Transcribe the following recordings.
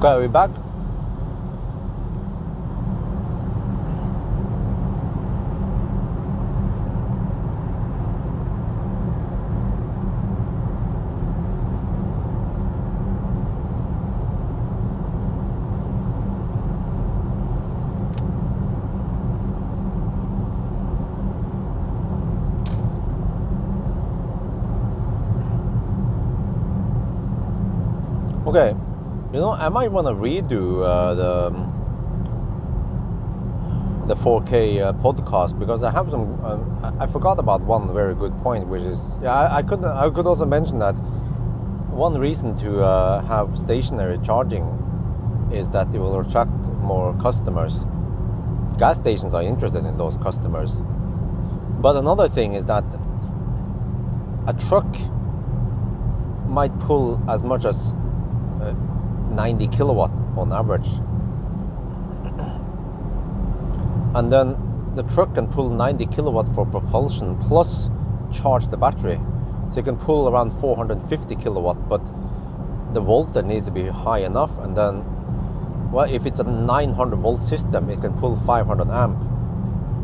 Okay, are we back? Okay, you know, I might want to redo the 4K podcast, because I have some. I forgot about one very good point, which is, yeah, I could also mention that one reason to have stationary charging is that it will attract more customers. Gas stations are interested in those customers. But another thing is that a truck might pull as much as 90 kilowatt on average, and then the truck can pull 90 kilowatt for propulsion plus charge the battery, so you can pull around 450 kilowatt, but the voltage needs to be high enough. And then, well, if it's a 900 volt system, it can pull 500 amp,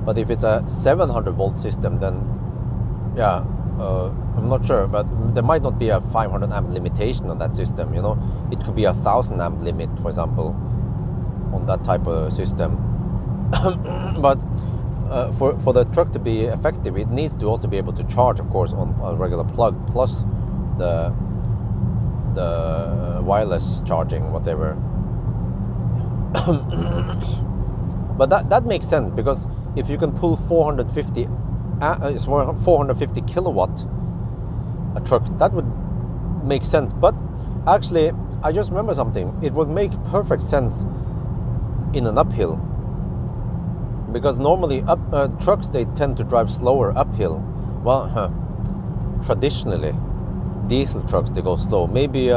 but if it's a 700 volt system, then yeah, I'm not sure, but there might not be a 500 amp limitation on that system. You know, it could be a 1000 amp limit, for example, on that type of system. But for the truck to be effective, it needs to also be able to charge, of course, on a regular plug, plus the wireless charging, whatever. But that makes sense, because if you can pull 450 kilowatt a truck, that would make sense. But actually, I just remember something. It would make perfect sense in an uphill, because normally trucks, they tend to drive slower uphill. Well, traditionally diesel trucks, they go slow. Maybe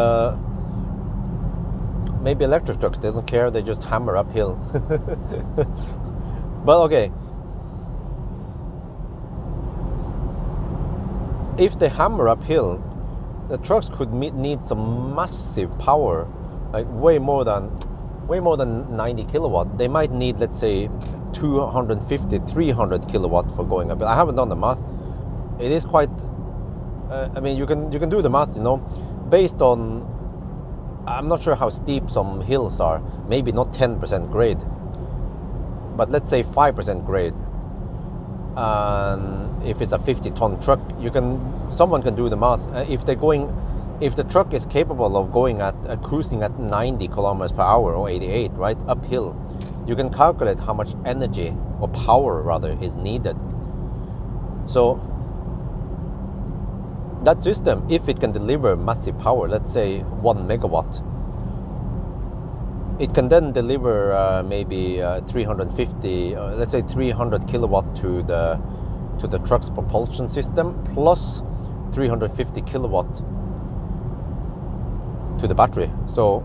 electric trucks, they don't care, they just hammer uphill. But okay, if they hammer uphill, the trucks could need some massive power, like way more than 90 kilowatt. They might need, let's say, 250, 300 kilowatt for going uphill. I haven't done the math. It is quite. I mean, you can do the math, you know, based on. I'm not sure how steep some hills are. Maybe not 10% grade, but let's say 5% grade. And if it's a 50-ton truck, someone can do the math. If the truck is capable of going cruising at 90 kilometers per hour or 88, right, uphill, you can calculate how much energy, or power rather, is needed. So that system, if it can deliver massive power, let's say 1 megawatt, it can then deliver maybe 350, let's say 300 kilowatt to the truck's propulsion system, plus 350 kilowatt to the battery. So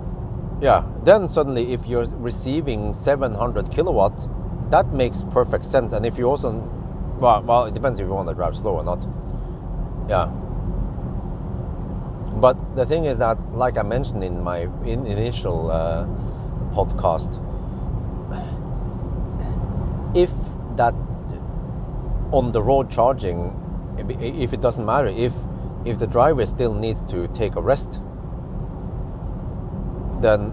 yeah, then suddenly if you're receiving 700 kilowatts, that makes perfect sense. And if you also, well, it depends if you want to drive slow or not. Yeah. But the thing is that, like I mentioned in my initial podcast, if that on the road charging, if it doesn't matter, if the driver still needs to take a rest, then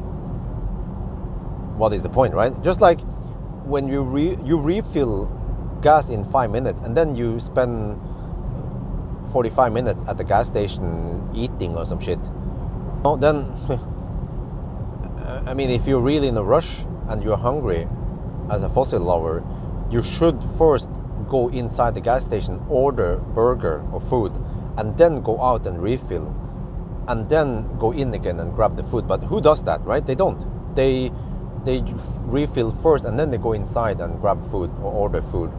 what is the point, right? Just like when you refill gas in 5 minutes, and then you spend 45 minutes at the gas station eating or some shit. Well, then, I mean, if you're really in a rush and you're hungry as a fossil lover, you should first go inside the gas station, order burger or food, and then go out and refill, and then go in again and grab the food. But who does that, right? They don't. They refill first, and then they go inside and grab food or order food.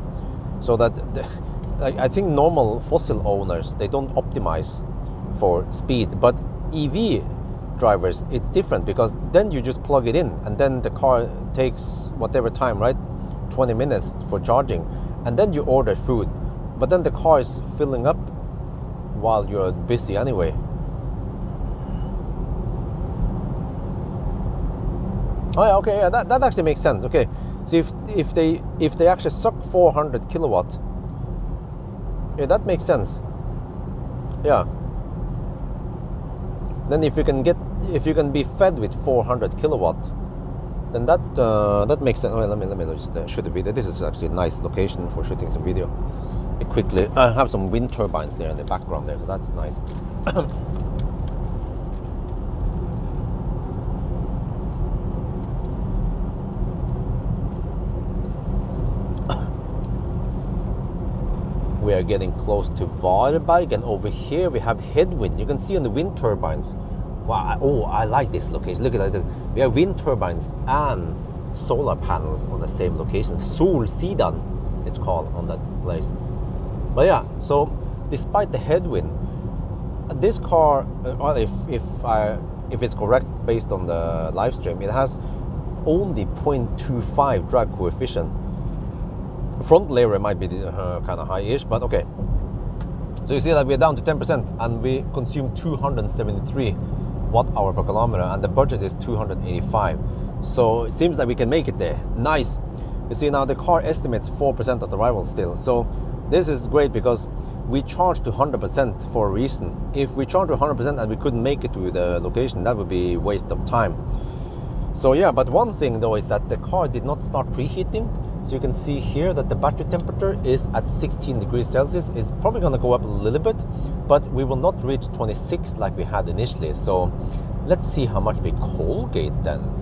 So that I think normal fossil owners, they don't optimize for speed. But EV drivers, it's different, because then you just plug it in, and then the car takes whatever time, right? 20 minutes for charging, and then you order food, but then the car is filling up while you're busy anyway. Oh yeah, okay, yeah, that actually makes sense. Okay, so if they actually suck 400 kilowatt, yeah, that makes sense. Yeah. Then if you can be fed with 400 kilowatt, then that makes sense. Well, let me just shoot a video. This is actually a nice location for shooting some video. Quickly, I have some wind turbines there in the background there, so that's nice. We are getting close to Varberg, and over here we have headwind. You can see on the wind turbines. Wow! Oh, I like this location. Look at that. We have wind turbines and solar panels on the same location. Solsidan, it's called on that place. But yeah, so despite the headwind, this car, well, if it's correct based on the live stream, it has only 0.25 drag coefficient. Frontal area might be kind of high-ish, but okay. So you see that we're down to 10%, and we consume 273 watt-hour per kilometer, and the budget is 285. So it seems that we can make it there. Nice. You see now the car estimates 4% of the arrival still. So this is great because we charge to 100% for a reason. If we charge to 100% and we couldn't make it to the location, that would be a waste of time. So yeah, but one thing though is that the car did not start preheating. So you can see here that the battery temperature is at 16 degrees Celsius. It's probably going to go up a little bit, but we will not reach 26 like we had initially. So let's see how much we Colgate then.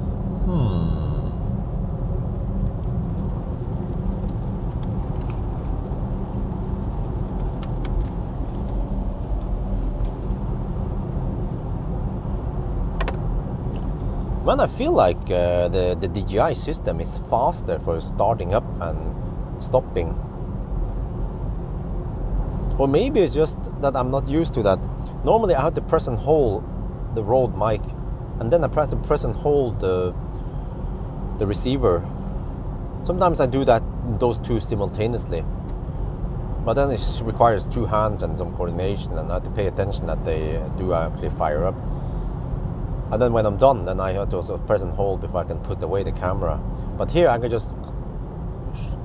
Man, I feel like the DJI system is faster for starting up and stopping. Or maybe it's just that I'm not used to that. Normally I have to press and hold the Rode mic, and then I press and hold the receiver. Sometimes I do those two simultaneously. But then it requires two hands and some coordination, and I have to pay attention that they do actually fire up. And then when I'm done, then I have to also press and hold before I can put away the camera. But here I can just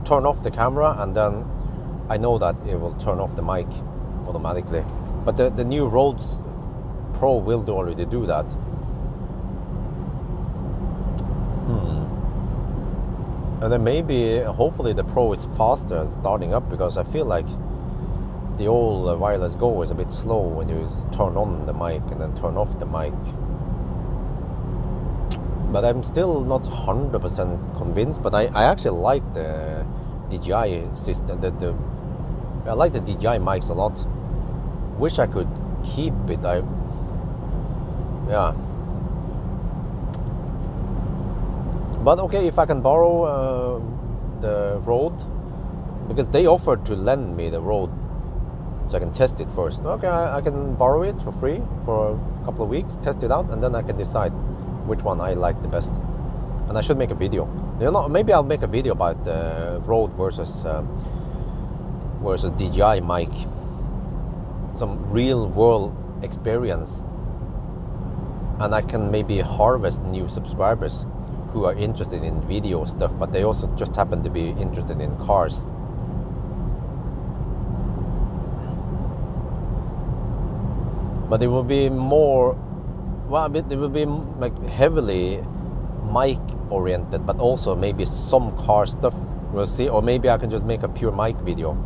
turn off the camera, and then I know that it will turn off the mic automatically. But the new Rode Pro will already do that. And then maybe, hopefully the Pro is faster at starting up, because I feel like the old Wireless Go is a bit slow when you turn on the mic and then turn off the mic. But I'm still not 100% convinced. But I actually like the DJI system. I like the DJI mics a lot. Wish I could keep it. Yeah. But okay, if I can borrow the Rode, because they offered to lend me the Rode, so I can test it first. Okay, I can borrow it for free for a couple of weeks, test it out, and then I can decide which one I like the best. And I should make a video. You know, maybe I'll make a video about Rode versus DJI mic. Some real world experience. And I can maybe harvest new subscribers who are interested in video stuff, but they also just happen to be interested in cars. But it will be more, well, it will be like heavily mic oriented, but also maybe some car stuff. We'll see. Or maybe I can just make a pure mic video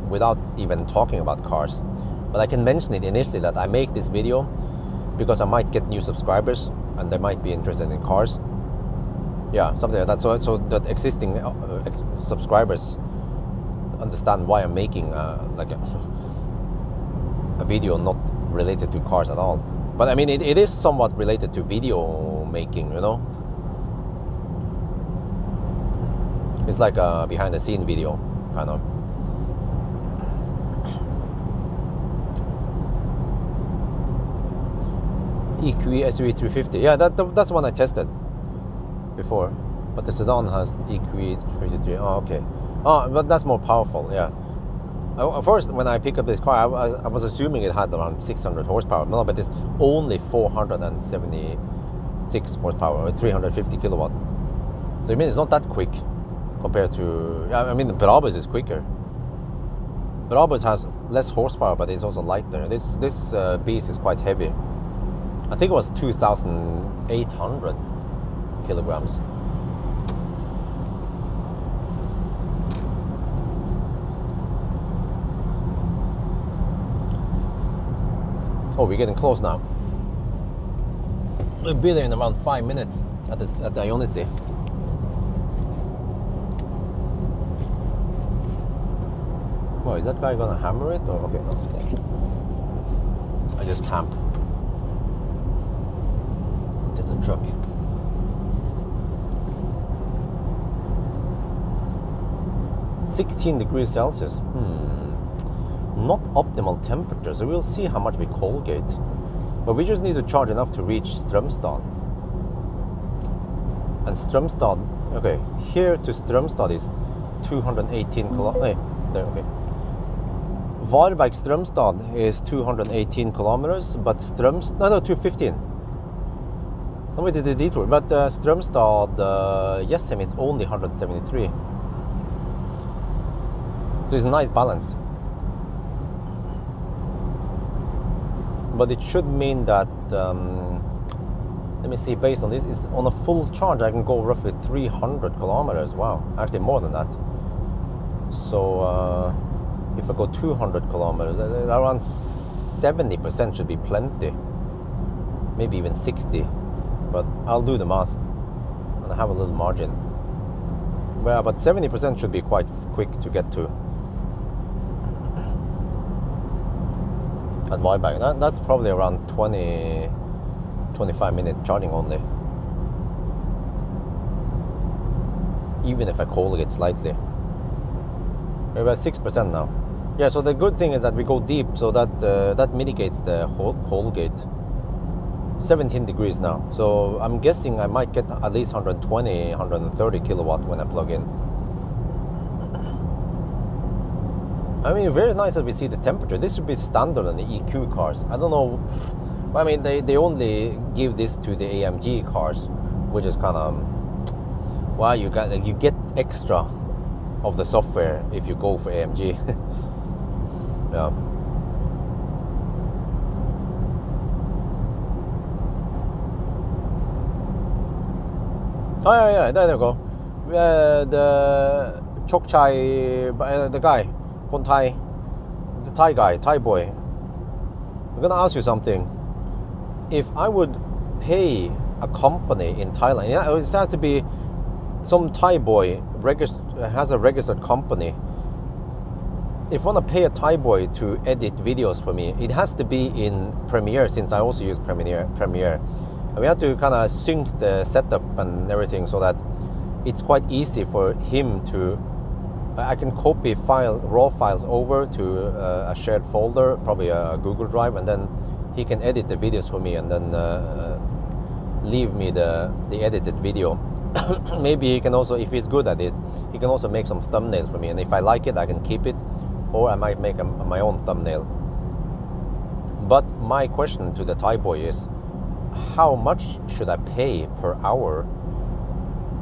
without even talking about cars. But I can mention it initially that I make this video because I might get new subscribers and they might be interested in cars. Yeah, something like that. So that existing subscribers understand why I'm making like a video not related to cars at all. But I mean, it is somewhat related to video making, you know. It's like a behind the scene video, kind of. EQE SUV 350. Yeah, that's the one I tested before. But the sedan has EQE 353. Oh, okay. Oh, but that's more powerful, yeah. First, when I picked up this car, I was assuming it had around 600 horsepower. No, but it's only 476 horsepower, or 350 kilowatt. So I mean, it's not that quick compared to, I mean, the Brabus is quicker. Brabus has less horsepower, but it's also lighter. This beast is quite heavy. I think it was 2,800 kilograms. Oh, we're getting close now. We'll be there in around 5 minutes at the Ionity. Oh, is that guy gonna hammer it? Or okay, no. I just camp to the truck. -16 degrees Celsius. Not optimal temperature, so we'll see how much we Colgate. But we just need to charge enough to reach Strømstad. And Strømstad, okay, here to Strømstad is 218 kilometers. There, okay. Varberg Strømstad is 218 kilometers, but no, 215. No, we did the detour, but Strømstad, Jessheim is only 173. So it's a nice balance. But it should mean that, let me see, based on this, it's on a full charge, I can go roughly 300 kilometers. Wow, actually more than that. So if I go 200 kilometers, around 70% should be plenty. Maybe even 60. But I'll do the math and I have a little margin. Well, but 70% should be quite quick to get to. At Varberg, that's probably around 20-25 minute charging only. Even if I Colgate slightly. We're about 6% now. Yeah, so the good thing is that we go deep, so that mitigates the whole Colgate. 17 degrees now, so I'm guessing I might get at least 120, 130 kilowatt when I plug in. I mean, very nice that we see the temperature. This should be standard on the EQ cars. I don't know. I mean, they only give this to the AMG cars, which is kind of, well, you get extra of the software if you go for AMG. Yeah. Oh yeah, there you go. The Chokchai, the guy. Thai, the Thai guy, Thai boy. I'm gonna ask you something. If I would pay a company in Thailand, yeah, it has to be some Thai boy has a registered company. If I want to pay a Thai boy to edit videos for me, it has to be in Premiere, since I also use Premiere. And we have to kind of sync the setup and everything so that it's quite easy for him to. I can copy raw files over to a shared folder, probably a Google Drive, and then he can edit the videos for me and then leave me the edited video. Maybe he can also, if he's good at it, he can also make some thumbnails for me, and if I like it, I can keep it, or I might make my own thumbnail. But my question to the Thai boy is, how much should I pay per hour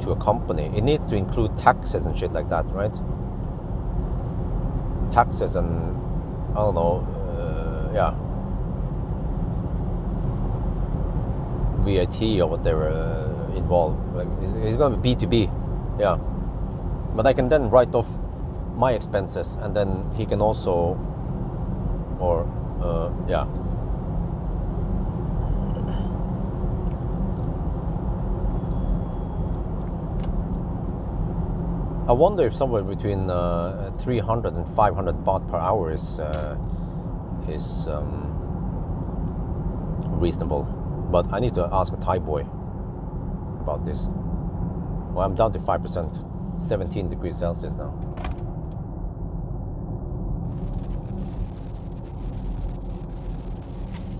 to a company? It needs to include taxes and shit like that, right? Taxes and I don't know, yeah, VAT or whatever involved. Like it's going to be B2B, yeah. But I can then write off my expenses, and then he can also, or yeah. I wonder if somewhere between 300 and 500 baht per hour is reasonable. But I need to ask a Thai boy about this. Well, I'm down to 5%, 17 degrees Celsius now.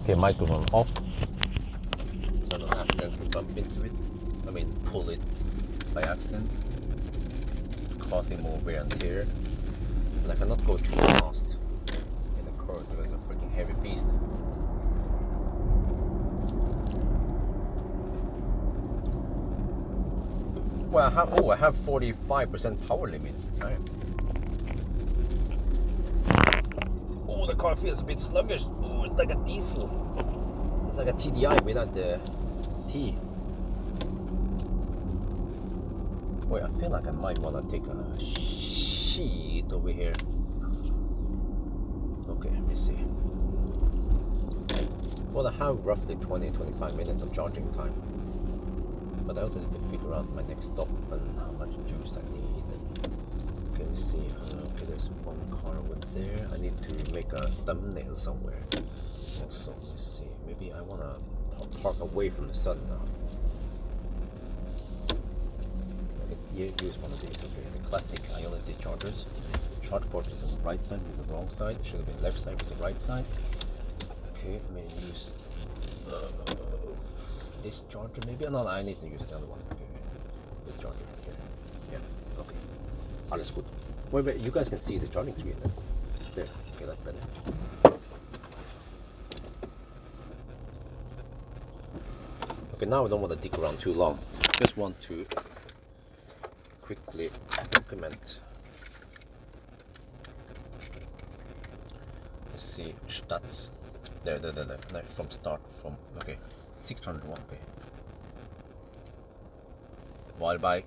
Okay, microphone off. So I don't accidentally bump into it. I mean, pull it by accident, causing more wear and tear. And I cannot go too fast in the curve because it's a freaking heavy beast. Well, I have 45% power limit. Right. Oh, the car feels a bit sluggish. Oh, it's like a diesel. It's like a TDI without the T. Wait, I feel like I might want to take a shit over here. Okay, let me see. Well, I have roughly 20-25 minutes of charging time. But I also need to figure out my next stop and how much juice I need. And, okay, let me see. Okay, there's one car over there. I need to make a thumbnail somewhere. Also, let me see. Maybe I want to park away from the sun now. Use one of these. Okay, the classic Ionity chargers. Charge port is on the right side, is the wrong side. It should have been left side, was the right side. Okay, I may use this charger maybe. No, I need to use the other one. Okay, this charger. Okay. Yeah. Okay. Alles gut. Wait, you guys can see the charging screen then. There. Okay, that's better. Okay, now I don't want to dig around too long. Just want to quickly document. Let's see, stats. There, from start, okay, 601, okay. While by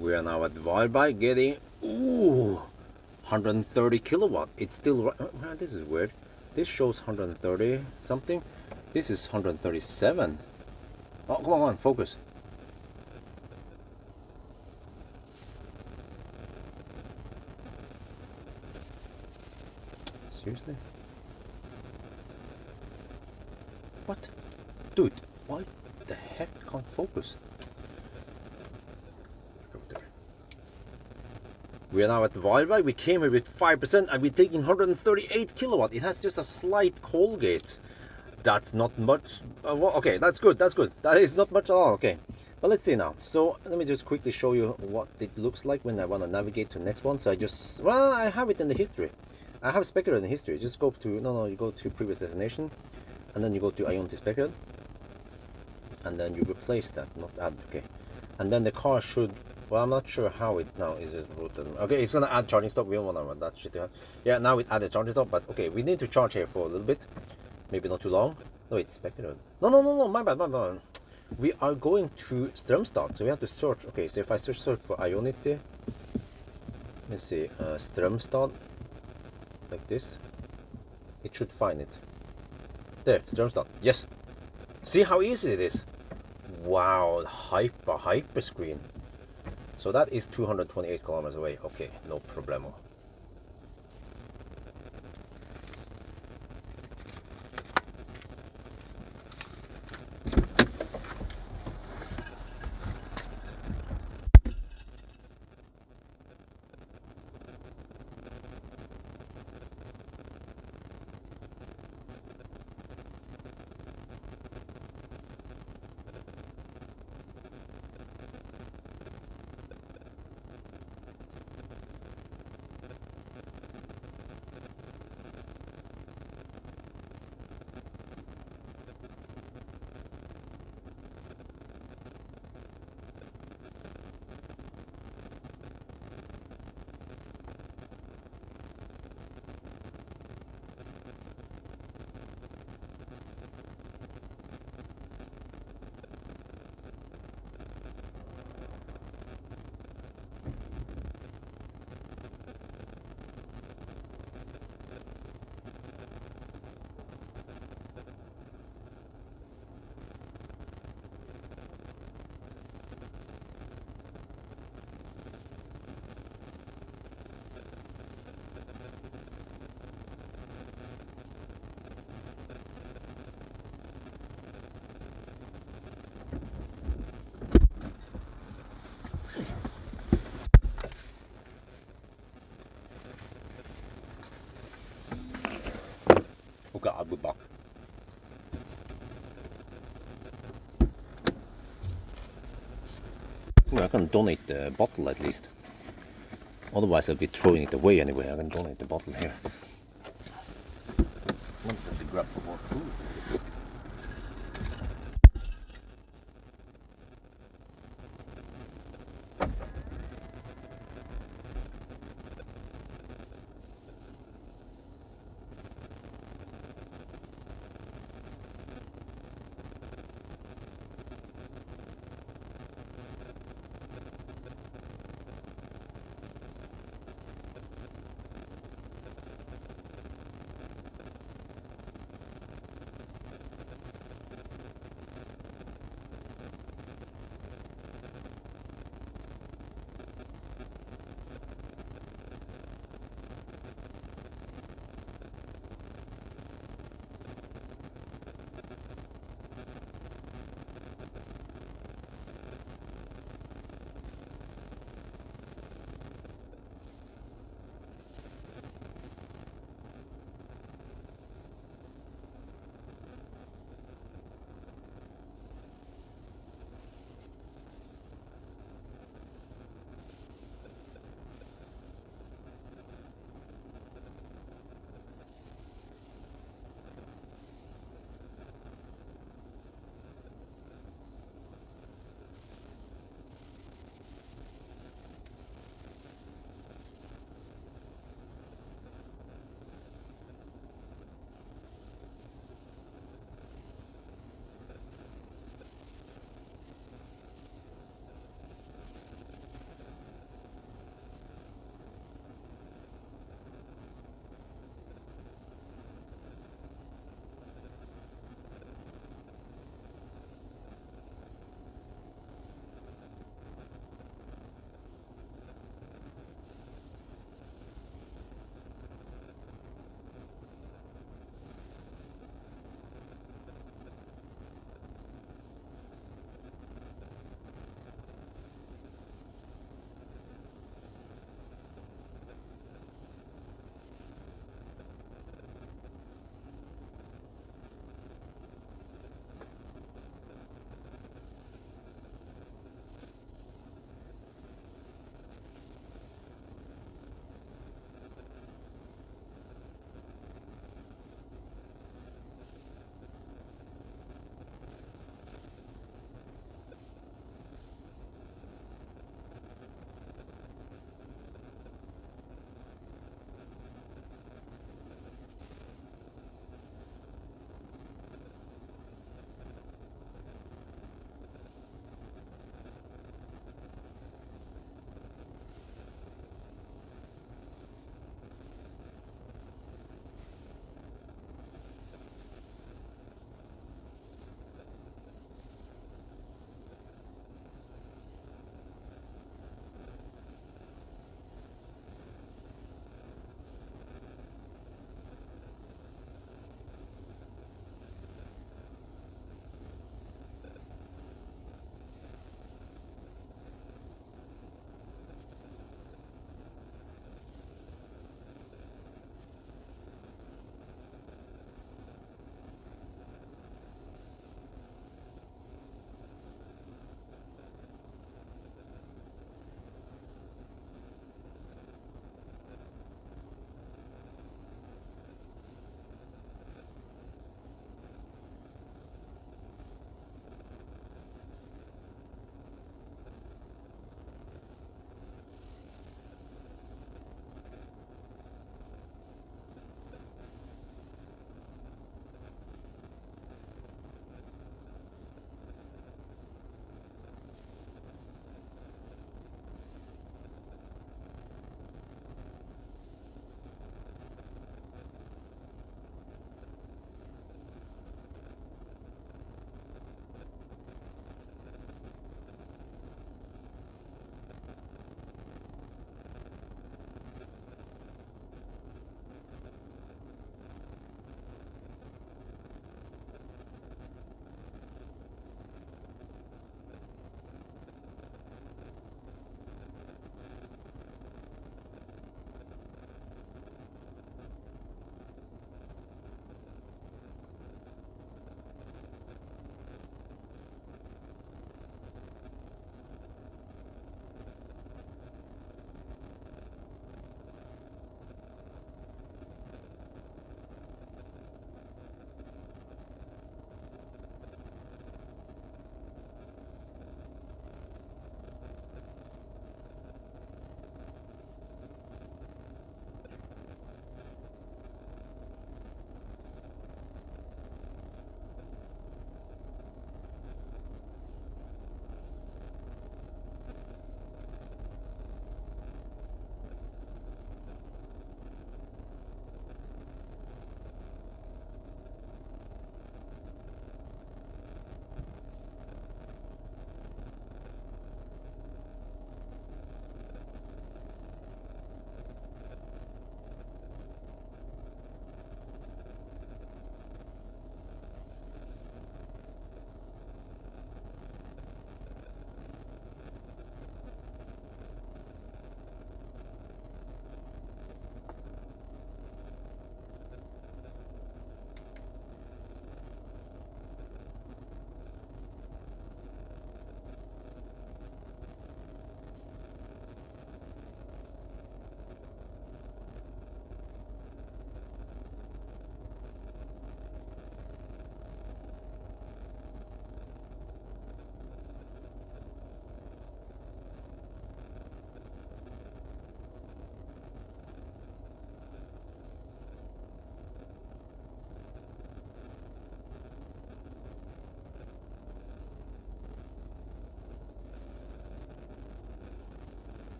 we are now at Valby getting 130 kilowatt. It's still this is weird. This shows 130 something. This is 137. Oh, come on, focus. Seriously? What? Dude, why the heck can't focus? We are now at Valby. We came here with 5% and we're taking 138 kilowatt. It has just a slight Colgate. That's not much. Okay, that's good. That's good. That is not much at all. Okay, but let's see now. So let me just quickly show you what it looks like when I want to navigate to the next one. So I have it in the history. I have speculated in the history. Just go to you go to previous destination, and then you go to Ionity speculated, and then you replace that, not add. Okay, and then the car should. Well, I'm not sure how it now is. Okay, it's gonna add charging stop. We don't want to run that shit. Yeah, now it added charging stop, but okay, we need to charge here for a little bit. Maybe not too long. No, it's speculated. No, my bad. We are going to Strömstad, so we have to search. Okay, so if I search for Ionity, let's see, Strömstad, like this, it should find it. There, Strömstad. Yes. See how easy it is. Wow, hyper screen. So that is 228 kilometers away. Okay, no problemo. Well, I can donate the bottle at least. Otherwise, I'll be throwing it away anyway. I can donate the bottle here. I'm gonna have to grab more food.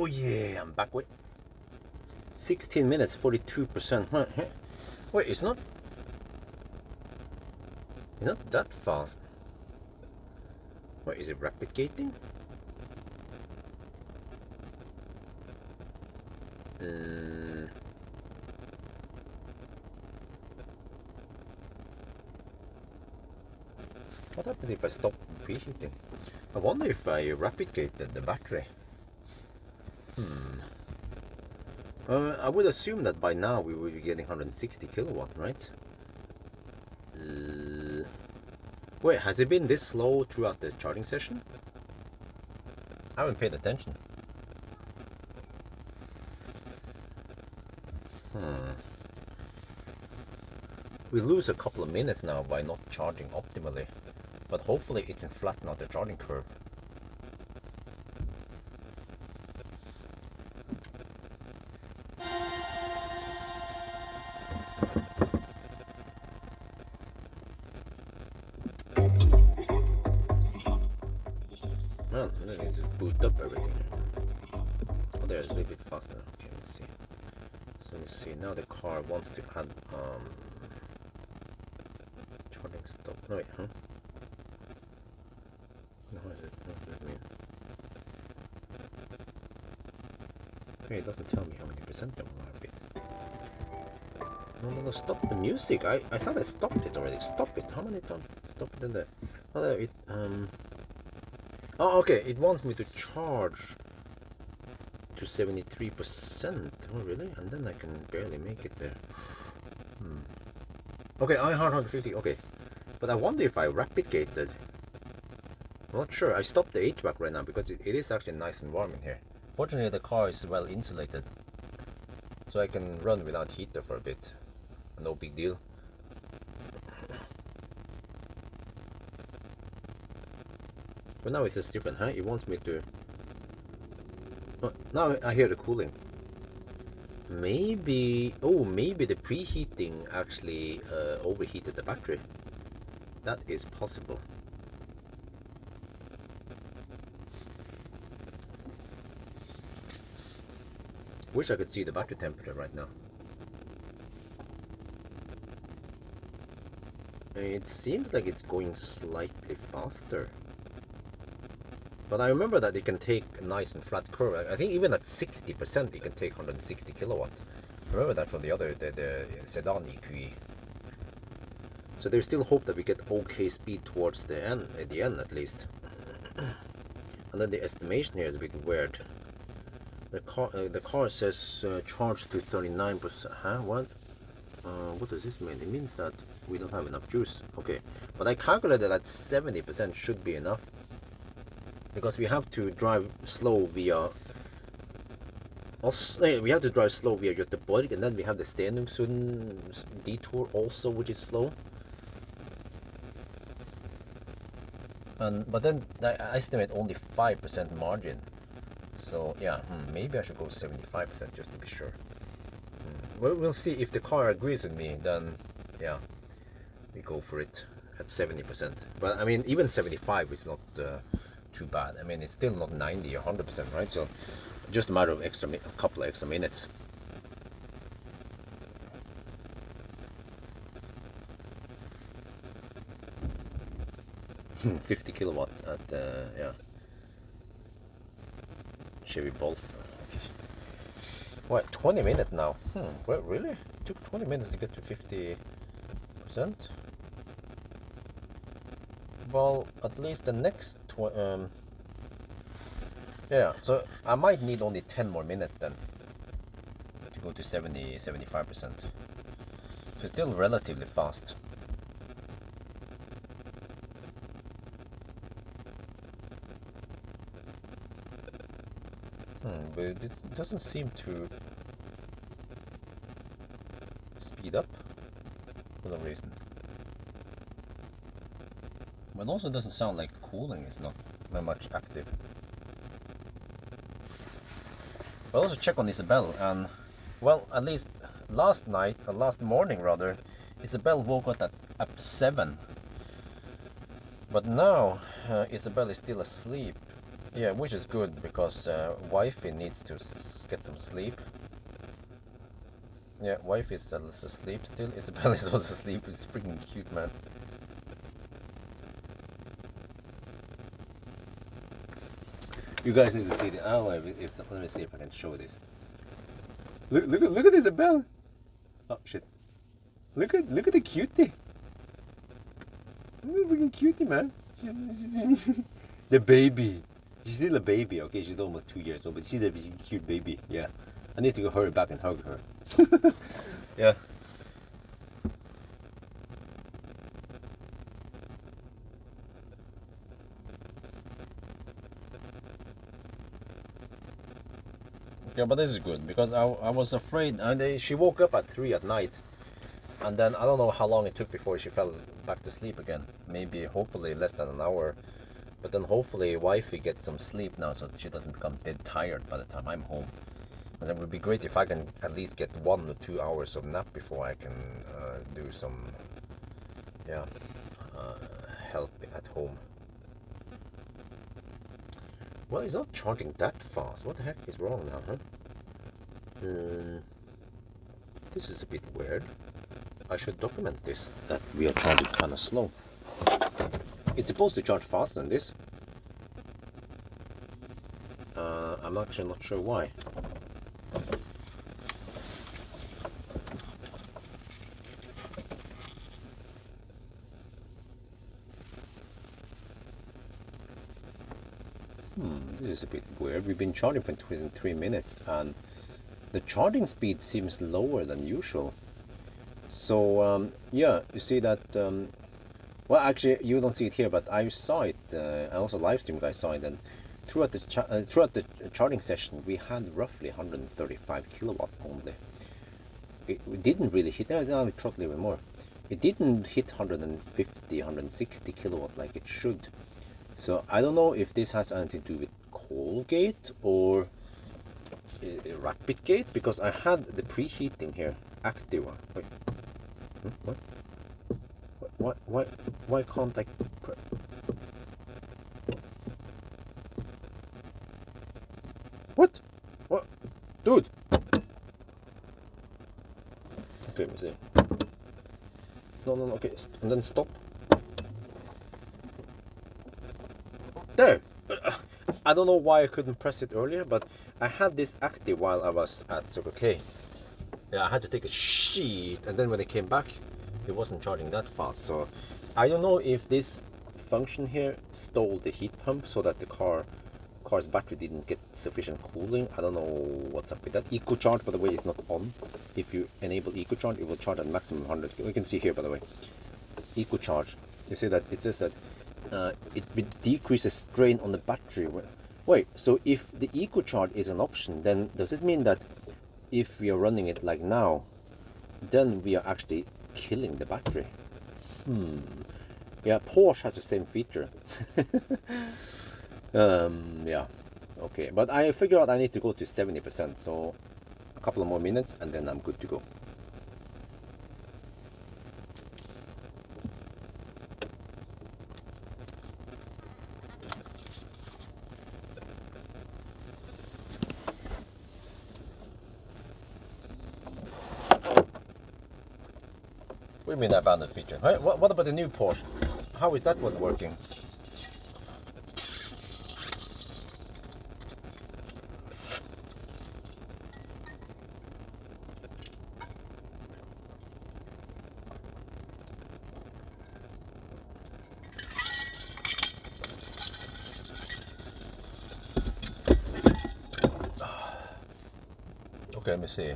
Oh yeah, I'm back. Wait, 16 minutes, 42%. Wait, it's not that fast. What is it, rapid gating? What happens if I stop preheating? I wonder if I rapid gated the battery. I would assume that by now we will be getting 160 kilowatt, right? Wait, has it been this slow throughout the charging session? I haven't paid attention. We lose a couple of minutes now by not charging optimally, but hopefully it can flatten out the charging curve. Man, I need to boot up everything. Oh, there's a little bit faster. Okay, let's see. So let's see. Now the car wants to add charging stop. No, wait, huh? No, what is it? What does it mean? Okay, it doesn't tell me how many percent there will have it. No, stop the music. I thought I stopped it already. Stop it. How many times did I stop it in there? Oh, oh, okay. It wants me to charge to 73%. Oh, really? And then I can barely make it there. Okay, I had 150. Okay, but I wonder if I rapid gated. I'm not sure. I stopped the HVAC right now because it is actually nice and warm in here. Fortunately, the car is well insulated, so I can run without heater for a bit. No big deal. But now it's just different, huh? It wants me to... Oh, now I hear the cooling. Maybe... Oh, maybe the preheating actually overheated the battery. That is possible. Wish I could see the battery temperature right now. It seems like it's going slightly faster. But I remember that it can take a nice and flat curve. I think even at 60% it can take 160 kilowatt. I remember that from the sedan EQE. So there's still hope that we get okay speed towards the end, at the end at least. And then the estimation here is a bit weird. The car says charge to 39%. Huh? What? What does this mean? It means that we don't have enough juice. Okay, but I calculated that 70% should be enough, because we have to drive slow via Göteborg, and then we have the Stenungsund detour also, which is slow. But then I estimate only 5% margin. So yeah, maybe I should go 75% just to be sure. Well, we'll see if the car agrees with me. Then yeah, we go for it at 70%. But I mean, even 75 is not too bad. I mean, it's still not 90 or 100%, right? So just a matter of a couple of extra minutes. Hmm, 50 kilowatt at yeah, Chevy Bolt. What, 20 minutes now? Well, really? It took 20 minutes to get to 50%? Well, at least the next yeah, so I might need only 10 more minutes then to go to 75%. So it's still relatively fast. But it doesn't seem to speed up for some reason. But also it doesn't sound like cooling is not very much active. I'll also check on Isabel, and well, at least last morning rather, Isabel woke up at 7. But now Isabel is still asleep. Yeah, which is good because wifey needs to get some sleep. Yeah, wife is asleep still. Isabel is also asleep. It's freaking cute, man. You guys need to see the. I don't know if let me see if I can show this. Look at Isabel. Oh shit! Look at the cutie. Look at the freaking cutie, man. She's the baby. She's still a baby. Okay, she's almost 2 years old, but she's a cute baby. Yeah, I need to go hurry back and hug her. Yeah. Yeah, but this is good because I was afraid, and she woke up at 3 at night, and then I don't know how long it took before she fell back to sleep again. Maybe, hopefully, less than an hour. But then hopefully wifey gets some sleep now so she doesn't become dead tired by the time I'm home. And it would be great if I can at least get 1 or 2 hours of nap before I can do some, yeah, help at home. Well, it's not charging that fast. What the heck is wrong now, huh? This is a bit weird. I should document this, that we are charging kind of slow. It's supposed to charge faster than this. I'm actually not sure why. This is a bit weird. We've been charging for 23 minutes and the charging speed seems lower than usual. So yeah, you see that. Well, actually, you don't see it here, but I saw it. I also live stream guys saw it, and throughout the charging session, we had roughly 135 kilowatt only. It didn't really hit. No, we throttled even more. It didn't hit 150, 160 kilowatt like it should. So I don't know if this has anything to do with Colgate or Rapid Gate, because I had the preheating here active. Wait. What? Why can't I? What? Dude! Okay, let me see. No, okay, and then stop. There! I don't know why I couldn't press it earlier, but I had this active while I was at Circle K. Yeah, I had to take a shit, and then when I came back, it wasn't charging that fast. So I don't know if this function here stole the heat pump so that the car's battery didn't get sufficient cooling. I don't know what's up with that. Eco charge, by the way, is not on. If you enable eco charge, it will charge at maximum 100. You can see here, by the way, eco charge. You see that it says that it decreases strain on the battery. Wait, so if the eco charge is an option, then does it mean that if we are running it like now, then we are actually killing the battery? Yeah, Porsche has the same feature. Yeah, okay, but I figured out I need to go to 70%, so a couple of more minutes and then I'm good to go. What do you mean abandoned feature? What about the new Porsche? How is that one working? Okay, let me see.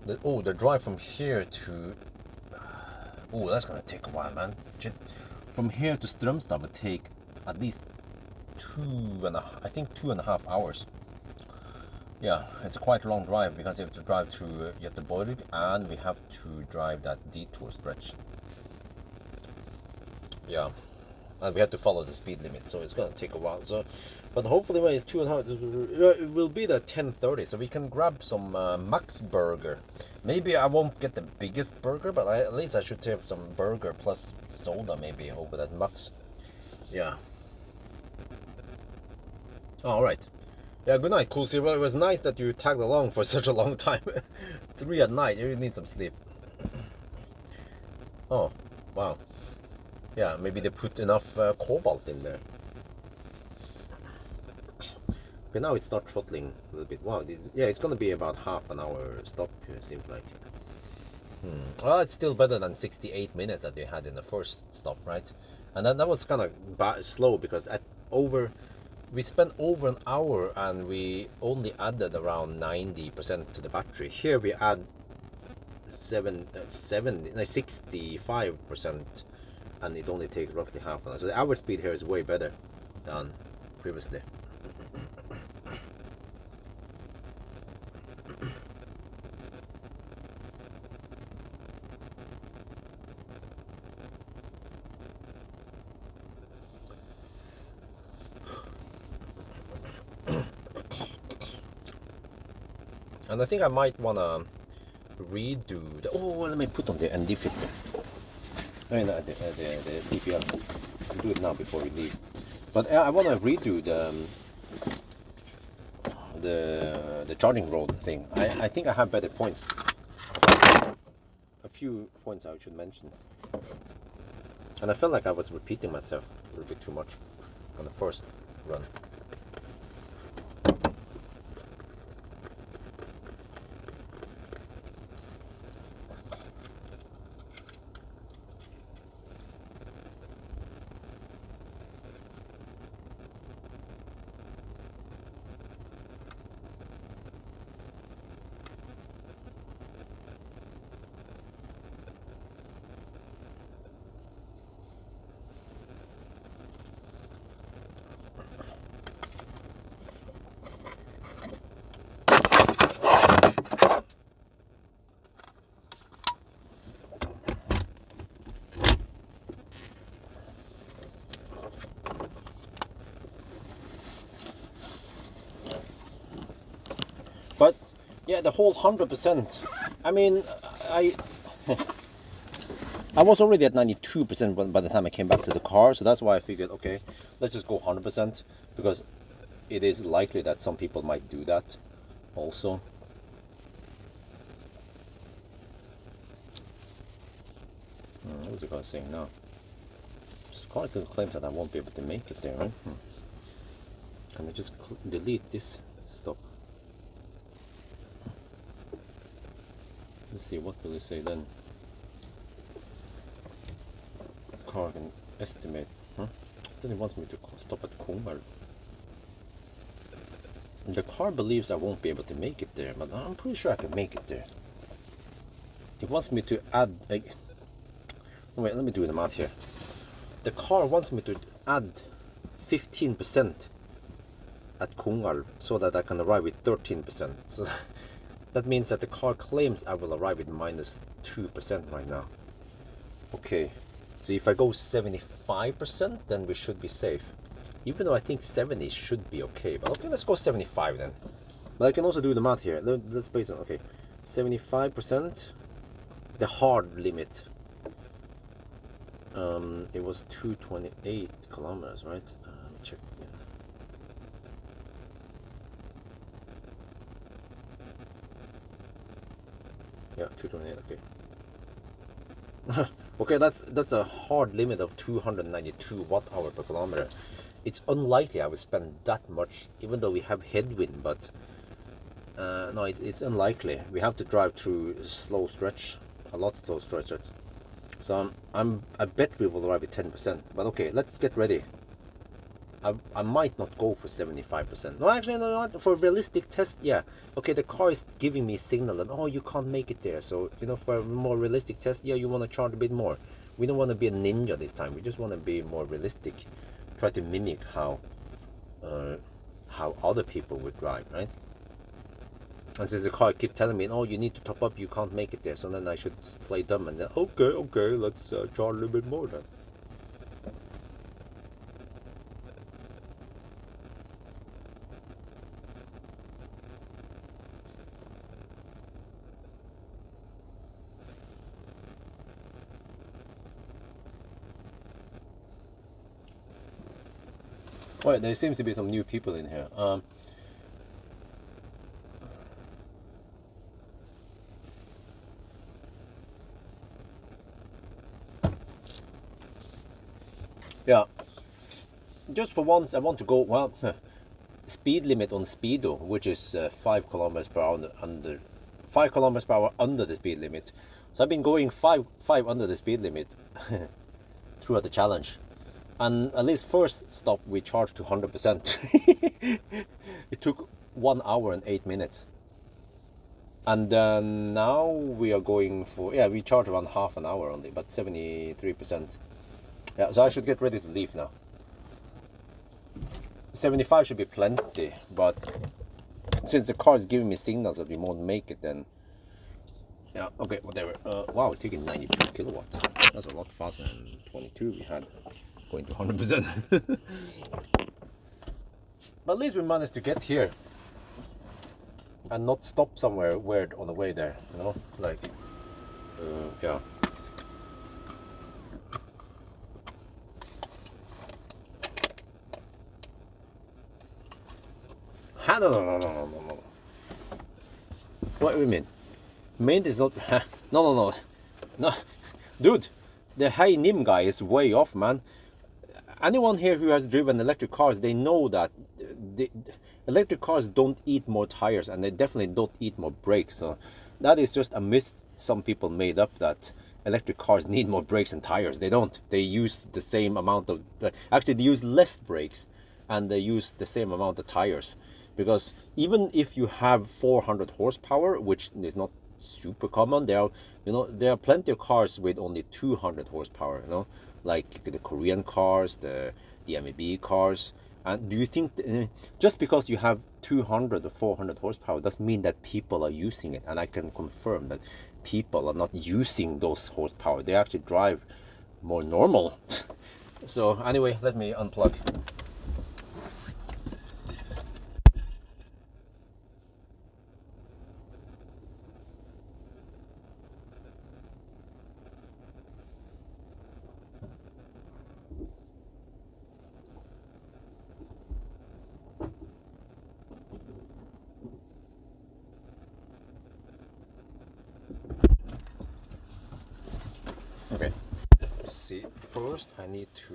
The drive from here to... Oh, that's gonna take a while, man. From here to Strömstad would take at least 2.5 hours. Yeah, it's a quite long drive because you have to drive through Göteborg and we have to drive that detour stretch. Yeah, and we have to follow the speed limit, so it's gonna take a while. So, but hopefully when it's 2.5, it will be at 10:30, so we can grab some Max burger. Maybe I won't get the biggest burger, but at least I should take some burger plus soda maybe over that Max. Yeah. All right. Yeah, good night, Cool Zero. It was nice that you tagged along for such a long time. 3 at night, you need some sleep. Oh, wow. Yeah, maybe they put enough cobalt in there. Okay, now it starts throttling a little bit. Wow, yeah, it's gonna be about half an hour stop here, seems like. Well, it's still better than 68 minutes that we had in the first stop, right? And then that was kind of slow because we spent over an hour and we only added around 90% to the battery. Here we add 65%, and it only takes roughly half an hour. So the average speed here is way better than previously. And I think I might wanna redo the. Oh, let me put on the ND filter. I mean the CPL. I'll do it now before we leave. But I wanna redo the charging road thing. I think I have better points. A few points I should mention. And I felt like I was repeating myself a little bit too much on the first run. But yeah, the whole 100%. I mean, I was already at 92% by the time I came back to the car, so that's why I figured, okay, let's just go 100% because it is likely that some people might do that also. What's the guy saying now? This car still claims that I won't be able to make it there, right? Can I just delete this stop? Let's see, what will it say then? The car can estimate. Then it wants me to stop at Pawel. The car believes I won't be able to make it there, but I'm pretty sure I can make it there. It wants me to add. Wait, let me do the math here. The car wants me to add 15% at Pawel so that I can arrive with 13%. So that means that the car claims I will arrive with -2% right now. Okay, so if I go 75%, then we should be safe. Even though I think 70 should be okay. But okay, let's go 75 then. But I can also do the math here. Let's base on, okay, 75%, the hard limit. It was 228 kilometers, right? Let me check again. Yeah, 228, okay. Okay, that's a hard limit of 292 watt-hour per kilometer. It's unlikely I will spend that much, even though we have headwind, but no, it's unlikely. We have to drive through slow stretch, a lot slow stretches. So I bet we will arrive at 10%. But okay, let's get ready. I might not go for 75%. No, actually, no, for a realistic test, yeah. Okay, the car is giving me a signal that, oh, you can't make it there. So, you know, for a more realistic test, yeah, you want to charge a bit more. We don't want to be a ninja this time. We just want to be more realistic. Try to mimic how other people would drive, right? And since the car keep telling me, oh, you need to top up, you can't make it there. So then I should play dumb and then, okay, let's charge a little bit more then. Well, there seems to be some new people in here. Yeah, just for once I want to go, well, speed limit on Speedo, which is 5 kilometers per hour under 5 kilometers per hour under the speed limit. So I've been going five under the speed limit throughout the challenge. And at least first stop we charged to 100%. It took 1 hour and 8 minutes. And now we are going for, yeah, we charge around half an hour only, but 73%. Yeah, so I should get ready to leave now. 75 should be plenty, but since the car is giving me signals that we won't make it, then yeah, okay, whatever. Wow, we're taking 92 kilowatts. That's a lot faster than 22 we had going to 100%. But at least we managed to get here and not stop somewhere weird on the way there, you know, like, yeah. No. What do you mean? Mint is not. No. Dude, the high NIM guy is way off, man. Anyone here who has driven electric cars, they know that the electric cars don't eat more tires, and they definitely don't eat more brakes. So that is just a myth some people made up, that electric cars need more brakes and tires. They don't. They use the same amount of. Actually, they use less brakes, and they use the same amount of tires. Because even if you have 400 horsepower, which is not super common, there are plenty of cars with only 200 horsepower, you know, like the Korean cars, the AMG cars. And do you think just because you have 200 or 400 horsepower doesn't mean that people are using it? And I can confirm that people are not using those horsepower. They actually drive more normal. So anyway, let me unplug. Okay, let's see. First, I need to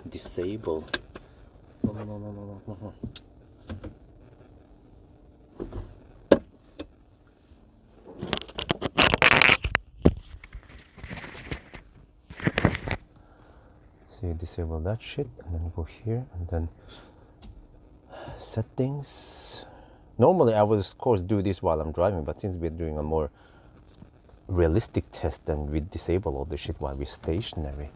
disable. No. So you disable that shit, and then go here, and then settings. Normally, I would of course do this while I'm driving, but since we're doing a more realistic test, then we disable all the shit while we're stationary.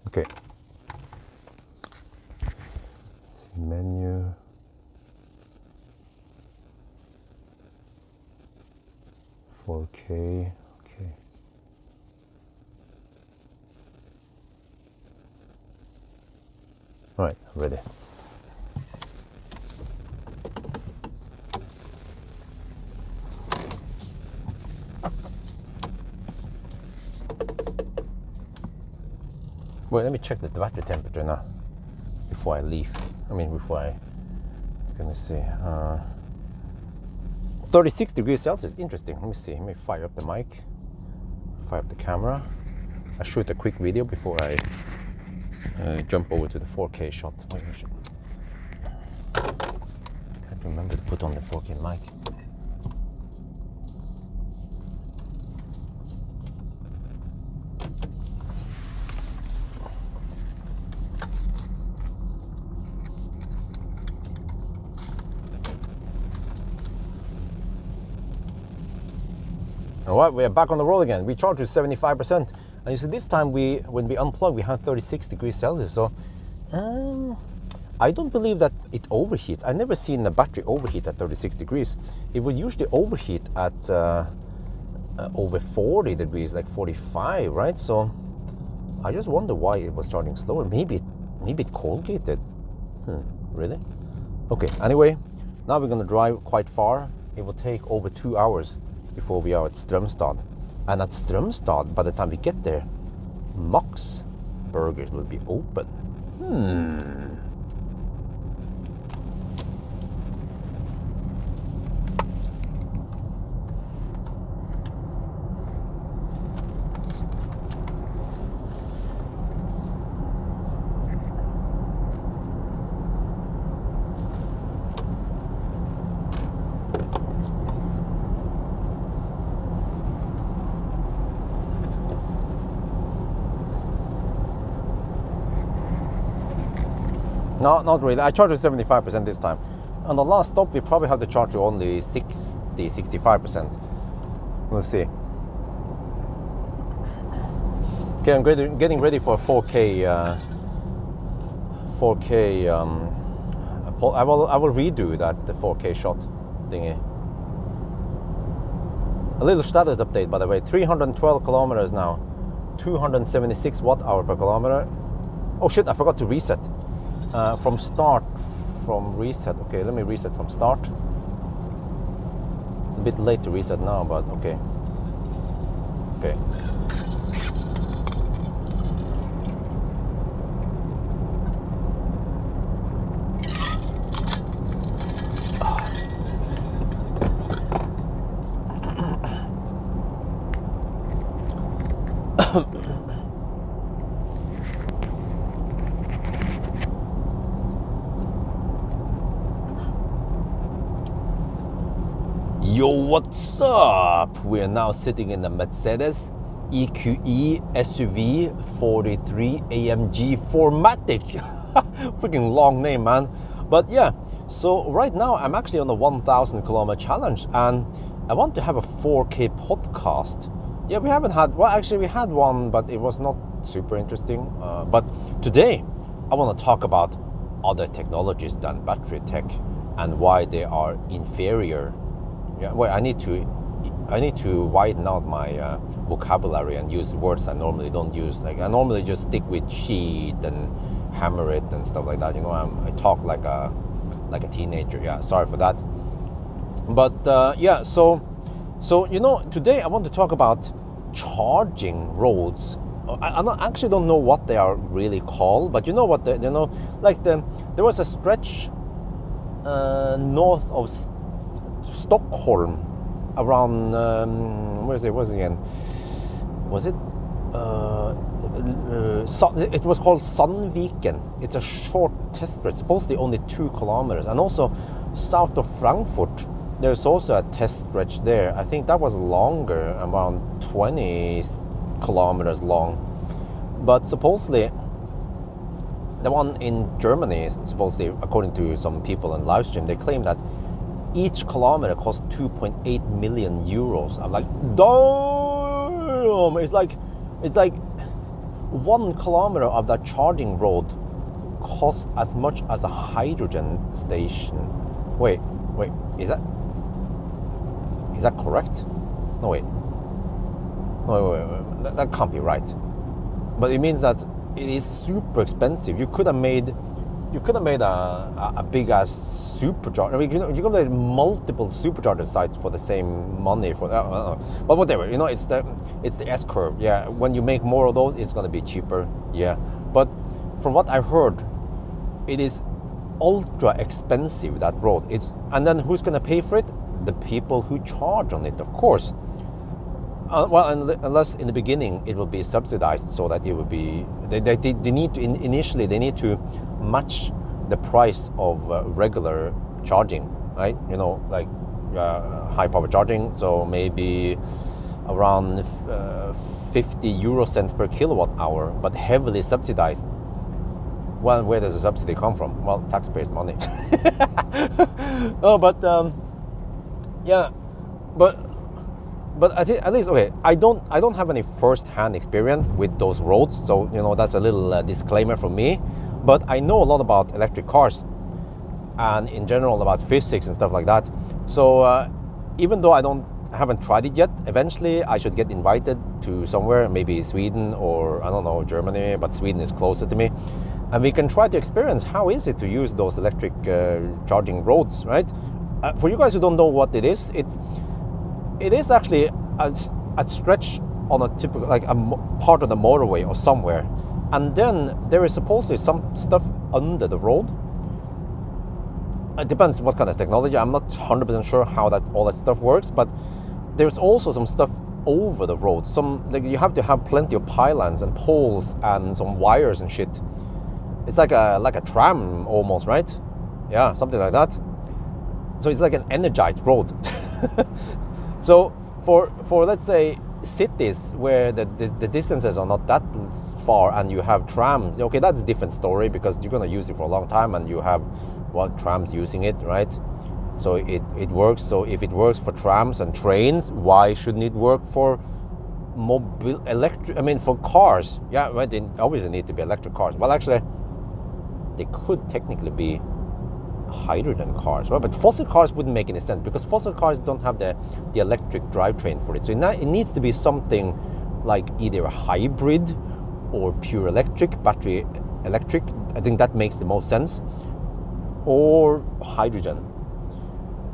Okay. See, menu. Okay. All right, ready. Well, let me check the battery temperature now before I leave. Let me see. 36 degrees Celsius, interesting. Let me see, let me fire up the mic, fire up the camera. I shoot a quick video before I jump over to the 4K shot. Wait, I can't remember to put on the 4K mic. All right, we're back on the roll again. We charged to 75%. And you see, this time when we unplugged, we had 36 degrees Celsius. So I don't believe that it overheats. I've never seen a battery overheat at 36 degrees. It would usually overheat at over 40 degrees, like 45, right? So I just wonder why it was charging slower. Maybe it cold gated. Really? Okay, anyway, now we're gonna drive quite far. It will take over 2 hours before we are at Strømstad. And at Strømstad, by the time we get there, Max Burgers will be open. No, not really. I charged to 75% this time. On the last stop, we probably have to charge to only 65%. We'll see. Okay, I'm getting ready for 4K. 4K. I will redo that the 4K shot thingy. A little status update, by the way. 312 kilometers now. 276 watt-hour per kilometer. Oh shit! I forgot to reset. From reset. Okay, let me reset from start. A bit late to reset now, but okay. Okay. Yo, what's up? We are now sitting in the Mercedes EQE SUV 43 AMG 4matic. Freaking long name, man. But yeah, so right now I'm actually on the 1,000 kilometer challenge, and I want to have a 4K podcast. Yeah, we haven't had, well, actually we had one, but it was not super interesting. But today I want to talk about other technologies than battery tech and why they are inferior. Yeah, well, I need to widen out my vocabulary and use words I normally don't use. Like I normally just stick with sheet and hammer it and stuff like that. You know, I talk like a teenager. Yeah, sorry for that. But yeah, so you know, today I want to talk about charging roads. I actually don't know what they are really called, but you know what? You know, like there was a stretch north of Stockholm, around where is it? Was it again? Was it? It was called Sandviken. It's a short test stretch, supposedly only 2 kilometers. And also south of Frankfurt, there's also a test stretch there. I think that was longer, around 20 kilometers long. But supposedly, the one in Germany, supposedly, according to some people in live stream, they claim that each kilometer costs 2.8 million euros. I'm like, damn! It's like 1 kilometer of that charging road costs as much as a hydrogen station. Wait, is that correct? No, wait. No, wait. That can't be right. But it means that it is super expensive. You could have made a big ass supercharger. I mean, you can make multiple supercharger sites for the same money. But whatever, you know, it's the S curve. Yeah, when you make more of those, it's gonna be cheaper. Yeah, but from what I've heard, it is ultra expensive, that road. And then who's gonna pay for it? The people who charge on it, of course. Well, unless in the beginning it will be subsidized, so that it will be they need to initially they need to match the price of regular charging, right? You know, like high power charging. So maybe around 50 euro cents per kilowatt hour, but heavily subsidized. Well, where does the subsidy come from? Well, taxpayers' money. Oh, but yeah, but I think at least, okay, I don't have any first-hand experience with those roads, so you know, that's a little disclaimer from me. But I know a lot about electric cars and in general about physics and stuff like that. So even though I haven't tried it yet, eventually I should get invited to somewhere, maybe Sweden or I don't know, Germany, but Sweden is closer to me, and we can try to experience how is it to use those electric charging roads, right? For you guys who don't know what it is, it is actually a stretch on a typical, like a part of the motorway or somewhere, and then there is supposedly some stuff under the road. It depends what kind of technology. I'm not 100% sure how all that stuff works, but there's also some stuff over the road. Like, you have to have plenty of pylons and poles and some wires and shit. It's like a tram almost, right? Yeah, something like that. So it's like an energized road. So for let's say cities where the distances are not that far and you have trams, okay, that's a different story, because you're going to use it for a long time and you have trams using it, right? So it works. So if it works for trams and trains, why shouldn't it work for for cars? Yeah, right, they obviously need to be electric cars. Well, actually, they could technically be hydrogen cars, right? But fossil cars wouldn't make any sense, because fossil cars don't have the electric drivetrain for it. So it needs to be something like either a hybrid or pure electric, battery electric. I think that makes the most sense. Or hydrogen.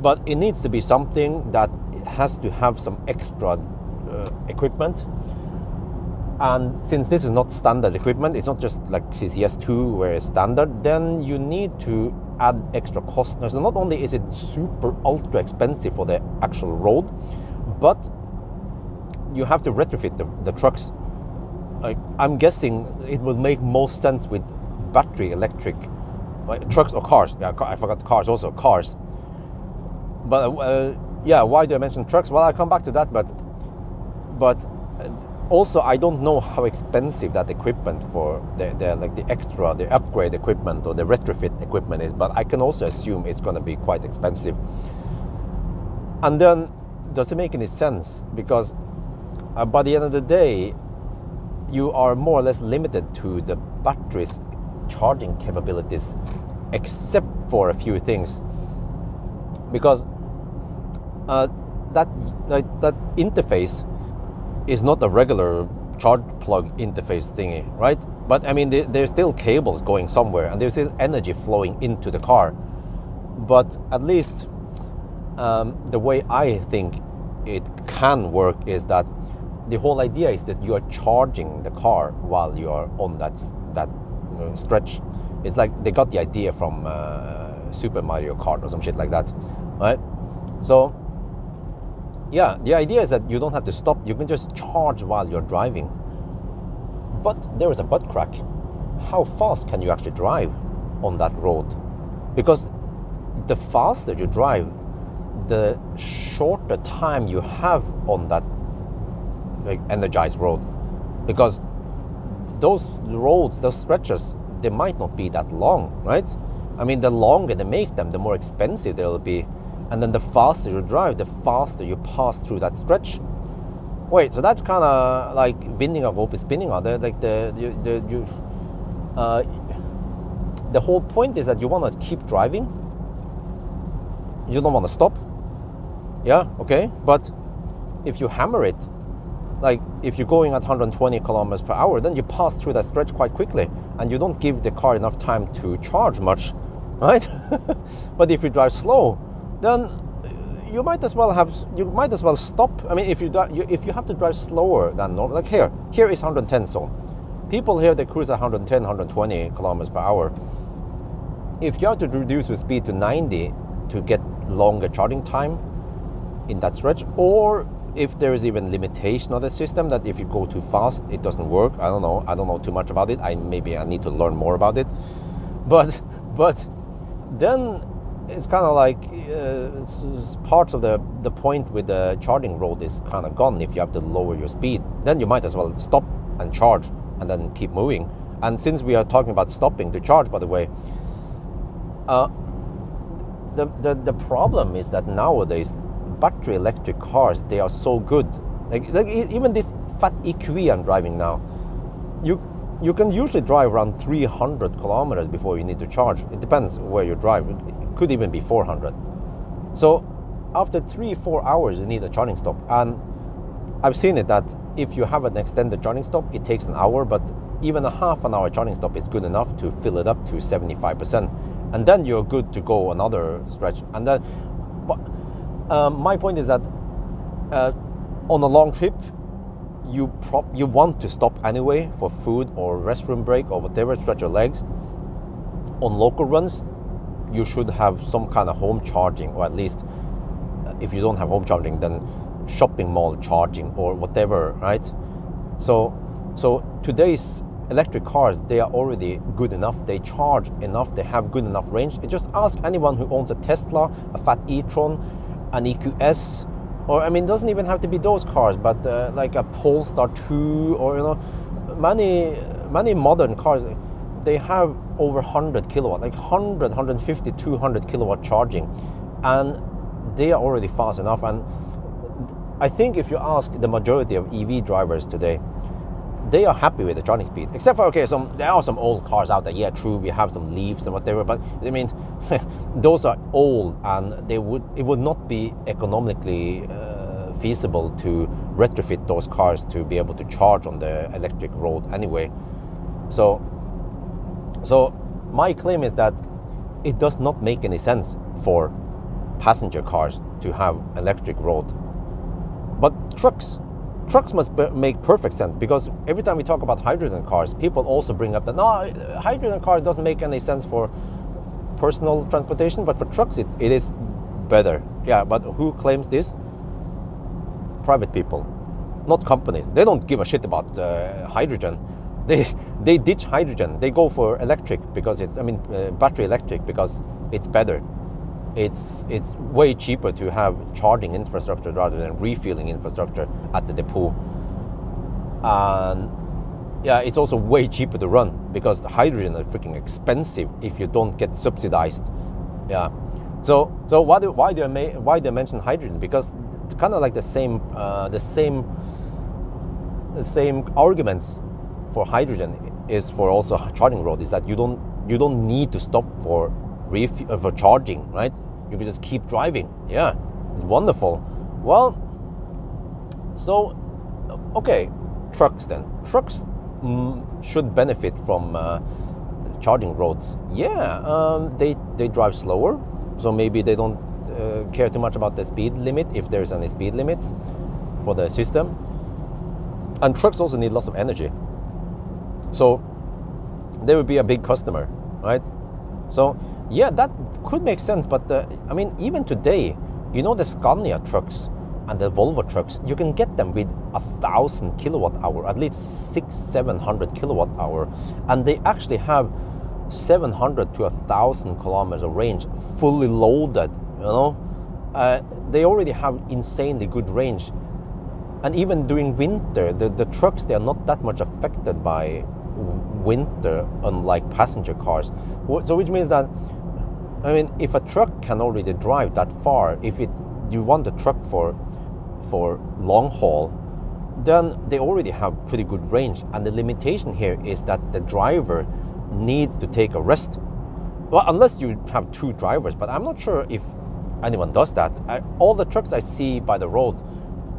But it needs to be something that has to have some extra equipment. And since this is not standard equipment, it's not just like CCS2 where it's standard, then you need to add extra cost. So not only is it super ultra expensive for the actual road, but you have to retrofit the trucks. I'm guessing it will make most sense with battery electric trucks or cars. Yeah, I forgot cars also, cars. But yeah, why do I mention trucks? Well, I'll come back to that, but also I don't know how expensive that equipment for the upgrade equipment or the retrofit equipment is, but I can also assume it's going to be quite expensive. And then, does it make any sense? Because by the end of the day, you are more or less limited to the battery's charging capabilities, except for a few things, because that interface is not a regular charge plug interface thingy, right? But I mean, there's still cables going somewhere, and there's still energy flowing into the car. But at least the way I think it can work is that the whole idea is that you are charging the car while you are on that stretch. It's like they got the idea from Super Mario Kart or some shit like that, right? So yeah, the idea is that you don't have to stop. You can just charge while you're driving. But there is a butt crack. How fast can you actually drive on that road? Because the faster you drive, the shorter time you have on that energized road. Because those roads, those stretches, they might not be that long, right? I mean, the longer they make them, the more expensive they'll be. And then the faster you drive, the faster you pass through that stretch. Wait, so that's kind of like winding up open spinning out there. Like the whole point is that you want to keep driving. You don't want to stop. Yeah, okay. But if you hammer it, like if you're going at 120 kilometers per hour, then you pass through that stretch quite quickly, and you don't give the car enough time to charge much, right? But if you drive slow, then you might as well stop. I mean, if you have to drive slower than normal, like here is 110 zone. People here, they cruise at 110, 120 kilometers per hour. If you have to reduce your speed to 90 to get longer charging time in that stretch, or if there is even limitation of the system that if you go too fast, it doesn't work. I don't know too much about it. Maybe I need to learn more about it. But then it's kind of like it's part of the point with the charging road is kind of gone. If you have to lower your speed, then you might as well stop and charge and then keep moving. And since we are talking about stopping to charge, by the way, the problem is that nowadays battery electric cars, they are so good. Like even this fat EQE I'm driving now, you can usually drive around 300 kilometers before you need to charge. It depends where you drive. It could even be 400. So after 3-4 hours, you need a charging stop. And I've seen it that if you have an extended charging stop, it takes an hour, but even a half an hour charging stop is good enough to fill it up to 75%. And then you're good to go another stretch. And then, my point is that On a long trip, you want to stop anyway for food or restroom break or whatever, stretch your legs. On local runs, you should have some kind of home charging, or at least if you don't have home charging, then shopping mall charging or whatever, right? So today's electric cars, they are already good enough, they charge enough, they have good enough range. Just ask anyone who owns a Tesla, a Fat e-tron, an EQS, or it doesn't even have to be those cars, but like a Polestar 2, or many modern cars, they have over 100 kilowatt, like 100, 150, 200 kilowatt charging, and they are already fast enough. And I think if you ask the majority of EV drivers today, they are happy with the charging speed, except for, there are some old cars out there. Yeah, true, we have some Leafs and whatever, but those are old, and it would not be economically feasible to retrofit those cars to be able to charge on the electric road anyway. So my claim is that it does not make any sense for passenger cars to have electric road, but trucks must make perfect sense, because every time we talk about hydrogen cars, people also bring up that no, hydrogen car doesn't make any sense for personal transportation, but for trucks it is better. Yeah, but who claims this? Private people, not companies. They don't give a shit about hydrogen. They ditch hydrogen. They go for electric because it's battery electric, because it's better. It's way cheaper to have charging infrastructure rather than refueling infrastructure at the depot. And yeah, it's also way cheaper to run, because the hydrogen is freaking expensive if you don't get subsidized. Yeah. So why do I mention hydrogen? Because it's kind of like the same arguments for hydrogen is for also charging road, is that you don't need to stop for charging, right? You can just keep driving. Yeah, it's wonderful. Well, so okay, trucks then. Trucks should benefit from charging roads. Yeah, they drive slower, so maybe they don't care too much about the speed limit, if there's any speed limits for the system. And trucks also need lots of energy, so they would be a big customer, right? So yeah, that could make sense, but even today, the Scania trucks and the Volvo trucks, you can get them with 1,000 kilowatt hour, at least 600-700 kilowatt hour, and they actually have 700 to 1,000 kilometers of range, fully loaded. They already have insanely good range, and even during winter, the trucks, they are not that much affected by winter, unlike passenger cars. So which means that if a truck can already drive that far, if you want a truck for long haul, then they already have pretty good range. And the limitation here is that the driver needs to take a rest. Well, unless you have two drivers, but I'm not sure if anyone does that. All the trucks I see by the road,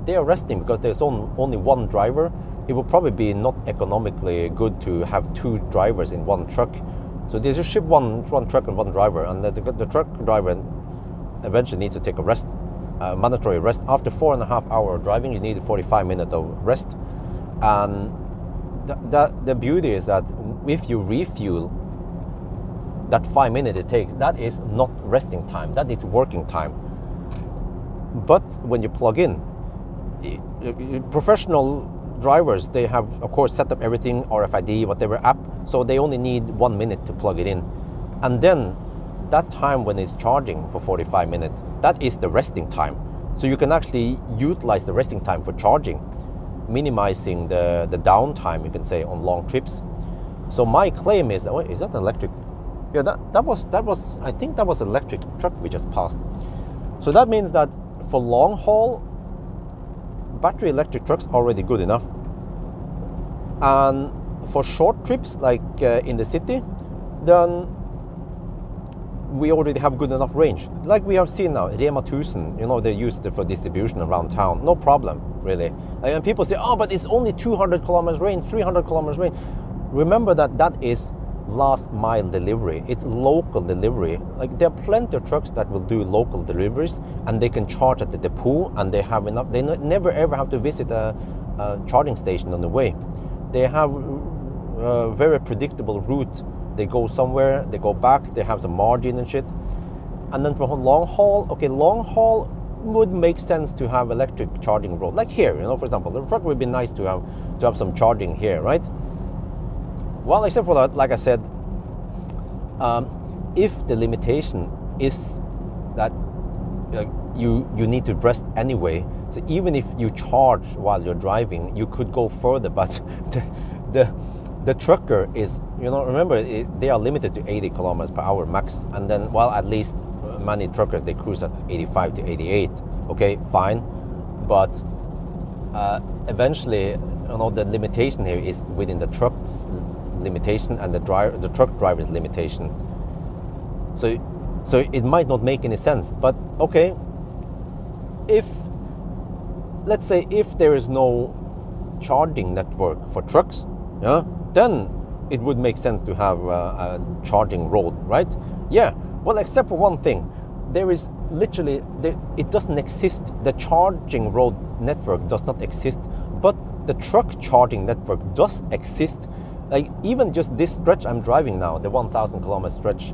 they are resting because there's only one driver. It would probably be not economically good to have two drivers in one truck. So they just ship one truck and one driver, and the truck driver eventually needs to take a rest, mandatory rest. After 4.5 hours driving, you need 45 minutes of rest. And the beauty is that if you refuel, that 5 minutes it takes, that is not resting time, that is working time. But when you plug in, professional drivers, they have of course set up everything, RFID, whatever app, so they only need 1 minute to plug it in. And then that time when it's charging for 45 minutes, that is the resting time. So you can actually utilize the resting time for charging, minimizing the downtime, you can say, on long trips. So my claim is that, wait, is that an electric? Yeah, that was I think that was an electric truck we just passed. So that means that for long haul, battery electric trucks are already good enough. And for short trips, like in the city, then we already have good enough range. Like we have seen now, Rema 1000, they use it for distribution around town. No problem, really. And people say, oh, but it's only 200 kilometers range, 300 kilometers range. Remember that is last mile delivery. It's local delivery. Like, there are plenty of trucks that will do local deliveries, and they can charge at the depot, and they have enough. They never ever have to visit a charging station on the way. They have a very predictable route. They go somewhere, they go back, they have some margin and shit. And then for long haul, okay, long haul would make sense to have electric charging road. Like here, for example, the truck would be nice to have some charging here, right? Well, except for that, like I said, if the limitation is that you need to rest anyway, so even if you charge while you're driving, you could go further, but the trucker is, remember, they are limited to 80 kilometers per hour max, and then, well, at least many truckers, they cruise at 85 to 88. Okay, fine, but eventually, the limitation here is within the truck's limitation and the truck driver's limitation. So it might not make any sense. But okay, let's say if there is no charging network for trucks, yeah, then it would make sense to have a charging road, right? Yeah. Well, except for one thing, there is literally it doesn't exist. The charging road network does not exist, but the truck charging network does exist. Like, even just this stretch I'm driving now, the 1,000 kilometer stretch,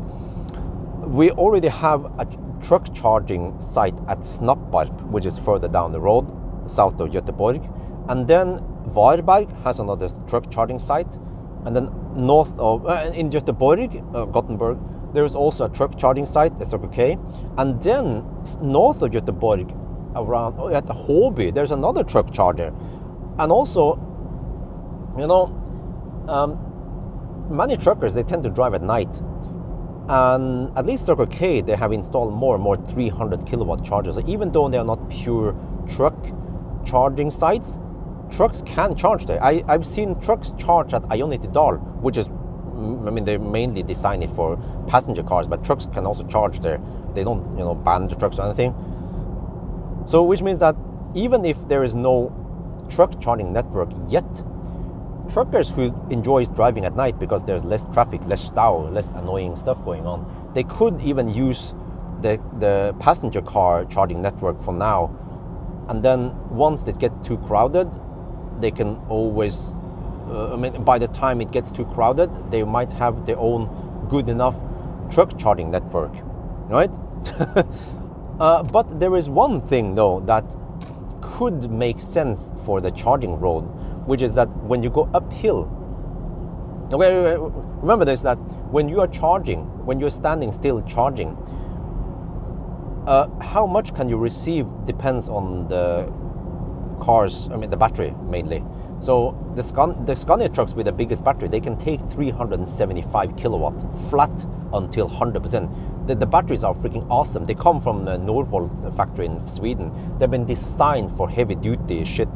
we already have a truck charging site at Snappbarp, which is further down the road, south of Göteborg. And then Varberg has another truck charging site. And then north of, in Göteborg, Gothenburg, there is also a truck charging site, that's okay. And then north of Göteborg, around at Håby, there's another truck charger. And also, many truckers, they tend to drive at night, and at least Circle K, they have installed more and more 300 kilowatt chargers. So even though they are not pure truck charging sites, trucks can charge there. I've seen trucks charge at Ionitidal, which is, they mainly design it for passenger cars, but trucks can also charge there. They don't, ban the trucks or anything. So which means that even if there is no truck charging network yet, truckers who enjoys driving at night because there's less traffic, less stau, less annoying stuff going on, they could even use the passenger car charging network for now. And then once it gets too crowded, they can always, by the time it gets too crowded, they might have their own good enough truck charging network, right? But there is one thing though that could make sense for the charging road, which is that when you go uphill, okay, remember this, that when you are charging, when you're standing still charging, how much can you receive depends on the cars, the battery mainly. So the Scania trucks with the biggest battery, they can take 375 kilowatt flat until 100%. The batteries are freaking awesome. They come from the Norvolt factory in Sweden. They've been designed for heavy duty shit.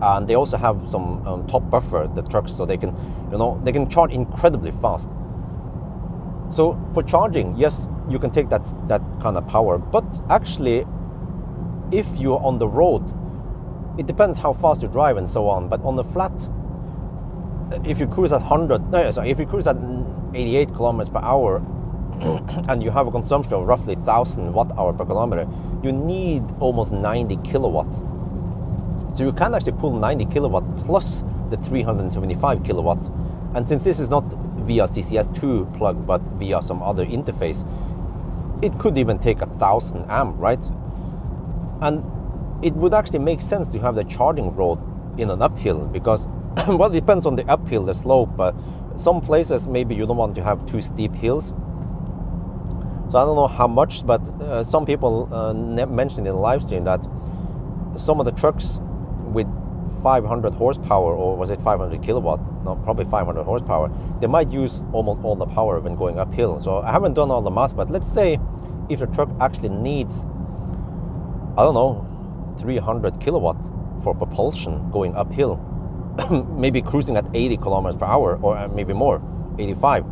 And they also have some top buffer, the trucks, so they can, they can charge incredibly fast. So for charging, yes, you can take that kind of power. But actually, if you're on the road, it depends how fast you drive and so on. But on the flat, if you cruise at if you cruise at 88 kilometers per hour, and you have a consumption of roughly 1,000 watt-hour per kilometer, you need almost 90 kilowatt. So you can actually pull 90 kilowatt plus the 375 kilowatt. And since this is not via CCS2 plug, but via some other interface, it could even take 1,000 amp, right? And it would actually make sense to have the charging road in an uphill because, well, it depends on the uphill, the slope. Some places, maybe you don't want to have too steep hills. So I don't know how much, but some people mentioned in the live stream that some of the trucks with 500 horsepower, or was it 500 kilowatt? No, probably 500 horsepower. They might use almost all the power when going uphill. So I haven't done all the math, but let's say if the truck actually needs, I don't know, 300 kilowatt for propulsion going uphill, maybe cruising at 80 kilometers per hour, or maybe more, 85.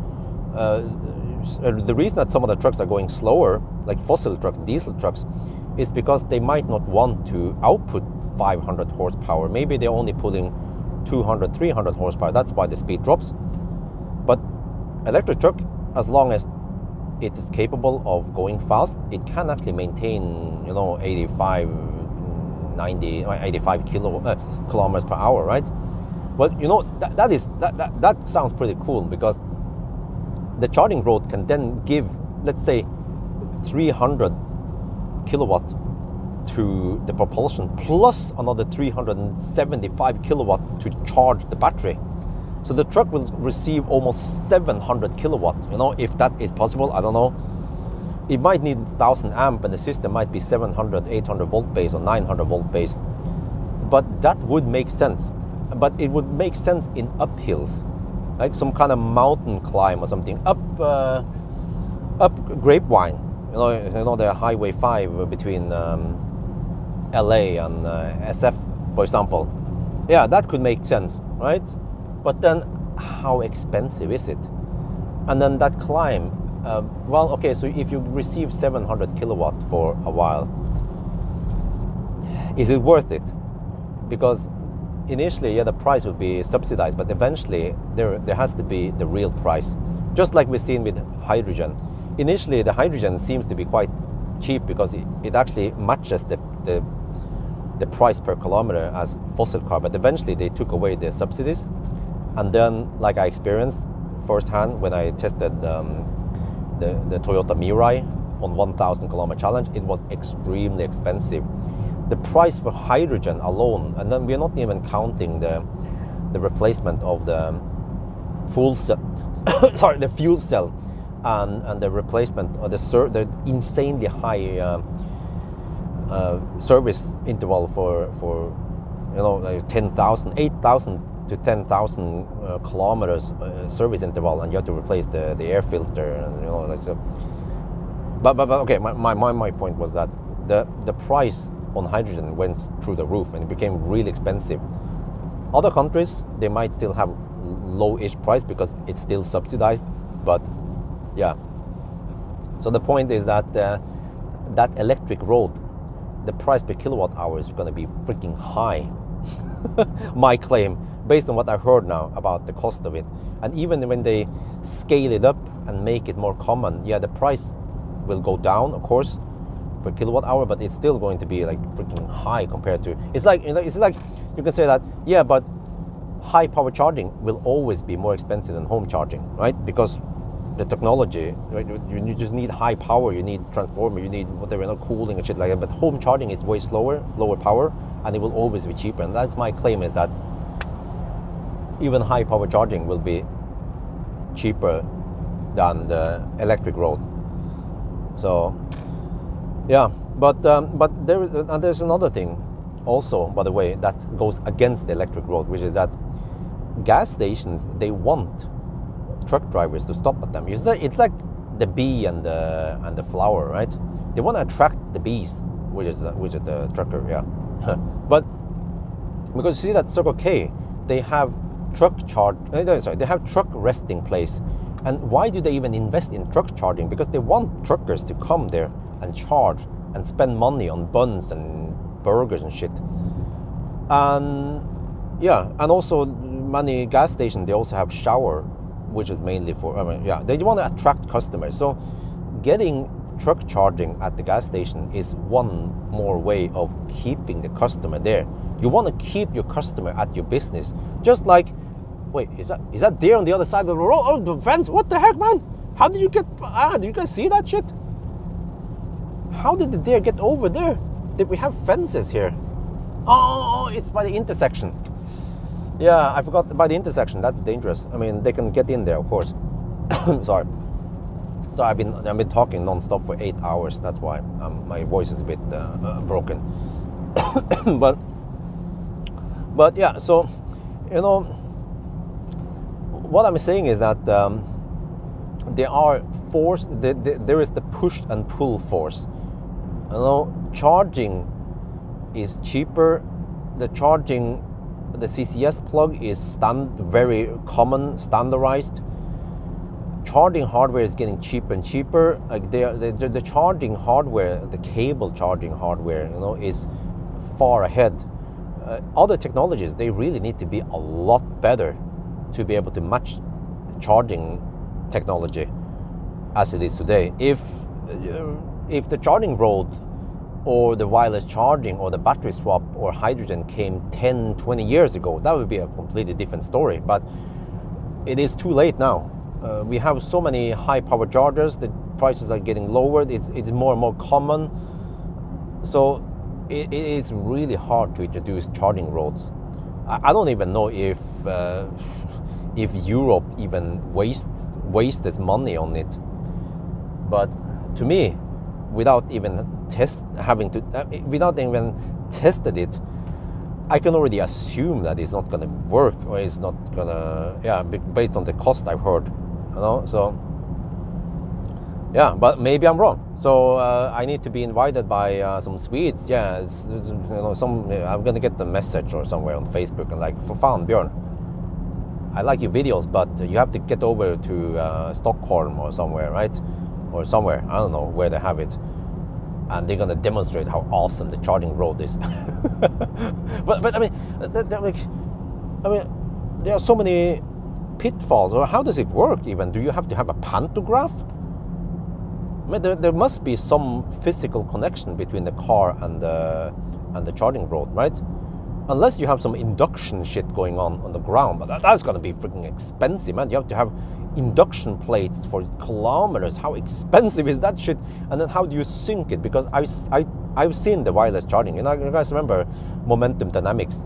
The reason that some of the trucks are going slower, like fossil trucks, diesel trucks, is because they might not want to output 500 horsepower. Maybe they're only pulling 200, 300 horsepower. That's why the speed drops. But electric truck, as long as it is capable of going fast, it can actually maintain, 85, 90, 85 kilometers per hour, right? But that sounds pretty cool, because the charging rod can then give, let's say, 300 kilowatt to the propulsion, plus another 375 kilowatt to charge the battery. So the truck will receive almost 700 kilowatt, if that is possible. I don't know. It might need 1000 amp, and the system might be 700, 800 volt base or 900 volt base. But that would make sense. But it would make sense in uphills, like some kind of mountain climb or something, up Grapevine, the Highway 5 between LA and SF, for example. Yeah, that could make sense, right? But then, how expensive is it? And then that climb, so if you receive 700 kilowatt for a while, is it worth it? Because initially, the price would be subsidized, but eventually there has to be the real price. Just like we've seen with hydrogen. Initially, the hydrogen seems to be quite cheap because it actually matches the price per kilometer as fossil car, but eventually they took away the subsidies. And then, like I experienced firsthand when I tested the Toyota Mirai on 1,000 kilometer challenge, it was extremely expensive. The price for hydrogen alone, and then we're not even counting the replacement of the fuel cell, the fuel cell, and the replacement of the insanely high service interval for 10,000, 8,000 to 10,000 kilometers service interval, and you have to replace the air filter, and like so. But okay, my point was that the price on hydrogen went through the roof and it became really expensive. Other countries, they might still have low-ish price because it's still subsidized, but yeah. So the point is that that electric road, the price per kilowatt hour is going to be freaking high. My claim, based on what I heard now about the cost of it. And even when they scale it up and make it more common, the price will go down, of course, per kilowatt hour, but it's still going to be like freaking high compared to, it's like you can say that, but high power charging will always be more expensive than home charging, right? Because the technology, right? You just need high power, you need transformer, you need whatever, cooling and shit like that. But home charging is way slower, lower power, and it will always be cheaper. And that's my claim, is that even high power charging will be cheaper than the electric road. So but there's another thing also, by the way, that goes against the electric road, which is that gas stations, they want truck drivers to stop at them. It's like the bee and the flower, right? They want to attract the bees, which is the trucker, But because you see that Circle K, they have they have truck resting place. And why do they even invest in truck charging? Because they want truckers to come there and charge and spend money on buns and burgers and shit. And also many gas stations, they also have shower, which is mainly for, they want to attract customers. So getting truck charging at the gas station is one more way of keeping the customer there. You want to keep your customer at your business. Just like, wait, is that deer on the other side of the road? Oh, the fence, what the heck, man? How did you get, do you guys see that shit? How did the deer get over there? Did we have fences here? Oh, it's by the intersection. Yeah, I forgot by the intersection. That's dangerous. I mean, they can get in there, of course. Sorry. So I've been talking non-stop for 8 hours. That's why my voice is a bit broken. but yeah. So what I'm saying is that there are force. There is the push and pull force. Charging is cheaper. The CCS plug is very common, standardized. Charging hardware is getting cheaper and cheaper. Like the charging hardware, the cable charging hardware, is far ahead. Other technologies, they really need to be a lot better to be able to match charging technology as it is today. If the charging road or the wireless charging or the battery swap or hydrogen came 10, 20 years ago, that would be a completely different story. But it is too late now. We have so many high power chargers, the prices are getting lowered, it's more and more common. So it is really hard to introduce charging roads. I don't even know if Europe even wastes money on it. But to me, without even without even tested it, I can already assume that it's not going to work, or it's not going to, based on the cost I've heard, So, but maybe I'm wrong. So I need to be invited by some Swedes. I'm going to get the message or somewhere on Facebook and like, for fan, Björn, I like your videos, but you have to get over to Stockholm or somewhere, right? Or somewhere, I don't know where they have it, and they're gonna demonstrate how awesome the charging road is. but I mean, there are so many pitfalls. Or how does it work? Even do you have to have a pantograph? I mean, there must be some physical connection between the car and the charging road, right? Unless you have some induction shit going on the ground, but that's gonna be freaking expensive, man. You have to have induction plates for kilometers. How expensive is that shit? And then how do you sync it? Because I've seen the wireless charging. You guys remember momentum dynamics?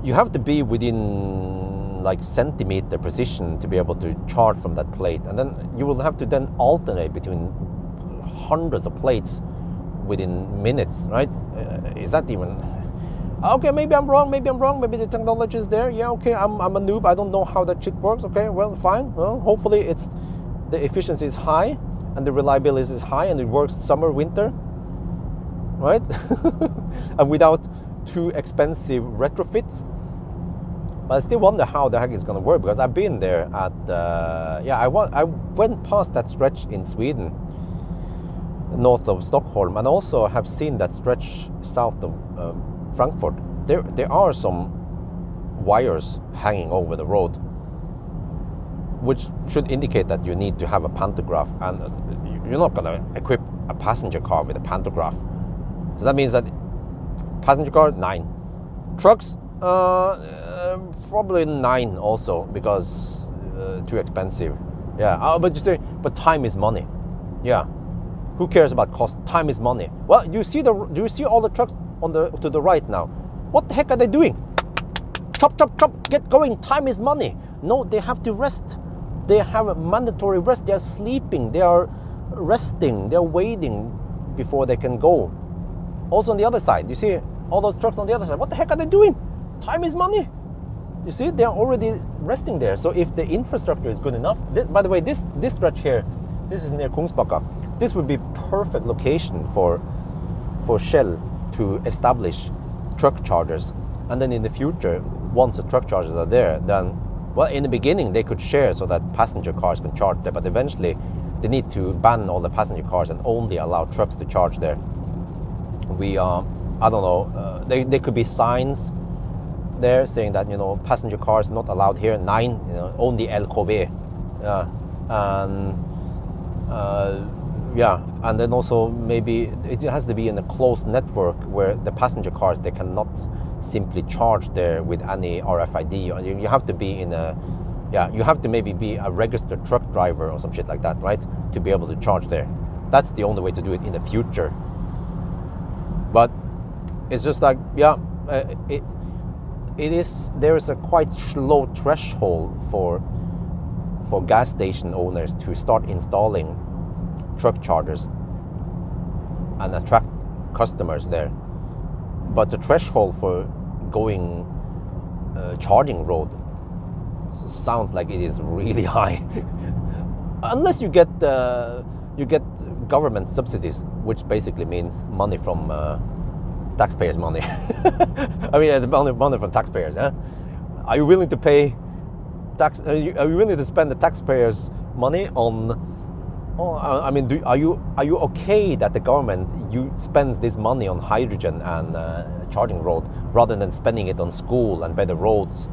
You have to be within like centimeter precision to be able to charge from that plate, and then you will have to then alternate between hundreds of plates within minutes, right? Is that even? Okay, maybe I'm wrong, maybe the technology is there. Yeah, okay, I'm a noob, I don't know how that shit works. Okay, well, fine. Well, hopefully the efficiency is high and the reliability is high and it works summer, winter, right? And without too expensive retrofits. But I still wonder how the heck it's gonna work, because I've been there at, I went past that stretch in Sweden, north of Stockholm, and also have seen that stretch south of Frankfurt. There are some wires hanging over the road, which should indicate that you need to have a pantograph, and you're not going to equip a passenger car with a pantograph. So that means that passenger car 9, trucks probably 9 also, because too expensive. But you say, but time is money. Who cares about cost? Time is money. Well, do you see all the trucks to the right now? What the heck are they doing? Chop, chop, chop, get going, time is money. No, they have to rest. They have a mandatory rest. They are sleeping, they are resting, they are waiting before they can go. Also on the other side, you see all those trucks on the other side. What the heck are they doing? Time is money. You see, they are already resting there. So if the infrastructure is good enough, by the way, this stretch here, this is near Kungsbacka. This would be perfect location for Shell to establish truck chargers. And then in the future, once the truck chargers are there, then, well, in the beginning they could share so that passenger cars can charge there, but eventually they need to ban all the passenger cars and only allow trucks to charge there. I don't know, there could be signs there saying that, passenger cars not allowed here, 9, only LKW. And then also maybe it has to be in a closed network where the passenger cars, they cannot simply charge there with any RFID. You have to be you have to maybe be a registered truck driver or some shit like that, right? To be able to charge there. That's the only way to do it in the future. But it's just like, there is a quite low threshold for gas station owners to start installing truck chargers and attract customers there. But the threshold for going charging road sounds like it is really high. Unless you get government subsidies, which basically means money from taxpayers' money. I mean, the money from taxpayers. Are you willing to pay tax? Are you willing to spend the taxpayers' money on? I mean, are you okay that the government spends this money on hydrogen and charging road rather than spending it on school and better roads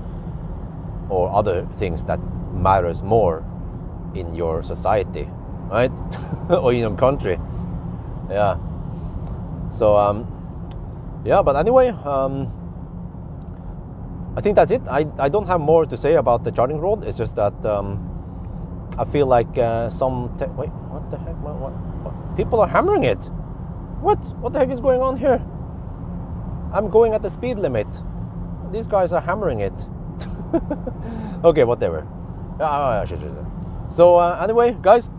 or other things that matters more? in your society, right? Or in your country. Yeah. So yeah, but anyway, I think that's it. I don't have more to say about the charging road. It's just that I feel like wait, what the heck? What? People are hammering it. What the heck is going on here? I'm going at the speed limit. These guys are hammering it. Okay, whatever. So anyway, guys,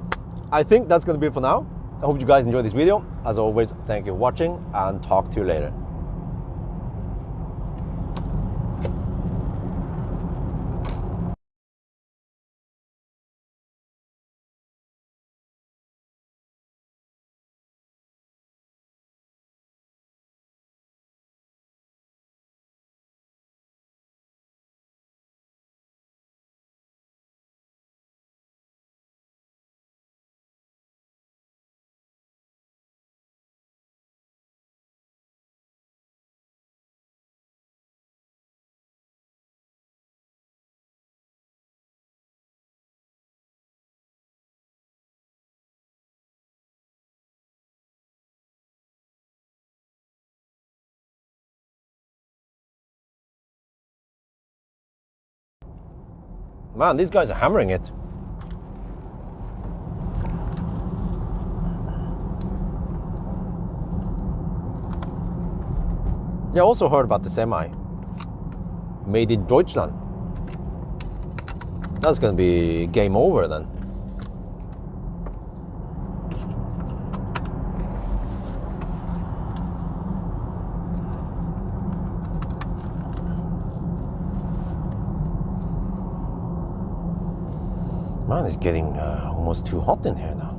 I think that's gonna be it for now. I hope you guys enjoyed this video. As always, thank you for watching, and talk to you later. Man, these guys are hammering it. Yeah, I also heard about the semi. Made in Deutschland. That's gonna be game over then. Man, it's getting almost too hot in here now.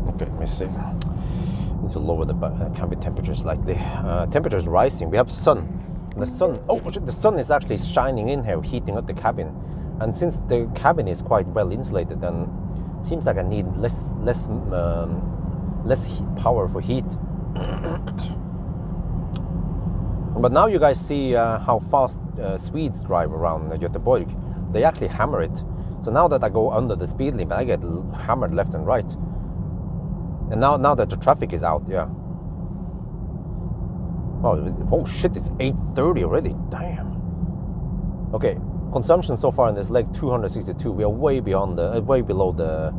Okay, let me see. Need to lower the cabin temperature slightly. Temperature is rising. We have sun. The sun. Oh shit! The sun is actually shining in here, heating up the cabin. And since the cabin is quite well insulated, then seems like I need less power for heat. But now you guys see how fast Swedes drive around Göteborg. They actually hammer it. So now that I go under the speed limit, I get hammered left and right. And now that the traffic is out, yeah. Oh shit, it's 8:30 already. Damn. Okay, consumption so far in this leg 262. We are way beyond way below the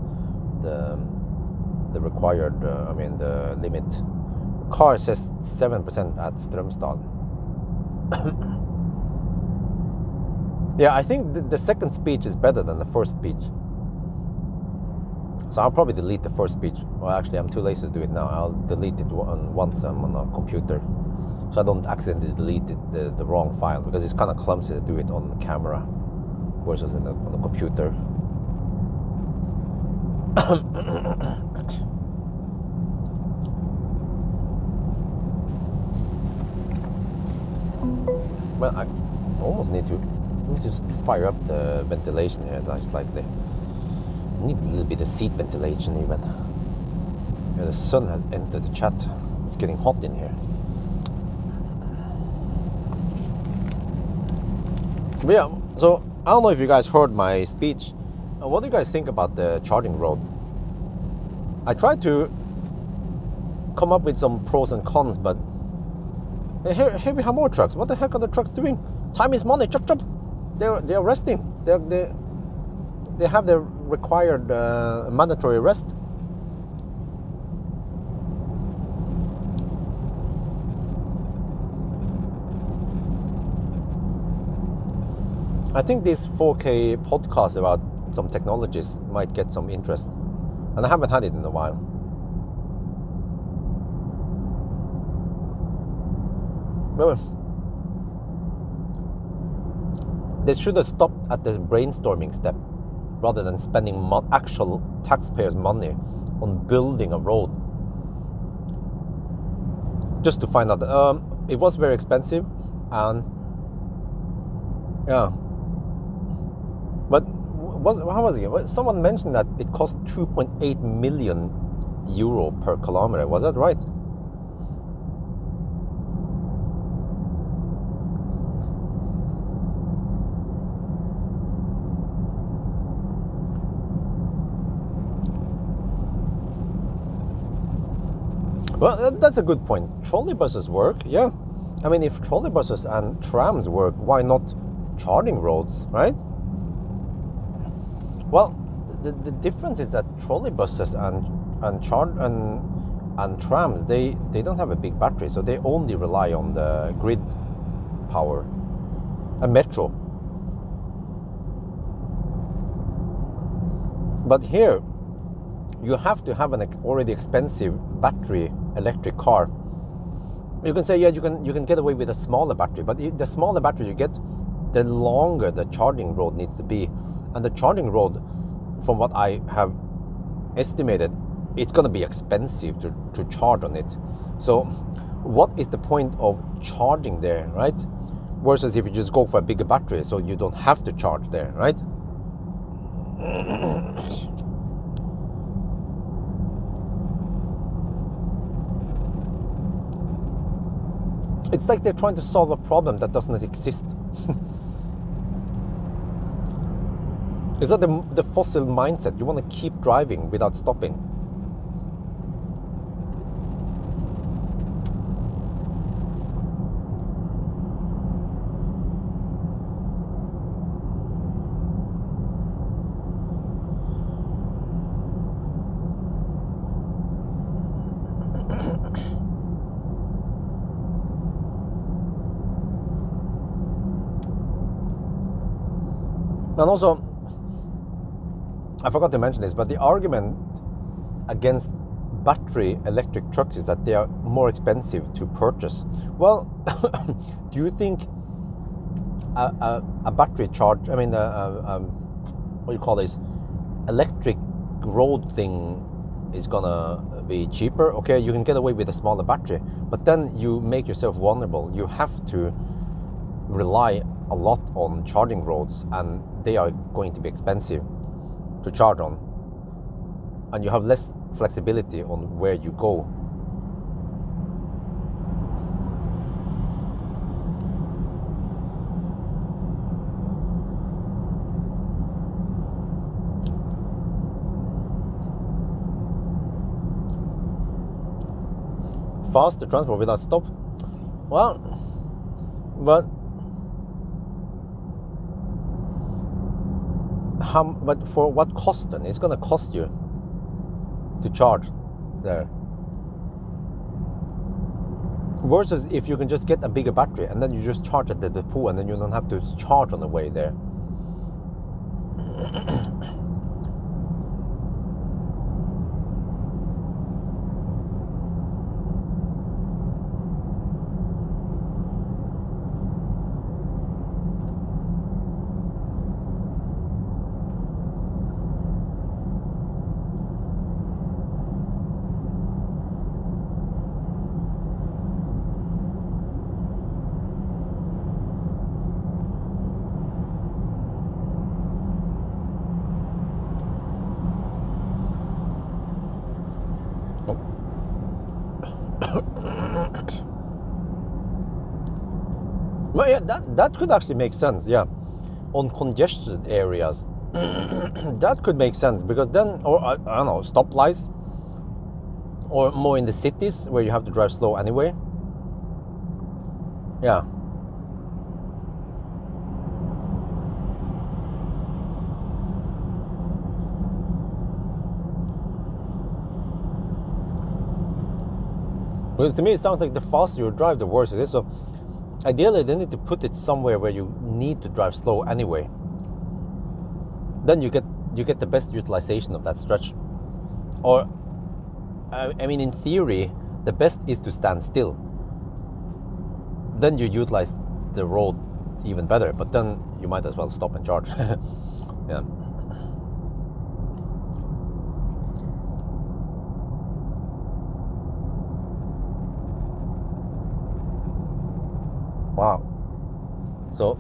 required. The limit. Car says 7% at Strömstad. Yeah, I think the second speech is better than the first speech. So I'll probably delete the first speech. Well, actually, I'm too lazy to do it now. I'll delete it once I'm on a computer, so I don't accidentally delete the wrong file, because it's kind of clumsy to do it on the camera versus on the computer. Well, I almost need to. Let me just fire up the ventilation here slightly. Need a little bit of seat ventilation even. Yeah, the sun has entered the chat. It's getting hot in here. But yeah, so I don't know if you guys heard my speech. What do you guys think about the charging road? I tried to come up with some pros and cons, but here we have more trucks. What the heck are the trucks doing? Time is money. Chop chop. They're resting. They have their required mandatory rest. I think this 4K podcast about some technologies might get some interest, and I haven't had it in a while. Well, they should have stopped at the brainstorming step rather than spending actual taxpayers' money on building a road just to find out. It was very expensive, and yeah. But how was it? Someone mentioned that it cost 2.8 million euro per kilometer. Was that right? Well, that's a good point. Trolley buses work, yeah. I mean, if trolley buses and trams work, why not charging roads, right? Well, the difference is that trolley buses and trams, they don't have a big battery, so they only rely on the grid power. A metro. But here, you have to have an already expensive battery electric car. You can say, yeah, you can get away with a smaller battery, but the smaller battery you get, the longer the charging road needs to be. And the charging road, from what I have estimated, it's going to be expensive to charge on it. So what is the point of charging there, right? Versus if you just go for a bigger battery, so you don't have to charge there, right? It's like they're trying to solve a problem that doesn't exist. Is that the fossil mindset? You want to keep driving without stopping. And also, I forgot to mention this, but the argument against battery electric trucks is that they are more expensive to purchase. Well, do you think a battery charge, I mean, what do you call this, electric road thing is gonna be cheaper? Okay, you can get away with a smaller battery, but then you make yourself vulnerable. You have to rely a lot on charging roads, and they are going to be expensive to charge on, and you have less flexibility on where you go. Faster transport without stop. Well, but for what cost then? It's going to cost you to charge there. Versus if you can just get a bigger battery and then you just charge at the depot, and then you don't have to charge on the way there. Well, yeah, that could actually make sense, yeah. On congested areas, that could make sense, because then, or I don't know, stoplights, or more in the cities where you have to drive slow anyway. Yeah. Because to me, it sounds like the faster you drive, the worse it is. So ideally, they need to put it somewhere where you need to drive slow anyway. Then you get the best utilization of that stretch. Or, I mean, in theory, the best is to stand still. Then you utilize the road even better. But then you might as well stop and charge. Yeah. Wow. So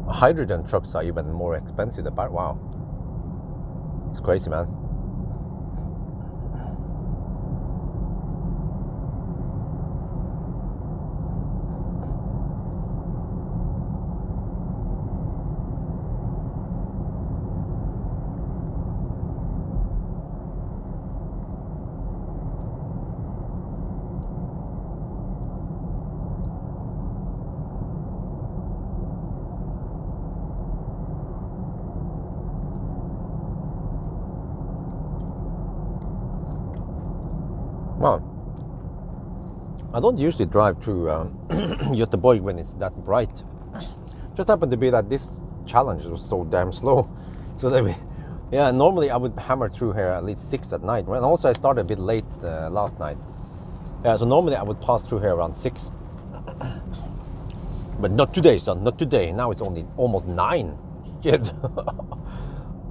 hydrogen trucks are even more expensive than wow. It's crazy, man. Well, I don't usually drive through Göteborg when it's that bright. Just happened to be that this challenge was so damn slow. So that yeah, normally I would hammer through here at least 6 at night. And also I started a bit late last night. Yeah, so normally I would pass through here around 6. But not today, son, not today. Now it's only almost 9. Shit.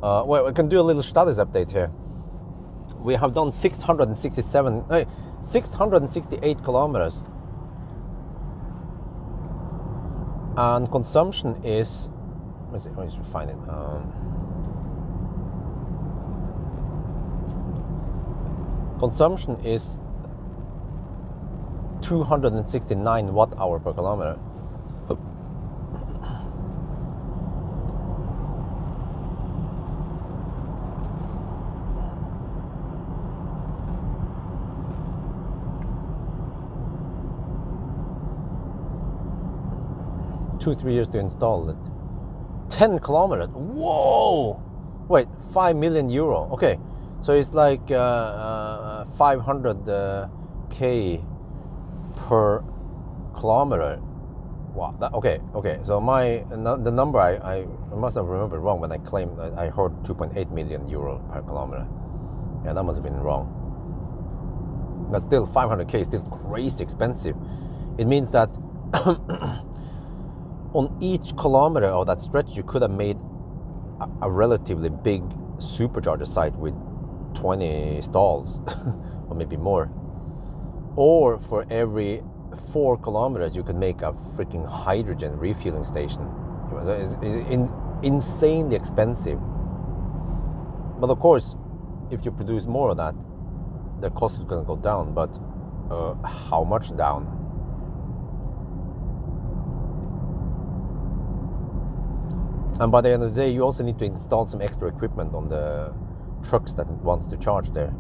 Well, we can do a little status update here. We have done 668 kilometers. And consumption is, let's see, let me find it. Consumption is 269 watt hour per kilometer. 2-3 years to install it. 10 kilometers. Whoa! Wait, 5 million euro. Okay, so it's like 500k per kilometer. Wow. Okay. So the number I must have remembered wrong when I claimed I heard 2.8 million euro per kilometer. Yeah, that must have been wrong. But still, 500k is still crazy expensive. It means that on each kilometer of that stretch, you could have made a relatively big supercharger site with 20 stalls, or maybe more. Or for every 4 kilometers, you could make a freaking hydrogen refueling station. It's insanely expensive. But of course, if you produce more of that, the cost is going to go down. But how much down? And by the end of the day, you also need to install some extra equipment on the trucks that wants to charge there.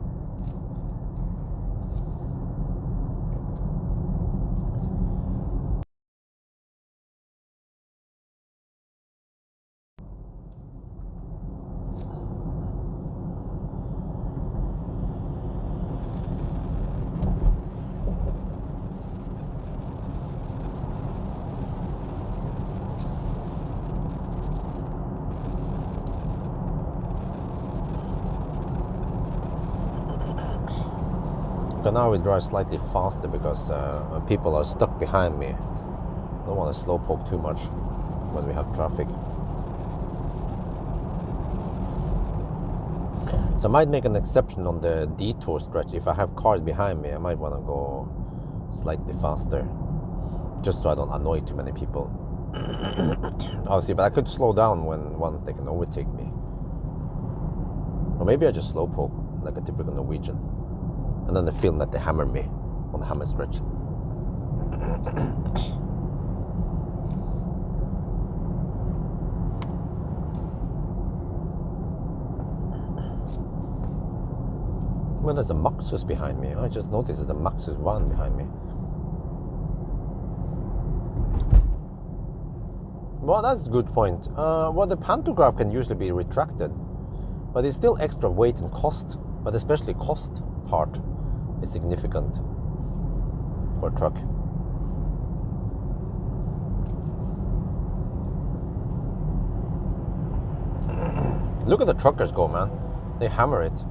So now we drive slightly faster because people are stuck behind me. I don't want to slow poke too much when we have traffic. So I might make an exception on the detour stretch. If I have cars behind me, I might want to go slightly faster, just so I don't annoy too many people. Obviously, but I could slow down once they can overtake me. Or maybe I just slow poke like a typical Norwegian. And then they feel that they hammer me on the hammer stretch. Well, there's a Maxus behind me. I just noticed there's a Maxus 1 behind me. Well, that's a good point. Well, the pantograph can usually be retracted, but it's still extra weight and cost, but especially cost part is significant for a truck. Look at the truckers go, man. They hammer it.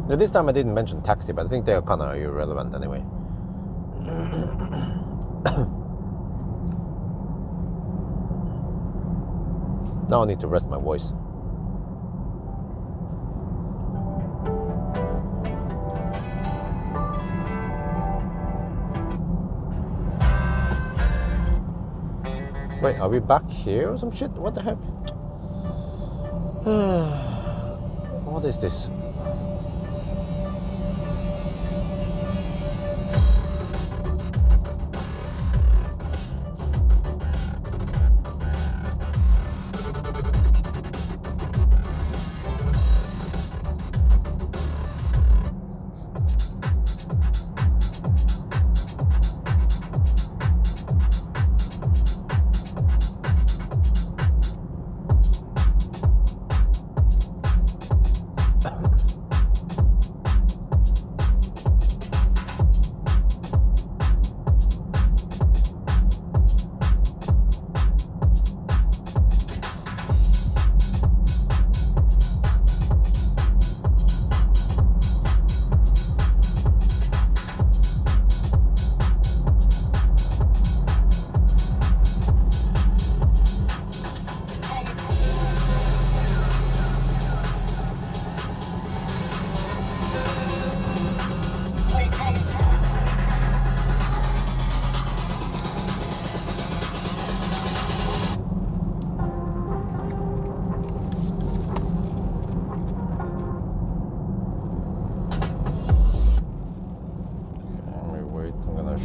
Now, this time I didn't mention taxi, but I think they're kind of irrelevant anyway. Now I need to rest my voice. Wait, are we back here or some shit? What the heck? What is this?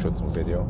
Shoot some video.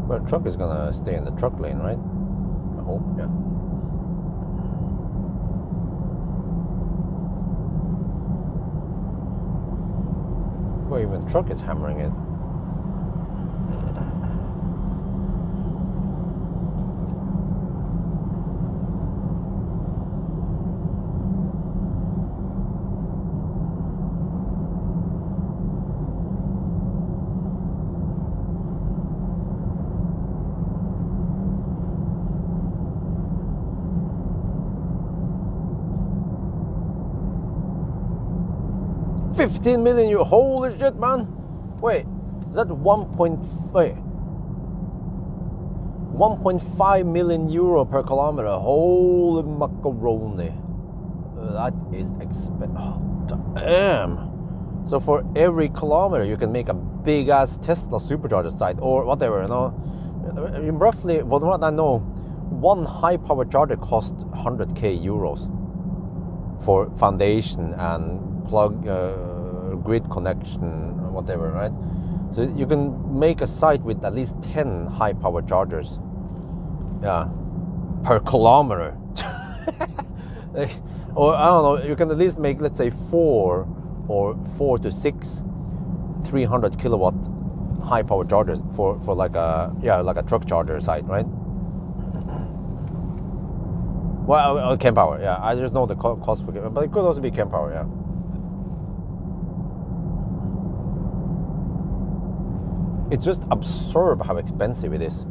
But the truck is gonna stay in the truck lane, right? I hope, yeah. Well, even the truck is hammering it. $15 million, you holy shit, man! Wait, is that 1.5 million euro per kilometer? Holy macaroni! That is expensive. Oh, damn! So for every kilometer, you can make a big ass Tesla supercharger site or whatever, you know. Roughly, from what I know, one high power charger costs 100k euros for foundation and plug, grid connection, whatever, right? So you can make a site with at least 10 high power chargers, yeah, per kilometer. Or I don't know, you can at least make, let's say, 4 to 6 300 kilowatt high power chargers for like a truck charger site, right? Well, Camp Power, yeah. I just know the cost for it, but it could also be Camp Power, yeah. It's just absurd how expensive it is.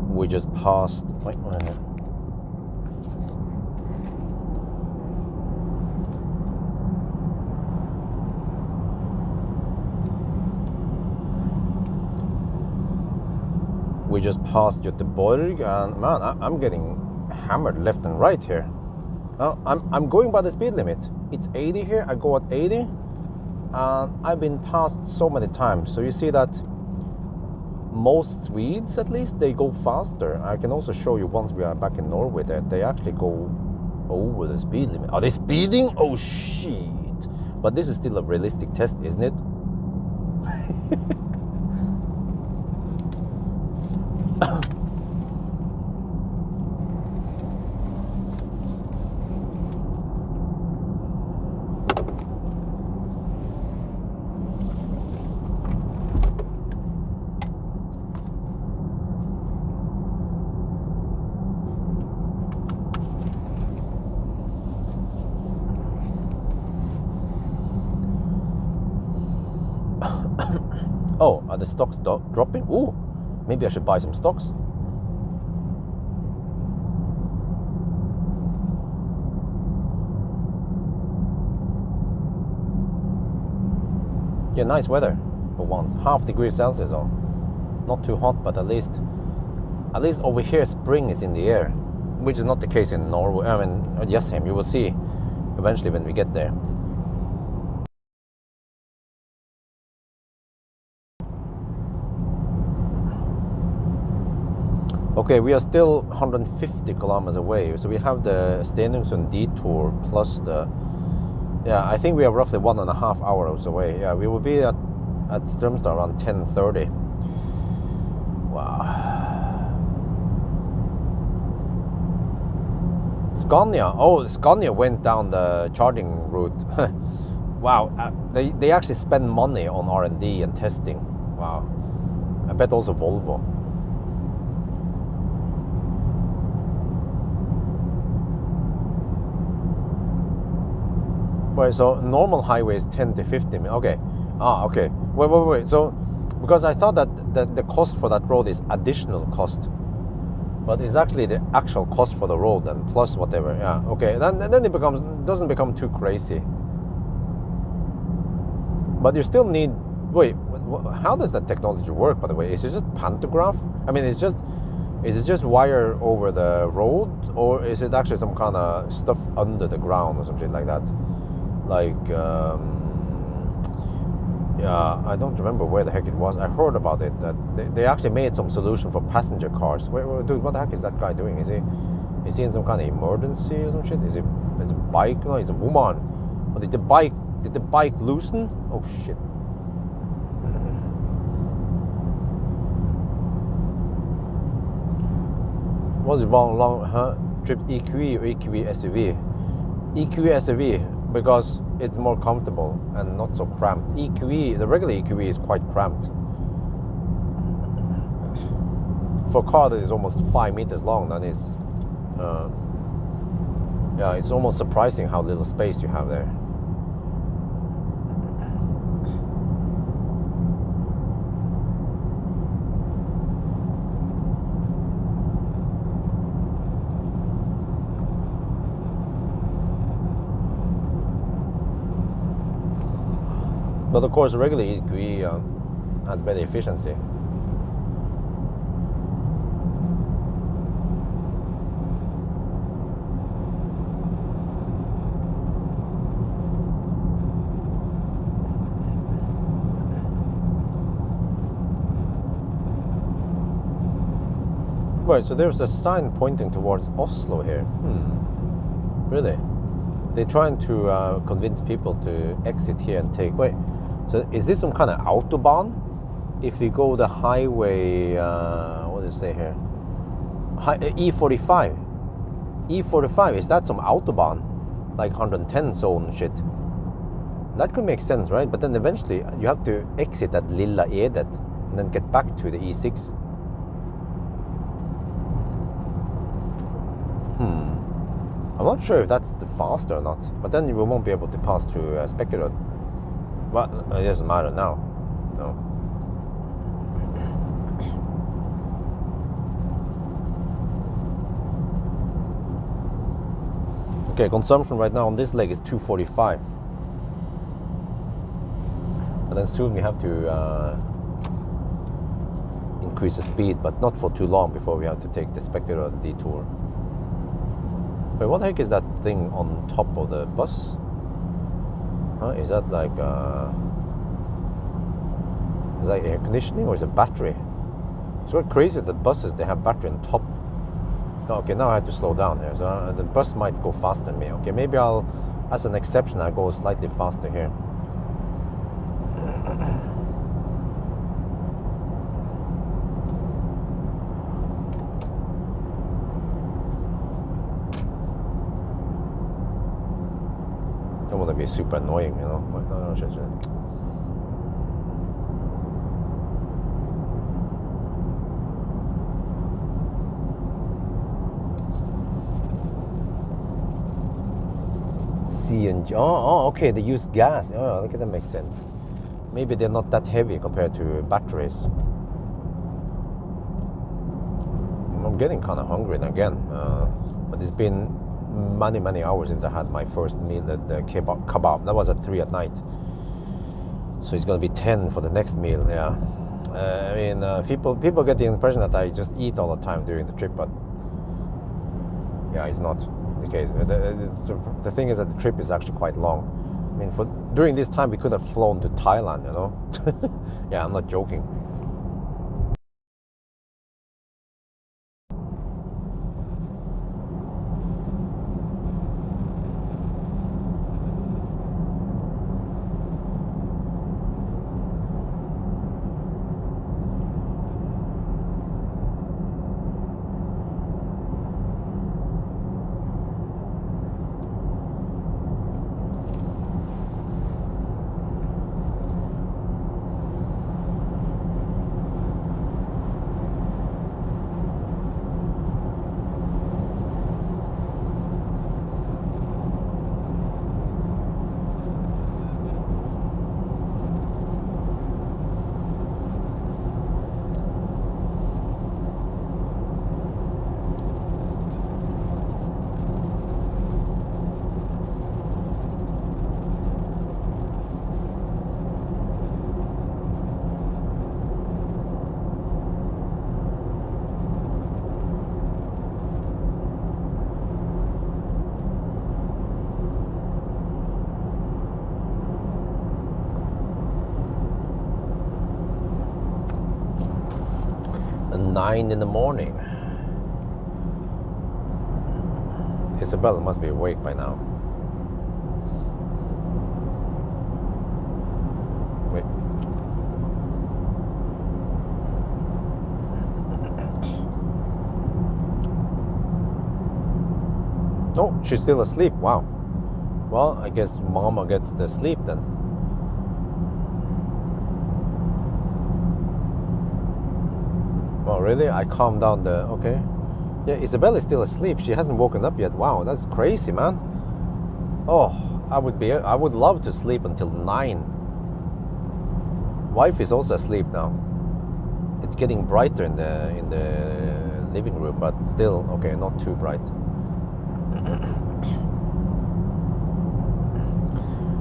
We just passed. Wait a minute. We just passed Göteborg, and man, I'm getting hammered left and right here. Well, I'm going by the speed limit. It's 80 here. I go at 80, and I've been passed so many times. So you see that most Swedes, at least, they go faster. I can also show you once we are back in Norway that they actually go over the speed limit. Are they speeding? Oh shit! But this is still a realistic test, isn't it? Oh, are the stocks dropping? Ooh, maybe I should buy some stocks. Yeah, nice weather for once. 0.5 degrees Celsius, oh. Not too hot, but at least over here spring is in the air, which is not the case in Norway. I mean, Jessheim. You will see eventually when we get there. Okay, we are still 150 kilometers away, so we have the Stenungsund detour plus the, yeah, I think we are roughly 1.5 hours away. Yeah, we will be at Strömstad around 10:30. Wow. Scania went down the charging route. Wow, they actually spend money on R&D and testing. Wow. I bet also Volvo. Wait, so normal highway is 10 to 50. Okay. Okay. Wait. So, because I thought that the cost for that road is additional cost, but it's actually the actual cost for the road and plus whatever. Yeah. Okay. Then it doesn't become too crazy. But you still need. Wait. How does that technology work? By the way, is it just pantograph? I mean, is it just wire over the road, or is it actually some kind of stuff under the ground or something like that? Like, yeah, I don't remember where the heck it was. I heard about it, that they actually made some solution for passenger cars. Wait, dude, what the heck is that guy doing? Is he in some kind of emergency or some shit? Is it a bike? No, he's a woman. Oh, did the bike loosen? Oh shit. What's long trip EQE or EQE SUV? EQE SUV, because it's more comfortable and not so cramped. EQE, the regular EQE is quite cramped. For a car that is almost 5 meters long, then it's yeah, it's almost surprising how little space you have there. But of course, regular EQE has better efficiency. Right, so there's a sign pointing towards Oslo here. Really? They're trying to convince people to exit here and take... Wait, so is this some kind of autobahn? If we go the highway, what does it say here? E45. E45, is that some autobahn? Like 110 zone shit? That could make sense, right? But then eventually you have to exit at Lilla Edet and then get back to the E6. I'm not sure if that's the faster or not, but then we won't be able to pass through Spekkerud. But it doesn't matter now. No. Okay, consumption right now on this leg is 245. But then soon we have to increase the speed, but not for too long before we have to take the Spekkerud detour. Wait, what the heck is that thing on top of the bus? Is that like is that air conditioning or is it battery? It's quite crazy that buses, they have battery on top. Okay, now I have to slow down here, so the bus might go faster than me. Okay, maybe I'll, as an exception, I'll go slightly faster here. I don't want to be super annoying, you know. No, shit. CNG. Oh, okay. They use gas. Oh, okay, that makes sense. Maybe they're not that heavy compared to batteries. I'm getting kind of hungry again, but it's been many hours since I had my first meal at the kebab. That was at 3 at night, so it's gonna be 10 for the next meal. Yeah, I mean, people get the impression that I just eat all the time during the trip, but yeah, it's not the case. The thing is that the trip is actually quite long. I mean, during this time we could have flown to Thailand, you know. Yeah, I'm not joking. And 9 in the morning. Isabella must be awake by now. Wait. Oh, she's still asleep. Wow. Well, I guess Mama gets the sleep then. Oh, really? I calmed down the... Okay. Yeah, Isabella is still asleep. She hasn't woken up yet. Wow, that's crazy, man. Oh, I would love to sleep until 9. Wife is also asleep now. It's getting brighter in the living room, but still, okay, not too bright.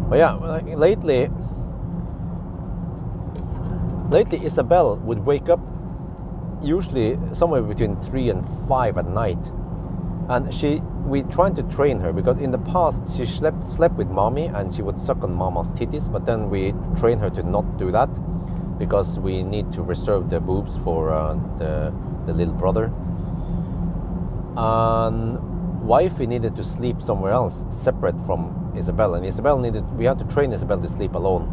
But yeah, like lately Isabel would wake up usually somewhere between 3 and 5 at night, and we trying to train her, because in the past she slept with mommy and she would suck on mama's titties, but then we train her to not do that because we need to reserve the boobs for the little brother. And wifey needed to sleep somewhere else separate from Isabel, and we had to train Isabel to sleep alone,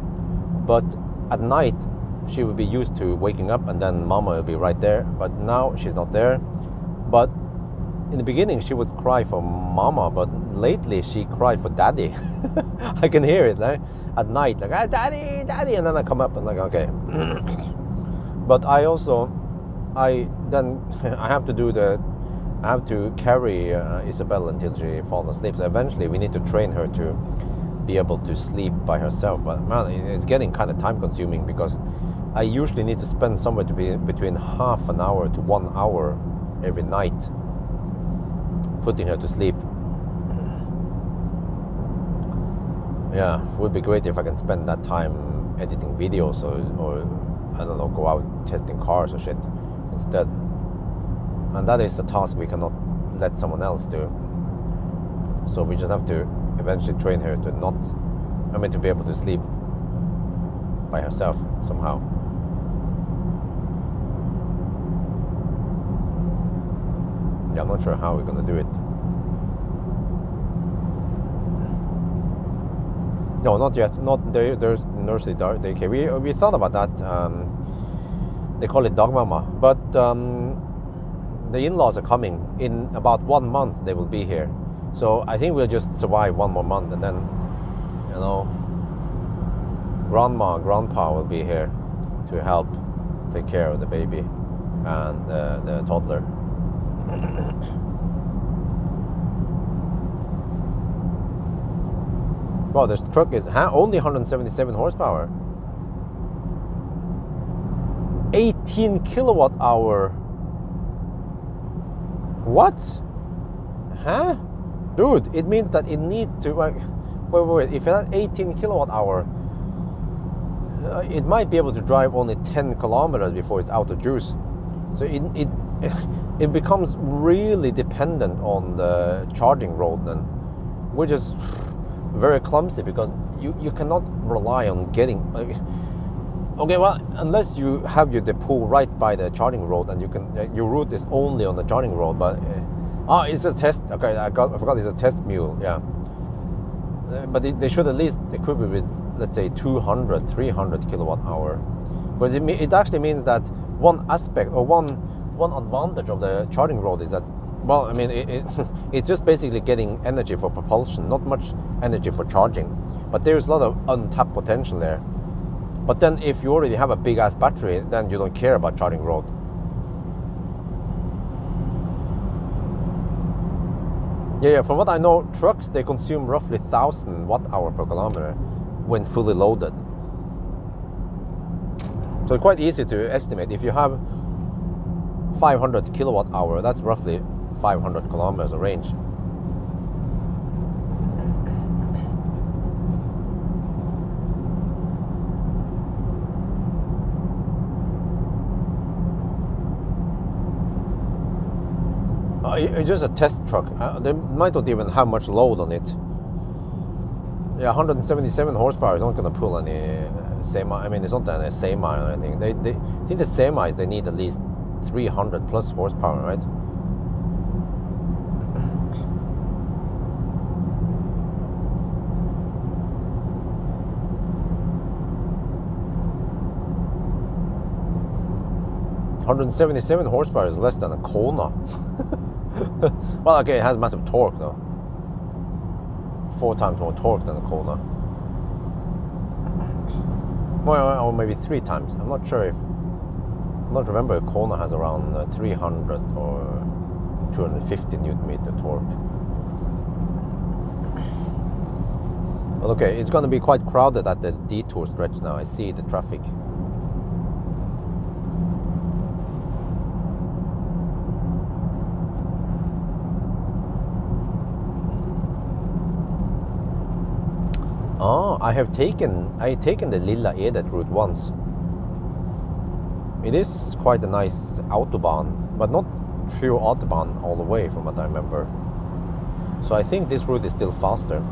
but at night she would be used to waking up and then mama will be right there. But now she's not there. But in the beginning she would cry for mama, but lately she cried for daddy. I can hear it, like, at night, like, ah, daddy, daddy, and then I come up and like, okay. But I have to carry Isabel until she falls asleep. So eventually we need to train her to be able to sleep by herself. But man, it's getting kind of time consuming, because I usually need to spend somewhere to be between half an hour to 1 hour every night putting her to sleep. Yeah, it would be great if I can spend that time editing videos or I don't know, go out testing cars or shit instead. And that is a task we cannot let someone else do. So we just have to eventually train her to be able to sleep by herself somehow. Yeah, I'm not sure how we're gonna do it. No, not yet. Not there. There's nursery daycare. We thought about that. They call it dog mama, but the in-laws are coming in about 1 month. They will be here, so I think we'll just survive 1 more month, and then, you know, grandma, grandpa will be here to help take care of the baby and the toddler. Wow, this truck is only 177 horsepower. 18 kilowatt hour. What? Huh? Dude, it means that it needs to, wait. If it has 18 kilowatt hour, it might be able to drive only 10 kilometers before it's out of juice. So it becomes really dependent on the charging road then, which is very clumsy because you cannot rely on getting okay, well, unless you have your depot right by the charging road and you can your route is only on the charging road, but it's a test. Okay, I forgot it's a test mule. Yeah, but they should at least equip it with, let's say, 200 300 kilowatt hour, because it actually means that one aspect or one advantage of the charging road is that, well, I mean, it's just basically getting energy for propulsion, not much energy for charging. But there's a lot of untapped potential there. But then if you already have a big ass battery, then you don't care about charging road. Yeah, from what I know, trucks, they consume roughly 1,000 watt-hour per kilometer when fully loaded. So it's quite easy to estimate. If you have 500 kilowatt hour, that's roughly 500 kilometers of range. It's just a test truck. They might not even have much load on it. Yeah, 177 horsepower is not going to pull any semi. I mean, it's not any semi or anything. I think the semis, they need at least 300 plus horsepower, right? $177 horsepower is less than a Kona. Well, okay, it has massive torque though. 4 times more torque than a Kona. Well, or maybe 3 times. I'm not sure if. I'm not remember if Kona has around 300 or 250 Newton meter torque. But okay, it's going to be quite crowded at the detour stretch now. I see the traffic. Oh, I taken the Lilla Edet route once. It is quite a nice autobahn, but not pure autobahn all the way from what I remember. So I think this route is still faster.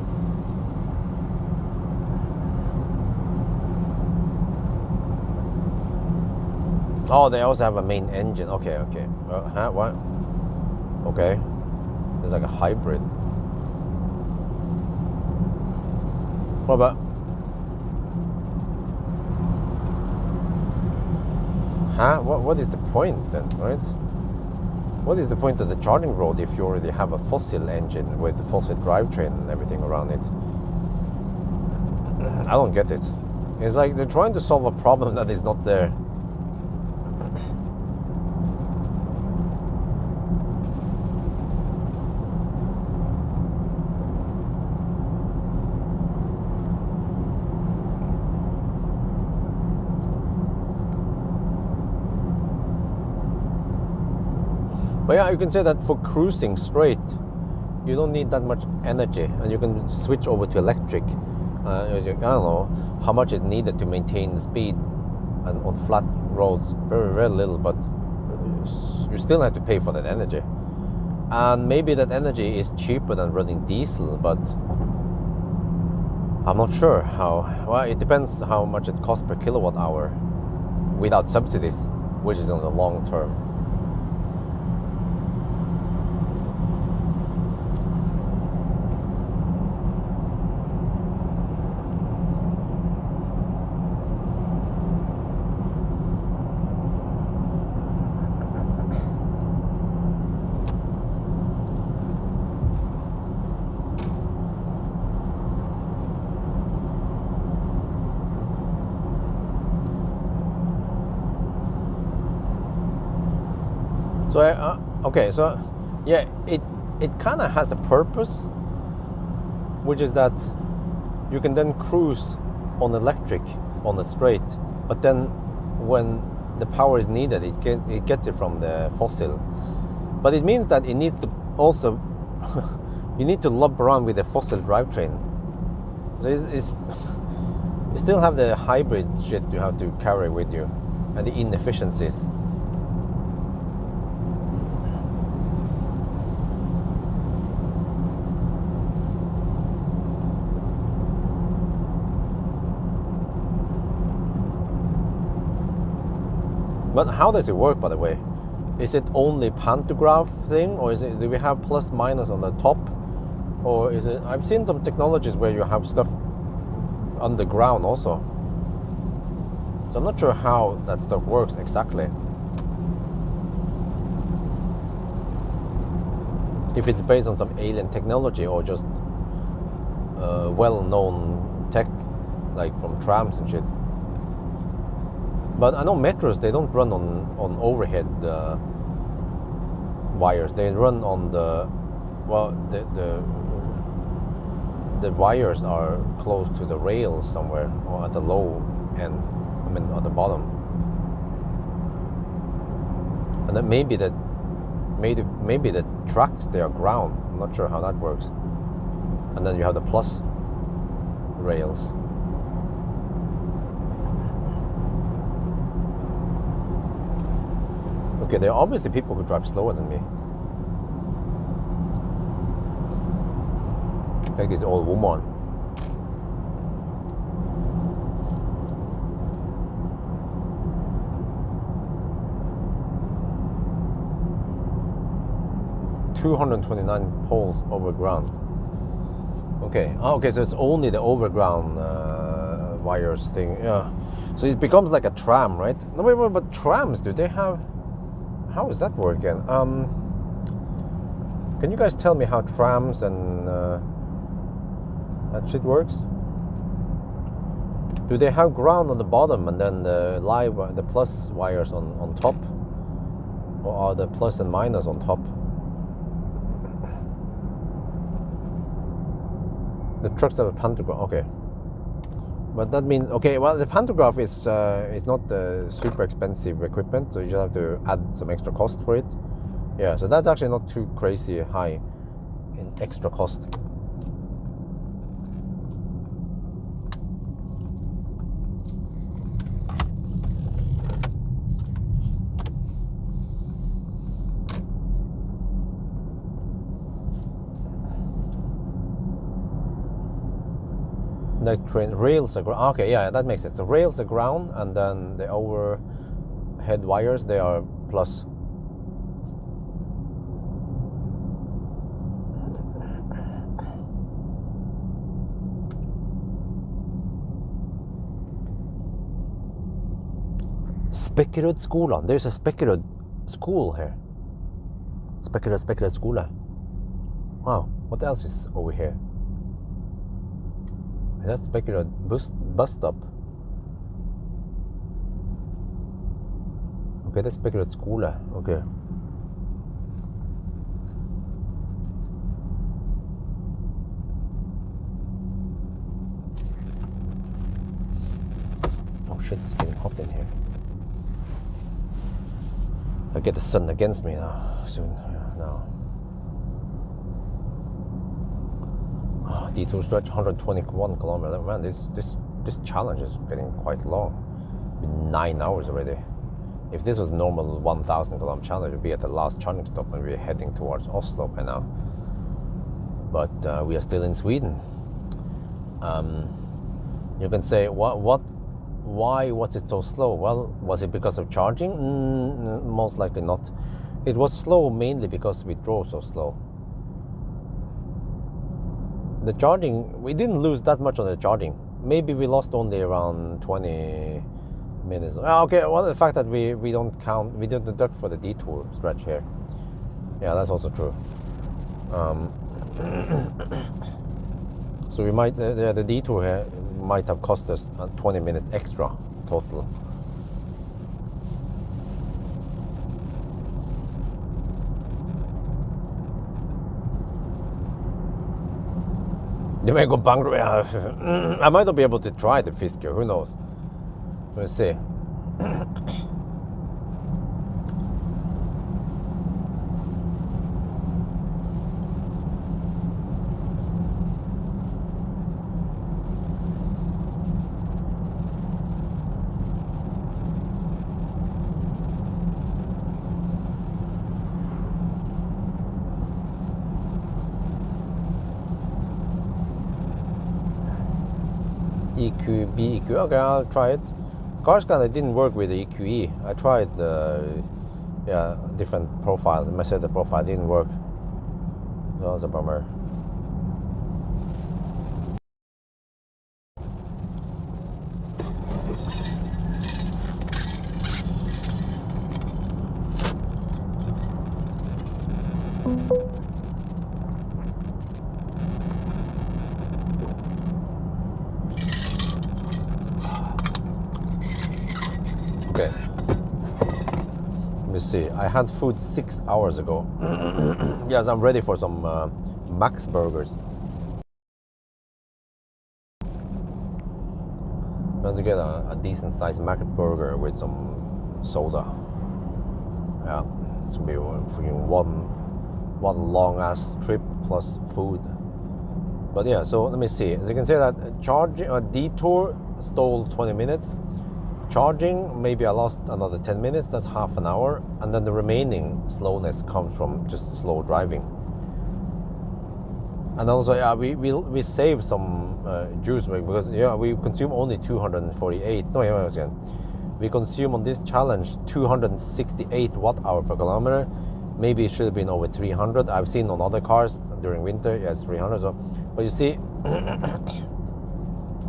Oh, they also have a main engine. Okay. What? Okay. It's like a hybrid. What about? What is the point then, right? What is the point of the charging road if you already have a fossil engine with the fossil drivetrain and everything around it? I don't get it. It's like they're trying to solve a problem that is not there. But yeah, you can say that for cruising straight, you don't need that much energy, and you can switch over to electric. I don't know how much is needed to maintain the speed and on flat roads. Very, very little, but you still have to pay for that energy. And maybe that energy is cheaper than running diesel, but I'm not sure how. Well, it depends how much it costs per kilowatt hour without subsidies, which is on the long term. So okay, so yeah, it kind of has a purpose, which is that you can then cruise on electric on the straight, but then when the power is needed, it gets it from the fossil. But it means that it needs to also you need to lob around with a fossil drivetrain. So you still have the hybrid shit you have to carry with you, and the inefficiencies. But how does it work, by the way? Is it only pantograph thing, or do we have plus minus on the top, or is it? I've seen some technologies where you have stuff underground also. So I'm not sure how that stuff works exactly. If it's based on some alien technology or just well-known tech, like from trams and shit. But I know metros, they don't run on overhead wires. They run on the, well, the wires are close to the rails somewhere, or at the low end, I mean at the bottom. And then maybe the tracks, they are ground. I'm not sure how that works. And then you have the plus rails. Okay, there are obviously people who drive slower than me. Like this old woman. $229 poles overground. Okay, okay, so it's only the overground wires thing. Yeah, so it becomes like a tram, right? No, wait, but trams, do they have? How is that working? Can you guys tell me how trams and that shit works? Do they have ground on the bottom and then the plus wires on top? Or are the plus and minus on top? The trucks have a pantograph, okay. But that means, okay, well, the pantograph is not super expensive equipment, so you just have to add some extra cost for it. Yeah, so that's actually not too crazy high in extra cost. The train rails are ground. Okay, yeah, that makes sense. So rails are ground, and then the overhead wires, they are plus. Spekkerud-skolan. There's a Spekkerud school here. Spekkerud skole. Wow, what else is over here? That's Spekkerud bus stop. Okay, that's Spekkerud skole. Okay. Oh shit, it's getting hot in here. I get the sun against me now, soon. Yeah, now. Detour stretch 121 kilometers. Man, this challenge is getting quite long. Been 9 hours already. If this was normal 1,000 kilometer challenge, we'd be at the last charging stop and we're heading towards Oslo by now. But we are still in Sweden. You can say, why was it so slow? Well, was it because of charging? Most likely not. It was slow mainly because we drove so slow. The charging, we didn't lose that much on the charging. Maybe we lost only around 20 minutes. Okay, well, the fact that we didn't deduct for the detour stretch here. Yeah, that's also true. So we might, the detour here might have cost us 20 minutes extra total. You may go bankrupt. I might not be able to try the Fisker. Who knows? Let's see. EQE. Okay, I'll try it. Qashqai didn't work with the EQE. I tried different profiles. I said the profile didn't work. That was a bummer. Okay. Let me see. I had food 6 hours ago. Yes, I'm ready for some Max burgers. I'm going to get a decent sized Mac burger with some soda. Yeah, it's gonna be freaking one long ass trip plus food. But yeah, so let me see. As you can see that charging a detour stole 20 minutes. Charging, maybe I lost another 10 minutes, that's half an hour, and then the remaining slowness comes from just slow driving. And also, yeah, we save some juice because we consume only 248. No, again, we consume on this challenge 268 watt-hour per kilometer. Maybe it should have been over 300. I've seen on other cars during winter, yeah, it's 300. So, but you see,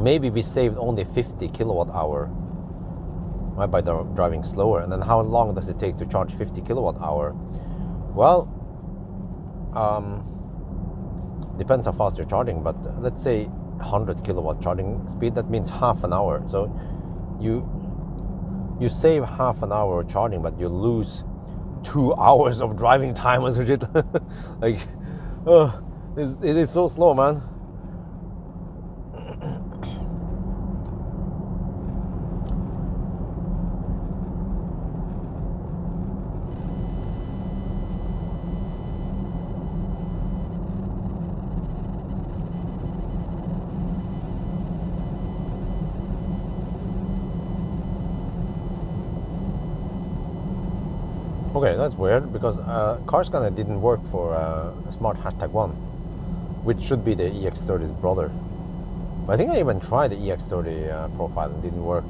maybe we saved only 50 kilowatt-hour. By driving slower. And then how long does it take to charge 50 kilowatt-hour? Well, depends how fast you're charging, but let's say 100 kilowatt charging speed, that means half an hour. So you save half an hour charging, but you lose 2 hours of driving time or shit. Like, it is so slow, man. Okay, that's weird because Qashqai didn't work for Smart #1, which should be the EX30's brother. But I think I even tried the EX30 profile and didn't work.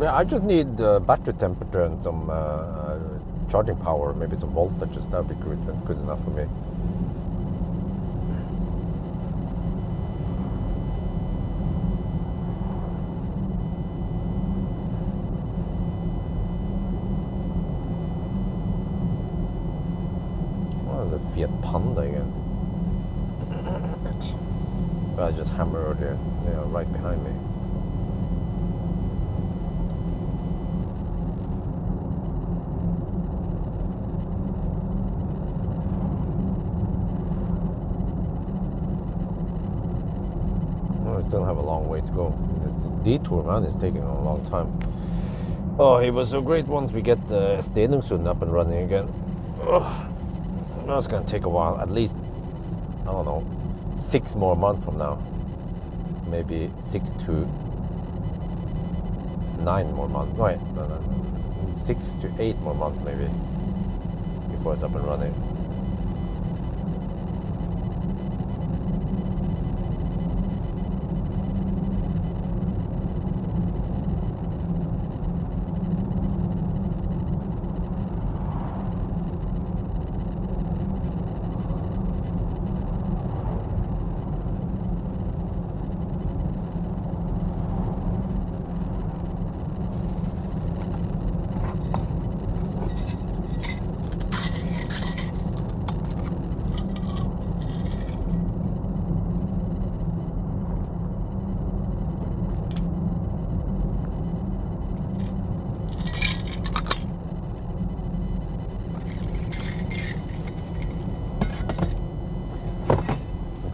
Yeah, I just need battery temperature and some charging power, maybe some voltages. That would be good enough for me. Oh, there's a Fiat Panda again. I just hammered earlier. Yeah, right behind me. Still have a long way to go. The detour, man, is taking a long time. Oh, it was so great once we get the Stenungsund up and running again. Oh, that's gonna take a while, at least, I don't know, 6 more months from now. Maybe 6 to 9 more months. Wait, no. 6 to 8 more months maybe before it's up and running.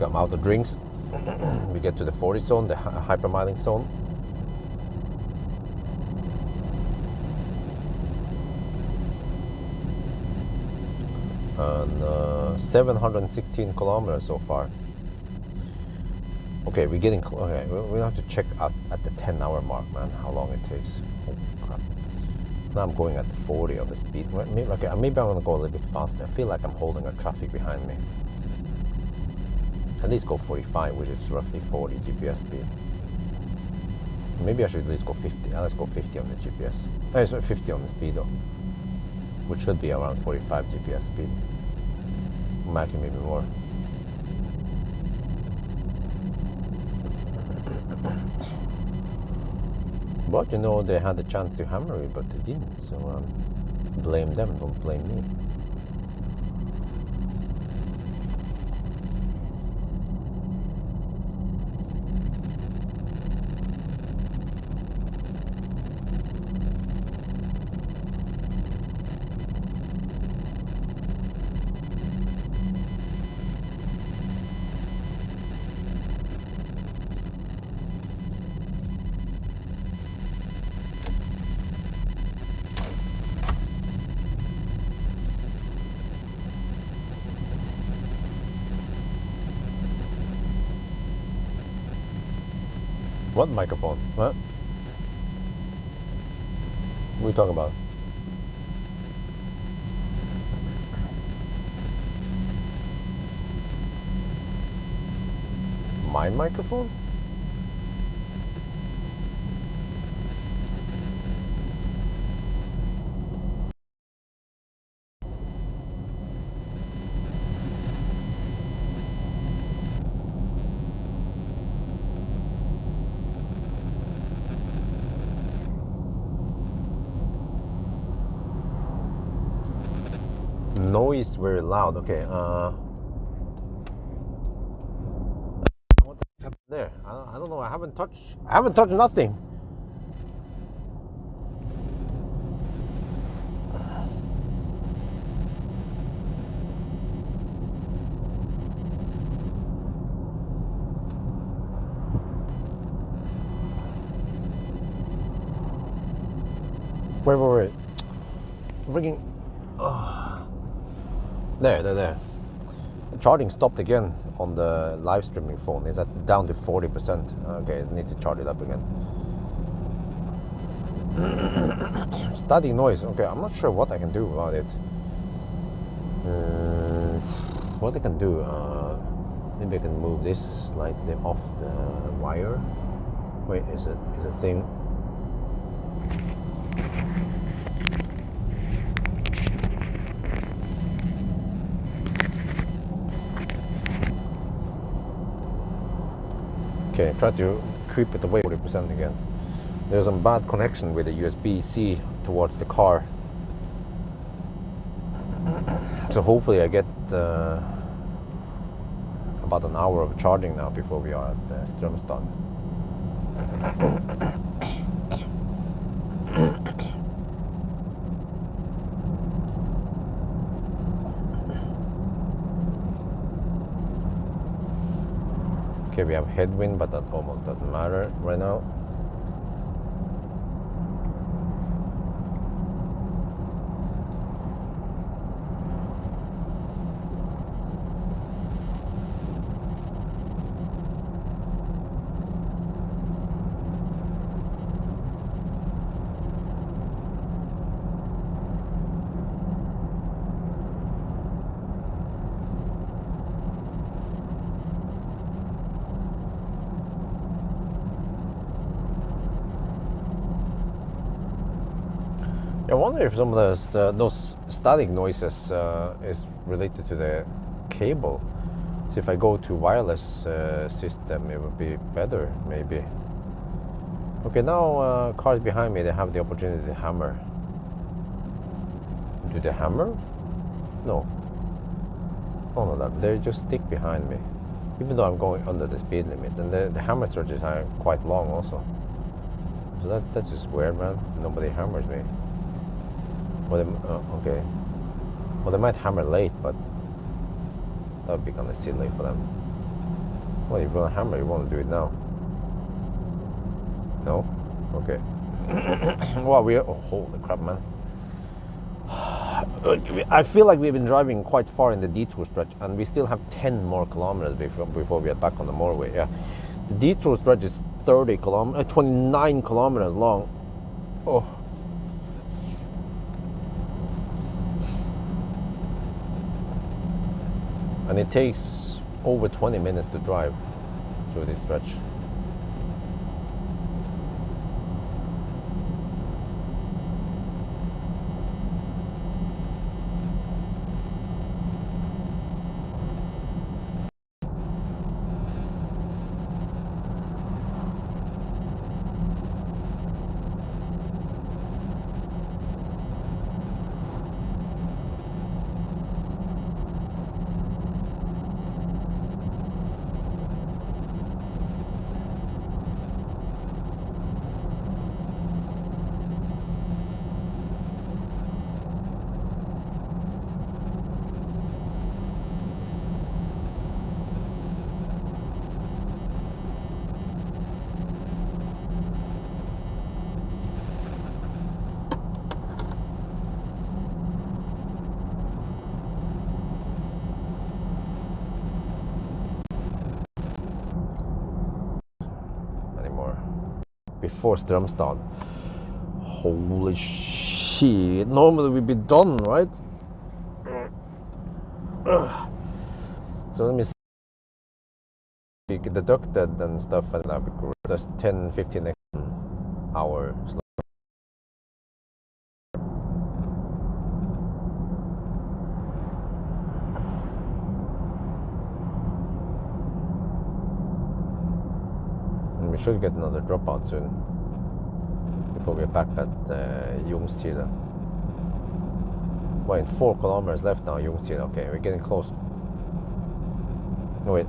come out the drinks. We get to the 40 zone, the hypermiling zone. And 716 kilometers so far. Okay, we're getting close. Okay, we'll have to check out at the 10-hour mark, man, how long it takes. Oh, crap. Now I'm going at 40 of the speed. Maybe I'm gonna go a little bit faster. I feel like I'm holding a traffic behind me. At least go 45, which is roughly 40 GPS speed. Maybe I should at least go 50. Let's go 50 on the GPS. Sorry, 50 on the speedo, which should be around 45 GPS speed. Actually, maybe more. But you know, they had the chance to hammer me, but they didn't. So blame them, don't blame me. What microphone? What? What are you talking about? My microphone? Noise very loud. Okay. What happened there? I don't know. I haven't touched nothing. Wait. Freaking. There. The charging stopped again on the live streaming phone. It's down to 40%. Okay, I need to charge it up again. Static noise. Okay, I'm not sure what I can do about it. What I can do? Maybe I can move this slightly off the wire. Wait, is it a thing? Okay, try to creep it away 40% again. There's some bad connection with the USB-C towards the car. So hopefully I get about an hour of charging now before we are at Strömstad. Okay, we have headwind, but that almost doesn't matter right now. I wonder if some of those static noises is related to the cable. So if I go to wireless system, it would be better, maybe. Okay, now cars behind me, they have the opportunity to hammer. Do they hammer? No. Oh no, they just stick behind me, even though I'm going under the speed limit. And the hammer stretches are quite long also. So that's just weird, man. Nobody hammers me. Okay. Well, they might hammer late, but that would be kind of silly for them. Well, if you want to hammer, you want to do it now. No? Okay. Well, holy crap, man. I feel like we've been driving quite far in the detour stretch, and we still have 10 more kilometers before we get back on the motorway. Yeah, the detour stretch is 29 kilometers long. Oh. And it takes over 20 minutes to drive through this stretch. Before Strömstad. Holy shit. Normally we'd be done, right? So let me see. Deducted and stuff, and that'd be great. Just 10-15 hours. We should get another dropout soon before we're back at Ljungskile. Wait, 4 kilometers left now, Ljungskile. Okay, we're getting close. No, wait.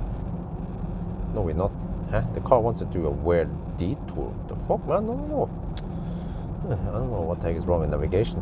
No, we're not. Huh? The car wants to do a weird detour. The fuck, man? No. I don't know what the heck is wrong with navigation.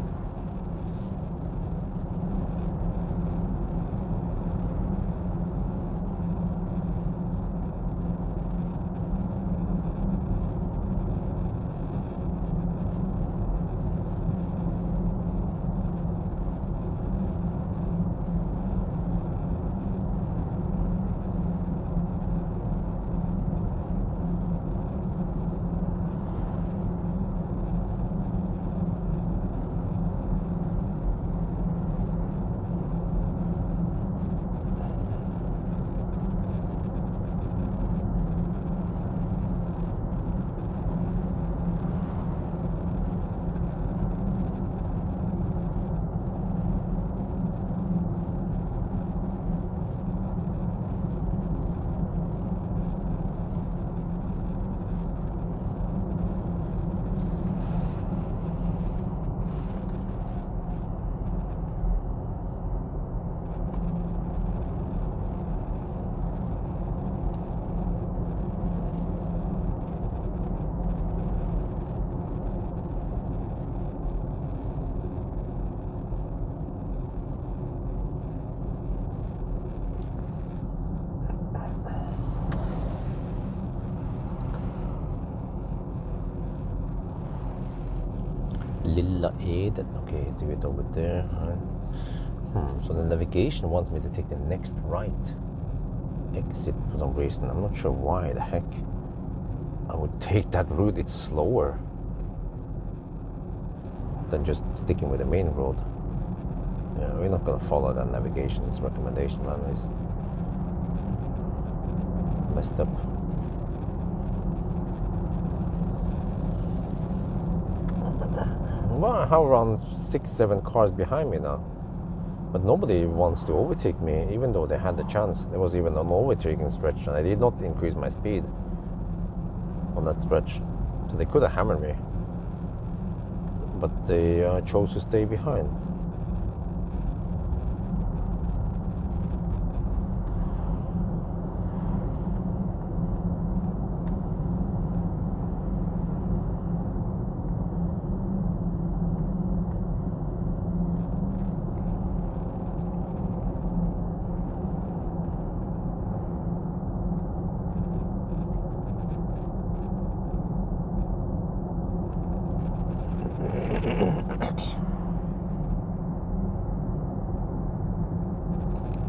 Lilla Eden. Okay, do it over there. So the navigation wants me to take the next right exit for some reason. I'm not sure why the heck I would take that route. It's slower than just sticking with the main road. Yeah, we're not gonna follow that navigation's recommendation, man. It's messed up. Well, I have around 6-7 cars behind me now, but nobody wants to overtake me, even though they had the chance. There was even an overtaking stretch, and I did not increase my speed on that stretch, so they could have hammered me, but they chose to stay behind.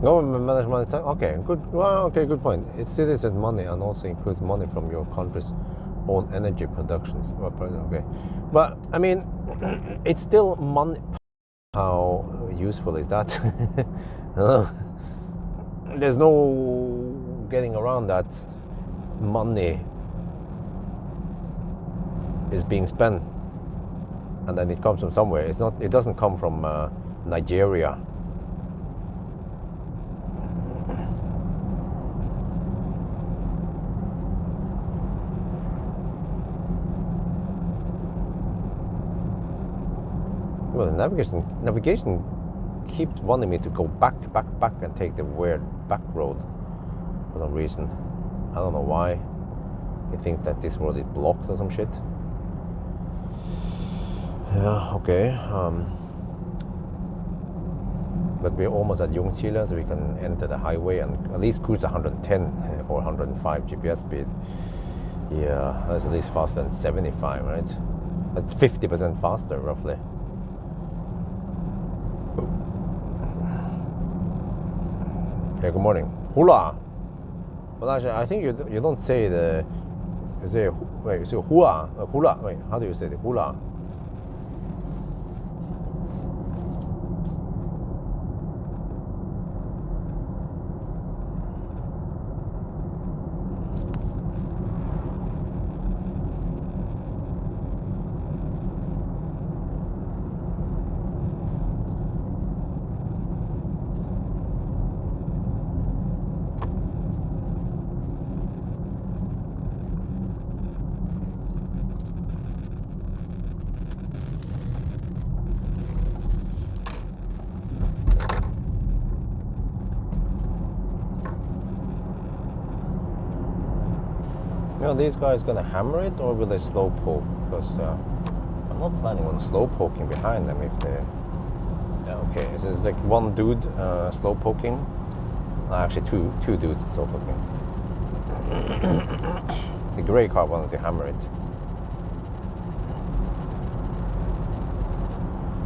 Government management, okay, good. Well, okay, good point. It's citizen money and also includes money from your country's own energy productions. Okay, but I mean, it's still money. How useful is that? There's no getting around that. Money is being spent, and then it comes from somewhere. It's not. It doesn't come from Nigeria. Well, navigation keeps wanting me to go back and take the weird back road for some reason. I don't know why. I think that this road is blocked or some shit. Yeah, okay. But we're almost at Ljungskile, so we can enter the highway and at least cruise 110 or 105 GPS speed. Yeah, that's at least faster than 75, right? That's 50% faster, roughly. Hey, good morning. Hula. Well, actually, I think you don't say the. You say wait. You say hula. Hula. Wait. How do you say the hula? You know, these guys gonna hammer it, or will they slow poke? Because I'm not planning on slow poking behind them if they. Yeah, okay. So it's like one dude slow poking. Actually, two dudes slow poking. The grey car wanted to hammer it.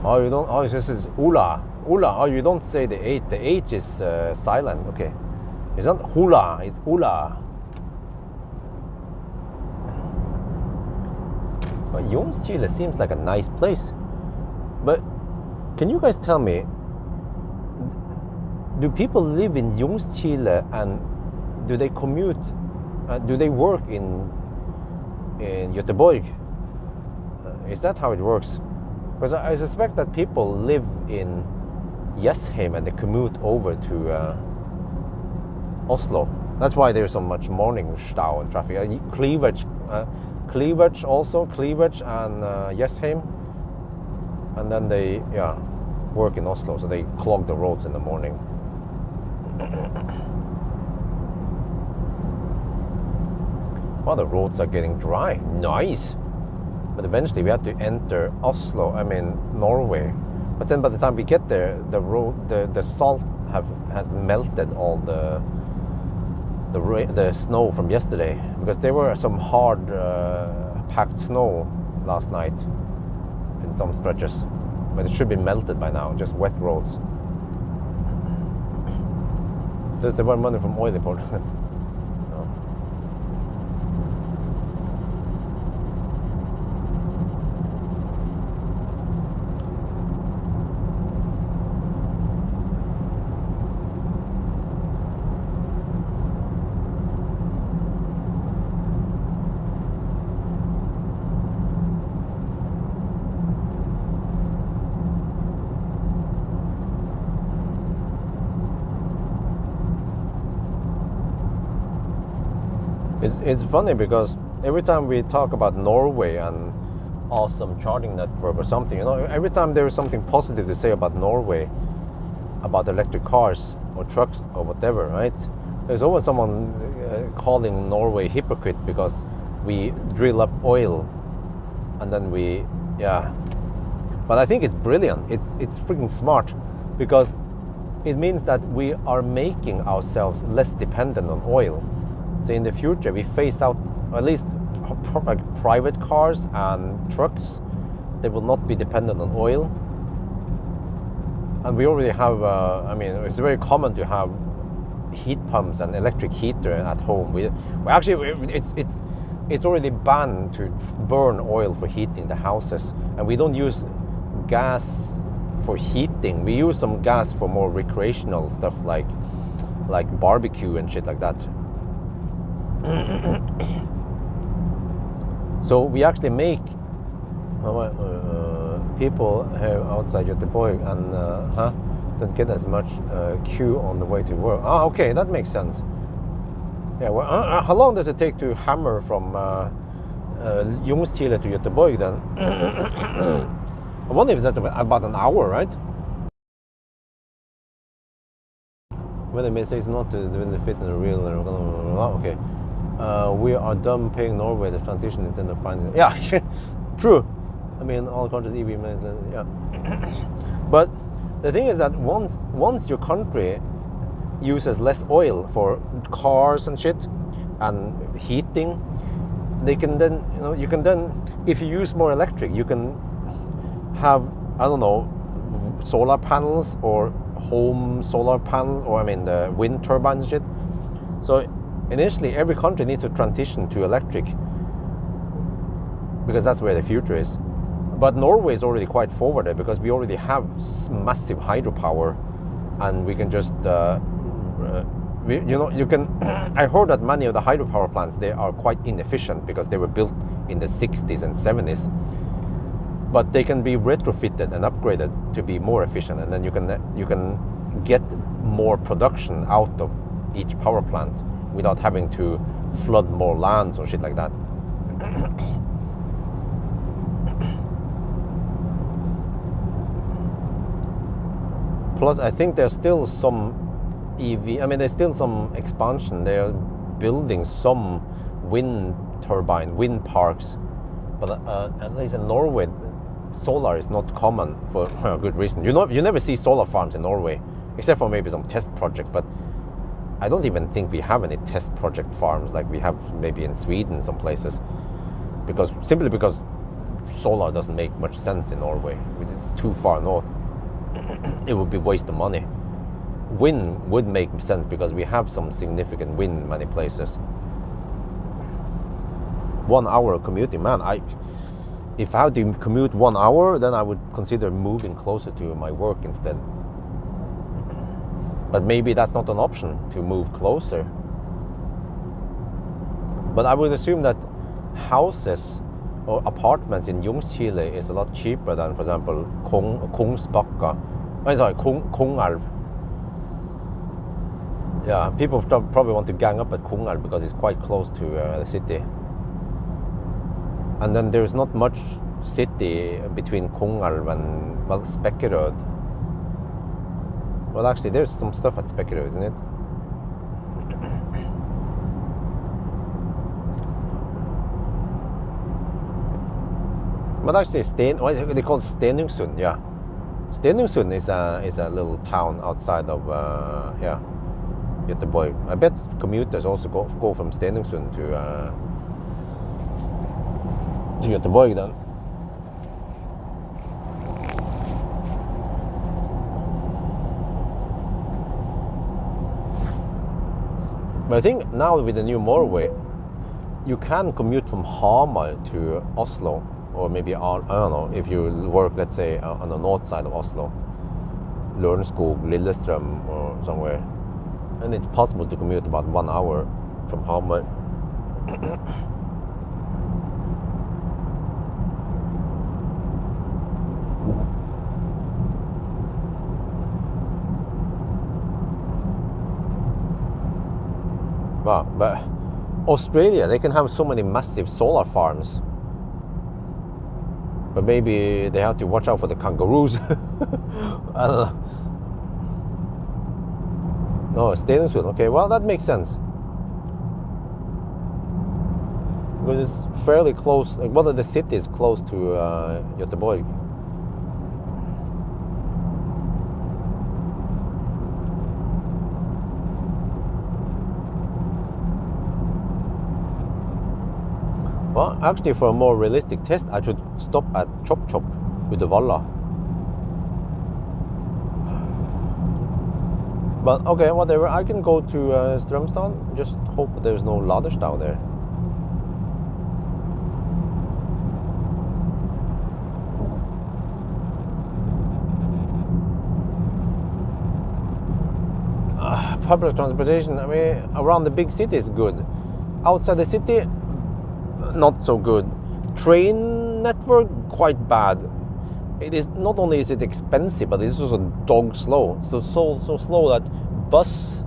Oh, you don't. Oh, this is Ula. Oh, you don't say the H. The H is silent. Okay, it's not Hula. It's Ula. Ljungskile seems like a nice place, but can you guys tell me, do people live in Ljungskile and do they commute, do they work in Göteborg? Is that how it works? Because I suspect that people live in Jessheim and they commute over to Oslo. That's why there's so much morning stau and traffic. Cleavage and Jessheim, and then they work in Oslo, so they clog the roads in the morning. Well, the roads are getting dry. Nice. But eventually we have to enter Oslo. I mean Norway. But then by the time we get there, the salt has melted all the snow from yesterday, because there were some hard packed snow last night in some stretches, but it should be melted by now. Just wet roads. They want money from oil import. It's funny because every time we talk about Norway and awesome charging network or something, you know, every time there is something positive to say about Norway, about electric cars or trucks or whatever, right? There's always someone calling Norway hypocrite because we drill up oil and then But I think it's brilliant. It's freaking smart, because it means that we are making ourselves less dependent on oil. So in the future, we phase out at least private cars and trucks. They will not be dependent on oil. And we already have, I mean, it's very common to have heat pumps and electric heater at home. It's already banned to burn oil for heating the houses, and we don't use gas for heating. We use some gas for more recreational stuff like barbecue and shit like that. So we actually make people here outside Göteborg and don't get as much queue on the way to work. Ah, okay, that makes sense. Yeah, well, how long does it take to hammer from Ljungskile to Göteborg then? I wonder if that's about an hour, right? When the mistake is not to fit in the real. Okay. We are done paying Norway the transition instead of finding. Yeah, true. I mean, all countries EV. Yeah. But the thing is that once your country uses less oil for cars and shit and heating, they can then, you can then, if you use more electric, you can have, I don't know, solar panels or home solar panels, or I mean the wind turbines and shit. So initially every country needs to transition to electric because that's where the future is. But Norway is already quite forwarded because we already have massive hydropower, and we can just you can I heard that many of the hydropower plants, they are quite inefficient because they were built in the 60s and 70s, but they can be retrofitted and upgraded to be more efficient, and then you can get more production out of each power plant without having to flood more lands or shit like that. Plus, I think there's still some EV, I mean, there's still some expansion. They're building some wind turbine, wind parks, but at least in Norway, solar is not common for a good reason. You never see solar farms in Norway, except for maybe some test projects, but I don't even think we have any test project farms like we have maybe in Sweden, some places, simply because solar doesn't make much sense in Norway. It's too far north. It would be a waste of money. Wind would make sense because we have some significant wind in many places. 1 hour commuting, man, if I had to commute 1 hour, then I would consider moving closer to my work instead. But maybe that's not an option to move closer. But I would assume that houses or apartments in Ljungskile is a lot cheaper than, for example, Kungsbacka. Kongalv. Yeah, people probably want to gang up at Kongalv because it's quite close to the city. And then there's not much city between Kongalv and, well, Spekkerød. Well, actually, there's some stuff at Spekkerød, isn't it? But actually, they call it Stenungsund, yeah. Stenungsund is a little town outside of Göteborg. I bet commuters also go from Stenungsund to Göteborg then. But I think now with the new motorway, you can commute from Hamar to Oslo, or maybe, I don't know, if you work, let's say, on the north side of Oslo, Lørenskog, Lillestrøm, or somewhere, and it's possible to commute about 1 hour from Hamar. Wow, but Australia, they can have so many massive solar farms. But maybe they have to watch out for the kangaroos. I don't know. No, Stenungsund. Okay, well, that makes sense. Because it's fairly close. Like one of the cities close to Göteborg. Well, actually, for a more realistic test, I should stop at Chop Chop with the Valla. But okay, whatever. I can go to Strömstad. Just hope there's no Laderstad there. Public transportation, I mean, around the big city is good. Outside the city, not so good. Train network, quite bad. It is not only is it expensive, but it's also dog slow. So slow that bus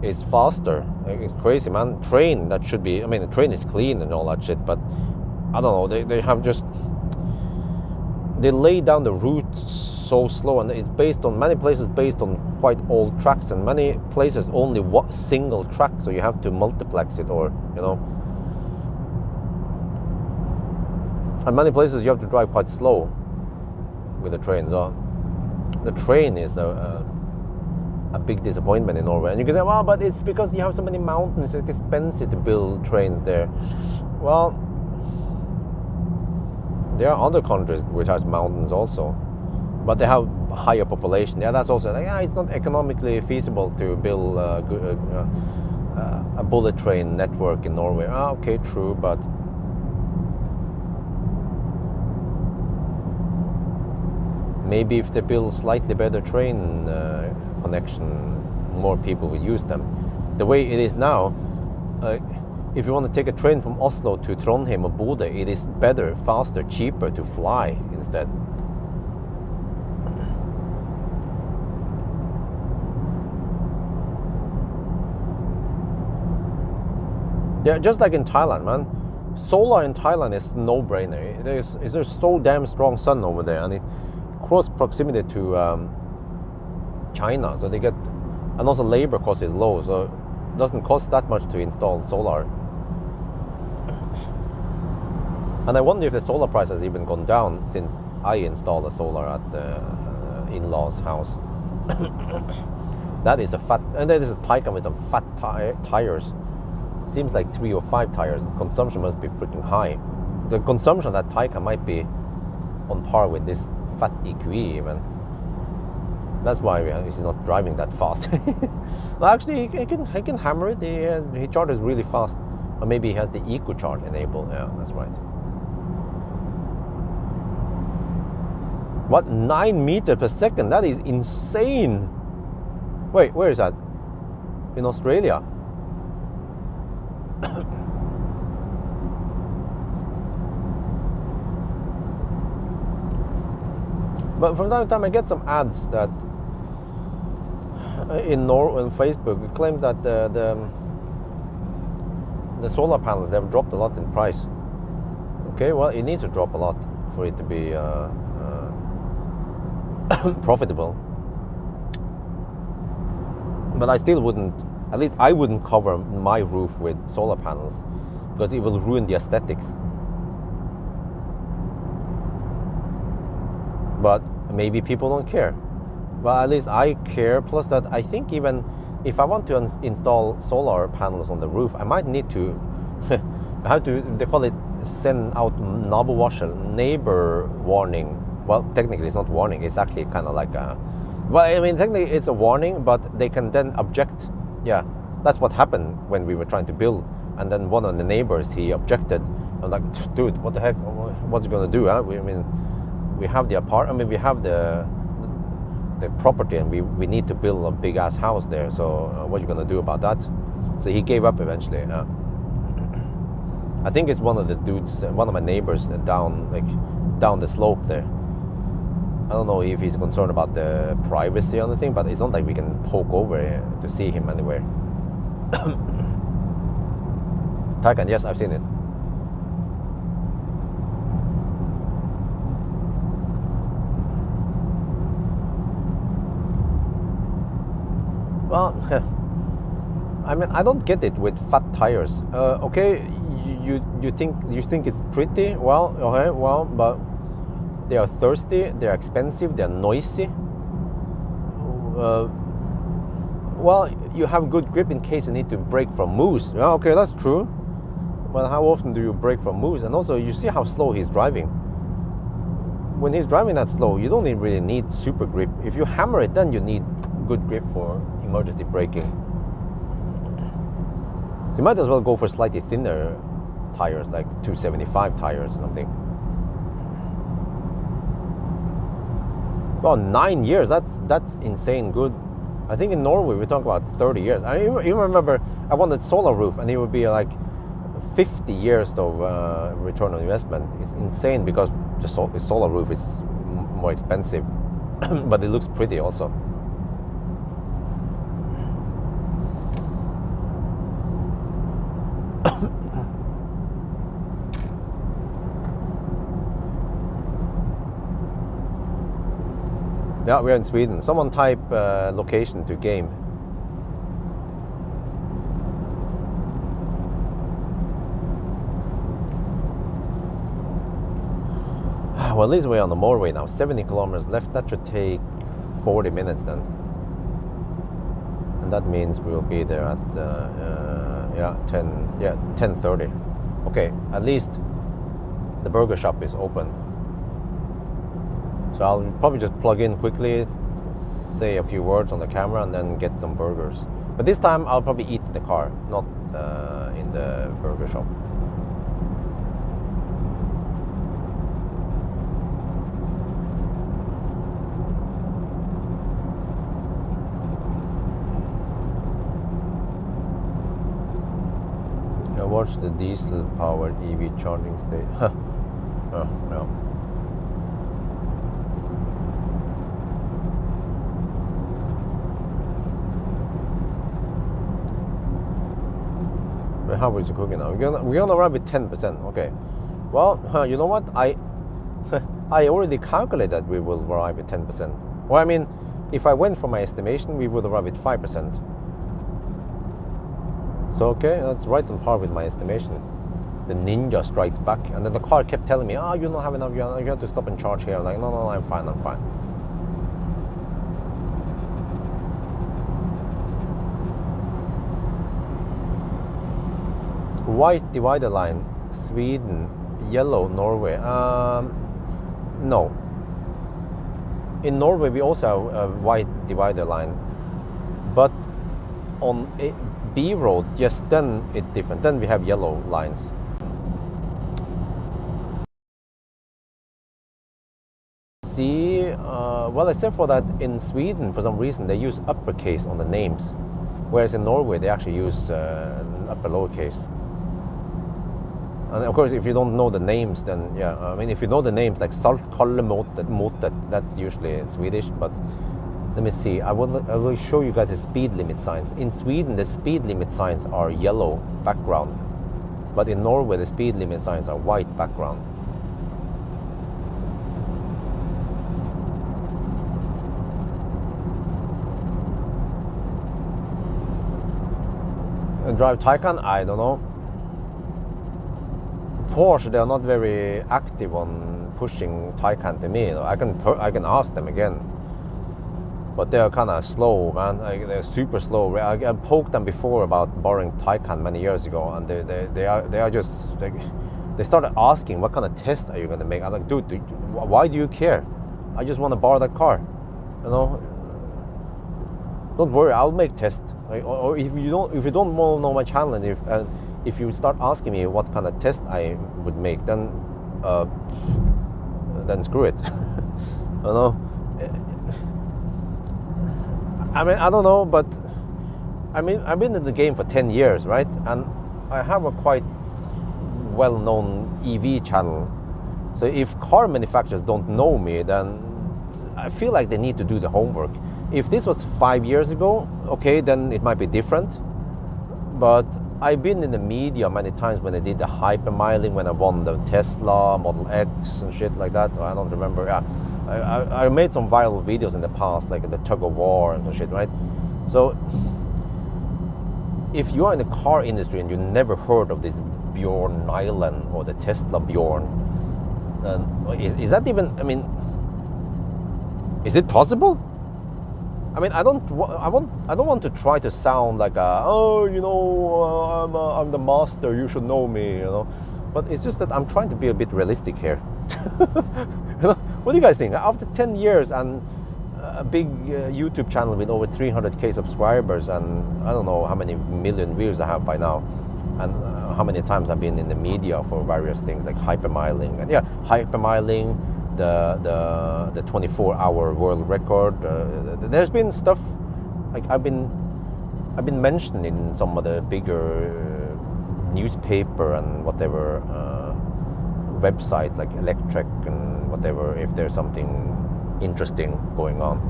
is faster. It's crazy, man. Train, that should be, I mean, the train is clean and all that shit, but I don't know, they have just, they lay down the route so slow, and it's based on, many places based on quite old tracks, and many places only one single track, so you have to multiplex it, or, you know. And many places you have to drive quite slow with the train. So the train is a big disappointment in Norway. And you can say, well, but it's because you have so many mountains, it's expensive to build trains there. Well, there are other countries which has mountains also, but they have higher population. Yeah, that's also like, yeah, it's not economically feasible to build a bullet train network in Norway. Okay, true, but maybe if they build slightly better train connection, more people will use them. The way it is now, if you want to take a train from Oslo to Trondheim or Bodø, it is better, faster, cheaper to fly instead. Yeah, just like in Thailand, man. Solar in Thailand is no-brainer. There's so damn strong sun over there, and it close proximity to China, so they get, and also labor cost is low, so it doesn't cost that much to install solar. And I wonder if the solar price has even gone down since I installed a solar at the in-laws' house. That is a fat, and there is a Taycan with some fat tires. Seems like 3 or 5 tires. Consumption must be freaking high. The consumption of that Taycan might be on par with this fat EQE even. That's why he's not driving that fast. Well, actually, he can hammer it. He charges really fast. Or maybe he has the Eco Charge enabled. Yeah, that's right. What? 9 meters per second? That is insane. Wait, where is that? In Australia? But from time to time I get some ads that in Facebook it claims that the solar panels, they have dropped a lot in price. Okay, well, it needs to drop a lot for it to be profitable. But I still wouldn't, at least I wouldn't cover my roof with solar panels because it will ruin the aesthetics. But maybe people don't care. But at least I care. Plus that I think even if I want to install solar panels on the roof, I might need to how to, they call it, send out nabovarsel, neighbor warning. Well, technically it's not warning, it's actually kind of like a, well, I mean, technically it's a warning, but they can then object. Yeah, that's what happened when we were trying to build, and then one of the neighbors, he objected. I'm like, dude, what the heck, what's he gonna do? Huh? I mean, we have the we have the property, and we need to build a big ass house there, so what are you gonna do about that? So he gave up eventually. I think it's one of the dudes, one of my neighbors down the slope there. I don't know if he's concerned about the privacy or anything, but it's not like we can poke over to see him anywhere. Taycan, yes, I've seen it. Well, I mean, I don't get it with fat tires. Okay, you think it's pretty? Well, okay, well, but they are thirsty, they're expensive, they're noisy. Well, you have good grip in case you need to brake from moose. Yeah, okay, that's true. But how often do you brake from moose? And also, you see how slow he's driving. When he's driving that slow, you don't really need super grip. If you hammer it, then you need good grip for emergency braking. So you might as well go for slightly thinner tires, like 275 tires or something. Well, 9 years, that's insane good. I think in Norway we talk about 30 years. I even remember I wanted solar roof, and it would be like 50 years of return on investment. It's insane because just the solar roof is more expensive, but it looks pretty also. Yeah, we're in Sweden. Someone type location to game. Well, at least we're on the motorway now. 70 kilometers left. That should take 40 minutes then. And that means we'll be there at 10:30. Okay, at least the burger shop is open. So I'll probably just plug in quickly, say a few words on the camera, and then get some burgers. But this time I'll probably eat in the car, not in the burger shop. I watched the diesel-powered EV charging station. Oh, no. How is it cooking now? We're gonna arrive at 10%. Okay. Well, you know what? I already calculated we will arrive at 10%. Well, I mean, if I went for my estimation, we would arrive at 5%. So okay, that's right on par with my estimation. The Ninja strikes back, and then the car kept telling me, "Oh, you don't have enough. You have to stop and charge here." I'm like, "No, I'm fine. I'm fine." White divider line, Sweden, yellow, Norway. No. In Norway we also have a white divider line, but on B roads, yes, then it's different. Then we have yellow lines. See, well, except for that in Sweden, for some reason, they use uppercase on the names, whereas in Norway they actually use upper lowercase. And of course, if you don't know the names, then yeah, I mean, if you know the names like Saltkallemotet, that's usually Swedish. But let me see. I will show you guys the speed limit signs. In Sweden, the speed limit signs are yellow background, but in Norway, the speed limit signs are white background. And drive Taycan? I don't know. Porsche, they are not very active on pushing Taycan to me. I can ask them again, but they are kind of slow, man. They're super slow. I poked them before about borrowing Taycan many years ago, and they are just like, they started asking, what kind of test are you going to make? I'm like, dude, why do you care? I just want to borrow that car, you know. Don't worry, I'll make tests. Or if you don't want to know my channel, and if you start asking me what kind of test I would make, then screw it. You know. I mean, I don't know, but I mean, I've been in the game for 10 years, right? And I have a quite well-known EV channel. So if car manufacturers don't know me, then I feel like they need to do the homework. If this was 5 years ago, okay, then it might be different. But I've been in the media many times when I did the hypermiling, when I won the Tesla Model X and shit like that. I don't remember. Yeah, I made some viral videos in the past, like the tug of war and shit, right? So if you are in the car industry and you never heard of this Bjorn Nyland or the Tesla Bjorn, is that even? I mean, is it possible? I mean, I don't want to try to sound like I'm the master, you should know me, you know. But it's just that I'm trying to be a bit realistic here. You know? What do you guys think? After 10 years and a big YouTube channel with over 300k subscribers, and I don't know how many million views I have by now, and how many times I've been in the media for various things like hypermiling, and hypermiling, the 24-hour world record. There's been stuff like I've been mentioned in some of the bigger newspaper and whatever website like Electric and whatever, if there's something interesting going on.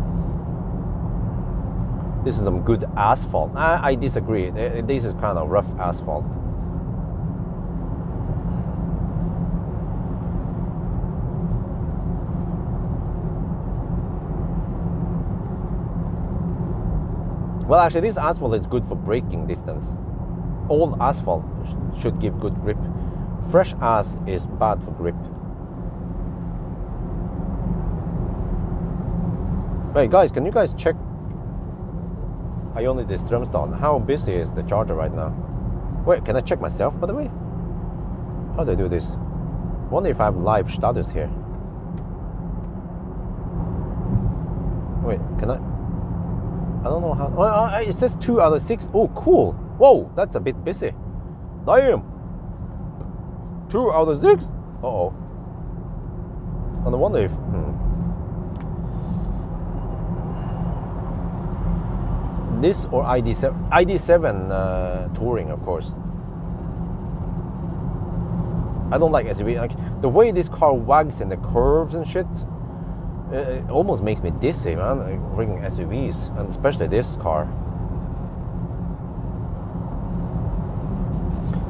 This is some good asphalt. I disagree. This is kind of rough asphalt. Well, actually, this asphalt is good for braking distance. All asphalt should give good grip. Fresh ass is bad for grip. Hey guys, can you guys check Ionity Strømstad? How busy is the charger right now? Wait, can I check myself, by the way? How do I do this? Wonder if I have live status here. Wait, can I? I don't know how. Oh, it says 2 out of 6. Oh, cool. Whoa, that's a bit busy. Damn. 2 out of 6? Uh-oh. I wonder if... This or ID7? ID7 Touring, of course. I don't like SUV. Like, the way this car wags in the curves and shit, it almost makes me dizzy, man. Like, freaking SUVs, and especially this car.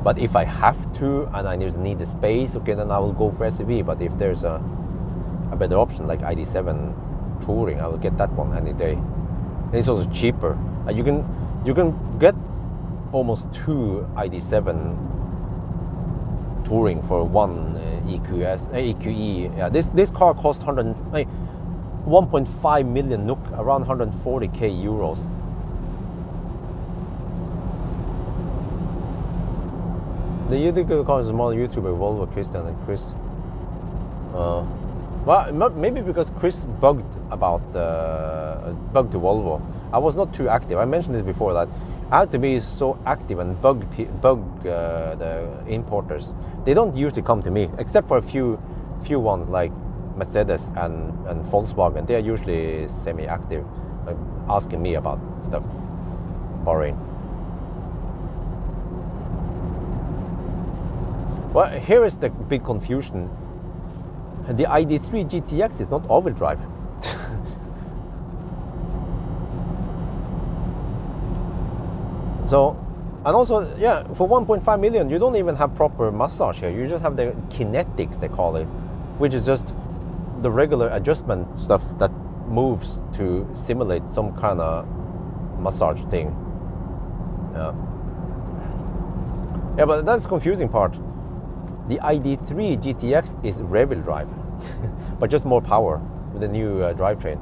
But if I have to and I just need the space, okay, then I will go for SUV. But if there's a better option like ID7 Touring, I will get that one any day. And it's also cheaper. You can get almost 2 ID7 Touring for one EQE. Yeah, this car cost 1.5 million NOK, around 140k euros. The Logistical car is a small YouTuber, Volvo, Christian and Chris. Well, maybe because Chris bugged to Volvo. I was not too active. I mentioned this before, that I have to be so active and bug the importers. They don't usually come to me, except for a few ones like Mercedes and Volkswagen. They are usually semi-active, asking me about stuff. Boring. Well, here is the big confusion. The ID3 GTX is not all-wheel drive. So, and also, yeah, for 1.5 million, you don't even have proper massage here. You just have the kinetics, they call it, which is just the regular adjustment stuff that moves to simulate some kind of massage thing. Yeah, but that's the confusing part. The ID3 GTX is rear-wheel drive, but just more power with the new drivetrain.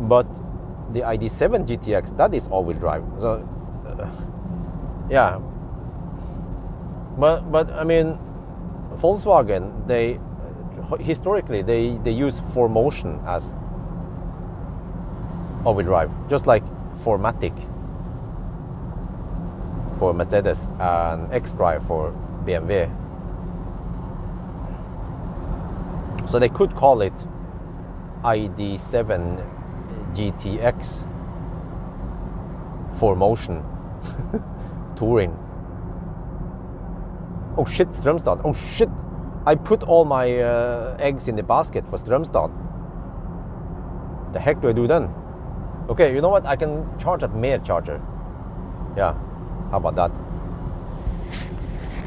But the ID7 GTX, that is all-wheel drive. So, yeah. But I mean, Volkswagen, they historically they use 4Motion as all-wheel drive, just like 4Matic for Mercedes and xDrive for BMW. So they could call it ID7 GTX 4Motion Touring. Oh shit, Strømstad. Oh shit, I put all my eggs in the basket for Strømstad. The heck do I do then? Okay, you know what? I can charge at Mer charger. Yeah, how about that?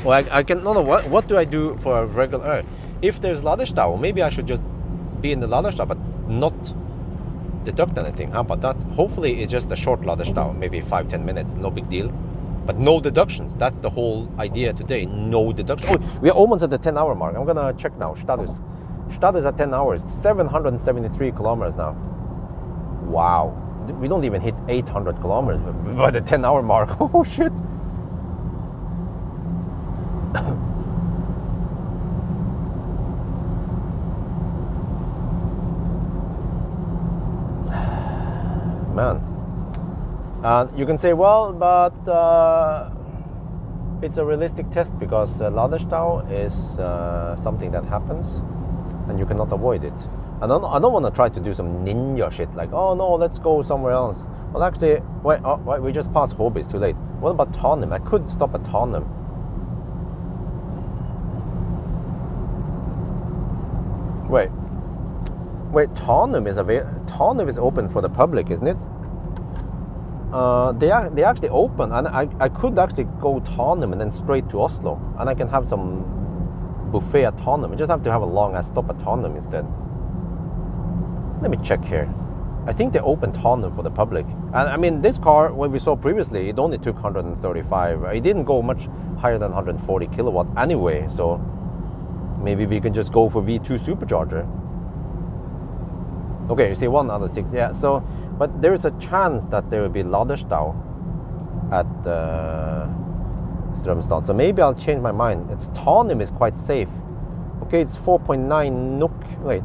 Well, I can. No. What do I do for a regular? If there's ladderstau, maybe I should just be in the ladderstau, but not deduct anything. How about that? Hopefully, it's just a short ladderstau, maybe 5-10 minutes, no big deal. But no deductions. That's the whole idea today. No deductions. Oh, we are almost at the 10-hour mark. I'm gonna check now. Status at 10 hours. 773 kilometers now. Wow. We don't even hit 800 kilometers by the 10-hour mark. Oh shit. man. And you can say, well, but it's a realistic test because Ladestau is something that happens and you cannot avoid it. I don't want to try to do some ninja shit like, oh no, let's go somewhere else. Well, actually, wait, we just passed Hobby, it's too late. What about Tarnum? I could stop at Tarnum. Wait, Tarnum is open for the public, isn't it? They actually open, and I could actually go Tarnum and then straight to Oslo, and I can have some buffet at Tarnum. I just have to have a long ass stop at Tarnum instead. Let me check here. I think they opened Tarnum for the public. And I mean, this car, when we saw previously, it only took 135. It didn't go much higher than 140 kilowatt anyway, so maybe we can just go for V2 supercharger. Okay, you see 1 out of 6. Yeah, so, but there is a chance that there will be Ladestau at Strømstad. So maybe I'll change my mind. Tarnum is quite safe. Okay, it's 4.9 NOK. Wait.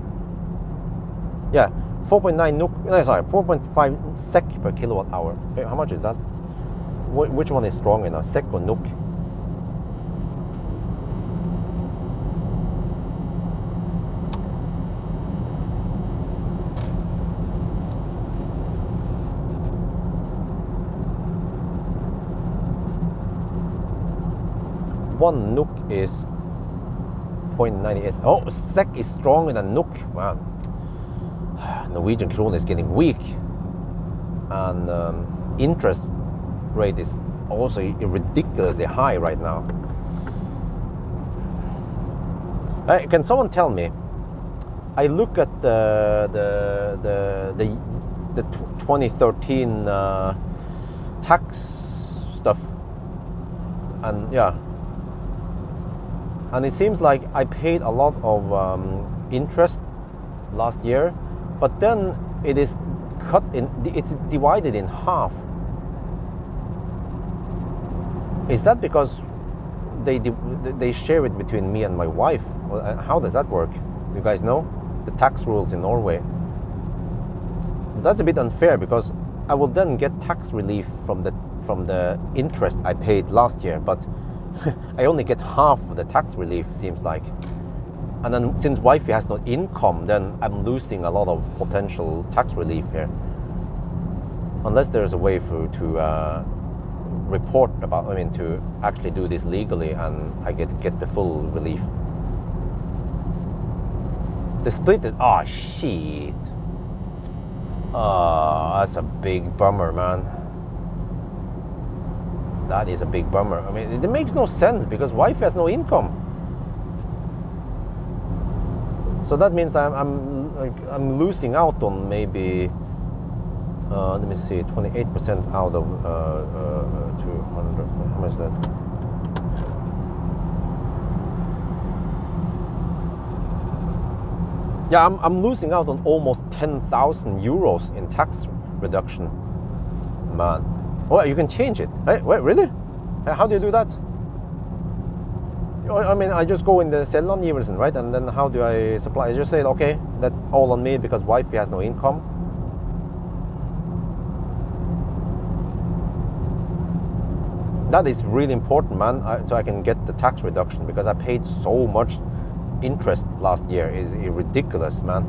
Yeah, 4.9 NOK. No, sorry, 4.5 SEK per kilowatt hour. Hey, how much is that? Which one is stronger now, SEK or NOK? One NOK is 0.98. Oh, SEK is stronger than NOK. Wow. Norwegian krone is getting weak, and interest rate is also ridiculously high right now. Can someone tell me? I look at the 2013 tax stuff, and yeah. And it seems like I paid a lot of interest last year, but then it is cut in. It's divided in half. Is that because they share it between me and my wife? How does that work? You guys know the tax rules in Norway. That's a bit unfair because I will then get tax relief from the interest I paid last year, but I only get half of the tax relief, seems like. And then since wifey has no income, then I'm losing a lot of potential tax relief here. Unless there's a way to report about, to actually do this legally and I get the full relief. The split is, oh shit. Oh, that's a big bummer, man. That is a big bummer. It makes no sense because wife has no income. So that means I'm losing out on maybe let me see, 28% out of 200. How much is that? Yeah, I'm losing out on almost 10,000 euros in tax reduction, man. Oh, you can change it. Hey, wait, really? How do you do that? I just go in the selvangivelsen, right? And then how do I supply? I just say, okay, that's all on me because wifey has no income. That is really important, man. So I can get the tax reduction because I paid so much interest last year. Is ridiculous, man.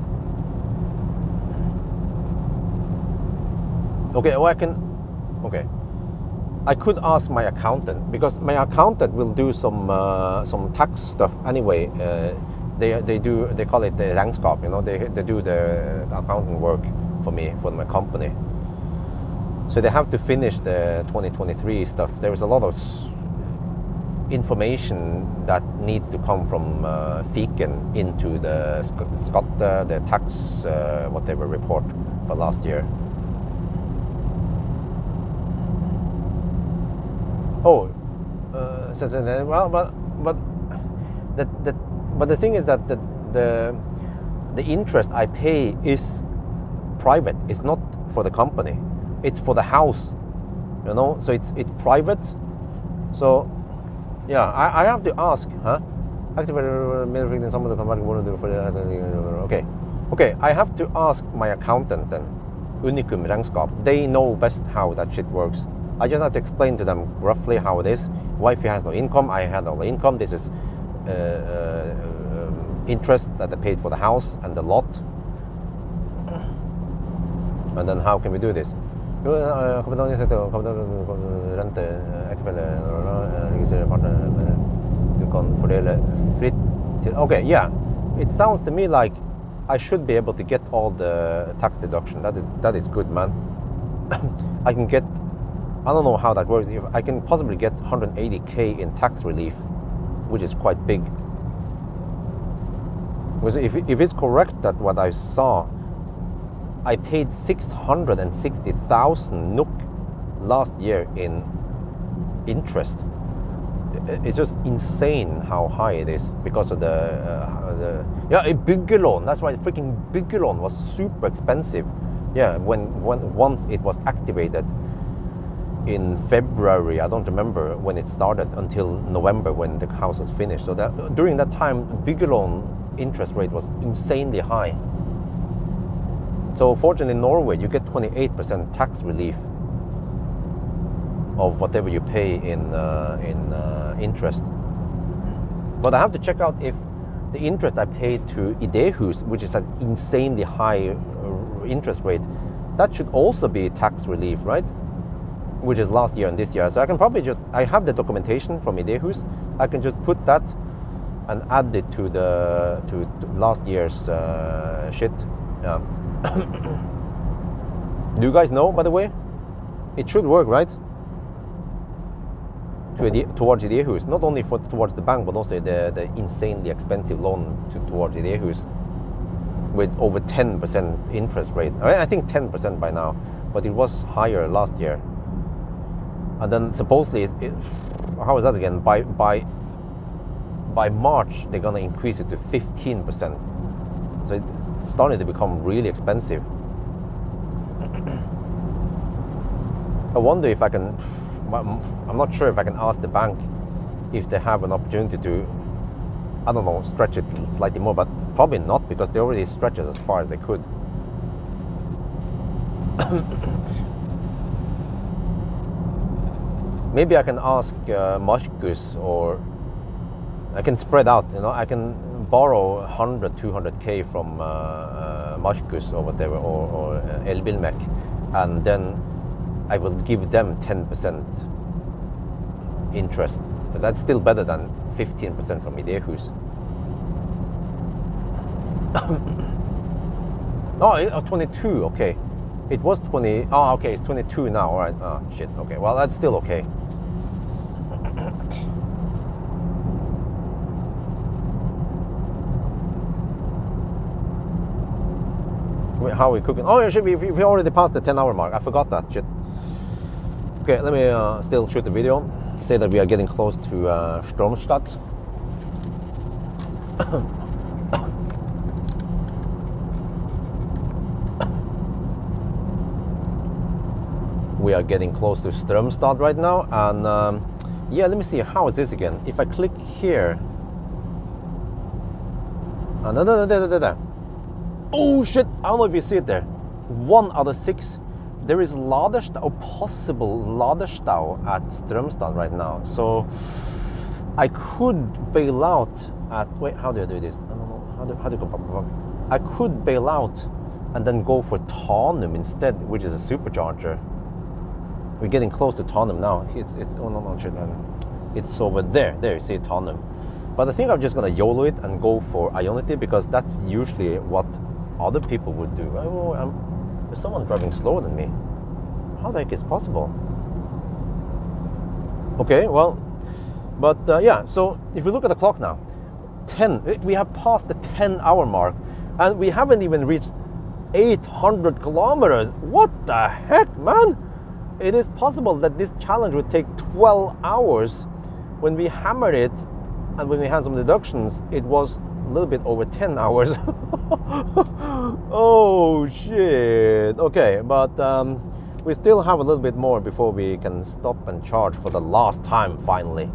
Okay, okay. I could ask my accountant because my accountant will do some tax stuff anyway. They call it the regnskap, they do the accounting work for me, for my company. So they have to finish the 2023 stuff. There is a lot of information that needs to come from Fiken into the the tax whatever report for last year. Oh, well, but the thing is that the interest I pay is private. It's not for the company. It's for the house, So it's private. So yeah, I have to ask, Okay, I have to ask my accountant then. Unicum regnskap. They know best how that shit works. I just have to explain to them roughly how it is. Wifey has no income, I had no income. This is interest that I paid for the house and the lot. And then how can we do this? Okay, yeah. It sounds to me like I should be able to get all the tax deduction. That is good, man. I can get, I don't know how that works. If I can possibly get 180k in tax relief, which is quite big. Because if it's correct that what I saw, I paid 660,000 NOK last year in interest. It's just insane how high it is because of the byggelån. That's right, freaking byggelån was super expensive. Yeah, when once it was activated in February, I don't remember when it started, until November when the house was finished. So that during that time, byggelån interest rate was insanely high. So fortunately in Norway, you get 28% tax relief of whatever you pay in interest. But I have to check out if the interest I paid to Idéhus, which is an insanely high interest rate, that should also be tax relief, right? Which is last year and this year. So I can probably just, I have the documentation from Idéhus. I can just put that and add it to last year's shit. Do you guys know, by the way? It should work, right? Towards Idéhus, not only towards the bank, but also the insanely expensive loan towards Idéhus with over 10% interest rate. I think 10% by now, but it was higher last year. And then supposedly, how is that again? By March, they're gonna increase it to 15%. So it's starting to become really expensive. I wonder if I can, I'm not sure if I can ask the bank if they have an opportunity to, I don't know, stretch it slightly more, but probably not, because they already stretched it as far as they could. Maybe I can ask Marcus, or I can spread out, you know, I can borrow 100, 200k from Marcus or whatever, or Elbilmek, and then I will give them 10% interest. But that's still better than 15% from Idéhus. Oh, 22, okay. It was 20, oh, okay, it's 22 now, all right. Oh, shit, okay, well, that's still okay. Wait, how are we cooking? Oh, we already passed the 10-hour mark. I forgot that shit. Okay, let me still shoot the video. Say that we are getting close to Stromstad. We are getting close to Stromstad right now, and yeah, let me see, how is this again? If I click here, oh shit, I don't know if you see it there. 1 out of 6. There is Laderstad, or possible Laderstad at Stromstad right now. So I could bail out at, wait, how do I do this? I don't know, how do you go? I could bail out and then go for Tanum instead, which is a supercharger. We're getting close to Tanum now. It's oh no, shit, it's over there. There, you see Tanum. But I think I'm just gonna YOLO it and go for Ionity, because that's usually what other people would do. Oh, there's someone driving slower than me. How the heck is possible? Okay, well, but yeah, so if we look at the clock now, 10, we have passed the 10-hour mark, and we haven't even reached 800 kilometers. What the heck, man? It is possible that this challenge would take 12 hours. When we hammered it, and when we had some deductions, it was a little bit over 10 hours. Oh shit. Okay, but we still have a little bit more before we can stop and charge for the last time finally.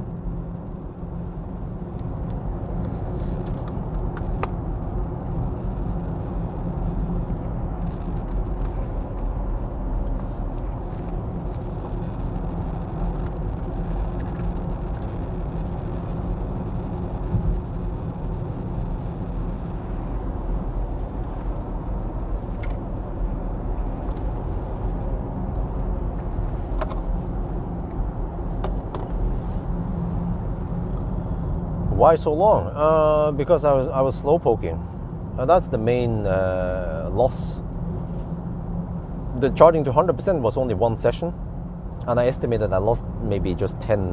Why so long? Because I was slow poking. That's the main loss. The charging to 100% was only one session, and I estimated I lost maybe just 10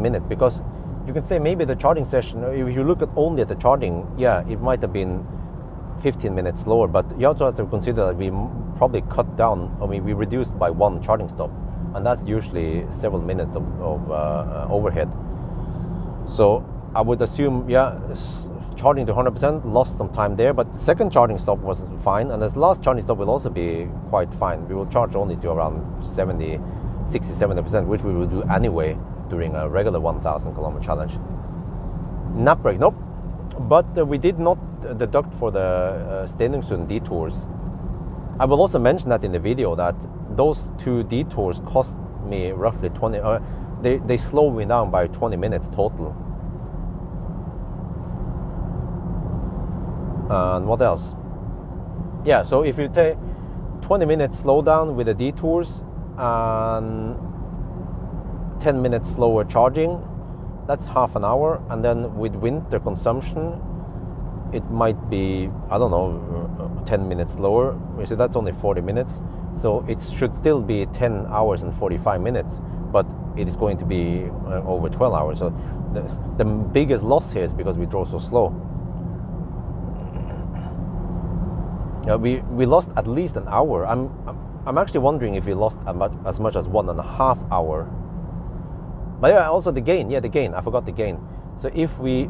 minutes, because you can say maybe the charging session, if you look at only at the charging, yeah, it might have been 15 minutes slower, but you also have to consider that we probably cut down, I mean, we reduced by one charging stop, and that's usually several minutes of overhead. So I would assume, yeah, charging to 100% lost some time there, but the second charging stop was fine, and this last charging stop will also be quite fine. We will charge only to around 60-70%, which we will do anyway during a regular 1,000 kilometer challenge. Nap break, nope. But we did not deduct for the Stenungsund detours. I will also mention that in the video that those two detours cost me roughly 20, they slow me down by 20 minutes total. And what else? Yeah, so if you take 20 minutes slowdown with the detours and 10 minutes slower charging, that's half an hour. And then with winter consumption, it might be, I don't know, 10 minutes slower. You see, that's only 40 minutes. So it should still be 10 hours and 45 minutes, but it is going to be over 12 hours. So the biggest loss here is because we drove so slow. We lost at least an hour. I'm actually wondering if we lost as much as 1.5 hours. But yeah, also the gain. Yeah, the gain. I forgot the gain. So if we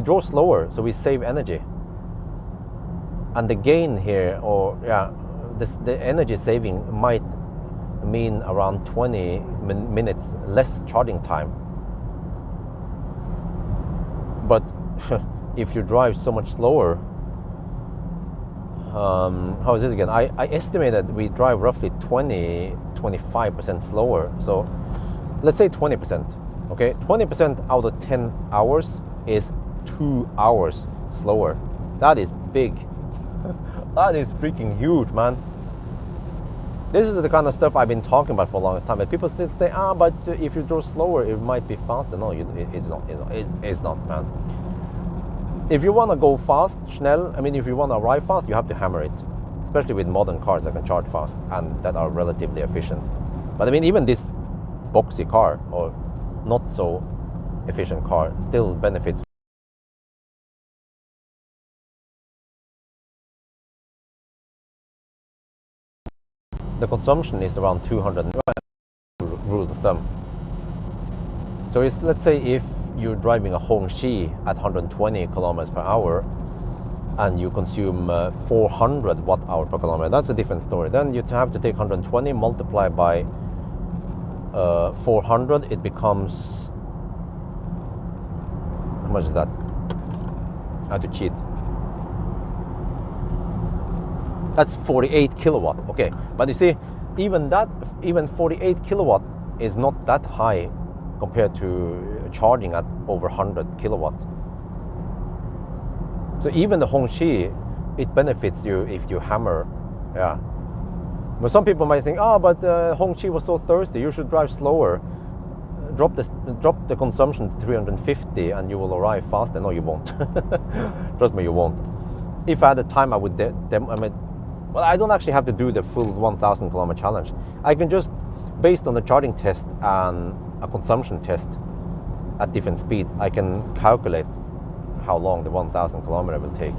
drove slower, so we save energy. And the gain here, or yeah, the energy saving might mean around 20 minutes less charging time. But if you drive so much slower, how is this again? I estimated we drive roughly 25% slower. So let's say 20%. Okay, 20% out of 10 hours is 2 hours slower. That is big. That is freaking huge, man. This is the kind of stuff I've been talking about for a long time. But people still say, but if you drove slower, it might be faster. No, it's not. It's not, man. If you want to go fast, schnell, I mean, if you want to arrive fast, you have to hammer it. Especially with modern cars that can charge fast and that are relatively efficient. But I mean, even this boxy car or not so efficient car still benefits. The consumption is around 200 rule of thumb. So it's, let's say if you're driving a Hongqi at 120 kilometers per hour and you consume 400 watt hour per kilometer, that's a different story. Then you have to take 120 multiplied by 400, it becomes, how much is that? I have to cheat. That's 48 kilowatt. Okay, but you see, even 48 kilowatt is not that high compared to charging at over 100 kilowatt. So even the Hongqi, it benefits you if you hammer, yeah. But some people might think, but Hongqi was so thirsty, you should drive slower. Drop the consumption to 350 and you will arrive faster. No, you won't. Trust me, you won't. If I had the time, I would well, I don't actually have to do the full 1,000 kilometer challenge. I can just, based on the charging test and a consumption test at different speeds, I can calculate how long the 1,000 kilometer will take.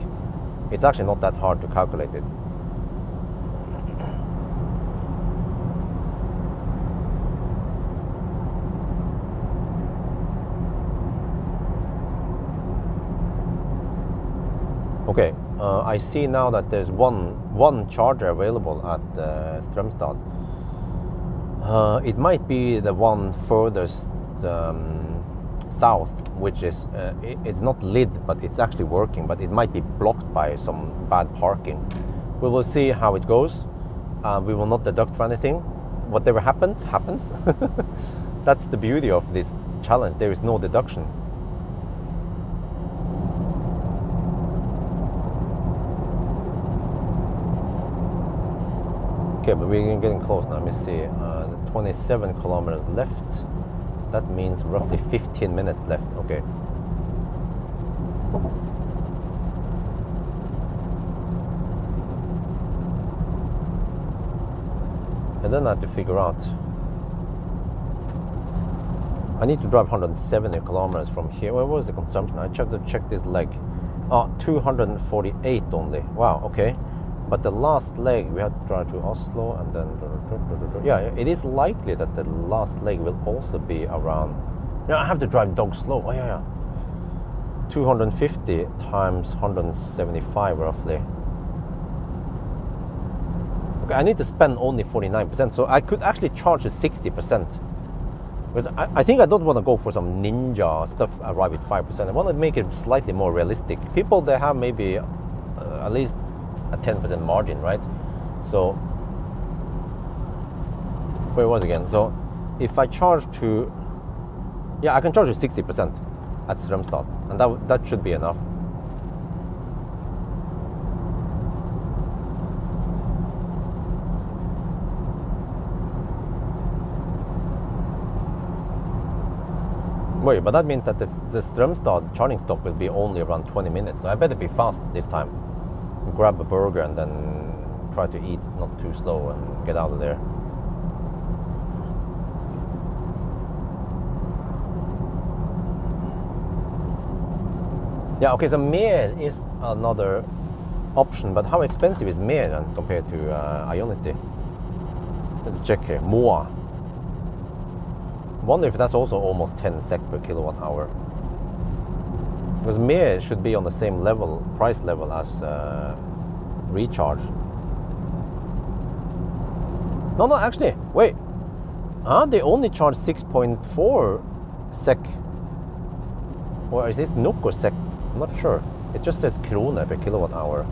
It's actually not that hard to calculate it. Okay, I see now that there's one charger available at Strømstad. It might be the one furthest south, which is it's not lit, but it's actually working, but it might be blocked by some bad parking. We will see how it goes. We will not deduct for anything. Whatever happens, happens. That's the beauty of this challenge. There is no deduction. Okay, but we're getting close now. Let me see. 27 kilometers left. That means roughly 15 minutes left. Okay. And then I have to figure out. I need to drive 170 kilometers from here. Where was the consumption? I tried to check this leg. Oh, 248 only. Wow, okay. But the last leg, we have to drive to Oslo and then... Yeah, it is likely that the last leg will also be around... Yeah, I have to drive dog slow. Oh, yeah. 250 times 175 roughly. Okay, I need to spend only 49%, so I could actually charge to 60%. Because I think I don't want to go for some ninja stuff, arrive at 5%. I want to make it slightly more realistic. People, they have maybe at least a 10% margin, right? So, where was it again? So, if I charge to... Yeah, I can charge to 60% at Strømstad, and that should be enough. Wait, but that means that the Strømstad charging stop will be only around 20 minutes, so I better be fast this time. Grab a burger and then try to eat not too slow and get out of there. Yeah, okay, so Mer is another option, but how expensive is Mer then compared to Ionity? Let's check here. Moa. Wonder if that's also almost 10 SEK per kilowatt hour. Because Mer should be on the same level, price level as Recharge. No, actually, wait. They only charge 6.4 SEK. Or is this NOK or SEK? I'm not sure. It just says krone per kilowatt hour.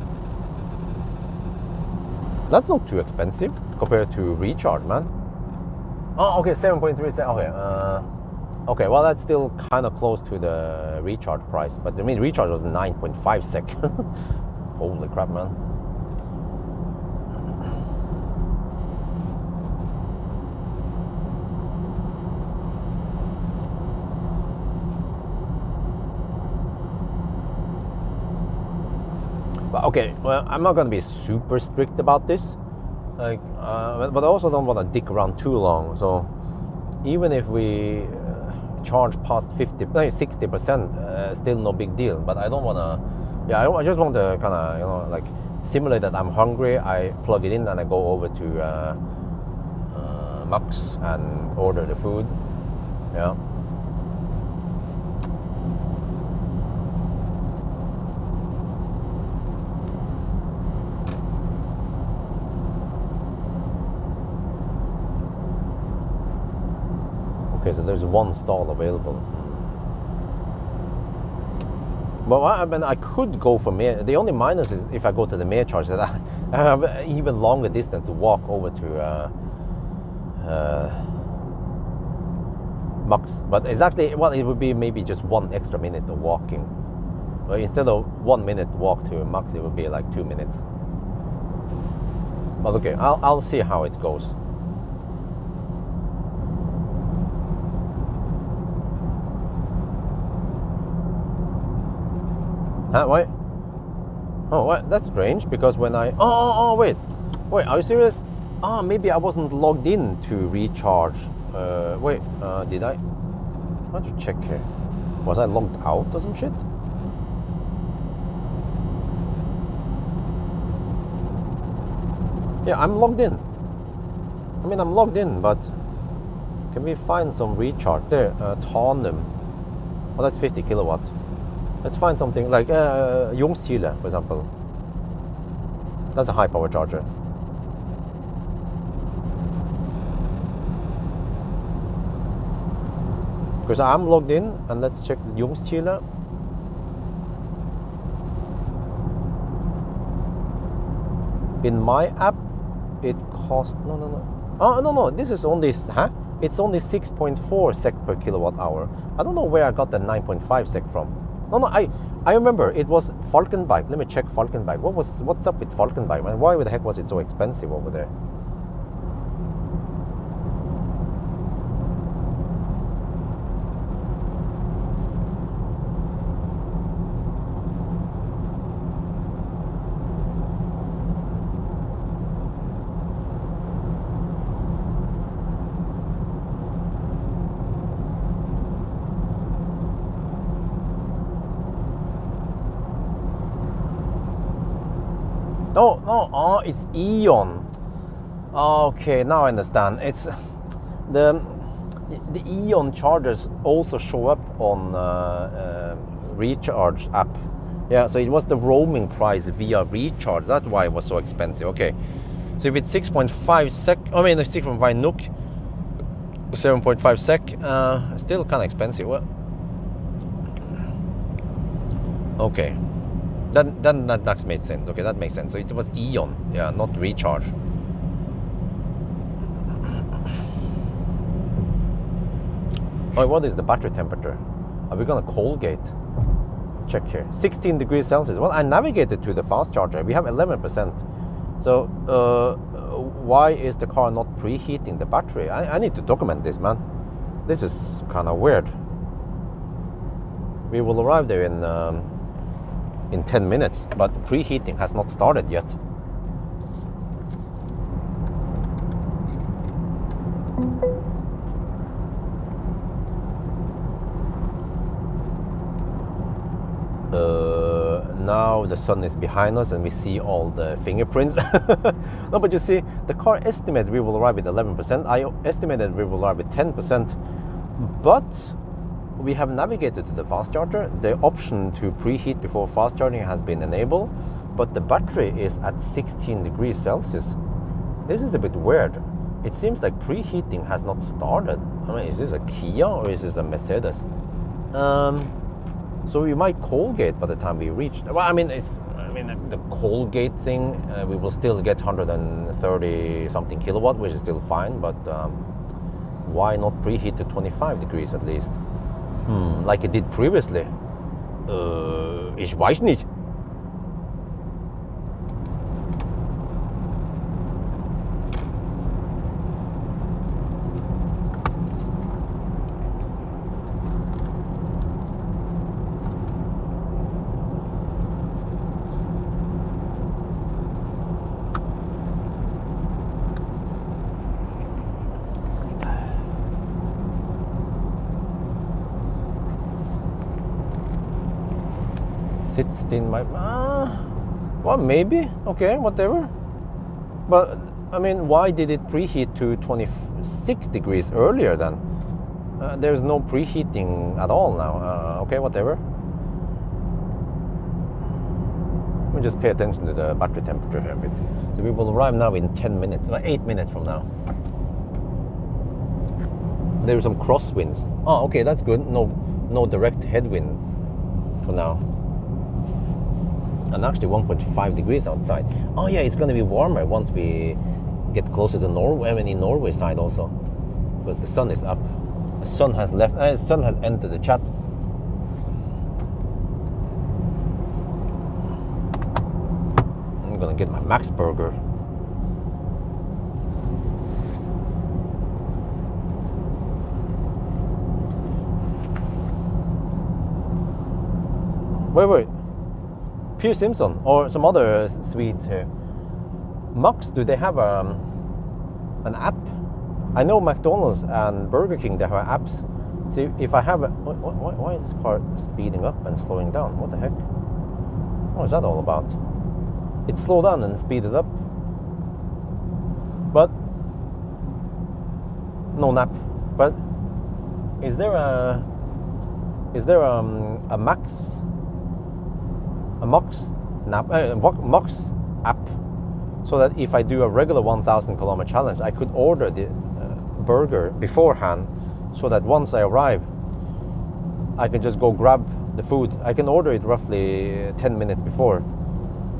That's not too expensive compared to Recharge, man. Oh, okay, 7.3 SEK. Okay, okay, well, that's still kind of close to the Recharge price. But I mean, Recharge was 9.5 SEK. Holy crap, man. But okay, well, I'm not going to be super strict about this. Like, but I also don't want to dick around too long. So even if we charge past 60%, still no big deal. But I don't want to. Yeah, I just want to kind of like simulate that I'm hungry. I plug it in and I go over to Max and order the food. Yeah. Okay, so there's one stall available. Well, I mean, I could go for Mer. The only minus is if I go to the Mer charge, that I have even longer distance to walk over to Max. But exactly, well, it would be maybe just 1 extra minute of walking. But instead of 1 minute walk to Max, it would be like 2 minutes. But okay, I'll see how it goes. Wait. Oh, what? That's strange, because when I... wait, are you serious? Maybe I wasn't logged in to Recharge. Wait, did I? How to check here? Was I logged out or some shit? Yeah, I'm logged in. I mean, I'm logged in, but can we find some Recharge? There, Tanum. Oh, that's 50 kilowatt. Let's find something like Ljungskile, for example. That's a high power charger. Because I'm logged in, and let's check Ljungskile. In my app, it costs no. This is only It's only 6.4 SEK per kilowatt hour. I don't know where I got the 9.5 SEK from. No, I remember it was Falkenberg. Let me check Falkenberg. What's up with Falkenberg, man? Why the heck was it so expensive over there? Oh, no, oh, it's Eon. Okay, now I understand. It's the Eon chargers also show up on Recharge app. Yeah, so it was the roaming price via Recharge. That's why it was so expensive. Okay, so if it's 6.5 sec, I mean 6.5 NOK, 7.5 sec, still kind of expensive. Well, okay, then that makes sense. Okay, that makes sense. So it was Eon, yeah, not Recharge. Oh, what is the battery temperature? Are we gonna Colgate? Check here. 16 degrees Celsius. Well, I navigated to the fast charger. We have 11%. So why is the car not preheating the battery? I need to document this, man. This is kind of weird. We will arrive there in 10 minutes, but preheating has not started yet. Now the sun is behind us and we see all the fingerprints. No, but you see, the car estimates we will arrive with 11%. I estimated we will arrive with 10%. But we have navigated to the fast charger. The option to preheat before fast charging has been enabled, but the battery is at 16 degrees Celsius. This is a bit weird. It seems like preheating has not started. I mean, is this a Kia or is this a Mercedes? So we might Colgate by the time we reach. Well, I mean, the Colgate thing, we will still get 130 something kilowatt, which is still fine. But why not preheat to 25 degrees at least, like it did previously? Ich weiß nicht. In my well, maybe, okay, whatever. But I mean, why did it preheat to 26 degrees earlier then? There's no preheating at all now. Okay, whatever. Let me just pay attention to the battery temperature here a bit. So we will arrive now in 10 minutes, 8 minutes from now. There are some crosswinds. Oh, okay, that's good. No direct headwind for now. And actually 1.5 degrees outside. Oh yeah, it's going to be warmer once we get closer to Norway. I mean, in Norway side also, because the sun is up. The sun has left. The sun has entered the chat. I'm gonna get my Max burger. Wait. Pierre Simpson or some other Swedes here. Max, do they have an app? I know McDonald's and Burger King, they have apps. See, if I have why is this car speeding up and slowing down? What the heck? What is that all about? It slowed down and speeded up. But no nap. But is there a Max app, so that if I do a regular 1,000 kilometer challenge, I could order the burger beforehand, so that once I arrive, I can just go grab the food. I can order it roughly 10 minutes before,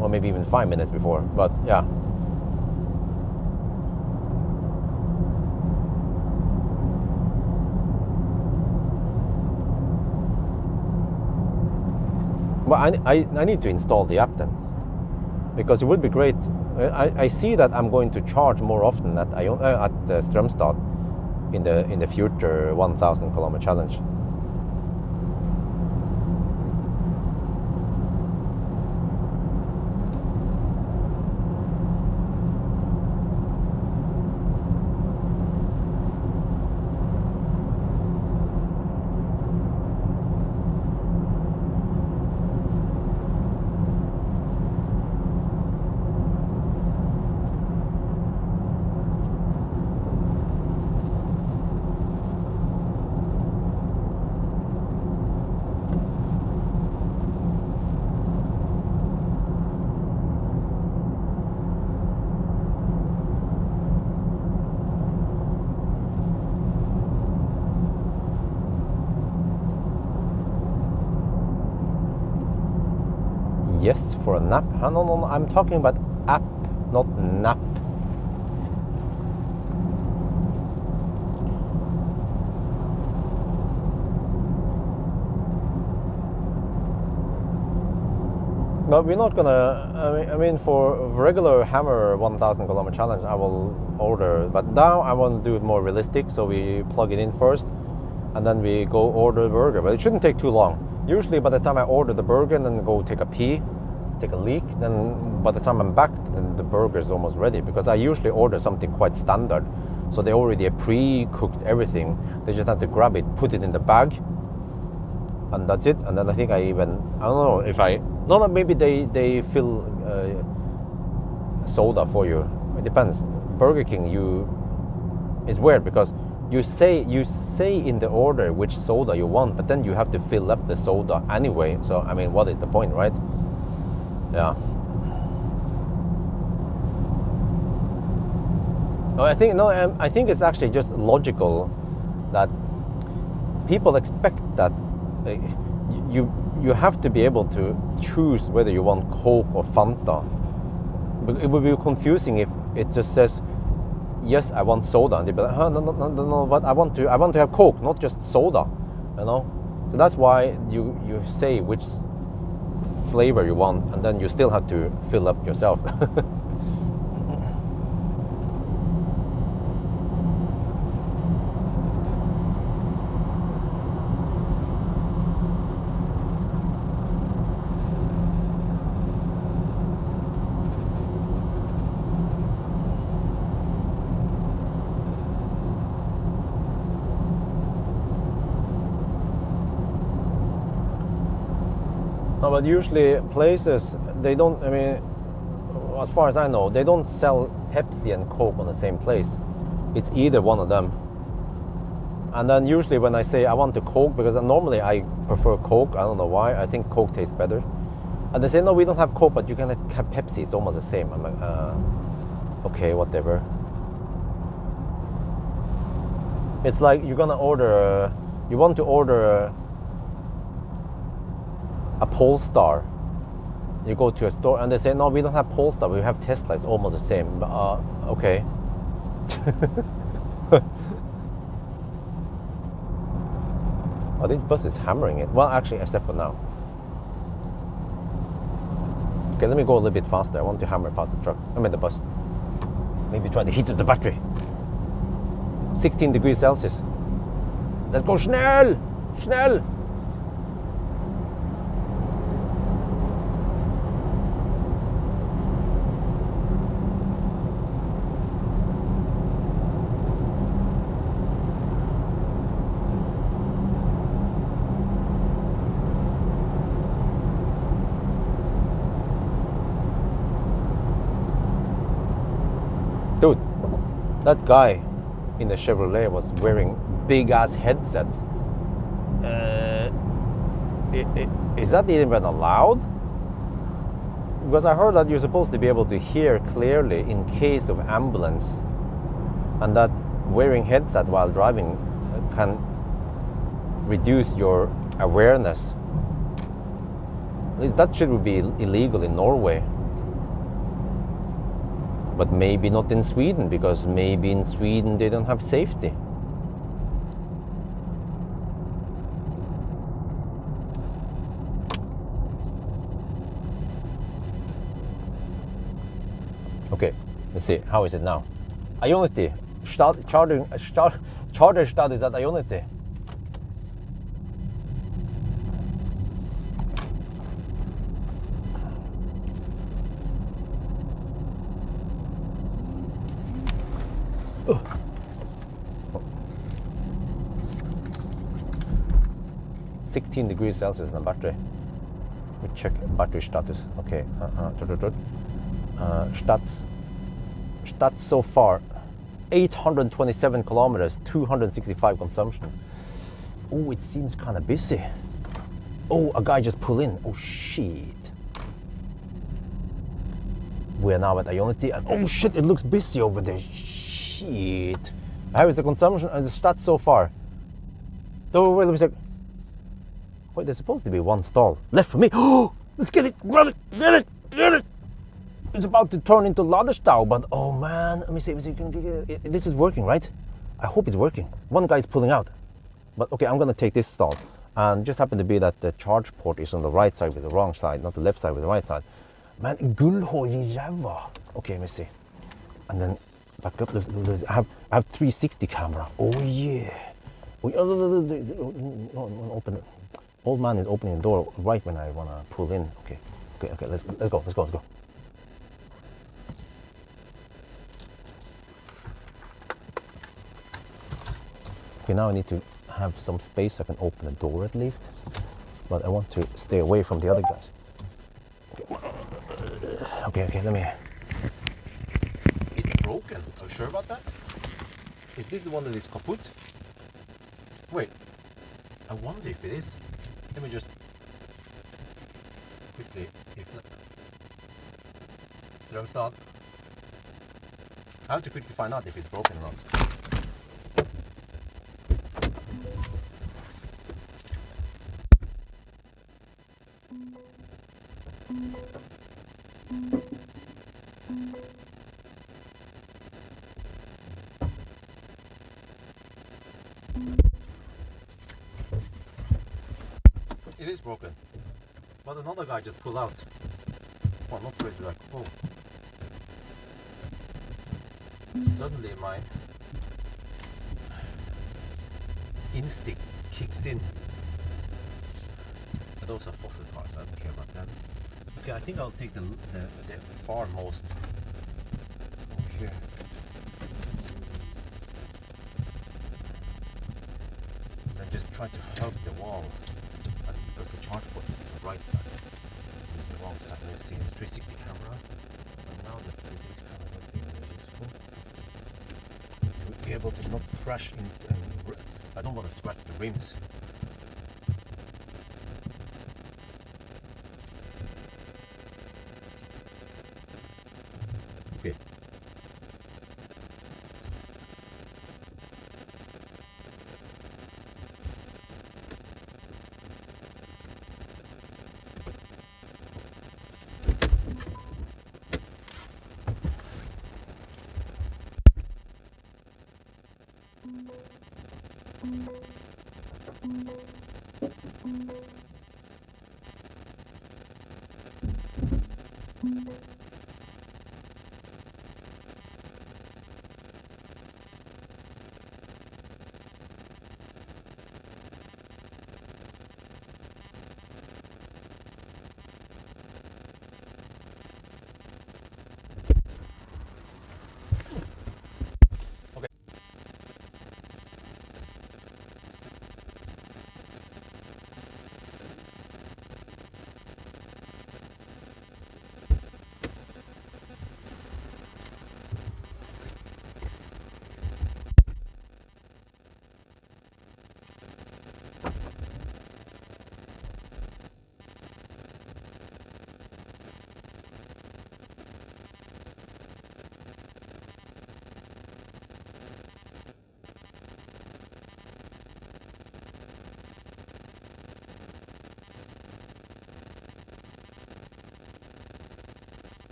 or maybe even 5 minutes before. But yeah. Well, I need to install the app then, because it would be great. I see that I'm going to charge more often at Strømstad in the future 1,000 kilometer challenge. for a nap? No, I'm talking about app, not nap. But we're not gonna, I mean for regular Hammer 1000 kilometer challenge, I will order, but now I want to do it more realistic, so we plug it in first, and then we go order the burger, but it shouldn't take too long. Usually by the time I order the burger and then go take a pee, take a leak, then by the time I'm back, then the burger is almost ready, because I usually order something quite standard, so they already pre-cooked everything. They just have to grab it, put it in the bag, and that's it. And then I think I don't know if no, maybe they fill soda for you. It depends. Burger King, it's weird because you say in the order which soda you want, but then you have to fill up the soda anyway. So I mean, what is the point, right? Yeah. I think it's actually just logical that people expect that you have to be able to choose whether you want Coke or Fanta. But it would be confusing if it just says, yes, I want soda, and they'd be like, no, but I want to have Coke, not just soda, you know. So that's why you say which flavor you want, and then you still have to fill up yourself. No, but usually places, they don't, I mean, as far as I know, they don't sell Pepsi and Coke on the same place. It's either one of them. And then usually when I say I want a Coke, because normally I prefer Coke, I don't know why, I think Coke tastes better. And they say, no, we don't have Coke, but you can have Pepsi, it's almost the same. I'm like, okay, whatever. It's like you want to order a Polestar. You go to a store and they say, no, we don't have Polestar, we have Tesla, it's almost the same. Okay. Oh, this bus is hammering it. Well, actually, except for now. Okay, let me go a little bit faster. I want to hammer past the truck. I mean the bus. Maybe try to heat up the battery. 16 degrees Celsius. Let's go, schnell! Schnell! Dude, that guy in the Chevrolet was wearing big ass headsets. Is that even allowed? Because I heard that you're supposed to be able to hear clearly in case of ambulance, and that wearing headset while driving can reduce your awareness. That should be illegal in Norway. But maybe not in Sweden, because maybe in Sweden they don't have safety. Okay, let's see, how is it now? Ionity, charter status at Ionity. Oh. 16 degrees Celsius in the battery. We check battery status. Okay. Stats so far. 827 kilometers, 265 consumption. Oh, it seems kind of busy. Oh, a guy just pulled in. Oh, shit. We are now at Ionity, and oh shit, it looks busy over there. Shit. How is the consumption and the stats so far? Oh, wait, let me check. Wait, there's supposed to be one stall left for me. Oh, Let's get it, grab it, get it, get it. It's about to turn into logistical, but oh man, let me see. This is working, right? I hope it's working. One guy is pulling out, but okay, I'm gonna take this stall. And just happened to be that the charge port is on the right side with the wrong side, not the left side with the right side. Man, gullhår I räva. Okay, let me see. And then back up. I have 360 camera. Oh yeah. Oh, open it. Old man is opening the door right when I wanna pull in. Okay. Let's go. Okay, now I need to have some space so I can open the door at least. But I want to stay away from the other guys. Okay, let me. It's broken. Are you sure about that? Is this the one that is kaput? Wait, I wonder if it is. Let me just quickly. Strömstad. I have to quickly find out if it's broken or not. It is broken, but another guy just pulled out. Well, not really like, oh. Suddenly my instinct kicks in. But those are fossil cars, I don't care about them. Okay, I think I'll take the far most over here. And just try to hug the wall. Because the charge port is on the right side. It's the wrong side. Let's see, it's 360 camera. And now the 360 camera will be really useful. We'll be able to not crash into. I don't want to scratch the rims. Okay.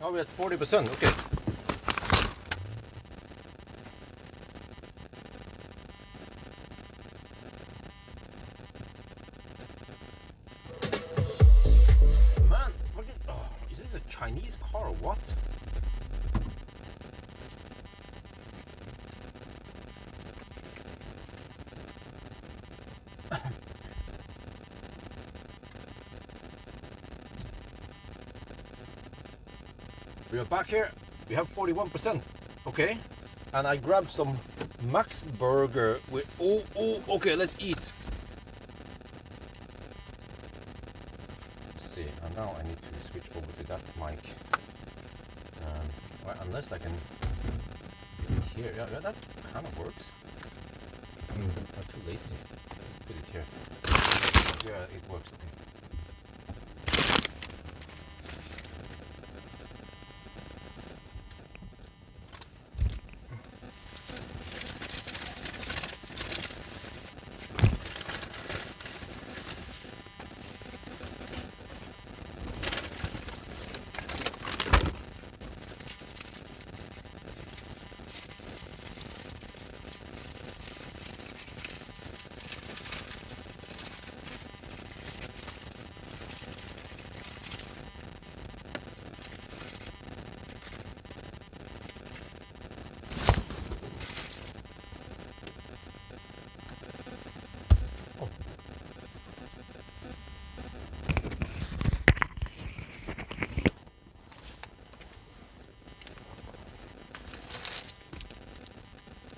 Oh, we're at 40%. Okay. Man, look at, oh, is this a Chinese car or what? We are back here. We have 41%. Okay. And I grabbed some Max burger with. Okay, let's eat. Let's see. And now I need to switch over to that mic. Well, unless I can put it here. Yeah, that kind of works. I'm too lazy. Put it here. Yeah, it works. Okay.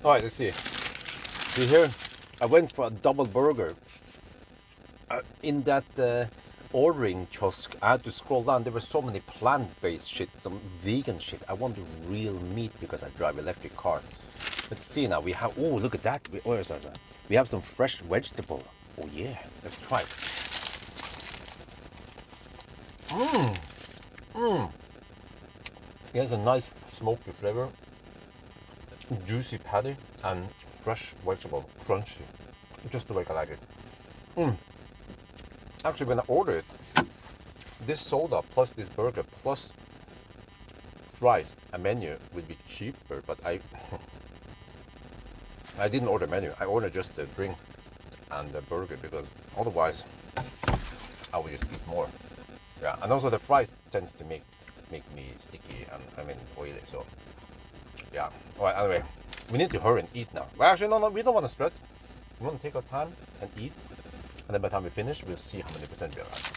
All right, let's see. See here, I went for a double burger. In that ordering kiosk, I had to scroll down. There were so many plant-based shit, some vegan shit. I wanted real meat because I drive electric car. Let's see now. We have. Oh, look at that. Where is that? We have some fresh vegetable. Oh yeah, let's try it. Here's a nice smoky flavor. Juicy patty and fresh vegetable, crunchy, just the way I like it. Actually, when I ordered it, this soda plus this burger plus fries, a menu would be cheaper, but I didn't order menu. I ordered just the drink and the burger because otherwise I would just eat more. Yeah, and also the fries tends to make me sticky and oily, so. Yeah. All right. Anyway, we need to hurry and eat now. Well, actually, no. We don't want to stress. We want to take our time and eat, and then by the time we finish, we'll see how many percent we are at.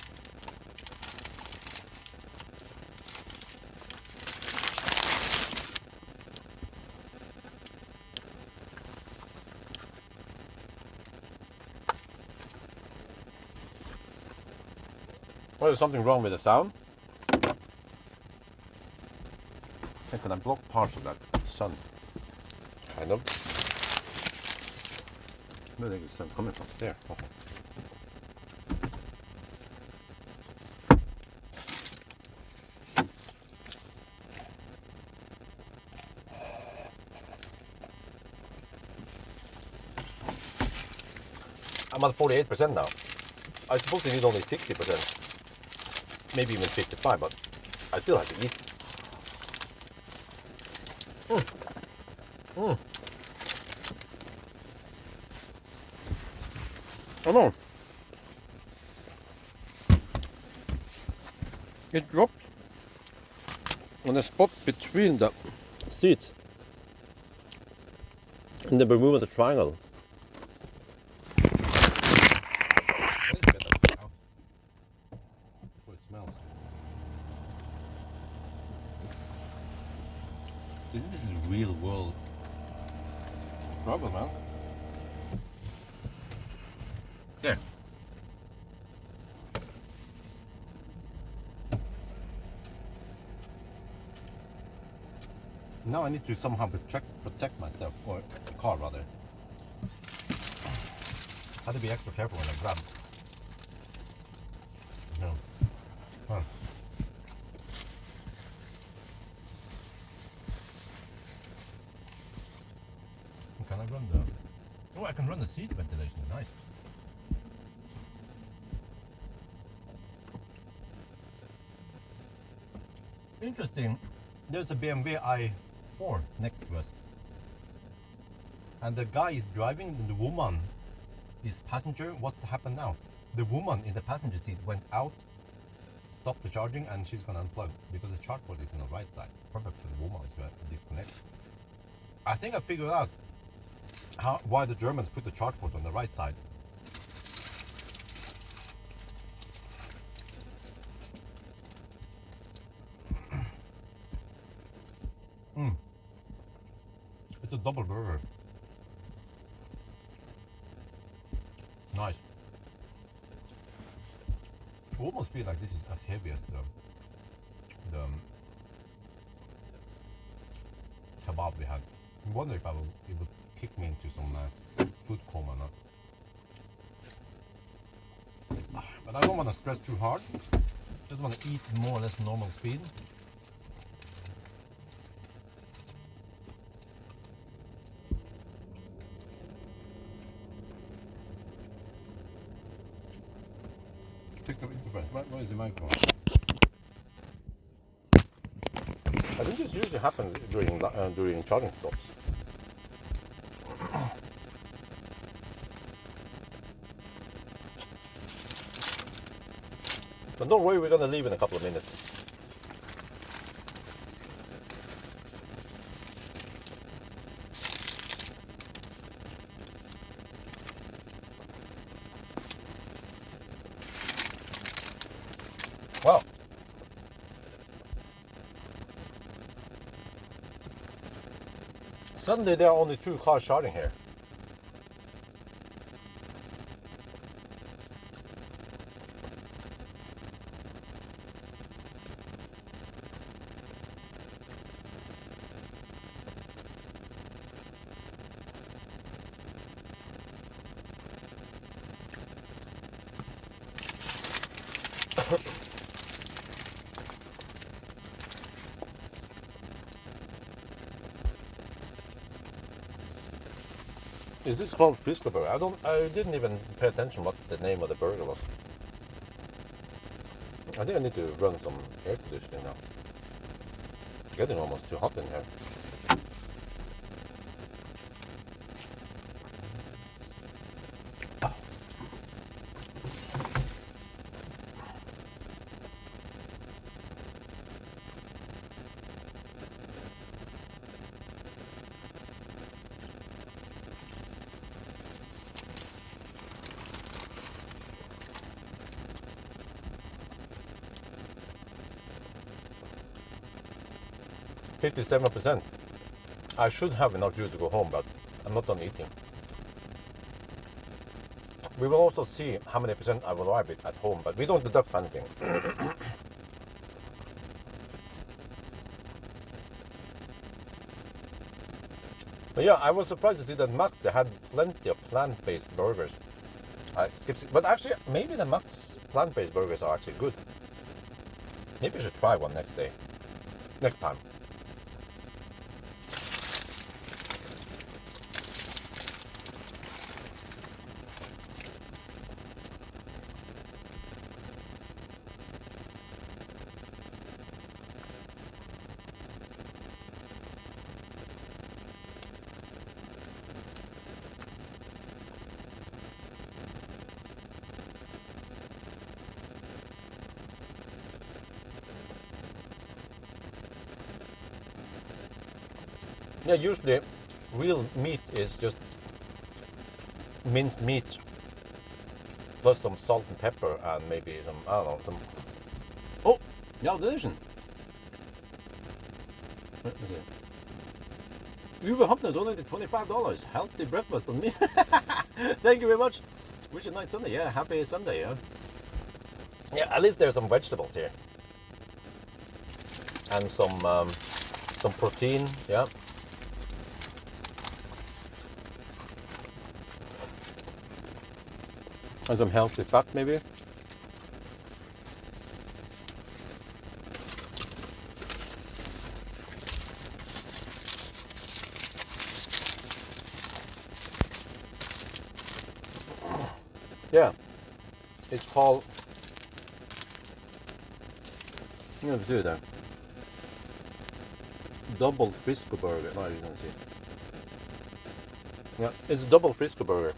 Well, there's something wrong with the sound. Can I block parts of that sun? Kind of. Where is the sun coming from? There. Okay. I'm at 48% now. I suppose to need only 60%, maybe even 55%, but I still have to eat. Oh no! It dropped on the spot between the seats in the Bermuda Triangle. Before it smells. This is real world problem, man. There. Now I need to somehow protect myself, or the car rather. I have to be extra careful when I grab. No. Huh. Can I run the... Oh, I can run the seat ventilation, nice. Interesting. There's a BMW i4 next to us. And the guy is driving, and the woman is passenger. What happened now? The woman in the passenger seat went out, stopped the charging, and she's gonna unplug because the charge port is on the right side. Perfect for the woman to disconnect. I think I figured out why the Germans put the charge port on the right side. It's a double burger. Nice. I almost feel like this is as heavy as the kebab we had. I wonder if it would kick me into some food coma or not. But I don't want to stress too hard. Just want to eat more or less normal speed. Pick the interface. Where is the microphone? I think this usually happens during charging stops. But don't worry, we're gonna leave in a couple of minutes. Wow. Suddenly there are only 2 cars charging here. Is this called Frisco burger? I didn't even pay attention what the name of the burger was. I think I need to run some air conditioning now. It's getting almost too hot in here. %57%. I should have enough juice to go home, but I'm not done eating. We will also see how many percent I will arrive at home, but we don't deduct anything. But yeah, I was surprised to see that Max, they had plenty of plant-based burgers. I skipped it, but actually, maybe the Max plant-based burgers are actually good. Maybe I should try one next time. Yeah, usually real meat is just minced meat plus some salt and pepper and maybe some, I don't know, some... Oh, ja, det er ikke. Uwe Hopner donated $25. Healthy breakfast on me. Thank you very much. Wish you a nice Sunday. Yeah, happy Sunday. Yeah, at least there's some vegetables here. And some protein, yeah. And some healthy fat, maybe. Yeah, it's called. I'm gonna do that. double Frisco burger. No, you didn't see. Yeah, it's a double Frisco burger.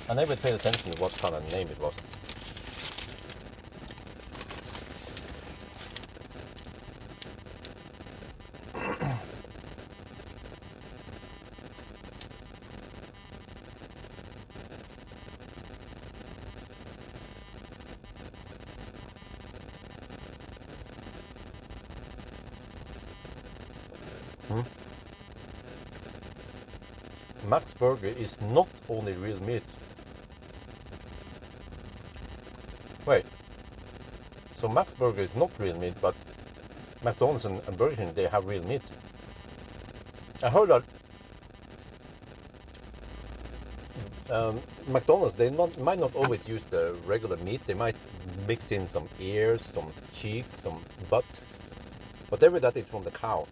I never paid attention to what kind of name it was. Max Burger is not only real meat. Wait. So Max Burger is not real meat, but McDonald's and Burger King, they have real meat. I heard that McDonald's, they might not always use the regular meat. They might mix in some ears, some cheek, some butt. Whatever that is from the cow.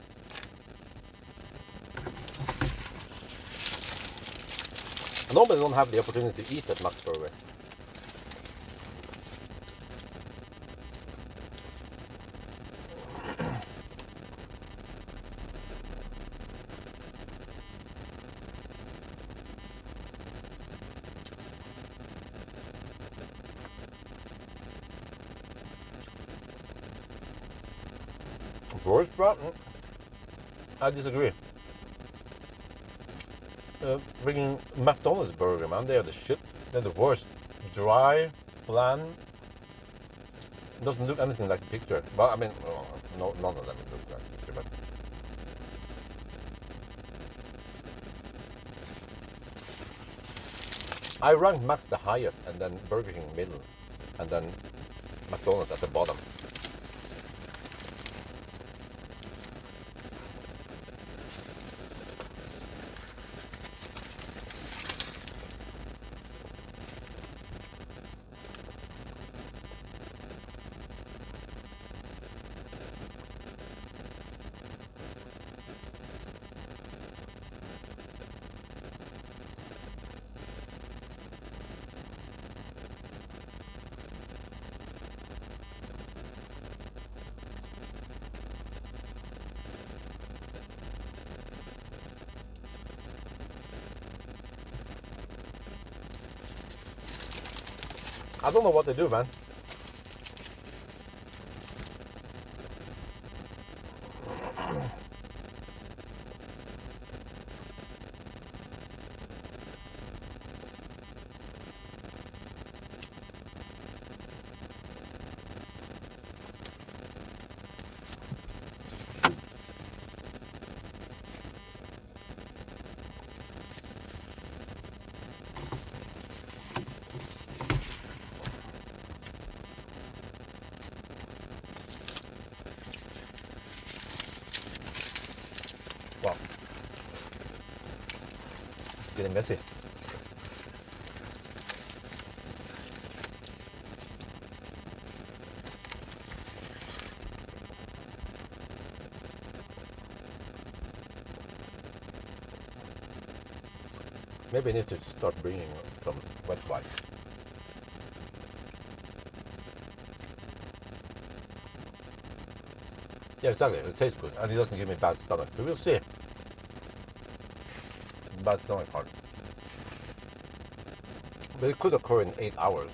I normally don't have the opportunity to eat at Max Burger. Worst part? I disagree. Freaking McDonald's burger, man, they are the shit. They're the worst. Dry, bland. Doesn't look anything like the picture. Well, I mean, no, none of them look like the picture, but I rank Max the highest, and then Burger King middle, and then McDonald's at the bottom. I don't know what they do, man. Wow. It's getting messy. Maybe I need to start bringing some wet wipes. Yeah, exactly. It tastes good, and it doesn't give me bad stomach. But we'll see. Bad stomach part. But it could occur in 8 hours.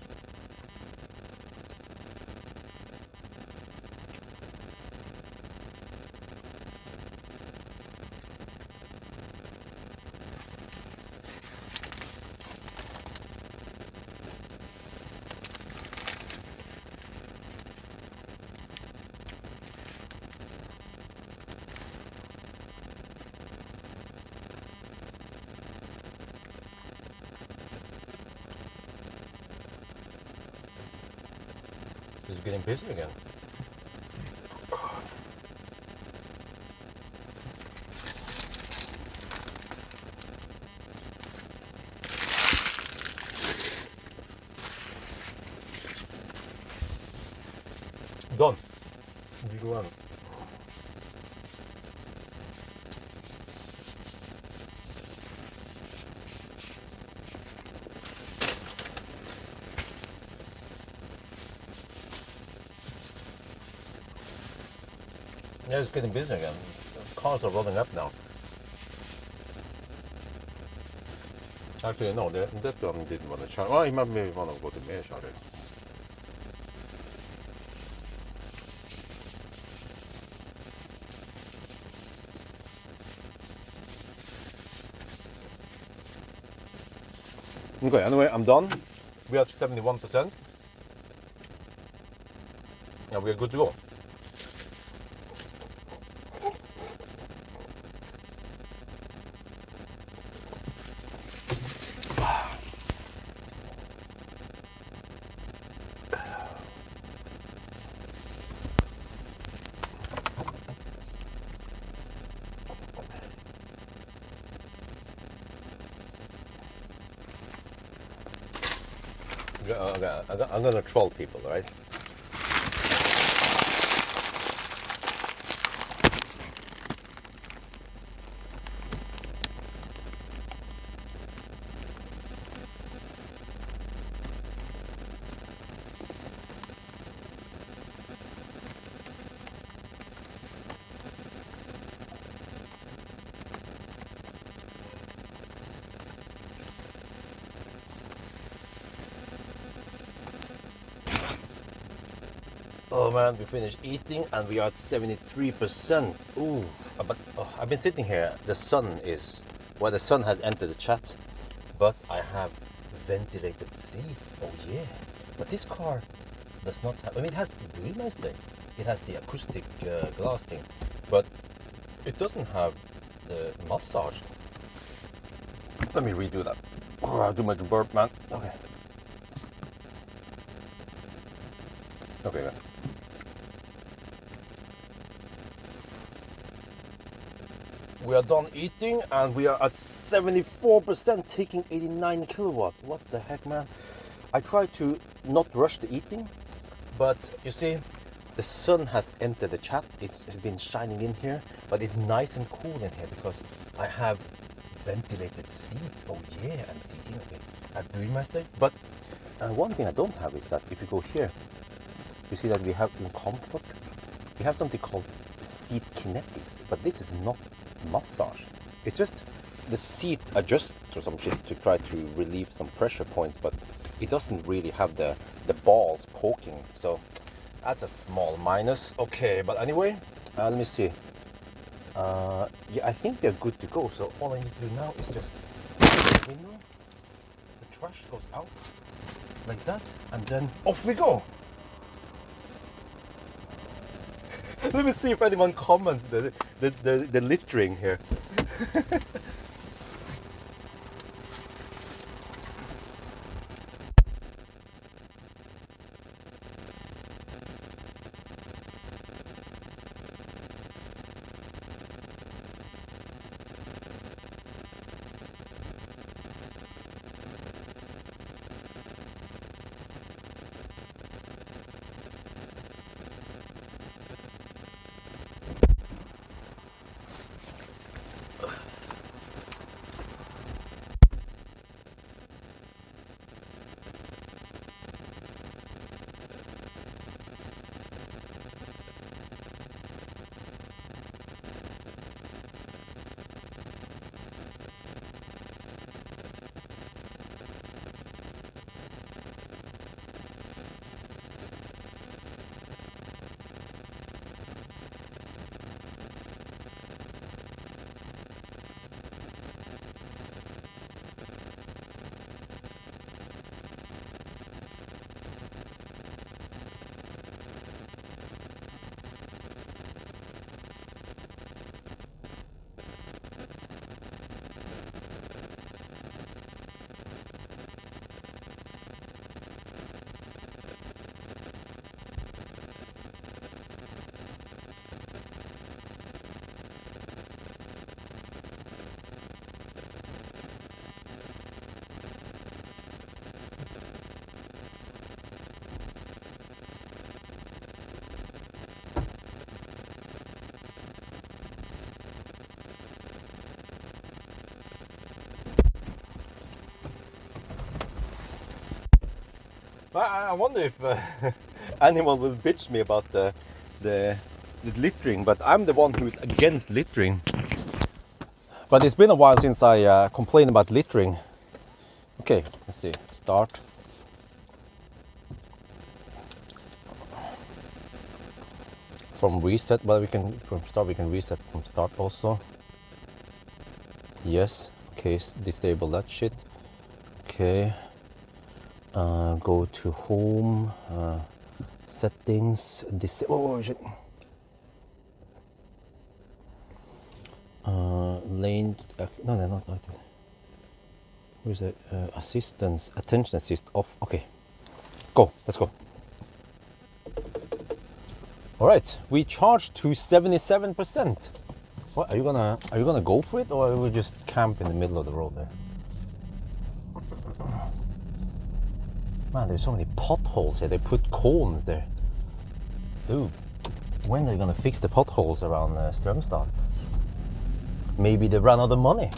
It's getting busy again. Done. You go on. Yeah, it's getting busy again. Cars are rolling up now. Actually, no, that one didn't want to charge. Oh, he might maybe want to go to me charge it. Okay, anyway, I'm done. We are at 71%. Now we are good to go. I'm gonna troll people, right? Oh man, we finished eating and we are at 73%. Ooh, but I've been sitting here. The sun is, well, the sun has entered the chat, but I have ventilated seats. Oh yeah, but this car does not have, I mean, it has really nice thing. It has the acoustic glass thing, but it doesn't have the massage. Let me redo that. Oh, I'll do my burp, man. Okay. Okay, man. We are done eating and we are at 74%, taking 89 kilowatt. What the heck, man? I try to not rush the eating, but you see, the sun has entered the chat. It's been shining in here, but it's nice and cool in here because I have ventilated seats. Oh yeah, and seating. Okay, I'm doing my thing. But one thing I don't have is that if you go here, you see that we have in comfort, we have something called seat kinetics, but this is not massage. It's just the seat adjusts or some shit to try to relieve some pressure points, but it doesn't really have the balls poking. So that's a small minus. Okay, but anyway, let me see. Yeah, I think they're good to go. So all I need to do now is just the window, the trash goes out like that, and then off we go. Let me see if anyone comments the littering here. I wonder if anyone will bitch me about the with littering, but I'm the one who's against littering. But it's been a while since I complained about littering. Okay, let's see, start. From reset, well, we can, from start, we can reset from start also. Yes, okay, disable that shit. Okay, go to home, settings, oh shit. Lane, no, not. Where's it? Assistance, attention assist off. Okay, go. Let's go. All right, we charged to 77%. What are you gonna go for it, or are we just camp in the middle of the road there? Man, there's so many potholes here. They put cones there. Dude, when are they gonna fix the potholes around Strömstad? Maybe they ran out of money.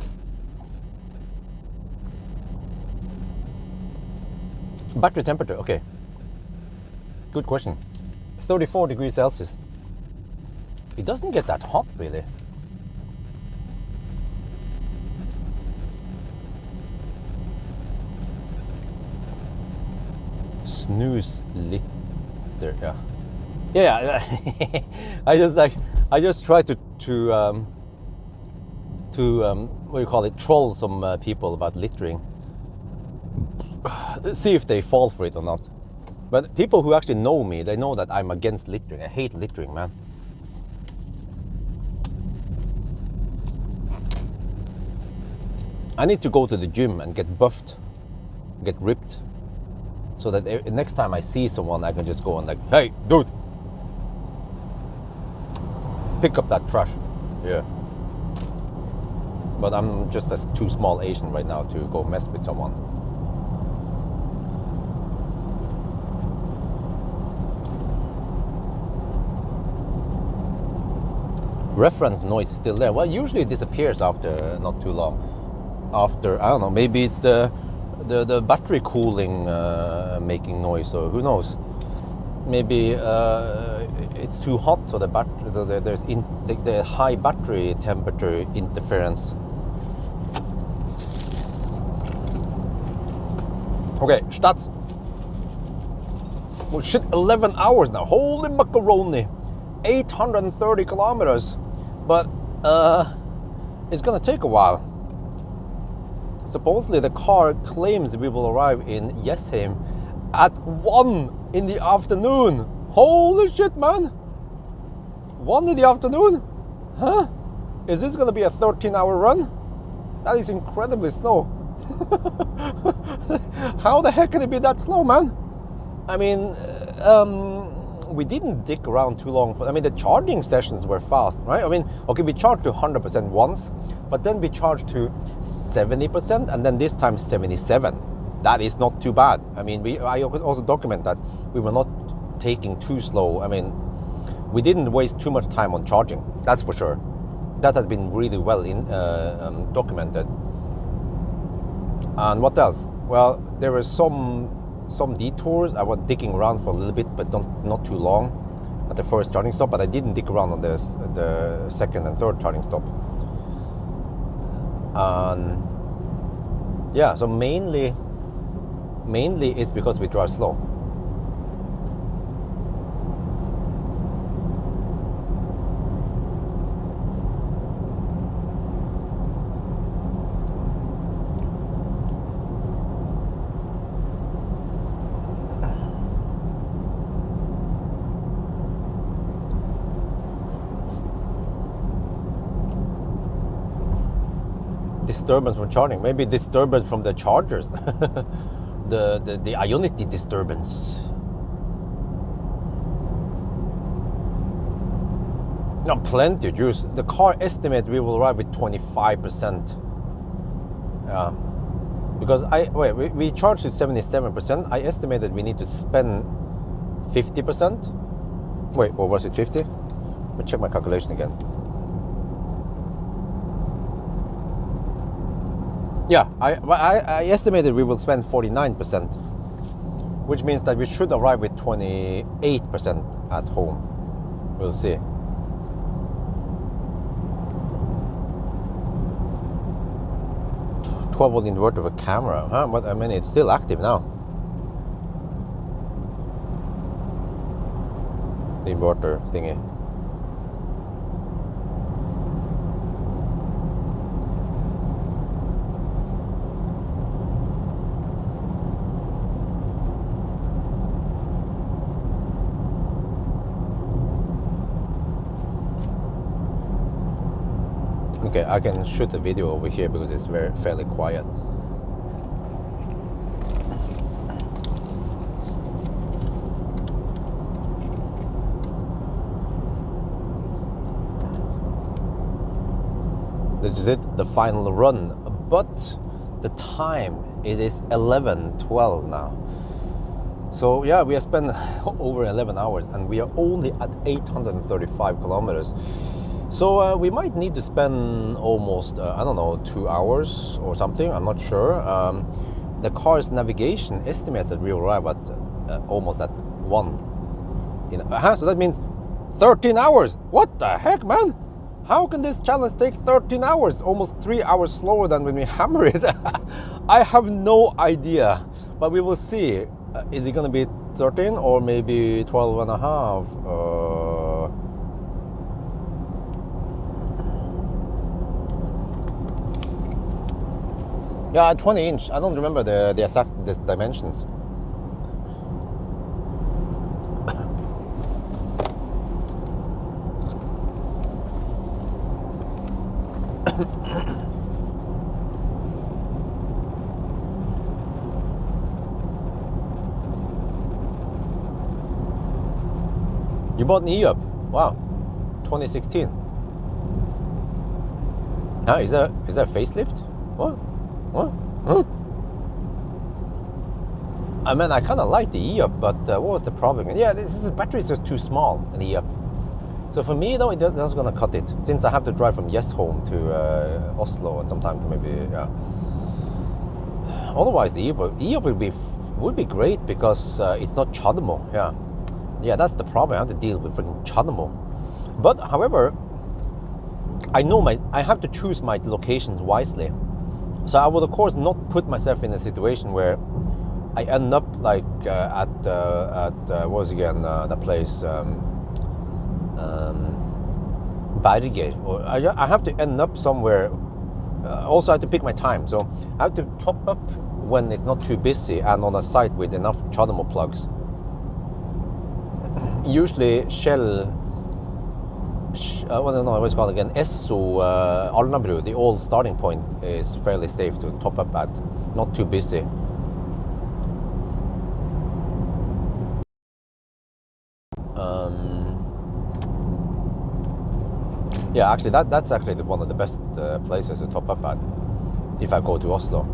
Battery temperature, okay. Good question. 34 degrees Celsius. It doesn't get that hot, really. Snooze litter, yeah. I just try to what do you call it, troll some people about littering. See if they fall for it or not. But people who actually know me, they know that I'm against littering. I hate littering, man. I need to go to the gym and get buffed, get ripped, so that next time I see someone, I can just go and like, hey, dude, pick up that trash. Yeah. But I'm just a too small Asian right now to go mess with someone. Reference noise is still there. Well, usually it disappears after not too long. After, I don't know, maybe it's the battery cooling making noise, or who knows. Maybe it's too hot, so there's the high battery temperature interference. Okay, stats. Well, shit, 11 hours now. Holy macaroni. 830 kilometers. But it's gonna take a while. Supposedly the car claims we will arrive in Jessheim at 1 in the afternoon. Holy shit, man. 1 in the afternoon? Huh? Is this gonna be a 13-hour run? That is incredibly slow. How the heck can it be that slow, man? I mean, we didn't dick around too long. I mean, the charging sessions were fast, right? I mean, okay, we charged to 100% once, but then we charged to 70%, and then this time 77. That is not too bad. I mean, I could also document that we were not taking too slow. I mean, we didn't waste too much time on charging. That's for sure. That has been really well documented. And what else? Well, there were some detours. I was dicking around for a little bit, but not too long at the first charging stop. But I didn't dick around on the second and third charging stop. And yeah, so mainly it's because we drive slow. Disturbance from charging, maybe disturbance from the chargers. the Ionity disturbance. No, plenty of juice. The car estimate we will arrive with 25%. Yeah, because we charged at 77%. I estimated we need to spend 50%. Wait, or was it 50? Let me check my calculation again. Yeah, I estimated we will spend 49%, which means that we should arrive with 28% at home. We'll see. 12-volt inverter with camera, huh? But I mean, it's still active now. The inverter thingy. Okay, I can shoot the video over here because it's fairly quiet. This is it, the final run. But the time, it is 11:12 now. So yeah, we have spent over 11 hours and we are only at 835 kilometers. So we might need to spend almost, I don't know, 2 hours or something, I'm not sure. The car's navigation estimates that we will arrive at almost at 1. So that means 13 hours. What the heck, man? How can this challenge take 13 hours? Almost 3 hours slower than when we hammer it. I have no idea, but we will see. Is it going to be 13 or maybe 12 and a half? Yeah, 20 inch. I don't remember the exact dimensions. You bought an E-Up? Wow, 2016. Is that a facelift? What? Huh? I mean, I kind of like the E-Up, but what was the problem? Yeah, the battery is just too small in the E-Up. So for me, though, that's going to cut it, since I have to drive from Home to Oslo and sometimes maybe, yeah. Otherwise, the E-Up would be great because it's not Chademo, yeah. Yeah, that's the problem. I have to deal with freaking Chademo. But, however, I know I have to choose my locations wisely. So I would, of course, not put myself in a situation where I end up like at what was again that place, Berger. Or I have to end up somewhere. Also, I have to pick my time. So I have to top up when it's not too busy and on a site with enough Chademo plugs. Usually Shell. I don't know what's called again. Esso Alnabru, the old starting point, is fairly safe to top up at. Not too busy. Yeah, actually, that's actually one of the best places to top up at if I go to Oslo.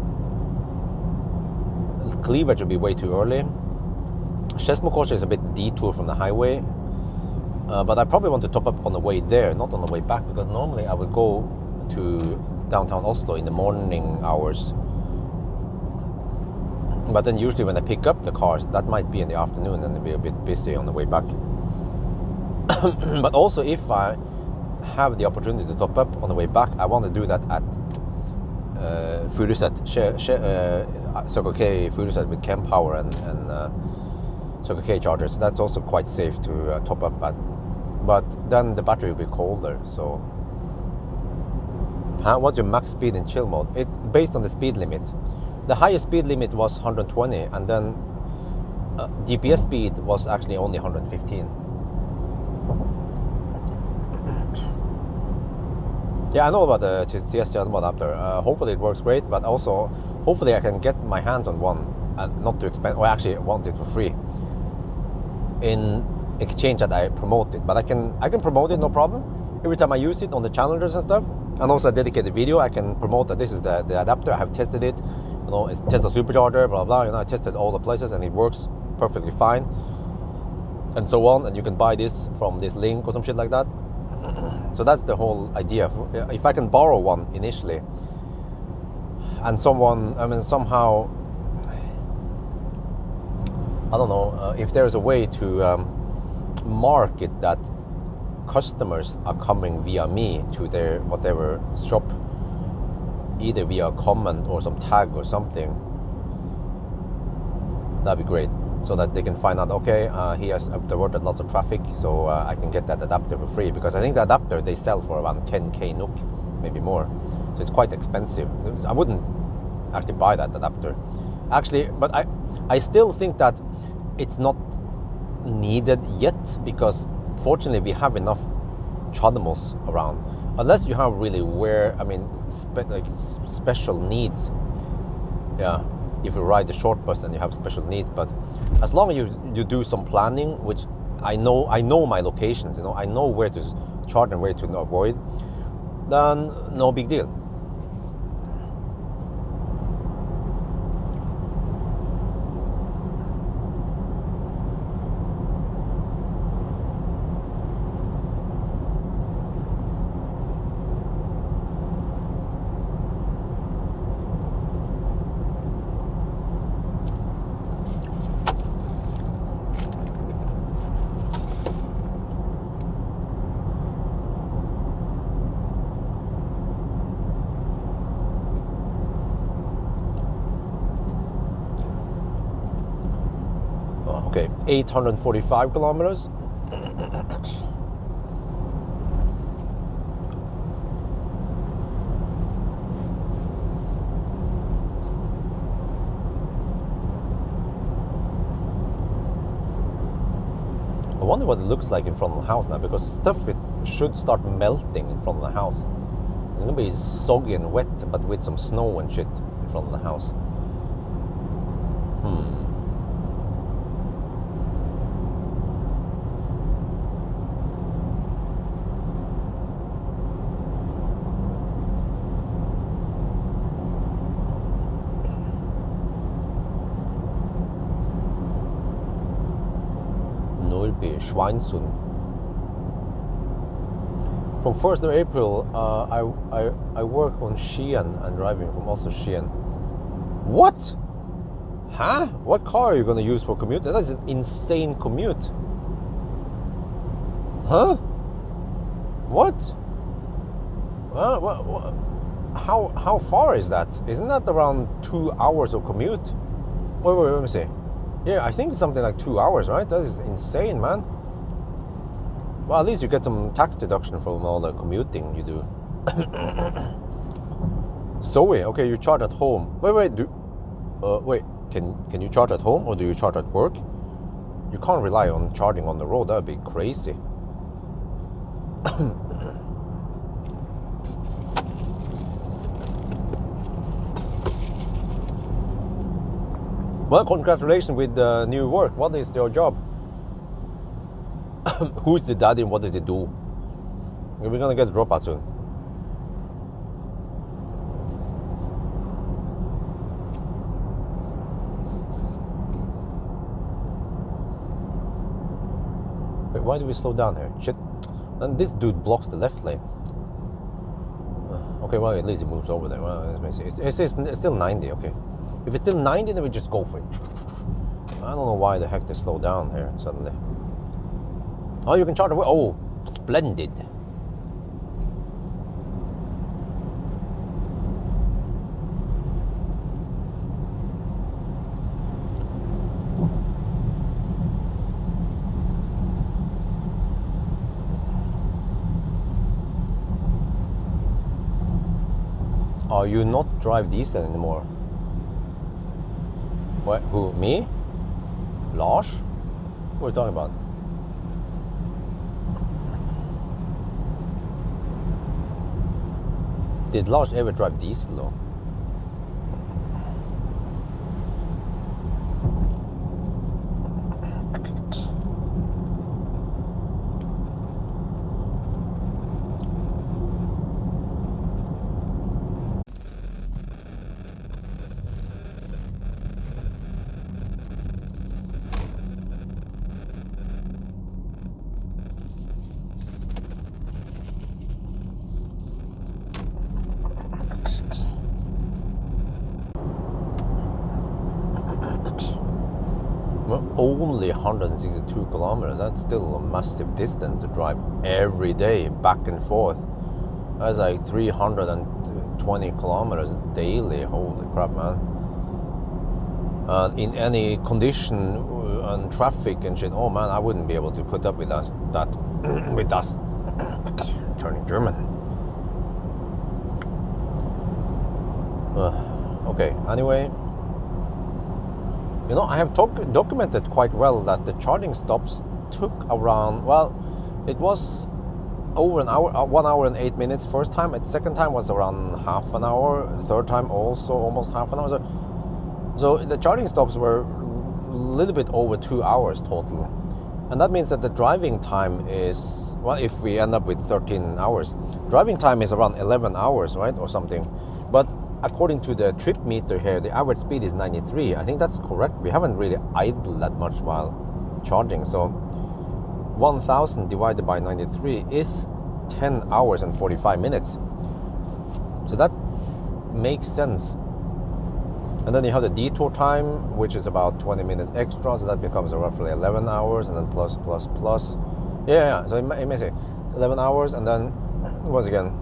Cleavage would be way too early. Skedsmokorset is a bit detour from the highway. But I probably want to top up on the way there, not on the way back, because normally I would go to downtown Oslo in the morning hours. But then usually when I pick up the cars, that might be in the afternoon and it'll be a bit busy on the way back. But also if I have the opportunity to top up on the way back, I want to do that at Furuset, Circle K Furuset with Chem Power and Circle K chargers. That's also quite safe to top up at. But then the battery will be colder, so... What's your max speed in chill mode? It's based on the speed limit. The highest speed limit was 120, and then GPS speed was actually only 115. Yeah, I know about the CS Chademo adapter. Hopefully it works great, but also hopefully I can get my hands on one and not too expensive. Or actually, I want it for free. In exchange that I promote it, but I can promote it, no problem. Every time I use it on the challengers and stuff, and also a dedicated video, I can promote that this is the adapter. I have tested it, it's Tesla supercharger, blah blah. I tested all the places and it works perfectly fine, and so on. And you can buy this from this link or some shit like that. So that's the whole idea. If I can borrow one initially, and somehow, I don't know, if there's a way to market that customers are coming via me to their whatever shop, either via a comment or some tag or something, that'd be great. So that they can find out, okay, he has diverted lots of traffic, so I can get that adapter for free. Because I think the adapter they sell for around 10k NOK, maybe more. So it's quite expensive. I wouldn't actually buy that adapter. Actually, but I still think that it's not needed yet, because fortunately we have enough Chademos around. Unless you have really special needs. Yeah. If you ride the short bus and you have special needs, but as long as you do some planning, which I know my locations, I know where to charge and where to avoid, then no big deal. Okay, 845 kilometers. I wonder what it looks like in front of the house now, because stuff should start melting in front of the house. It's gonna be soggy and wet, but with some snow and shit in front of the house. Schweinsund. From 1st of April, I work on Skien and driving from also Skien. What? Huh? What car are you going to use for commute? That is an insane commute. Huh? What? How far is that? Isn't that around 2 hours of commute? Wait, let me see. Yeah, I think it's something like 2 hours, right? That is insane, man. Well, at least you get some tax deduction from all the commuting you do. Zoe, okay, you charge at home. Wait, can you charge at home or do you charge at work? You can't rely on charging on the road. That would be crazy. Well, congratulations with the new work. What is your job? Who's the daddy and what does he do? We're gonna get a dropout soon. Wait, why do we slow down here? Shit. And this dude blocks the left lane. Okay, well, at least he moves over there. Well, let me see. It's still 90, okay. If it's still 90, then we just go for it. I don't know why the heck they slow down here suddenly. Oh, you can charge away. Oh, splendid. Oh, you not drive diesel anymore? What? Who? Me? Lars? What are you talking about? Did Lars ever drive diesel though? Only 162 kilometers. That's still a massive distance to drive every day back and forth. That's like 320 20 kilometers daily. Holy crap, man. In any condition and traffic and shit, oh man, I wouldn't be able to put up with that with us turning German. Okay, anyway, you know, I have documented quite well that the charging stops took around, well, it was over an hour, 1 hour and 8 minutes first time. The second time was around half an hour. Third time also almost half an hour. So the charging stops were a little bit over 2 hours total. And that means that the driving time is, well, if we end up with 13 hours, driving time is around 11 hours, right, or something. But according to the trip meter here, the average speed is 93. I think that's correct. We haven't really idled that much while charging. So 1000 divided by 93 is 10 hours and 45 minutes. So that makes sense. And then you have the detour time, which is about 20 minutes extra, so that becomes roughly 11 hours, and then plus. Yeah, so it may say 11 hours, and then, once again,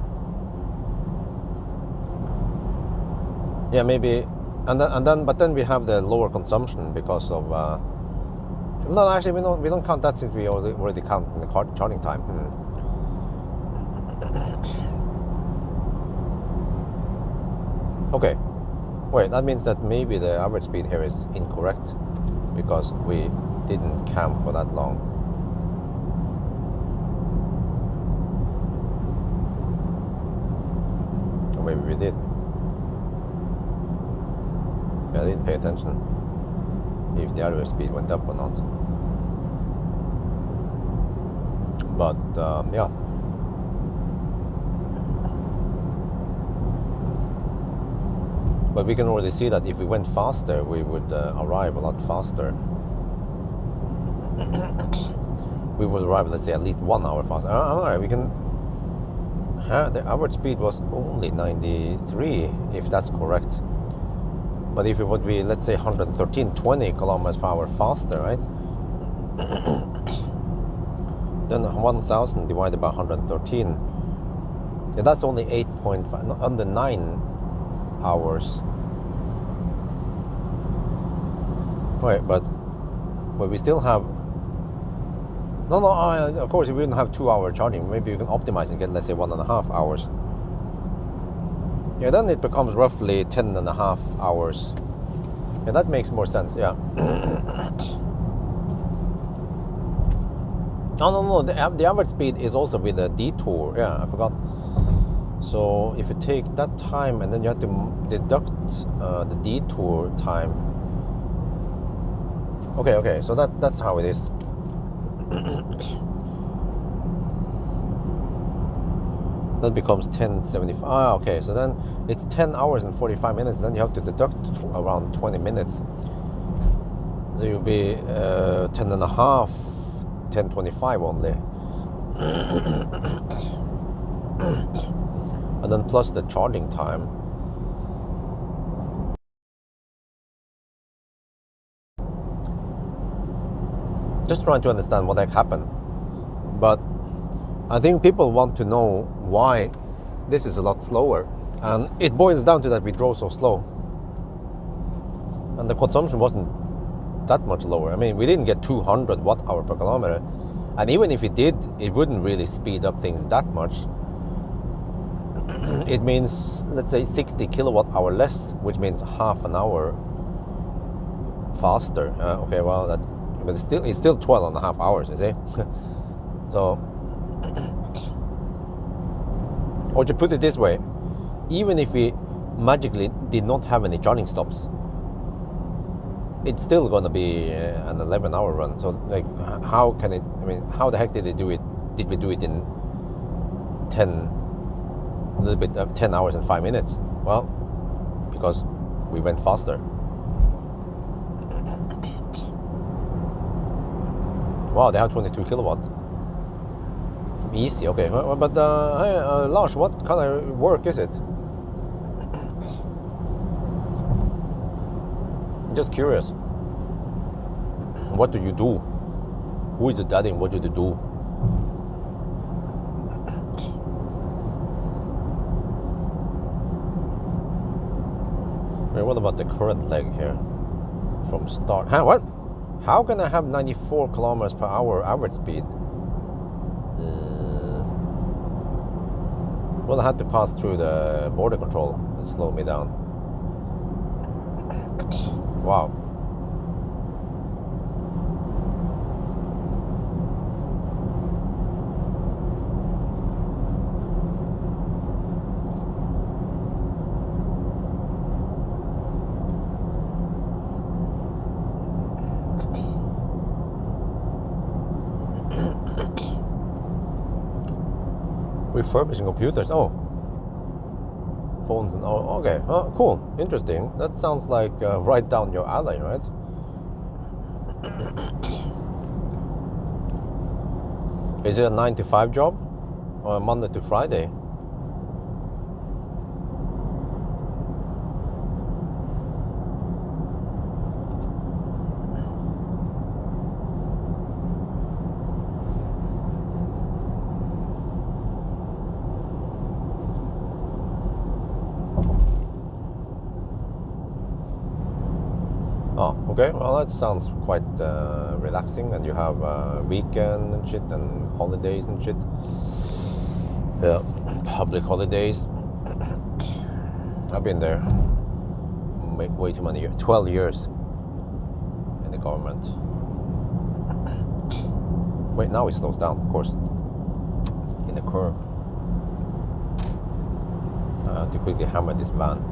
yeah, maybe, but then we have the lower consumption because of, no, actually, we don't count that since we already count in the charging time. Okay. Wait, that means that maybe the average speed here is incorrect because we didn't camp for that long. Or maybe we did. Yeah, I didn't pay attention if the average speed went up or not. But, yeah. But we can already see that if we went faster, we would arrive a lot faster. We would arrive, let's say, at least 1 hour faster. Alright, we can. The average speed was only 93, if that's correct. But if it would be, let's say, 113, 20 kilometers per hour faster, right? Then 1000 divided by 113. Yeah, that's only 8.5, under 9 hours. Right, but we still have. No, of course, if we didn't have 2 hour charging, maybe you can optimize and get, let's say, 1.5 hours. Yeah, then it becomes roughly 10.5 hours. Yeah, that makes more sense. Yeah. No. The average speed is also with the detour. Yeah, I forgot. So if you take that time and then you have to deduct the detour time. Okay. So that's how it is. That becomes 10.75. Okay. So then it's 10 hours and 45 minutes. And then you have to deduct around 20 minutes. So you'll be 10.5, 10.25 only. And then plus the charging time. Just trying to understand what happened. But I think people want to know why this is a lot slower. And it boils down to that we drove so slow. And the consumption wasn't that much lower. I mean, we didn't get 200 watt-hour per kilometer. And even if it did, it wouldn't really speed up things that much. It means, let's say, 60 kilowatt-hour less, which means half an hour faster. Okay, well, but it's still 12.5 hours, you see? So, or to put it this way, even if we magically did not have any charging stops, it's still going to be an 11-hour run. So, like, how can it? I mean, how the heck did they do it? Did we do it in 10 hours and 5 minutes? Well, because we went faster. Wow, they have 22 kilowatt from easy. Okay, but hey, Lars, what kind of work is it? Just curious. What do you do? Who is the daddy and what do you do? Wait, what about the current leg here? From start. Huh, what? How can I have 94 kilometers per hour average speed? Well, I had to pass through the border control and slow me down. Wow. Refurbishing computers. Oh, phones and oh, okay. Oh, cool. Interesting. That sounds like right down your alley, right? Is it a 9 to 5 job or a Monday to Friday? Oh, okay. Well, that sounds quite relaxing, and you have weekend and shit, and holidays and shit. Yeah, public holidays. I've been there way too many years. 12 years in the government. Wait, now it slows down, of course. In the curve. To quickly hammer this van.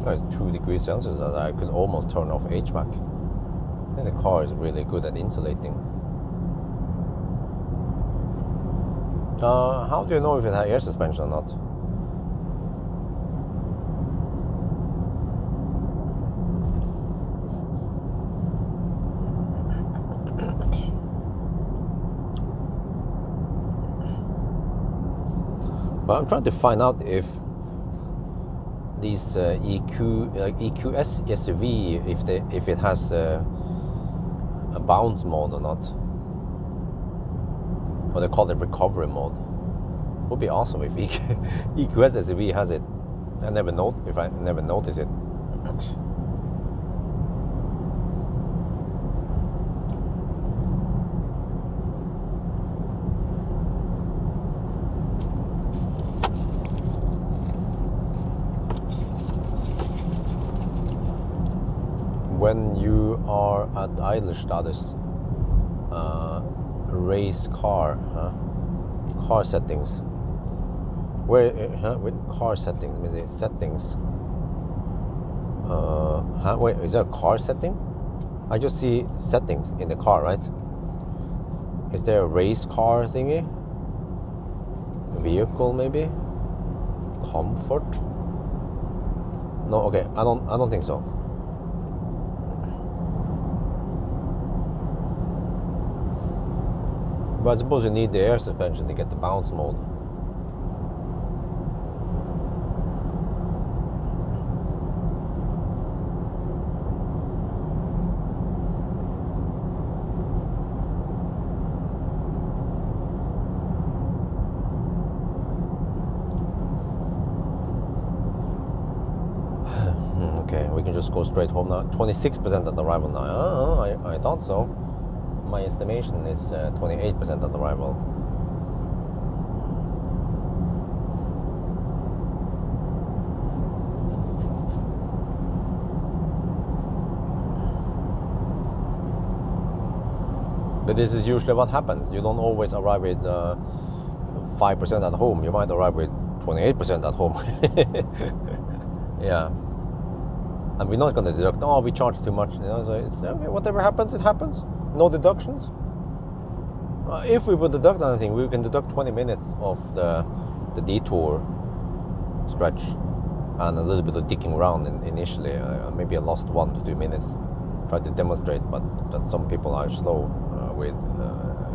It's 2 degrees Celsius that I could almost turn off HVAC. And the car is really good at insulating. How do you know if it has air suspension or not? But I'm trying to find out if these EQS SUV, if it has a bounce mode or not, or they call it recovery mode. Would be awesome if EQS SUV has it. I never notice it. When you are at idle status, race car, car settings. Where, with car settings, means settings. Wait, is there a car setting? I just see settings in the car, right? Is there a race car thingy? Vehicle maybe? Comfort? No, okay, I don't think so. But I suppose you need the air suspension to get the bounce mode. Okay, we can just go straight home now. 26% at arrival now. I thought so. My estimation is 28% at arrival. But this is usually what happens. You don't always arrive with 5% at home. You might arrive with 28% at home. Yeah. And we're not going to deduct, oh, we charge too much. You know, so it's, okay, whatever happens, it happens. No deductions. If we would deduct anything, we can deduct 20 minutes of the detour stretch and a little bit of dicking around initially. Maybe I lost 1 to 2 minutes try to demonstrate, but that some people are slow with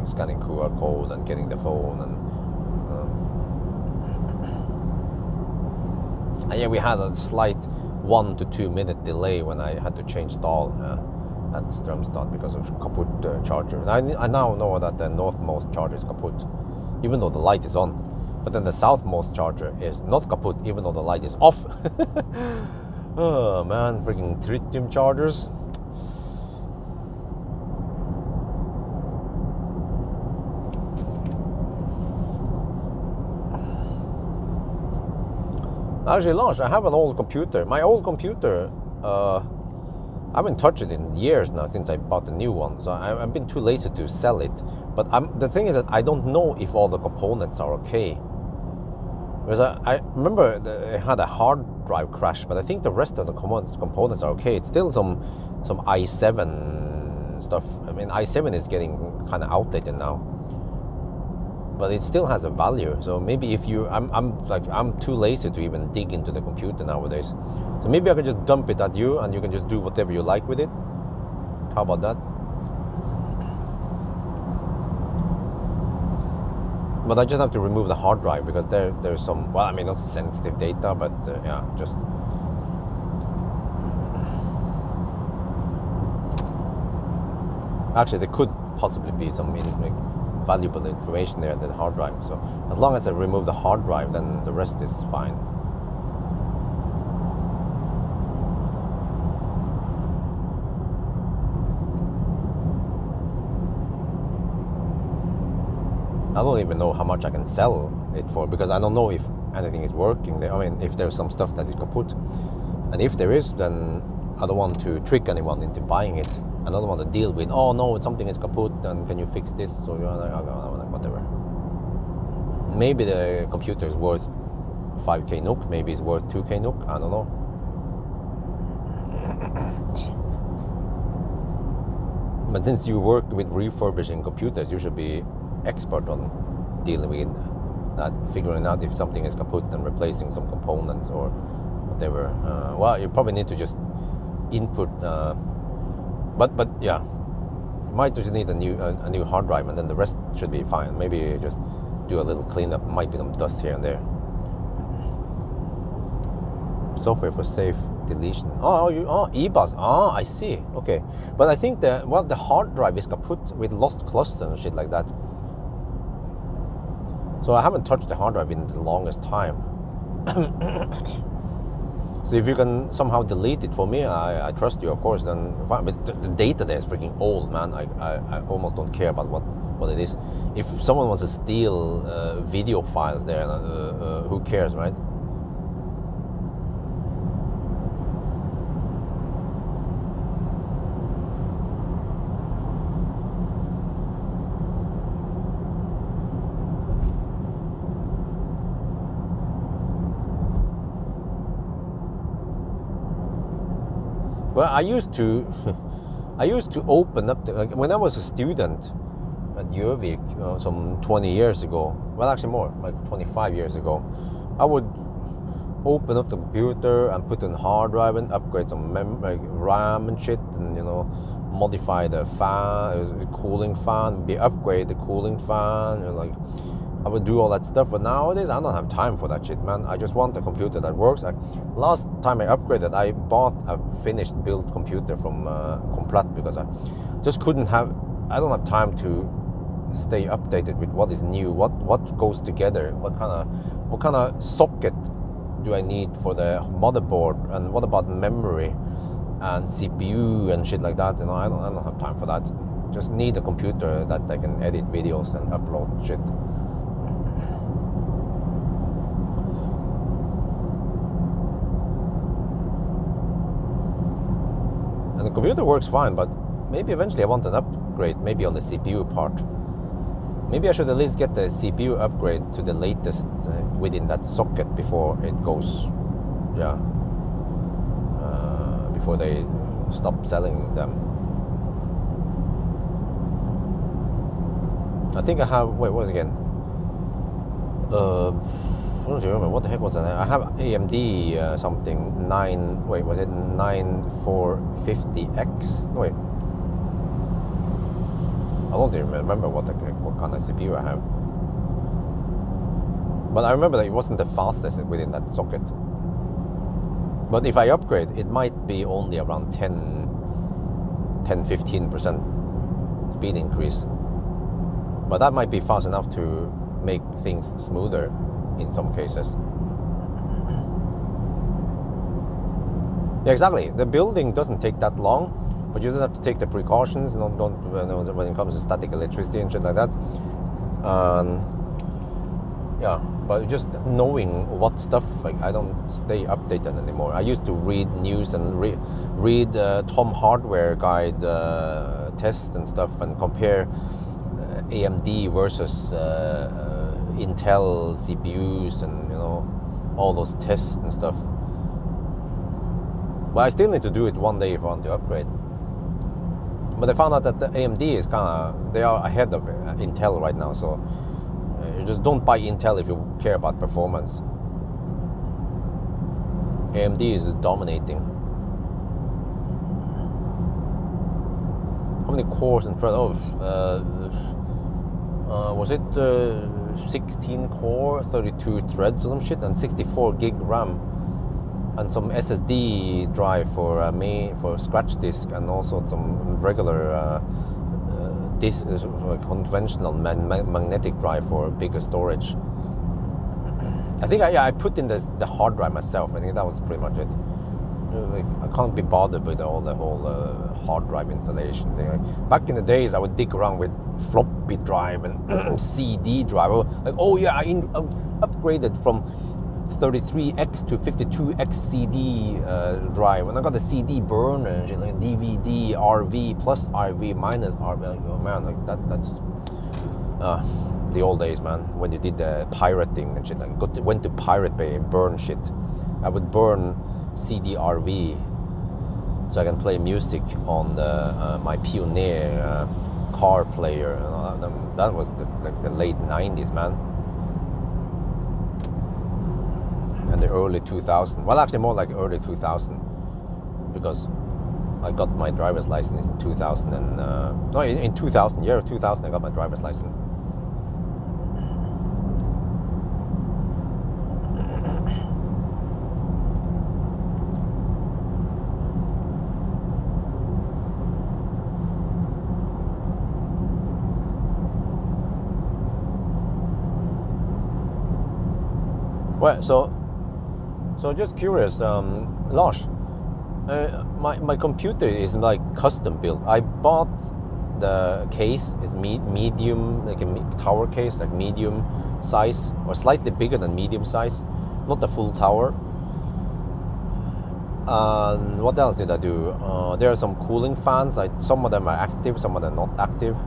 scanning QR code and getting the phone, and yeah, we had a slight 1 to 2 minute delay when I had to change stall at Strømstad because of kaput charger. And I now know that the northmost charger is kaput, even though the light is on. But then the southmost charger is not kaput, even though the light is off. Oh man, freaking tritium chargers. Actually, Lars, I have an old computer. My old computer, I haven't touched it in years now since I bought a new one. So I've been too lazy to sell it. But the thing is that I don't know if all the components are okay. Because I remember it had a hard drive crash, but I think the rest of the components are okay. It's still some i7 stuff. I mean, i7 is getting kind of outdated now, but it still has a value. So maybe if you, I'm too lazy to even dig into the computer nowadays. So maybe I can just dump it at you, and you can just do whatever you like with it. How about that? But I just have to remove the hard drive because there's some, well, I mean, not sensitive data, but yeah, just. Actually, there could possibly be some valuable information there in the hard drive. So as long as I remove the hard drive, then the rest is fine. I don't even know how much I can sell it for, because I don't know if anything is working there. I mean, if there's some stuff that is kaput, and if there is, then I don't want to trick anyone into buying it. I don't want to deal with, oh no, something is kaput, and can you fix this? So whatever. Maybe the computer is worth 5k NOK, maybe it's worth 2k NOK, I don't know. But since you work with refurbishing computers, you should be expert on dealing with that, figuring out if something is kaput and replacing some components or whatever. Well, you probably need to just input, but yeah, you might just need a new hard drive, and then the rest should be fine. Maybe just do a little cleanup. Might be some dust here and there. Software for safe deletion. eBus. I see. Okay, but I think the hard drive is kaput with lost cluster and shit like that. So I haven't touched the hard drive in the longest time. So if you can somehow delete it for me, I trust you, of course, then fine. But the data there is freaking old, man. I almost don't care about what it is. If someone wants to steal video files there, who cares, right? Well, I used to open up when I was a student at Gjøvik, some 20 years ago. Well, actually more, like 25 years ago. I would open up the computer and put in hard drive and upgrade some RAM and shit, and modify the fan, cooling fan, upgrade the cooling fan, I would do all that stuff. But nowadays I don't have time for that shit, man. I just want a computer that works. Last time I upgraded, I bought a finished built computer from Komplett, because I just couldn't have. I don't have time to stay updated with what is new, what goes together, what kind of socket do I need for the motherboard, and what about memory and CPU and shit like that. I don't have time for that. Just need a computer that I can edit videos and upload shit. And the computer works fine, but maybe eventually I want an upgrade, maybe on the CPU part. Maybe I should at least get the CPU upgrade to the latest within that socket before it goes, before they stop selling them. I think I have, wait, what was it again? don't remember what the heck was that. I have AMD something 9. Wait, was it 9450X? No, wait. I don't even remember what kind of CPU I have. But I remember that it wasn't the fastest within that socket. But if I upgrade, it might be only around 10-15% speed increase. But that might be fast enough to make things smoother in some cases. Yeah, exactly. The building doesn't take that long, but you just have to take the precautions. Don't when it comes to static electricity and shit like that. Yeah, but just knowing what stuff, like, I don't stay updated anymore. I used to read news and read Tom Hardware guide tests and stuff, and compare AMD versus Intel CPUs, and all those tests and stuff. But I still need to do it one day if I want to upgrade. But I found out that the AMD is they are ahead of Intel right now, so you just don't buy Intel if you care about performance. AMD is dominating. How many cores and threads? Was it 16 core, 32 threads or some shit, and 64 gig RAM, and some SSD drive for scratch disk, and also some regular conventional magnetic drive for bigger storage. I think I put in the hard drive myself. I think that was pretty much it. I can't be bothered with the whole hard drive installation thing. Back in the days, I would dig around with floppy drive and CD drive. Like, oh yeah, I upgraded from 33X to 52X CD drive, and I got the CD burner, like DVD, RV plus RV minus RV. Like, oh man, like that's the old days, man. When you did the pirating and shit, like went to Pirate Bay and burn shit. I would burn CD RV so I can play music on my Pioneer car player. That was the late 90s, man. And the early 2000s. Well, actually more like early 2000, because I got my driver's license in 2000 and in 2000, year 2000 I got my driver's license. Well, so just curious, Lars, my computer is like custom built. I bought the case, is medium, like a tower case, like medium size, or slightly bigger than medium size, not the full tower. And what else did I do? There are some cooling fans. Some of them are active, some of them not active.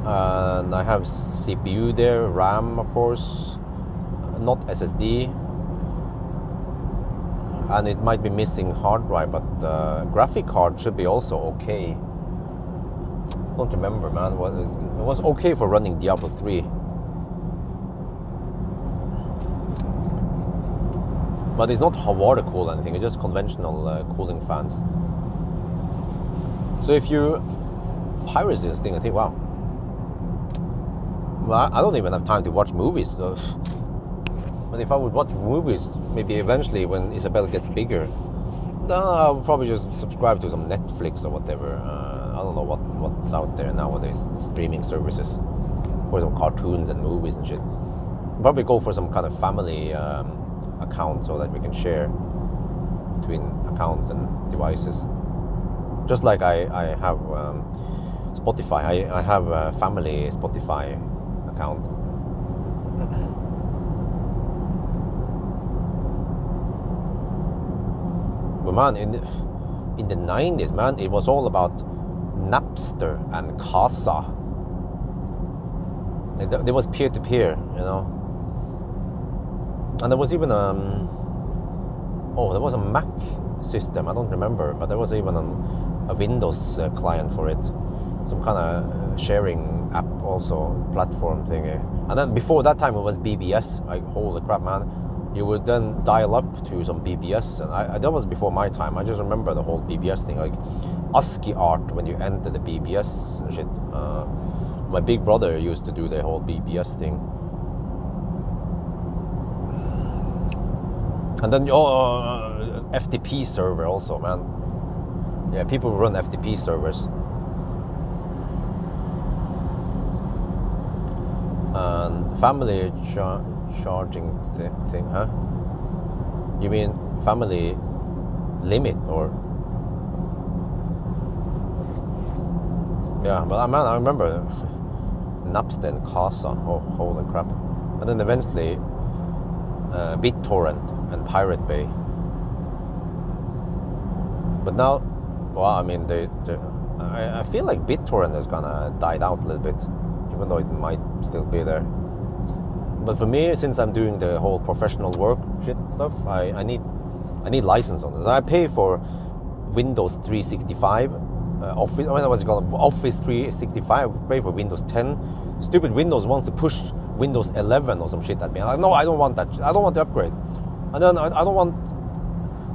And I have CPU there, RAM of course, not SSD, and it might be missing hard drive, but graphic card should be also okay. Don't remember, man. It was okay for running Diablo 3, but it's not water cooled or anything. It's just conventional cooling fans. So if you pirate this thing, I think, wow. Well, I don't even have time to watch movies. So. But if I would watch movies, maybe eventually when Isabel gets bigger, I would probably just subscribe to some Netflix or whatever. I don't know what's out there nowadays, streaming services, for some cartoons and movies and shit. Probably go for some kind of family account so that we can share between accounts and devices. Just like I have Spotify. I have a family Spotify account. But man, in the 90s, man, it was all about Napster and Casa. There was peer-to-peer, and there was even there was a Mac system. I don't remember, but there was even a Windows client for it. some kind of sharing app also, platform thingy. And then before that time it was BBS. Like, holy crap, man. You would then dial up to some BBS, and that was before my time. I just remember the whole BBS thing, like ASCII art when you enter the BBS and shit. My big brother used to do the whole BBS thing. And then FTP server also, man. Yeah, people run FTP servers. And family charging thing, huh? You mean family limit or? Yeah, but man, I remember Napster and Casa. Oh, holy crap! And then eventually BitTorrent and Pirate Bay. But now, well, I mean, I feel like BitTorrent is gonna died out a little bit, even though it might still be there. But for me, since I'm doing the whole professional work shit stuff, I need license on this. I pay for Windows 365 Office. I mean, what's it called? Office 365. I pay for Windows 10. Stupid Windows wants to push Windows 11 or some shit at me. I'm like, no, I don't want that. I don't want to upgrade. And then I don't want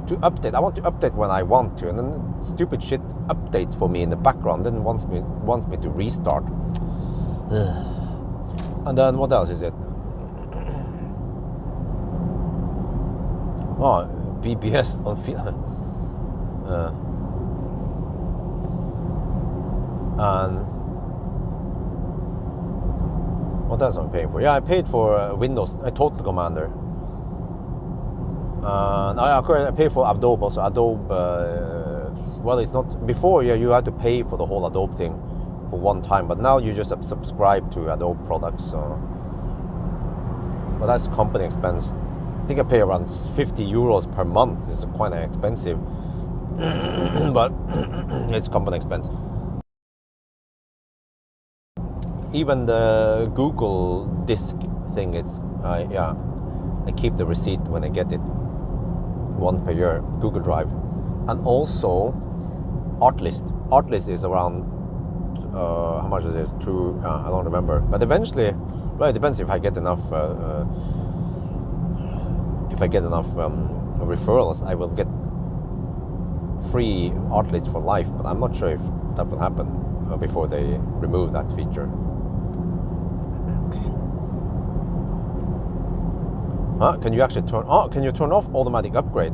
to update. I want to update when I want to. And then stupid shit updates for me in the background. Then wants me to restart. And then what else is it? Oh, BBS on and what else am I paying for? Yeah, I paid for Windows, a Total Commander. And I pay for Adobe also. Adobe, well, it's not before. Yeah, you had to pay for the whole Adobe thing for one time, but now you just subscribe to Adobe products. So, well, that's company expense. I think I pay around 50 euros per month. It's quite expensive, but it's company expense. Even the Google disk thing, it's yeah, I keep the receipt when I get it once per year, Google Drive. And also Artlist. Artlist is around how much is it? I don't remember, but eventually, well, it depends if I get enough referrals, I will get free Artlist for life, but I'm not sure if that will happen before they remove that feature. Can you actually can you turn off automatic upgrade?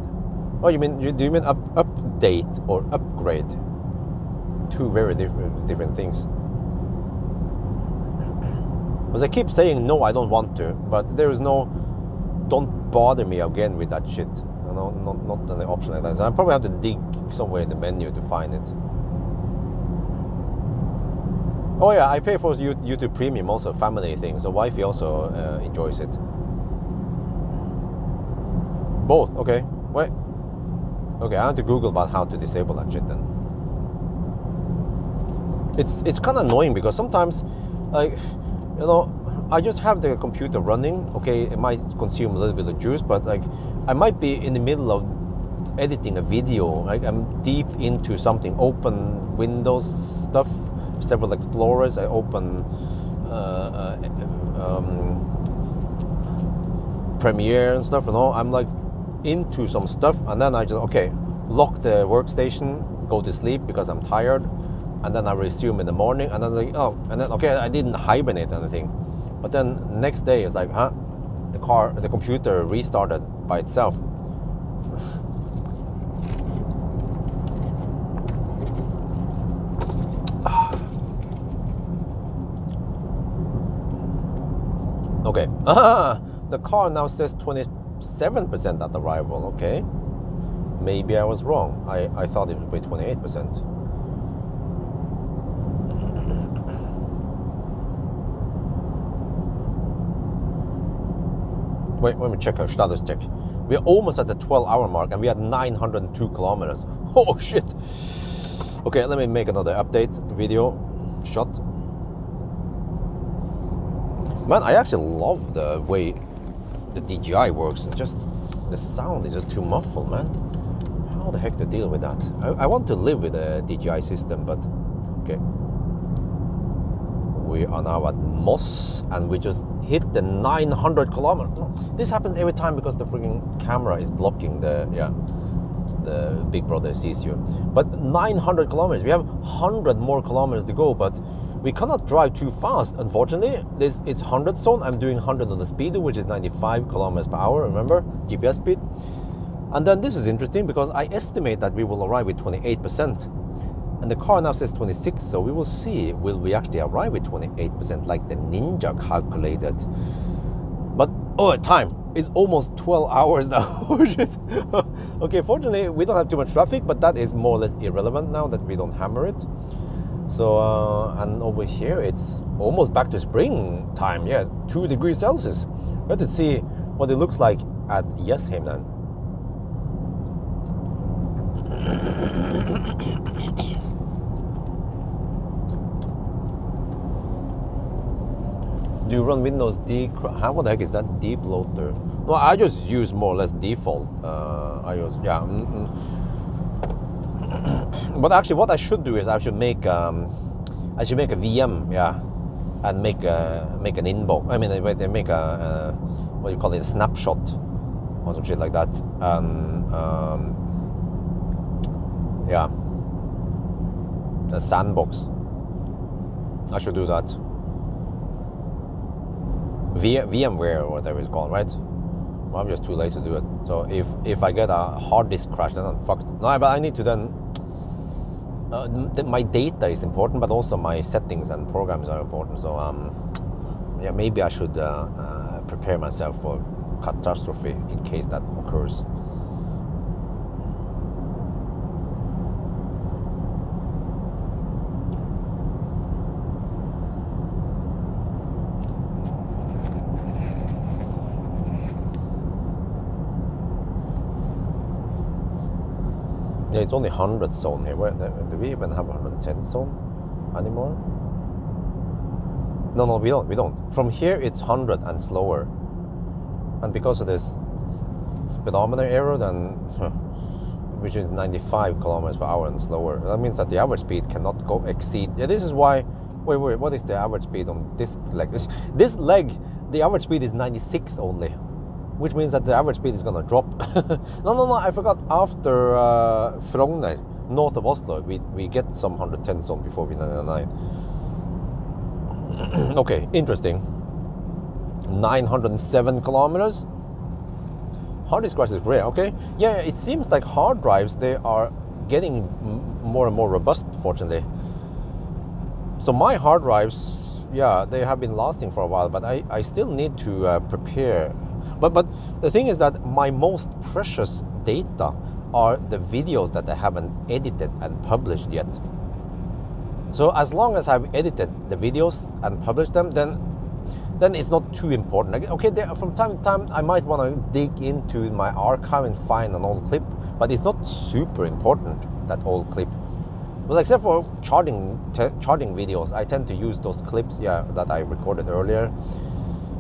Oh, do you mean update or upgrade? Two very different things. Because I keep saying no, I don't want to, but there is no, don't bother me again with that shit. You know, not an option like that. So I probably have to dig somewhere in the menu to find it. Oh yeah, I pay for YouTube Premium, also family thing. So wifey also enjoys it. Both, okay. Wait. Okay, I have to Google about how to disable that shit then. It's kind of annoying because sometimes, like, you know, I just have the computer running. Okay, it might consume a little bit of juice, but like, I might be in the middle of editing a video. Like, I'm deep into something. Open Windows stuff, several explorers. I open Premiere and stuff. You know, I'm like into some stuff, and then I just lock the workstation, go to sleep because I'm tired, and then I resume in the morning, and then like I didn't hibernate anything, but then next day it's like the computer restarted by itself. Okay. The car now says 27% at arrival. Okay, maybe I was wrong. I thought it would be 28%. Wait, let me check our status check. We're almost at the 12-hour mark, and we had 902 kilometers. Oh shit. Okay, let me make another update video shot. Man, I actually love the way the DJI works. Just the sound is just too muffled, man. How the heck to deal with that? I want to live with a DJI system, but okay. We are now at Moss, and we just hit the 900 kilometers. This happens every time because the freaking camera is blocking the Big Brother sees you. But 900 kilometers, we have 100 more kilometers to go, but we cannot drive too fast, unfortunately. It's 100 zone. I'm doing 100 on the speedo, which is 95 kilometers per hour, remember? GPS speed. And then this is interesting because I estimate that we will arrive with 28%. And the car now says 26, so we will see, will we actually arrive with 28% like the Ninja calculated. But, oh, time. It's almost 12 hours now. Oh, shit. Okay, fortunately, we don't have too much traffic, but that is more or less irrelevant now that we don't hammer it. So, and over here, it's almost back to spring time. Yeah, 2 degrees Celsius. Let's see what it looks like at Jessheim then. Do you run Windows D? How the heck is that deep loader? No, I just use more or less default. I use, yeah. But actually, what I should do is I should make a VM, yeah, and make an inbox. I mean, make a what do you call it, a snapshot or some shit like that. Yeah, a sandbox. I should do that. VMware or whatever it's called, right? Well, I'm just too lazy to do it. So if I get a hard disk crash, then I'm fucked. No, but I need to then. My data is important, but also my settings and programs are important. So yeah, maybe I should prepare myself for catastrophe in case that occurs. Yeah, it's only 100 zone here. Do we even have 110 zone anymore? No, we don't. From here, it's 100 and slower. And because of this speedometer error, then, which is 95 kilometers per hour and slower, that means that the average speed cannot go exceed. Yeah, this is why. Wait, what is the average speed on this leg? This leg, the average speed is 96 only, which means that the average speed is gonna drop. No, I forgot. After Frogner, north of Oslo, we get some 110 zone before we 99. Okay, interesting. 907 kilometers. Hard disk crash is rare. Okay, yeah, it seems like hard drives, they are getting more and more robust, fortunately. So my hard drives, yeah, they have been lasting for a while, but I still need to prepare. But the thing is that my most precious data are the videos that I haven't edited and published yet. So as long as I've edited the videos and published them, then it's not too important. Okay, from time to time I might want to dig into my archive and find an old clip, but it's not super important, that old clip. Well, except for charting videos, I tend to use those clips, yeah, that I recorded earlier.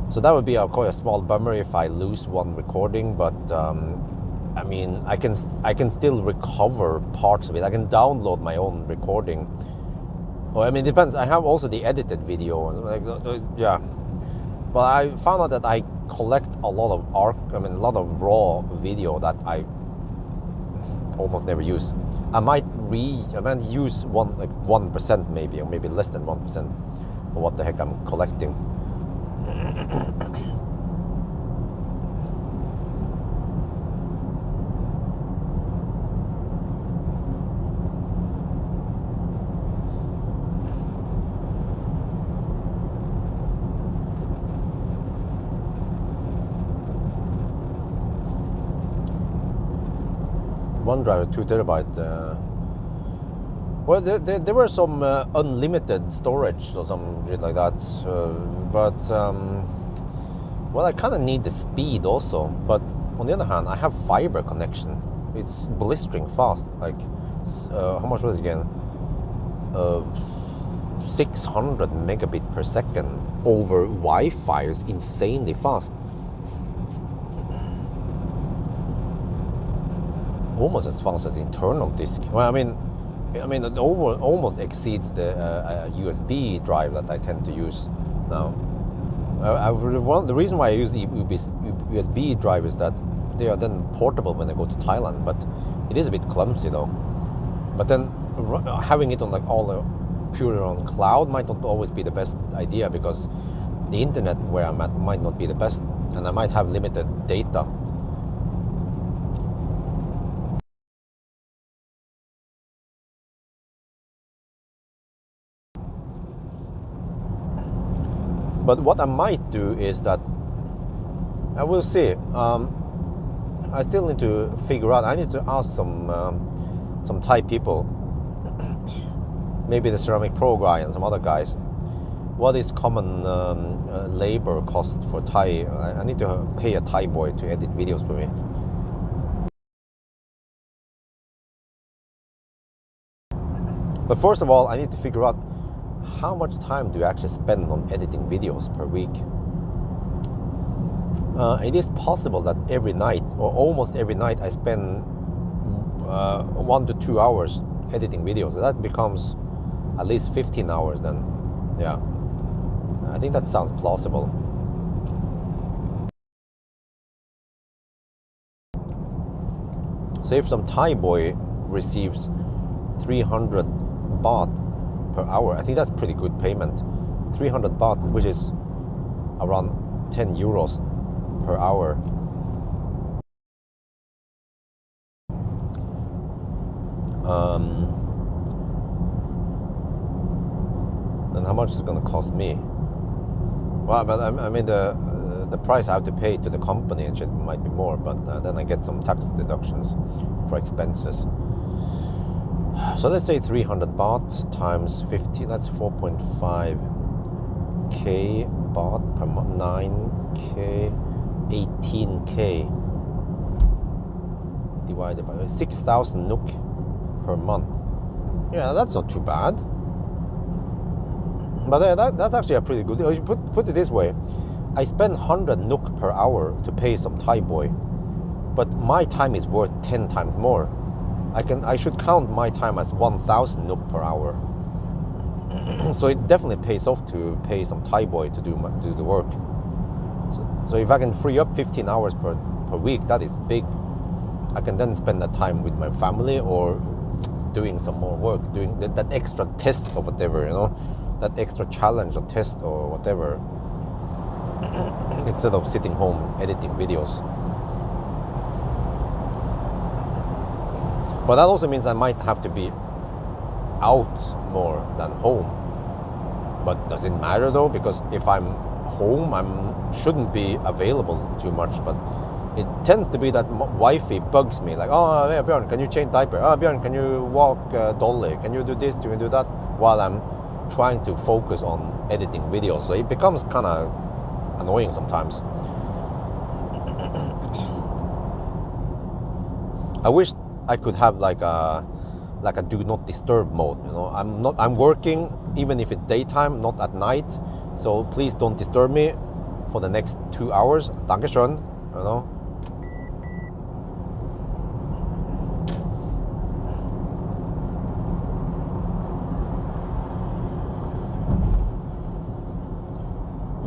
So that would be quite a small bummer if I lose one recording, but I mean, I can still recover parts of it. I can download my own recording. Well, I mean, it depends. I have also the edited video, yeah. But I found out that I collect a lot of a lot of raw video that I almost never use. I might use 1% maybe, or maybe less than 1% of what the heck I'm collecting. OneDrive 2 terabyte. Well, there were some unlimited storage or some shit like that, but well, I kind of need the speed also. But on the other hand, I have fiber connection. It's blistering fast. Like, how much was it again? 600 megabit per second over Wi-Fi is insanely fast. Almost as fast as internal disk. Well, I mean, I mean, it almost exceeds the USB drive that I tend to use now. The reason why I use the USB drive is that they are then portable when I go to Thailand, but it is a bit clumsy though. But then having it on like purely on cloud might not always be the best idea, because the internet where I'm at might not be the best, and I might have limited data. But what I might do is that I will see. I still need to figure out. I need to ask some Thai people, maybe the Ceramic Pro guy and some other guys, what is common labor cost for Thai. I need to pay a Thai boy to edit videos for me. But first of all, I need to figure out how much time do you actually spend on editing videos per week. It is possible that every night, or almost every night, I spend 1 to 2 hours editing videos. So that becomes at least 15 hours then. Yeah, I think that sounds plausible. So if some Thai boy receives 300 baht per hour, I think that's pretty good payment. 300 baht, which is around 10 euros per hour. Then how much is it going to cost me? Well, but I mean the price I have to pay to the company and shit might be more, but then I get some tax deductions for expenses. So let's say 300 baht times 50, that's 4.5k baht per month, 9k, 18k divided by 6,000 NOK per month. Yeah, that's not too bad. But that's actually a pretty good deal. You put it this way, I spend 100 NOK per hour to pay some Thai boy, but my time is worth 10 times more. I should count my time as 1,000 NOK per hour. So it definitely pays off to pay some Thai boy to do the work. So if I can free up 15 hours per week, that is big. I can then spend that time with my family or doing some more work, doing that extra test or whatever, you know, that extra challenge or test or whatever, instead of sitting home editing videos. But that also means I might have to be out more than home. But does it matter though? Because if I'm home, I shouldn't be available too much. But it tends to be that wifey bugs me, like, oh yeah, Björn, can you change diaper? Oh Björn, can you walk Dolly? Can you do this? Can you do that? While I'm trying to focus on editing videos. So it becomes kind of annoying sometimes. I wish I could have like a do not disturb mode, you know. I'm working even if it's daytime, not at night. So please don't disturb me for the next 2 hours. Dankeschön, you know.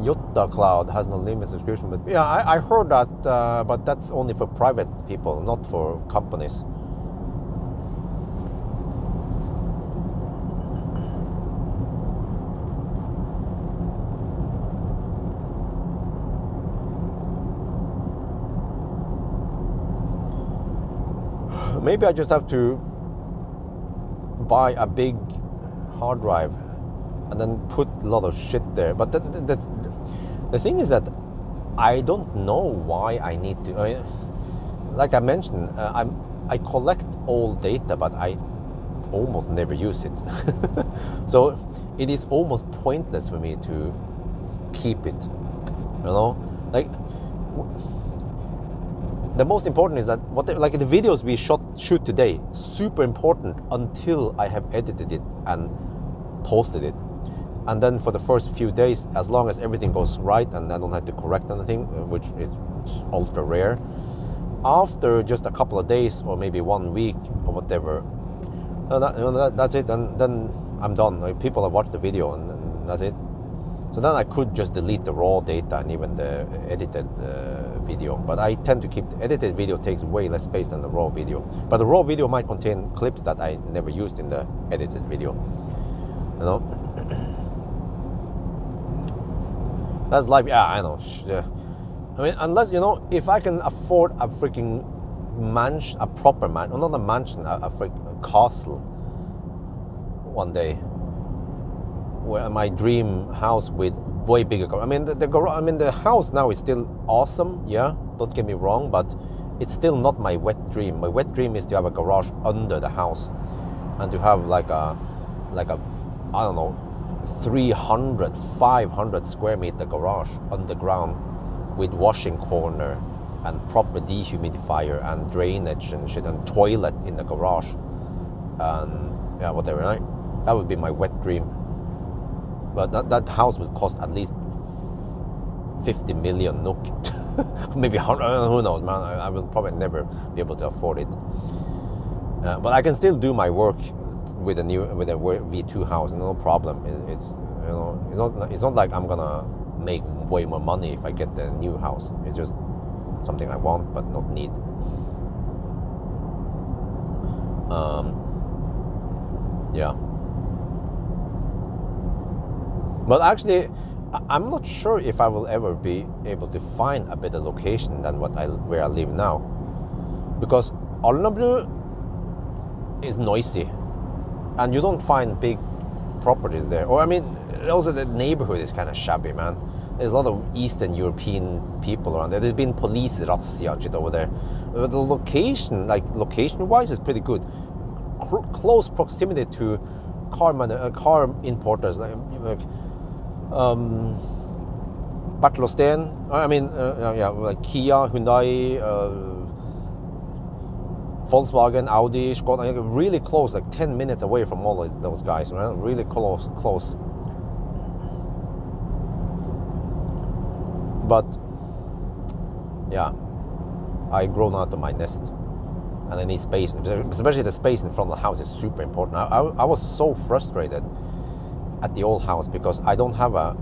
Yotta Cloud has no limit subscription, but yeah, I heard that, but that's only for private people, not for companies. Maybe I just have to buy a big hard drive and then put a lot of shit there. But the thing is that I don't know why I need to. I mean, like I mentioned, I collect all data, but I almost never use it. So it is almost pointless for me to keep it. You know, like the most important is that like the videos we shoot today, super important until I have edited it and posted it. And then for the first few days, as long as everything goes right and I don't have to correct anything, which is ultra rare, after just a couple of days or maybe 1 week or whatever, That's it. Then I'm done. Like, people have watched the video, and that's it. So then I could just delete the raw data and even the edited video. But I tend to keep the edited video, takes way less space than the raw video. But the raw video might contain clips that I never used in the edited video. You know, that's life. Yeah, I know. Yeah. I mean, unless, you know, if I can afford a freaking mansion, a proper mansion, well, not a mansion, a freaking castle one day, where my dream house with way bigger garage. I mean, the house now is still awesome. Yeah, don't get me wrong, but it's still not my wet dream. My wet dream is to have a garage under the house, and to have like a I don't know, 300, 500 square meter garage underground with washing corner and proper dehumidifier and drainage and shit and toilet in the garage and yeah, whatever. Right? That would be my wet dream. But that house would cost at least 50 million NOK. Maybe 100, who knows, man. I will probably never be able to afford it. But I can still do my work with a V2 house, no problem. It's, you know, it's not like I'm gonna make way more money if I get the new house. It's just something I want but not need. Yeah. But actually, I'm not sure if I will ever be able to find a better location than where I live now, because Alnabru is noisy, and you don't find big properties there. Or I mean, also the neighborhood is kind of shabby, man. There's a lot of Eastern European people around there. There's been police razzia and shit over there. But the location, like location-wise, is pretty good. Close proximity to car importers, like Bertelsten, I mean, yeah, like Kia, Hyundai, Volkswagen, Audi, Skoda, really close, like 10 minutes away from all of those guys, right? Really close. But yeah, I've grown out of my nest, and I need space, especially the space in front of the house is super important. I was so frustrated at the old house because I don't have a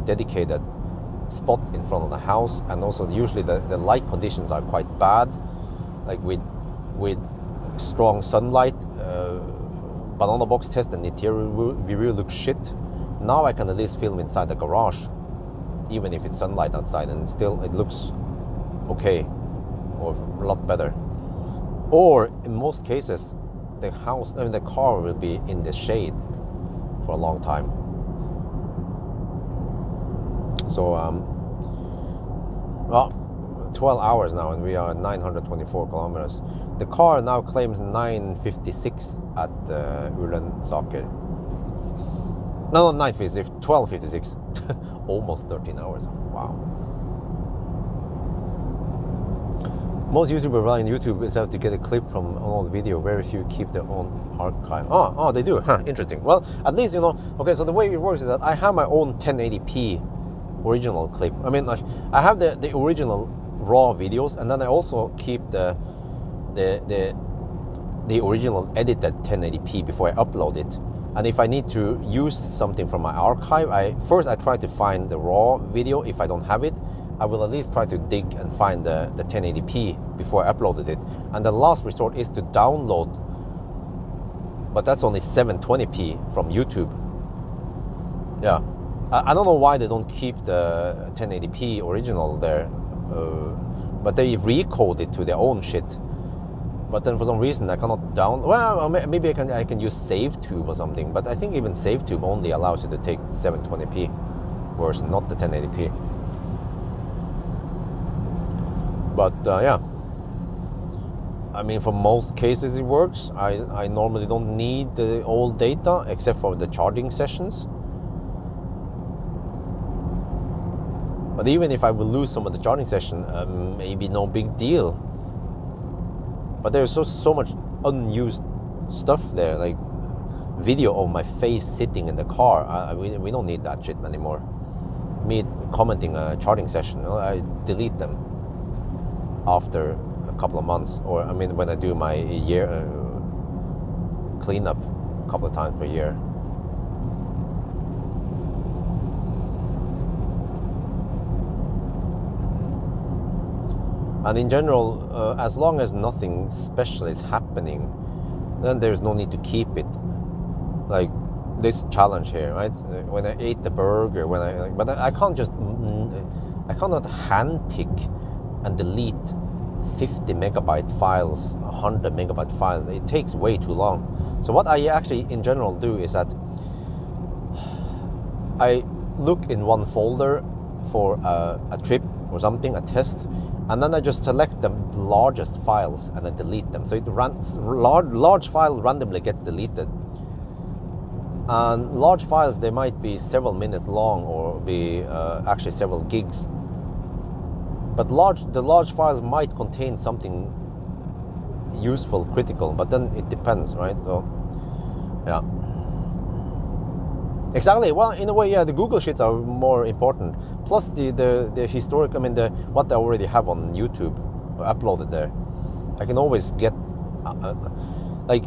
dedicated spot in front of the house, and also usually the light conditions are quite bad, like with strong sunlight. Banana box test and interior review looks shit. Now I can at least film inside the garage, even if it's sunlight outside, and still it looks okay, or a lot better. Or in most cases, the car will be in the shade for a long time. So, well, 12 hours now, and we are 924 kilometers. The car now claims 956 at Ullensaker. No, 956, 1256. Almost 13 hours. Wow. Most YouTubers rely on YouTube itself to get a clip from an old video. Very few keep their own archive. Oh, they do. Huh, interesting. Well, at least, you know, okay, so the way it works is that I have my own 1080p original clip. I mean, like, I have the original raw videos, and then I also keep the original edited 1080p before I upload it. And if I need to use something from my archive, I try to find the raw video. If I don't have it, I will at least try to dig and find the 1080p before I uploaded it. And the last resort is to download, but that's only 720p from YouTube. Yeah, I don't know why they don't keep the 1080p original there, but they recode it to their own shit. But then for some reason I cannot download. Well, maybe I can use SaveTube or something. But I think even SaveTube only allows you to take 720p version, not the 1080p. But yeah, I mean, for most cases it works. I normally don't need the old data except for the charging sessions. But even if I will lose some of the charging session, maybe no big deal. But there's so much unused stuff there, like video of my face sitting in the car. We don't need that shit anymore. Me commenting a charging session, I delete them after a couple of months, or I mean when I do my cleanup a couple of times per year. And in general, as long as nothing special is happening, then there's no need to keep it. Like this challenge here, right? When I ate the burger, but I can't just, I cannot handpick and delete 50 megabyte files, 100 megabyte files. It takes way too long. So what I actually in general do is that I look in one folder for a trip or something, a test, and then I just select the largest files and I delete them. So it runs, large files randomly gets deleted. And large files, they might be several minutes long or be actually several gigs. But the large files might contain something useful, critical, but then it depends, right? So, yeah. Exactly. Well, in a way, yeah, the Google Sheets are more important. Plus the historic, I mean, what I already have on YouTube uploaded there. I can always get like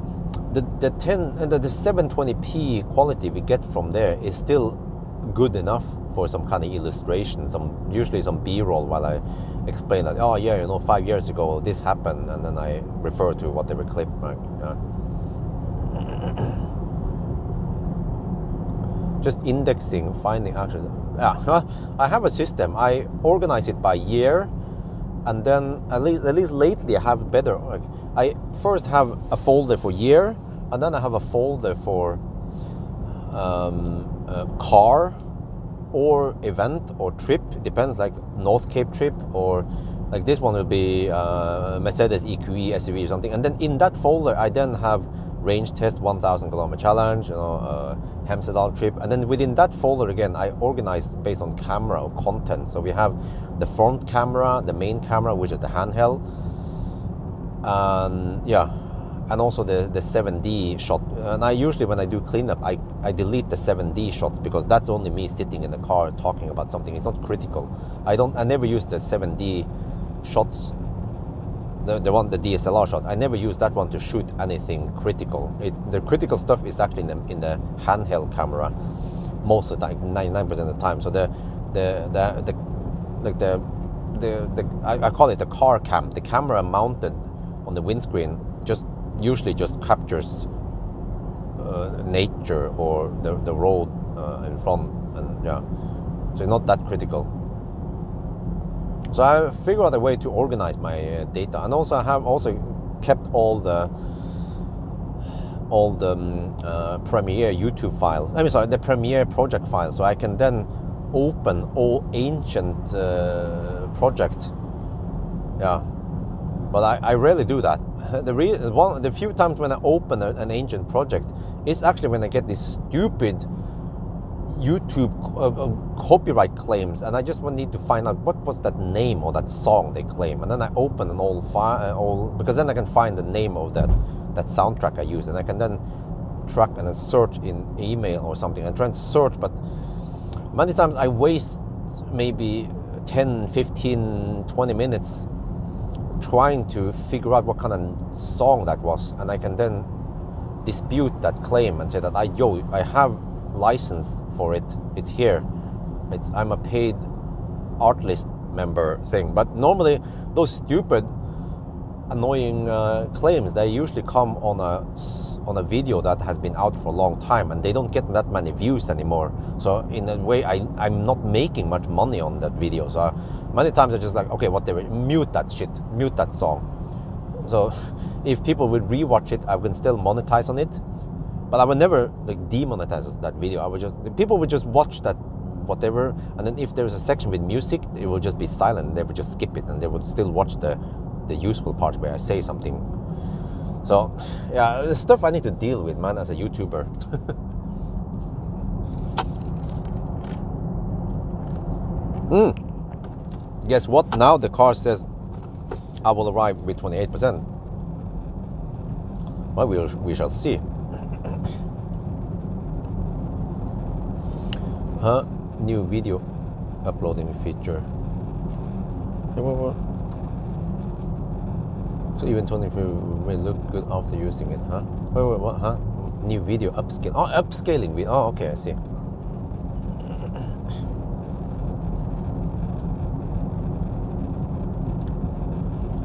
the 10 and the 720p quality we get from there is still good enough for some kind of illustration, usually some B-roll while I explain that, oh yeah, 5 years ago this happened, and then I refer to whatever clip, right? Yeah. Just indexing, finding actions. Yeah, I have a system. I organize it by year, and then at least lately I have better. I first have a folder for year, and then I have a folder for car or event or trip. It depends, like North Cape trip, or like this one will be Mercedes EQE SUV or something. And then in that folder, I then have range test, 1,000 kilometer challenge, Hemsedal trip, and then within that folder again, I organize based on camera or content. So we have the front camera, the main camera, which is the handheld, and yeah, and also the 7D shot. And I usually, when I do cleanup, I delete the 7D shots because that's only me sitting in the car talking about something. It's not critical. I never use the 7D shots. The DSLR shot, I never use that one to shoot anything critical. The critical stuff is actually in the handheld camera most of the time, 99% of the time. So I call it the car cam. The camera mounted on the windscreen usually just captures nature or the road in front, and yeah, so it's not that critical. So I figured out a way to organize my data, and also I have kept all the Premiere YouTube files. The Premiere project files, so I can then open all ancient projects. Yeah, but I rarely do that. The few times when I open an ancient project is actually when I get this stupid YouTube copyright claims, and I just need to find out what was that name or that song they claim, and then I open an old file, because then I can find the name of that soundtrack I use, and I can then track and then search in email or something and try and search. But many times I waste maybe 10, 15, 20 minutes trying to figure out what kind of song that was, and I can then dispute that claim and say that I have license for it, it's here, I'm a paid art list member thing. But normally those stupid annoying claims, they usually come on a video that has been out for a long time, and they don't get that many views anymore. So in a way, I'm not making much money on that video. So many times I just like, okay, whatever, mute that shit, mute that song. So if people would rewatch it, I can still monetize on it. But I would never demonetize that video. People would just watch that whatever, and then if there's a section with music, it will just be silent. They would just skip it, and they would still watch the useful part where I say something. So yeah, the stuff I need to deal with, man, as a YouTuber. Guess what? Now the car says I will arrive with 28%. Well, we shall see. New video uploading feature. So even 23 may look good after using it, huh? Wait, what, huh? New video upscale. Oh, upscaling video. Oh, okay, I see.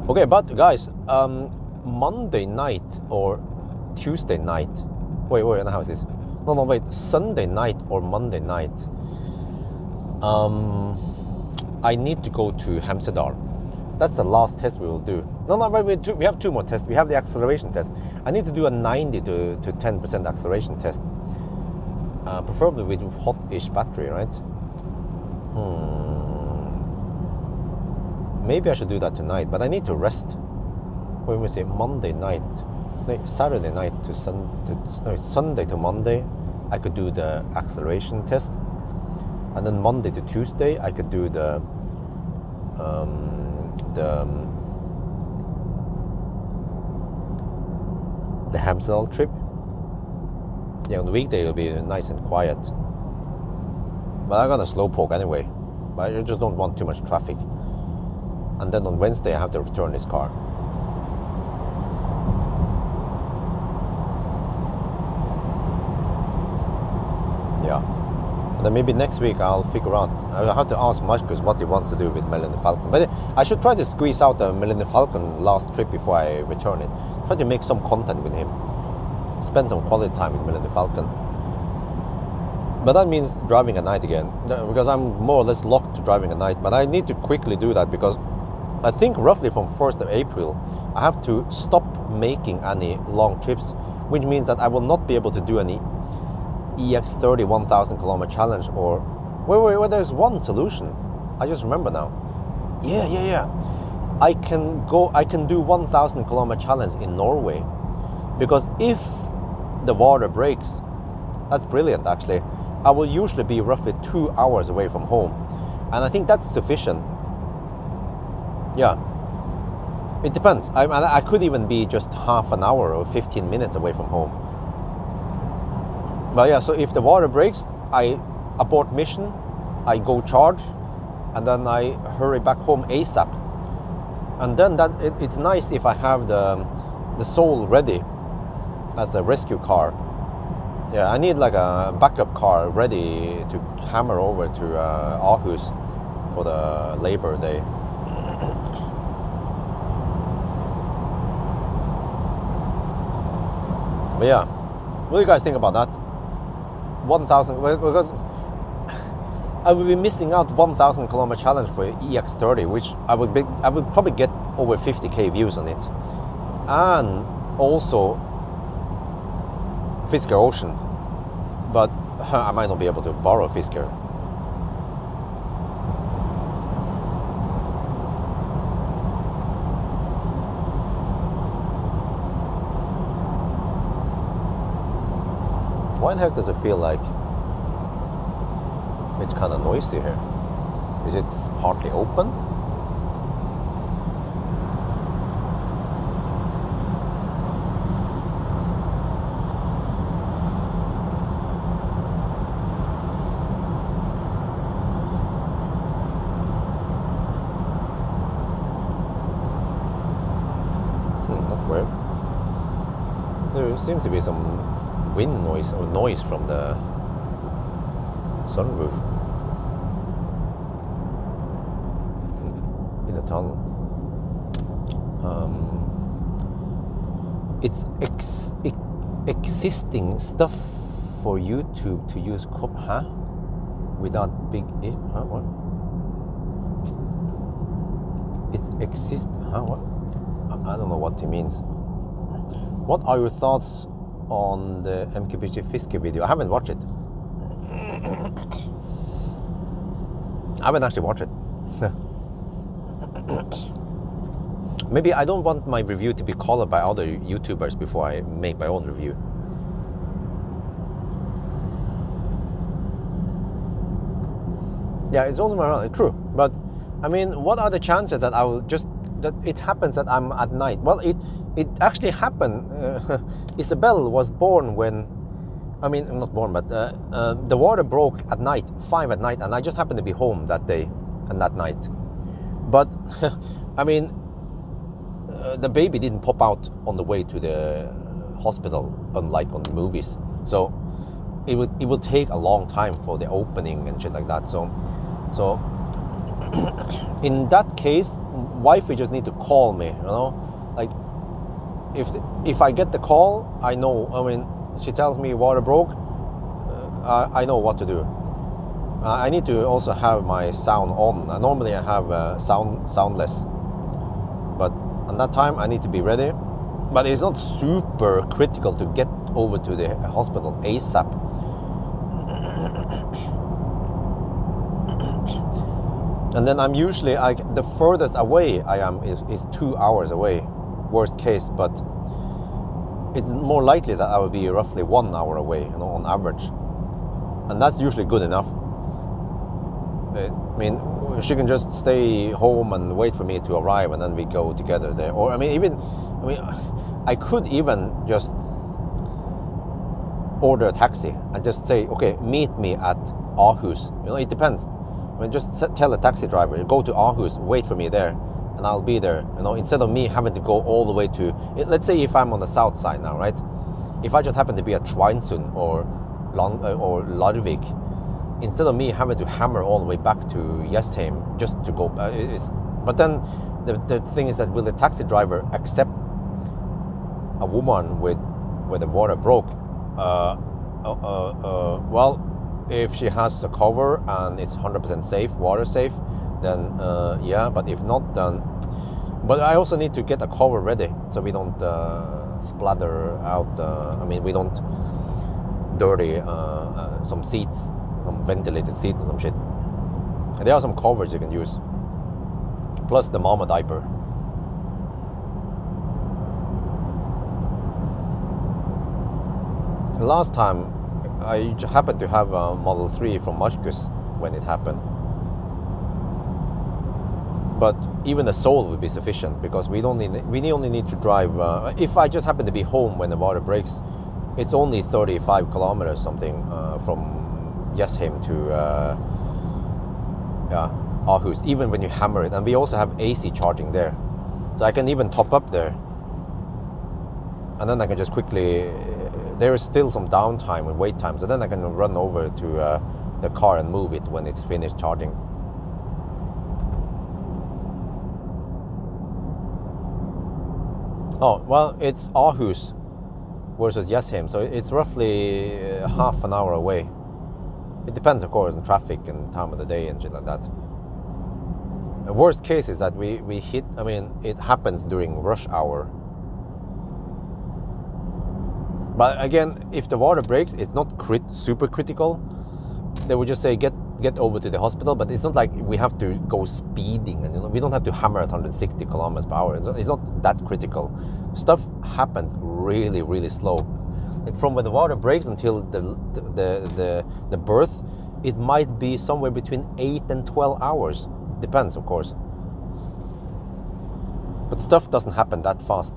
Okay, but guys, Monday night or Tuesday night. Wait, how is this? No, wait. Sunday night or Monday night. I need to go to Hemsedal. That's the last test we will do. No, wait, we have 2 more tests. We have the acceleration test. I need to do a 90 to 10% acceleration test. Preferably with hot-ish battery, right? Maybe I should do that tonight, but I need to rest. Wait, let me see, Monday night. No, Saturday night to Sunday to Monday, I could do the acceleration test. And then Monday to Tuesday, I could do the Hemsedal trip. Yeah, on the weekday it'll be nice and quiet. But I'm gonna slowpoke anyway. But I just don't want too much traffic. And then on Wednesday I have to return this car. Yeah. And then maybe next week I'll figure out. I'll have to ask Marcus what he wants to do with Millennium Falcon. But I should try to squeeze out the Millennium Falcon last trip before I return it. Try to make some content with him. Spend some quality time with Millennium Falcon. But that means driving at night again. Because I'm more or less locked to driving at night. But I need to quickly do that because I think roughly from 1st of April I have to stop making any long trips. Which means that I will not be able to do any EX30 1000 kilometer challenge or wait, there's one solution. I just remember now. Yeah. I can do 1000 kilometer challenge in Norway because if the water breaks, that's brilliant actually. I will usually be roughly 2 hours away from home, and I think that's sufficient. Yeah, it depends. I could even be just half an hour or 15 minutes away from home. But yeah, so if the water breaks, I abort mission, I go charge, and then I hurry back home ASAP. And then it's nice if I have the Soul ready as a rescue car. Yeah, I need like a backup car ready to hammer over to Aarhus for the Labor Day. But yeah, what do you guys think about that? 1000, because I would be missing out 1000 kilometer challenge for EX30, which I would probably get over 50k views on it, and also Fisker Ocean, but I might not be able to borrow Fisker. Why the heck does it feel like it's kind of noisy here? Is it partly open? That's weird. There seems to be some wind noise or noise from the sunroof in the tunnel. It's existing stuff for YouTube to use without big what? It's what? I don't know what he means. What are your thoughts on the MKBG Fisker video? I haven't watched it. I haven't actually watched it. Maybe I don't want my review to be colored by other YouTubers before I make my own review. Yeah, it's also true. But I mean, what are the chances that that it happens that I'm at night? Well, it actually happened. Isabel was born when, not born, but the water broke at night, 5 at night, and I just happened to be home that day and that night. But the baby didn't pop out on the way to the hospital, unlike on the movies. So it will take a long time for the opening and shit like that. So in that case, wifey just need to call me, you know, like if I get the call, I know. I mean, she tells me water broke, I know what to do. I need to also have my sound on. Normally I have soundless, but at that time I need to be ready. But it's not super critical to get over to the hospital ASAP. And then I'm usually, the furthest away I am is 2 hours away, worst case, but it's more likely that I will be roughly 1 hour away, you know, on average. And that's usually good enough. I mean, she can just stay home and wait for me to arrive, and then we go together there. Or I could even just order a taxi and just say, okay, meet me at Aarhus. You know, it depends. I mean, just tell a taxi driver, go to Aarhus, wait for me there, and I'll be there. You know, instead of me having to go all the way to, let's say if I'm on the south side now, right? If I just happen to be at Schweinsund or Larvik, instead of me having to hammer all the way back to Jessheim just to go, but then the thing is that will the taxi driver accept a woman with the water broke? Well, if she has a cover and it's 100% safe, water safe, then yeah. But if not, then. But I also need to get a cover ready so we don't splatter out. I mean, we don't dirty some seats, some ventilated seat or some shit. And there are some covers you can use, plus the mama diaper. Last time I happened to have a Model 3 from Marcus when it happened. But even a Soul would be sufficient because we only need to drive, if I just happen to be home when the water breaks, it's only 35 kilometers something from Jessheim to Aarhus, even when you hammer it. And we also have AC charging there. So I can even top up there. And then I can just quickly, there is still some downtime and wait time, so then I can run over to the car and move it when it's finished charging. Oh, well, it's Aarhus versus Jessheim, so it's roughly half an hour away. It depends, of course, on traffic and time of the day and shit like that. The worst case is that we hit, I mean, it happens during rush hour. But again, if the water breaks, it's not super critical. They would just say get over to the hospital, but it's not like we have to go speeding, and we don't have to hammer at 160 kilometers per hour. It's not that critical. Stuff happens really, really slow. Like from when the water breaks until the birth, it might be somewhere between 8 and 12 hours. Depends, of course. But stuff doesn't happen that fast.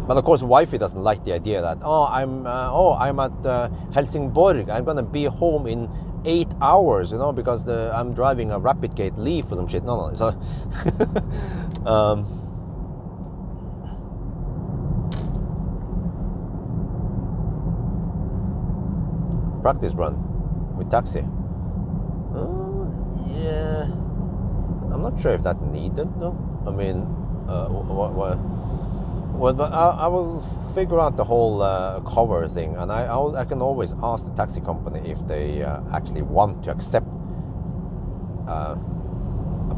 But of course, wifey doesn't like the idea that I'm at Helsingborg. I'm gonna be home in 8 hours, because I'm driving a Rapid Gate Leaf or some shit. No. So practice run with taxi. Yeah, I'm not sure if that's needed though. I mean, Well, but I will figure out the whole cover thing, and I can always ask the taxi company if they actually want to accept a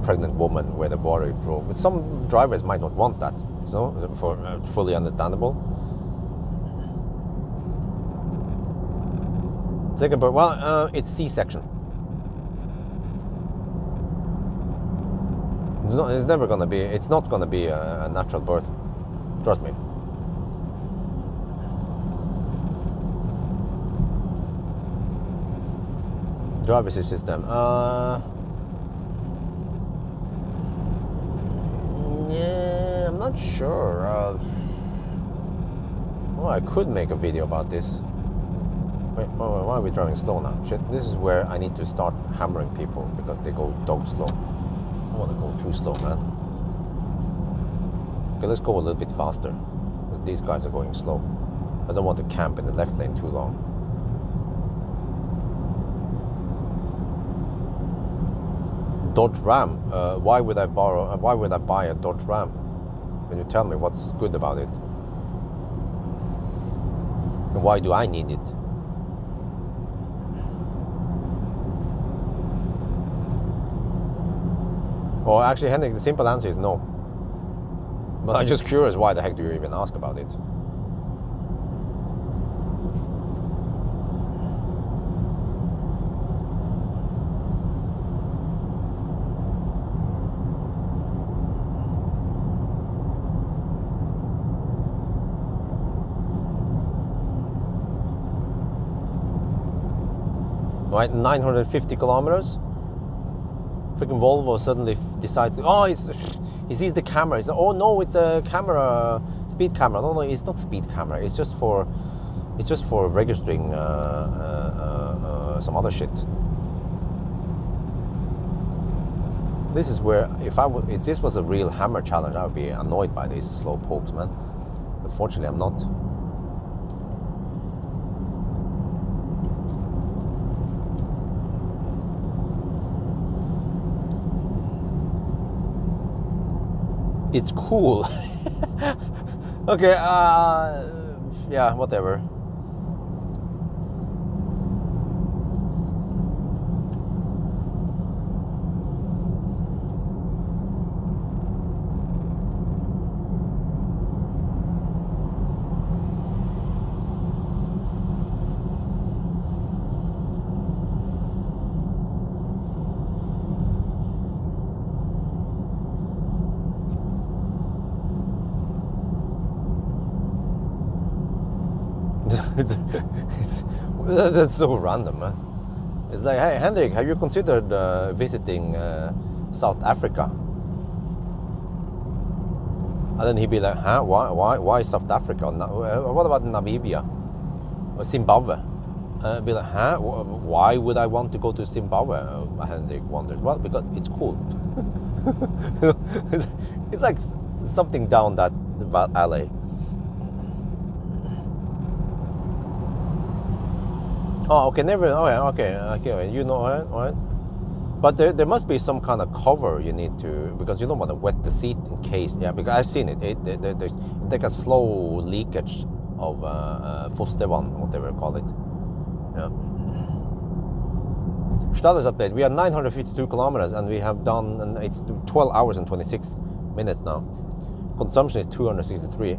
pregnant woman with a water broke. But some drivers might not want that, for fully understandable. Second birth, well, it's C-section. It's not gonna be a natural birth. Trust me. Driver assist system. Yeah, I'm not sure. I could make a video about this. Wait, why are we driving slow now? Shit, this is where I need to start hammering people because they go dog slow. I don't want to go too slow, man. Okay, let's go a little bit faster. These guys are going slow. I don't want to camp in the left lane too long. Dodge Ram. Why would I buy a Dodge Ram? Can you tell me what's good about it? And why do I need it? Oh, actually, Henrik, the simple answer is no. But I'm just curious, why the heck do you even ask about it? Right, 950 kilometers. Freaking Volvo suddenly decides, oh, he sees the camera. He's like, oh no, it's a camera, speed camera. No, it's not speed camera. It's just for registering some other shit. This is where if this was a real hammer challenge, I would be annoyed by these slow pokes, man. But fortunately, I'm not. It's cool. Okay, yeah, whatever. That's so random, man. It's like, hey, Henrik, have you considered visiting South Africa? And then he'd be like, huh? Why South Africa? What about Namibia or Zimbabwe? Be like, huh? Why would I want to go to Zimbabwe? Henrik wonders. Well, because it's cool. It's like something down that alley. Oh, okay, never. Oh, yeah, okay. You know, all right. But there must be some kind of cover you need to, because you don't want to wet the seat in case. Yeah, because I've seen it. There's like a slow leakage of fostervann, whatever you call it. Yeah. Status update. We are 952 kilometers, and we have done, and it's 12 hours and 26 minutes now. Consumption is 263.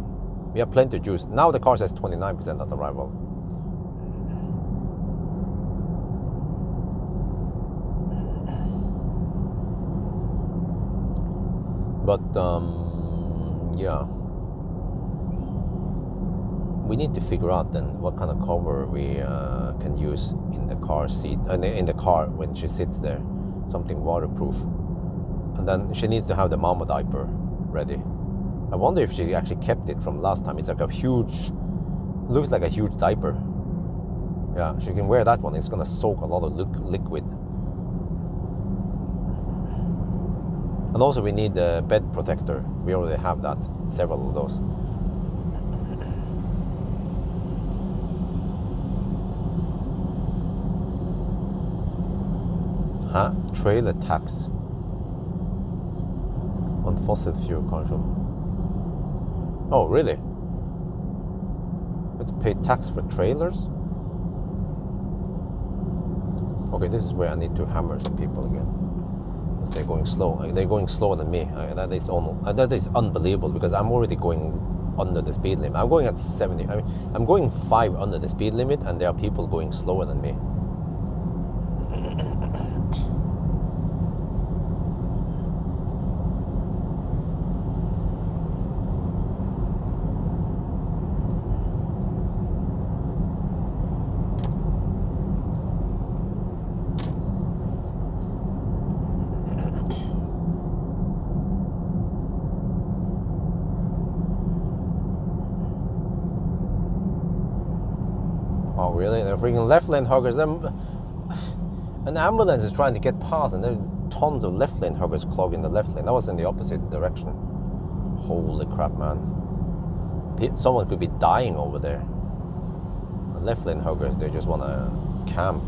We have plenty of juice. Now the car says 29% at arrival. But yeah, we need to figure out then what kind of cover we can use in the car seat, in the car when she sits there, something waterproof. And then she needs to have the mama diaper ready. I wonder if she actually kept it from last time. It's like a huge, looks like a huge diaper. Yeah, she can wear that one. It's gonna soak a lot of liquid. And also we need a bed protector. We already have that, several of those. Huh? Trailer tax on fossil fuel consumption. Oh, really? We have to pay tax for trailers? Okay, this is where I need to hammer some people again. They're going slow. They're going slower than me. That is unbelievable, because I'm already going under the speed limit. I'm going at 70. I mean, I'm going 5 under the speed limit, and there are people going slower than me. Oh, really? They're freaking left lane huggers. An ambulance is trying to get past, and there are tons of left lane huggers clogging the left lane. That was in the opposite direction. Holy crap, man. Someone could be dying over there. The left lane huggers, they just want to camp.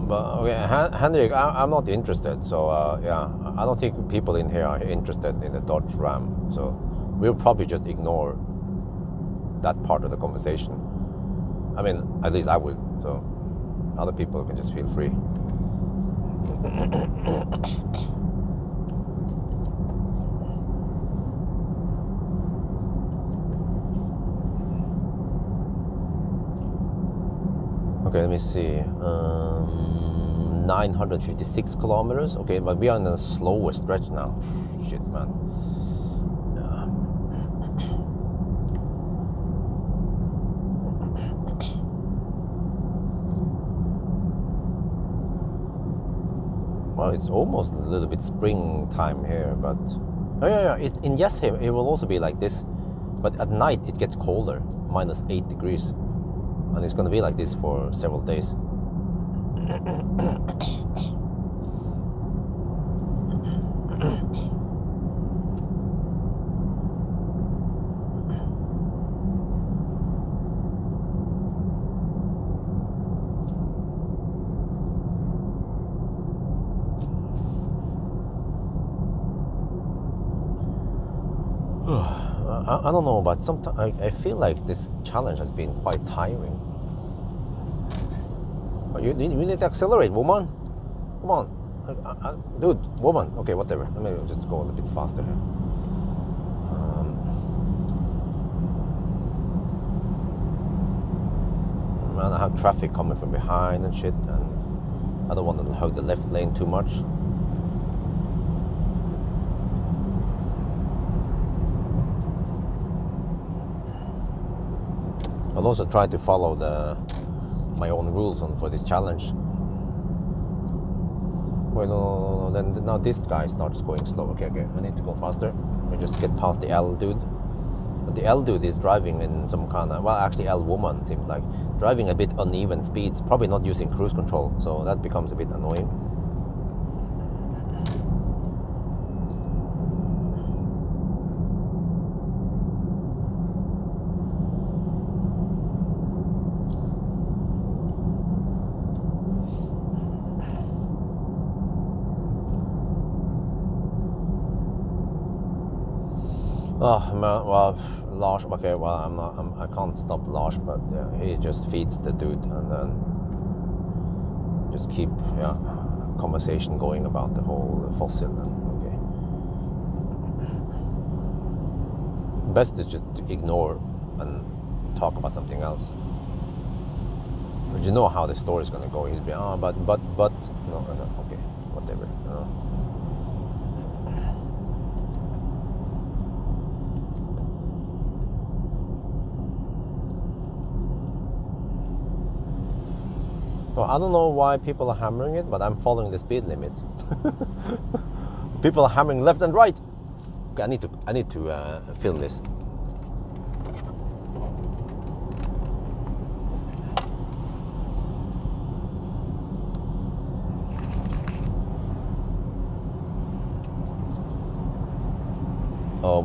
But okay, Henrik, I'm not interested. So yeah, I don't think people in here are interested in the Dodge Ram. So we'll probably just ignore that part of the conversation. I mean, at least I would. So other people can just feel free. Okay, let me see. 956 kilometers. Okay, but we are in a slower stretch now. Shit, man. Yeah. Well, it's almost a little bit springtime here, but oh yeah. In Yesheim it will also be like this, but at night it gets colder, -8 degrees. And it's going to be like this for several days. I don't know, but sometimes I feel like this challenge has been quite tiring. You need to accelerate, woman. Come on. Dude, woman. Okay, whatever. Let me just go a little bit faster here. Man, I have traffic coming from behind and shit, and I don't want to hug the left lane too much. I'll also try to follow my own rules for this challenge. Wait, no. Then now this guy starts going slow. Okay. I need to go faster. We just get past the L dude. But the L dude is driving in some kind of, well, actually L woman seems like, driving a bit uneven speeds, probably not using cruise control. So that becomes a bit annoying. Oh man, well, Lars. Okay, well, I can't stop Lars, but yeah, he just feeds the dude, and then just keep conversation going about the whole fossil. And okay, best is just to ignore and talk about something else. But you know how the story is gonna go. He's been but no, okay, whatever. No. Well, I don't know why people are hammering it, but I'm following the speed limit. People are hammering left and right. Okay, I need to film this.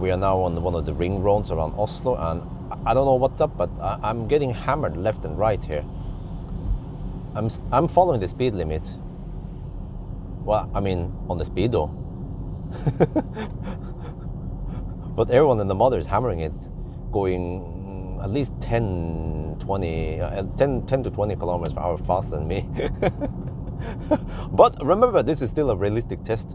We are now on one of the ring roads around Oslo, and I don't know what's up, but I'm getting hammered left and right here. I'm following the speed limit. Well, I mean, on the speedo. But everyone and the mother is hammering it, going at least 10 to 20 kilometers per hour faster than me. But remember, this is still a realistic test.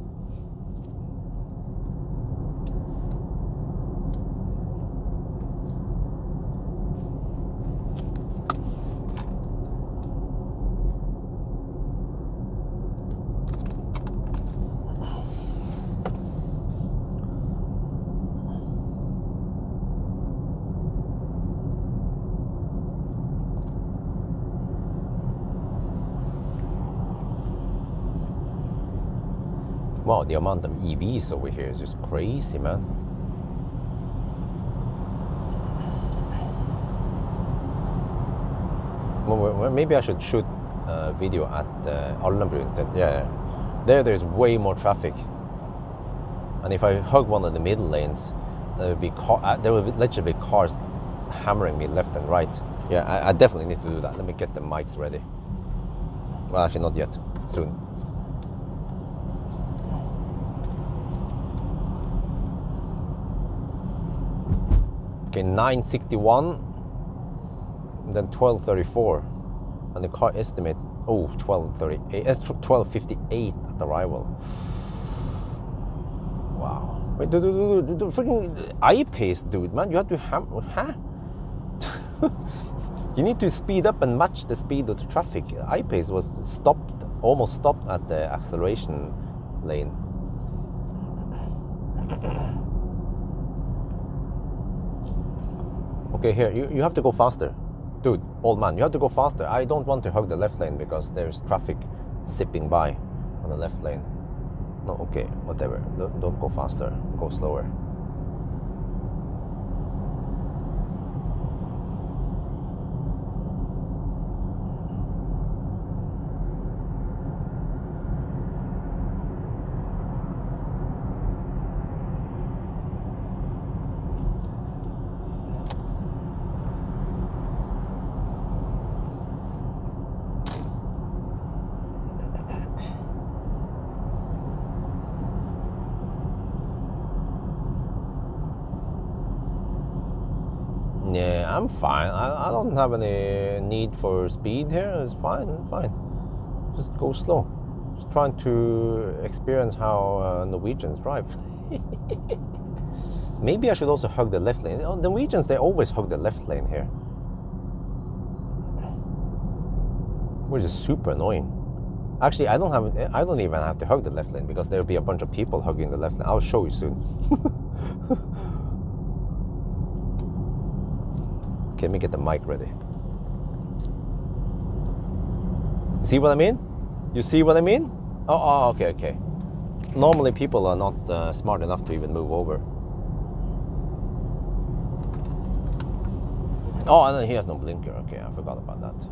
Wow, the amount of EVs over here is just crazy, man. Well, maybe I should shoot a video at Alnabru instead. Yeah, there's way more traffic. And if I hug one of the middle lanes, there will literally be cars hammering me left and right. Yeah, I definitely need to do that. Let me get the mics ready. Well, actually not yet. Soon. Okay, 961, and then 1234, and the car estimates 1238. 1258 at arrival. Wow. Wait, dude, freaking I-pace, dude, man. You have to huh? You need to speed up and match the speed of the traffic. I-pace was almost stopped at the acceleration lane. Okay, here, you have to go faster. Dude, old man, you have to go faster. I don't want to hug the left lane because there's traffic zipping by on the left lane. No, okay, whatever. Don't go faster, go slower. Yeah, I'm fine. I don't have any need for speed here. It's fine. I'm fine. Just go slow. Just trying to experience how Norwegians drive. Maybe I should also hug the left lane. The Norwegians, they always hug the left lane here, which is super annoying. Actually, I don't even have to hug the left lane because there'll be a bunch of people hugging the left lane. I'll show you soon. Okay, let me get the mic ready. See what I mean? You see what I mean? Oh, okay. Normally people are not smart enough to even move over. Oh, and then he has no blinker. Okay, I forgot about that.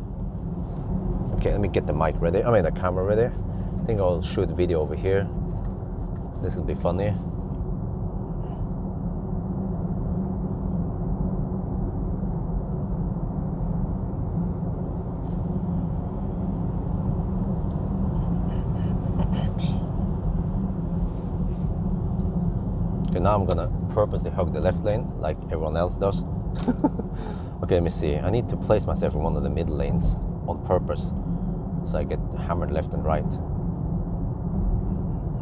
Okay, let me get the mic ready. The camera ready. I think I'll shoot video over here. This will be funny. Okay, now I'm gonna purposely hug the left lane like everyone else does. Okay, let me see. I need to place myself in one of the middle lanes on purpose so I get hammered left and right.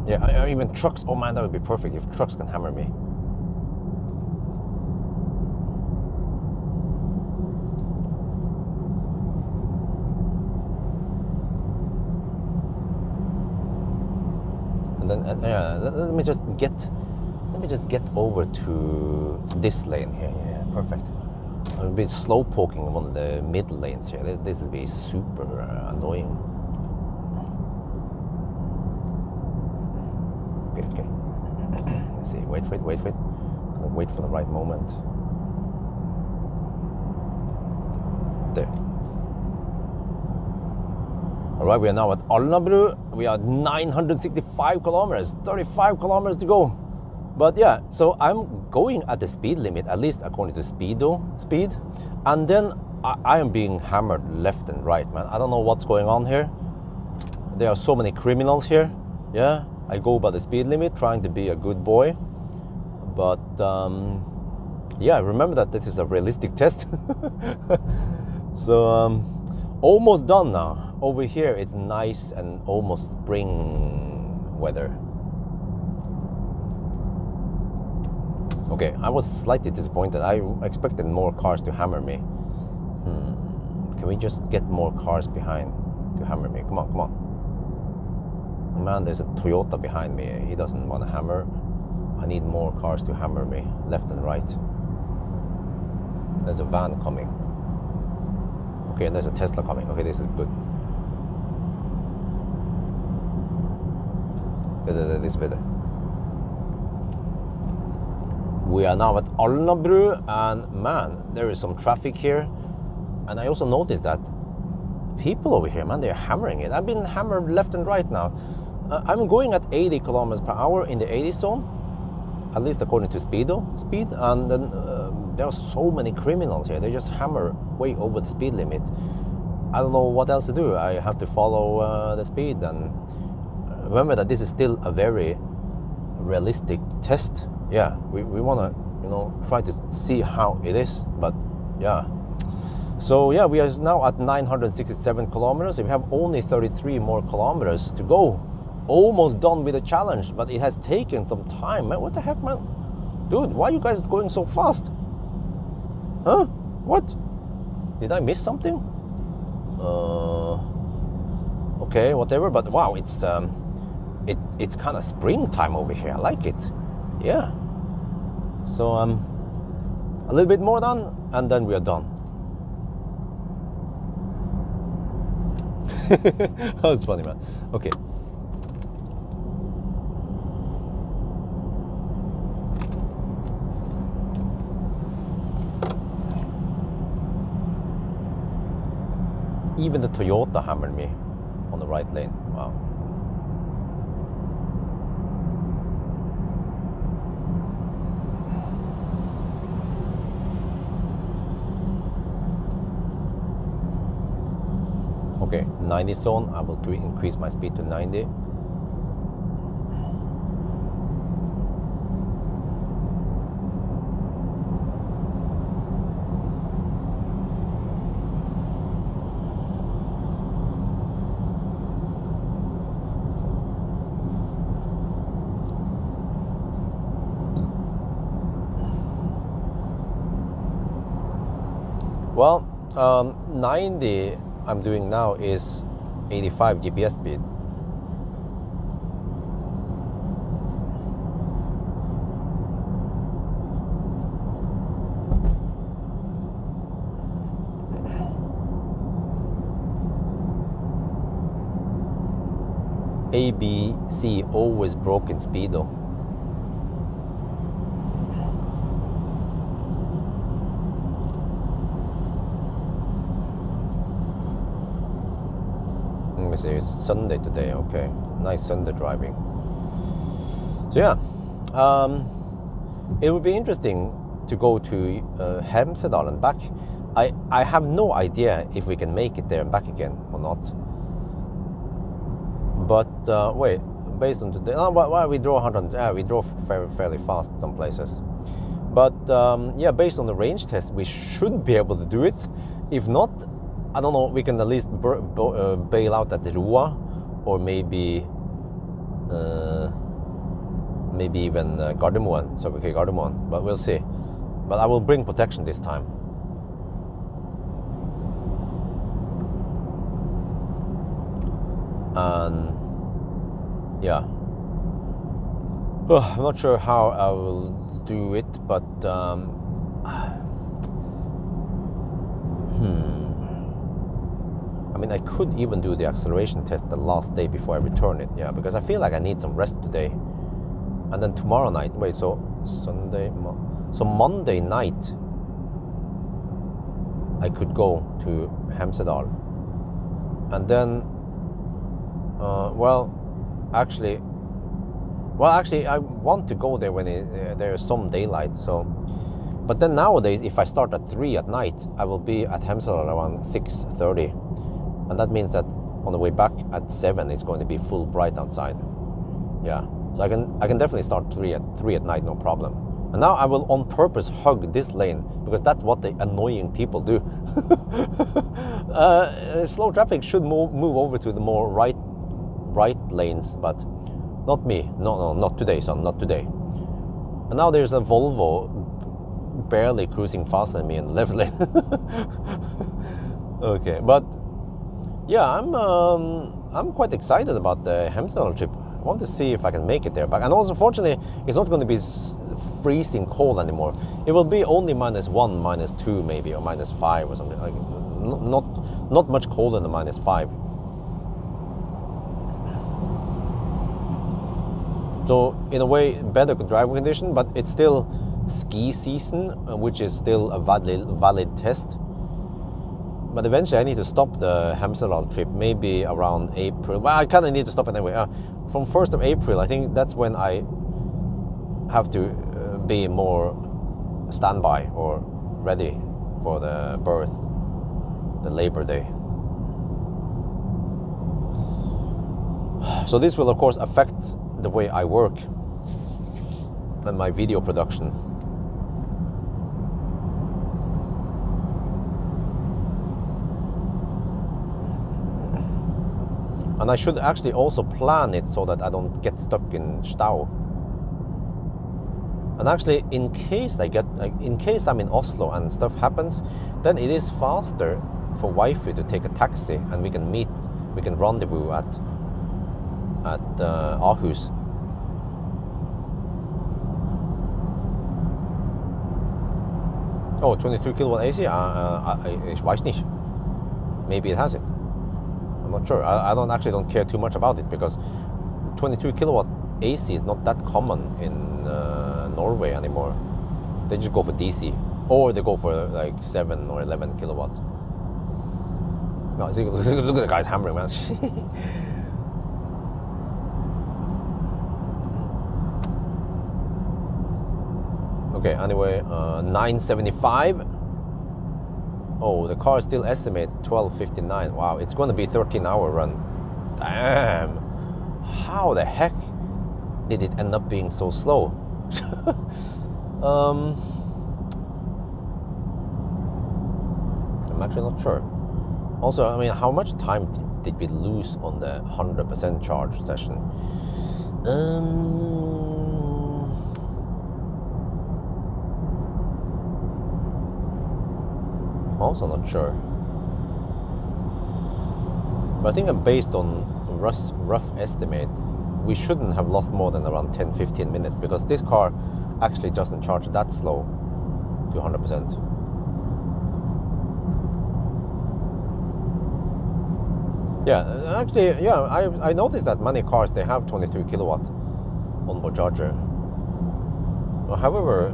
Yeah, even trucks. Oh man, that would be perfect if trucks can hammer me. And then let me just get over to this lane here. Yeah, perfect. I'll be slow poking in one of the middle lanes here. This will be super annoying. Okay. Let's see. Wait for it. Gonna wait for the right moment. There. All right, we are now at Alnabru. We are 965 kilometers, 35 kilometers to go. But yeah, so I'm going at the speed limit, at least according to speed. And then I am being hammered left and right, man. I don't know what's going on here. There are so many criminals here. Yeah, I go by the speed limit, trying to be a good boy. But yeah, remember that this is a realistic test. So almost done now. Over here, it's nice and almost spring weather. Okay, I was slightly disappointed. I expected more cars to hammer me. Can we just get more cars behind to hammer me? Come on. Man, there's a Toyota behind me. He doesn't want to hammer. I need more cars to hammer me, left and right. There's a van coming. Okay, and there's a Tesla coming. Okay, this is good. this bit. We are now at Alnabru, and man, there is some traffic here. And I also noticed that people over here, man, they're hammering it. I've been hammered left and right now. I'm going at 80 kilometers per hour in the 80 zone, at least according to speed. And then there are so many criminals here. They just hammer way over the speed limit. I don't know what else to do. I have to follow the speed. And remember that this is still a very realistic test. Yeah, we want to, try to see how it is. But yeah. So yeah, we are now at 967 kilometers. We have only 33 more kilometers to go. Almost done with the challenge, but it has taken some time. Man, what the heck, man? Dude, why are you guys going so fast? Huh? What? Did I miss something? Okay, whatever. But wow, it's kind of springtime over here. I like it. Yeah. So a little bit more done, and then we are done. That was funny, man. Okay. Even the Toyota hammered me on the right lane. Wow. Okay, 90 zone. I will increase my speed to 90. Well, 90 I'm doing now is 85 GPS speed. ABC always broken speed though. Let me see, it's Sunday today. Okay, nice Sunday driving. So yeah, it would be interesting to go to Hemsedal and back. I have no idea if we can make it there and back again or not. But wait, based on today, we drove 100. Yeah, we drove fairly fast some places. But yeah, based on the range test, we should be able to do it. If not, I don't know. We can at least bail out at the Roa, or maybe even Gardermoen, so okay, Gardermoen. But we'll see. But I will bring protection this time. And yeah, I'm not sure how I will do it, but I mean, I could even do the acceleration test the last day before I return it. Yeah, because I feel like I need some rest today. And then tomorrow night, wait, so Sunday, so Monday night, I could go to Hemsedal. And then, actually, I want to go there when there is some daylight. So, but then nowadays, if I start at 3 at night, I will be at Hemsedal around 6:30. And that means that on the way back at 7, it's going to be full bright outside. Yeah, so I can definitely start 3 at night, no problem. And now I will on purpose hug this lane because that's what the annoying people do. Slow traffic should move over to the more right lanes, but not me. No, not today, son, not today. And now there's a Volvo barely cruising faster than me in the left lane. Okay, but yeah, I'm quite excited about the Hemsedal trip. I want to see if I can make it there back. And also, fortunately, it's not going to be freezing cold anymore. It will be only -1, -2 maybe, or -5 or something. Like, not much colder than -5. So in a way, better driving condition, but it's still ski season, which is still a valid test. But eventually I need to stop the Hemsedal trip, maybe around April. Well, I kind of need to stop it anyway. From 1st of April, I think that's when I have to be more standby or ready for the birth, the Labor Day. So this will of course affect the way I work and my video production. And I should actually also plan it so that I don't get stuck in Stau. And actually, in case I'm in Oslo and stuff happens, then it is faster for wifey to take a taxi and we can rendezvous at Aarhus. Oh, 22 kilowatt AC? Ich weiß nicht. Maybe it has it. I'm not sure. I don't care too much about it because 22 kilowatt AC is not that common in Norway anymore. They just go for DC, or they go for like 7 or 11 kilowatt. No, see, look at the guys hammering, man. Okay, anyway, 975. Oh, the car still estimates 12:59. Wow, it's going to be a 13-hour run. Damn. How the heck did it end up being so slow? I'm actually not sure. Also, I mean, how much time did we lose on the 100% charge session? Also not sure. But I think based on rough estimate, we shouldn't have lost more than around 10-15 minutes because this car actually doesn't charge that slow to 100%. Yeah, actually, yeah, I noticed that many cars, they have 22 kilowatt onboard charger. However,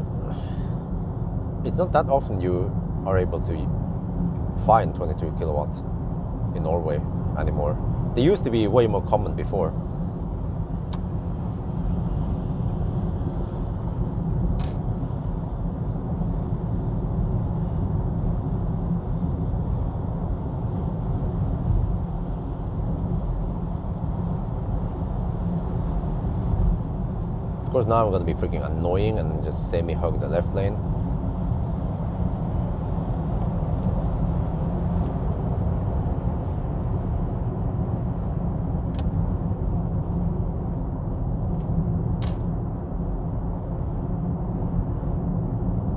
it's not that often you are able to find 22 kilowatt in Norway anymore. They used to be way more common before. Of course, now I'm going to be freaking annoying and just semi-hug the left lane.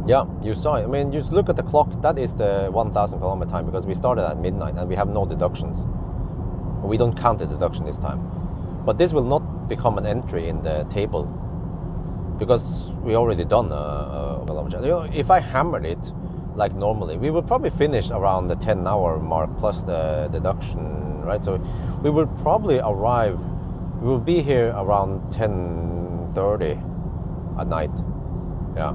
Yeah, you saw it. I mean, just look at the clock. That is the 1,000 kilometer time because we started at midnight and we have no deductions. We don't count the deduction this time. But this will not become an entry in the table because we already done if I hammered it like normally, we would probably finish around the 10-hour mark plus the deduction, right? So we would probably arrive, we will be here around 10:30 at night. Yeah.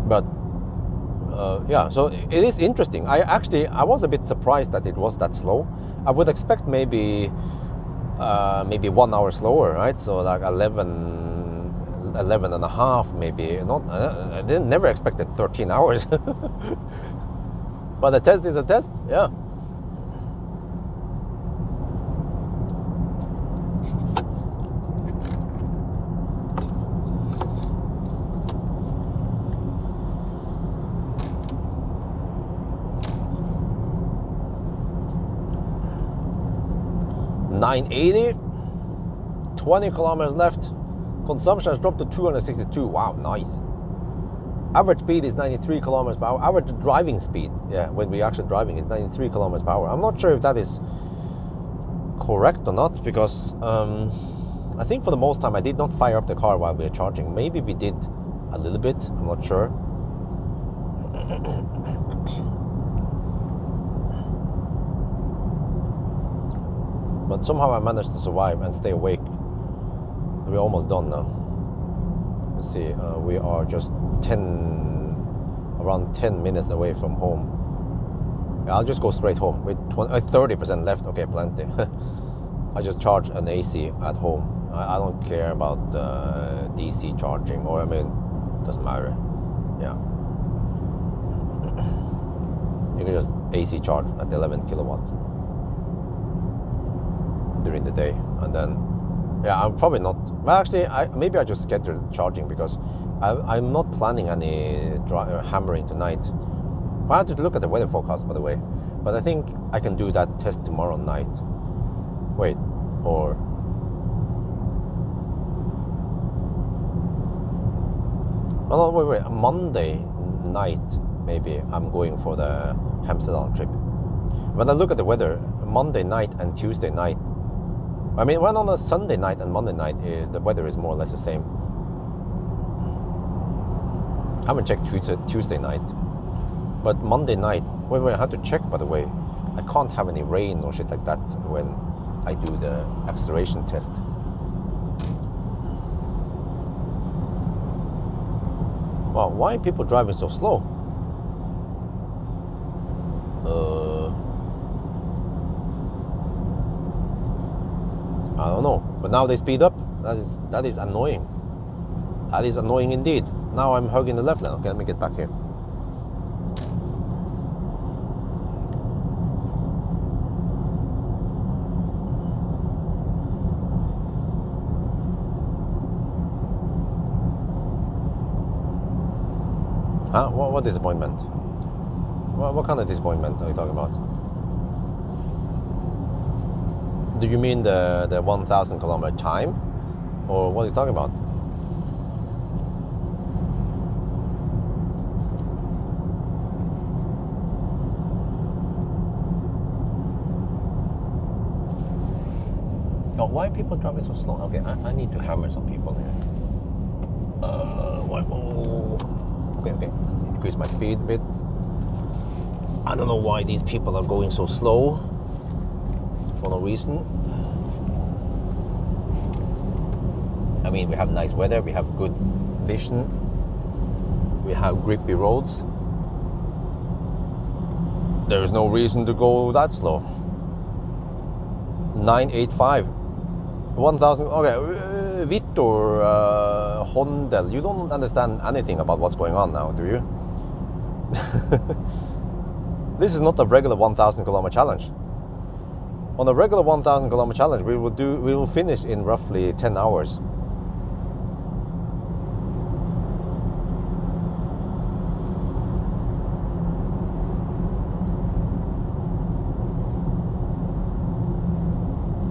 But yeah, so it is interesting. I was a bit surprised that it was that slow. I would expect maybe 1 hour slower, right? So like 11 and a half maybe. Not, I didn't never expected 13 hours. But a test is a test, yeah. $980, 20 kilometers left. Consumption has dropped to 262. Wow, nice. Average speed is 93 kilometers per hour. Average driving speed, yeah, when we're actually driving, is 93 kilometers per hour. I'm not sure if that is correct or not because I think for the most time I did not fire up the car while we were charging. Maybe we did a little bit, I'm not sure. But somehow I managed to survive and stay awake. We're almost done now. Let's see, we are just around 10 minutes away from home. Yeah, I'll just go straight home with 30% left. Okay, plenty. I just charge an AC at home. I don't care about DC charging, or I mean, doesn't matter. Yeah. You can just AC charge at 11 kilowatt during the day, and then, yeah, I'm probably not. Well, actually, maybe I just schedule charging because I'm not planning any hammering tonight. I have to look at the weather forecast, by the way, but I think I can do that test tomorrow night. Wait, or oh, no, wait, Monday night maybe I'm going for the Amsterdam trip. When I look at the weather, Monday night and Tuesday night, I mean, when on a Sunday night and Monday night, the weather is more or less the same. I haven't checked Tuesday night, but Monday night, wait, I have to check, by the way. I can't have any rain or shit like that when I do the acceleration test. Wow, why are people driving so slow? I don't know, but now they speed up. That is annoying. That is annoying indeed. Now I'm hugging the left lane. Okay, let me get back here. Huh? What disappointment? What kind of disappointment are you talking about? Do you mean the 1,000 kilometer time? Or what are you talking about? Oh, why are people driving so slow? Okay, I need to hammer some people here. Okay, let's increase my speed a bit. I don't know why these people are going so slow for no reason. I mean, we have nice weather, we have good vision, we have grippy roads. There is no reason to go that slow. 985, 1,000. Okay, Victor Hondel, you don't understand anything about what's going on now, do you? This is not a regular 1,000 kilometer challenge. On a regular 1,000 kilometer challenge, we will finish in roughly 10 hours.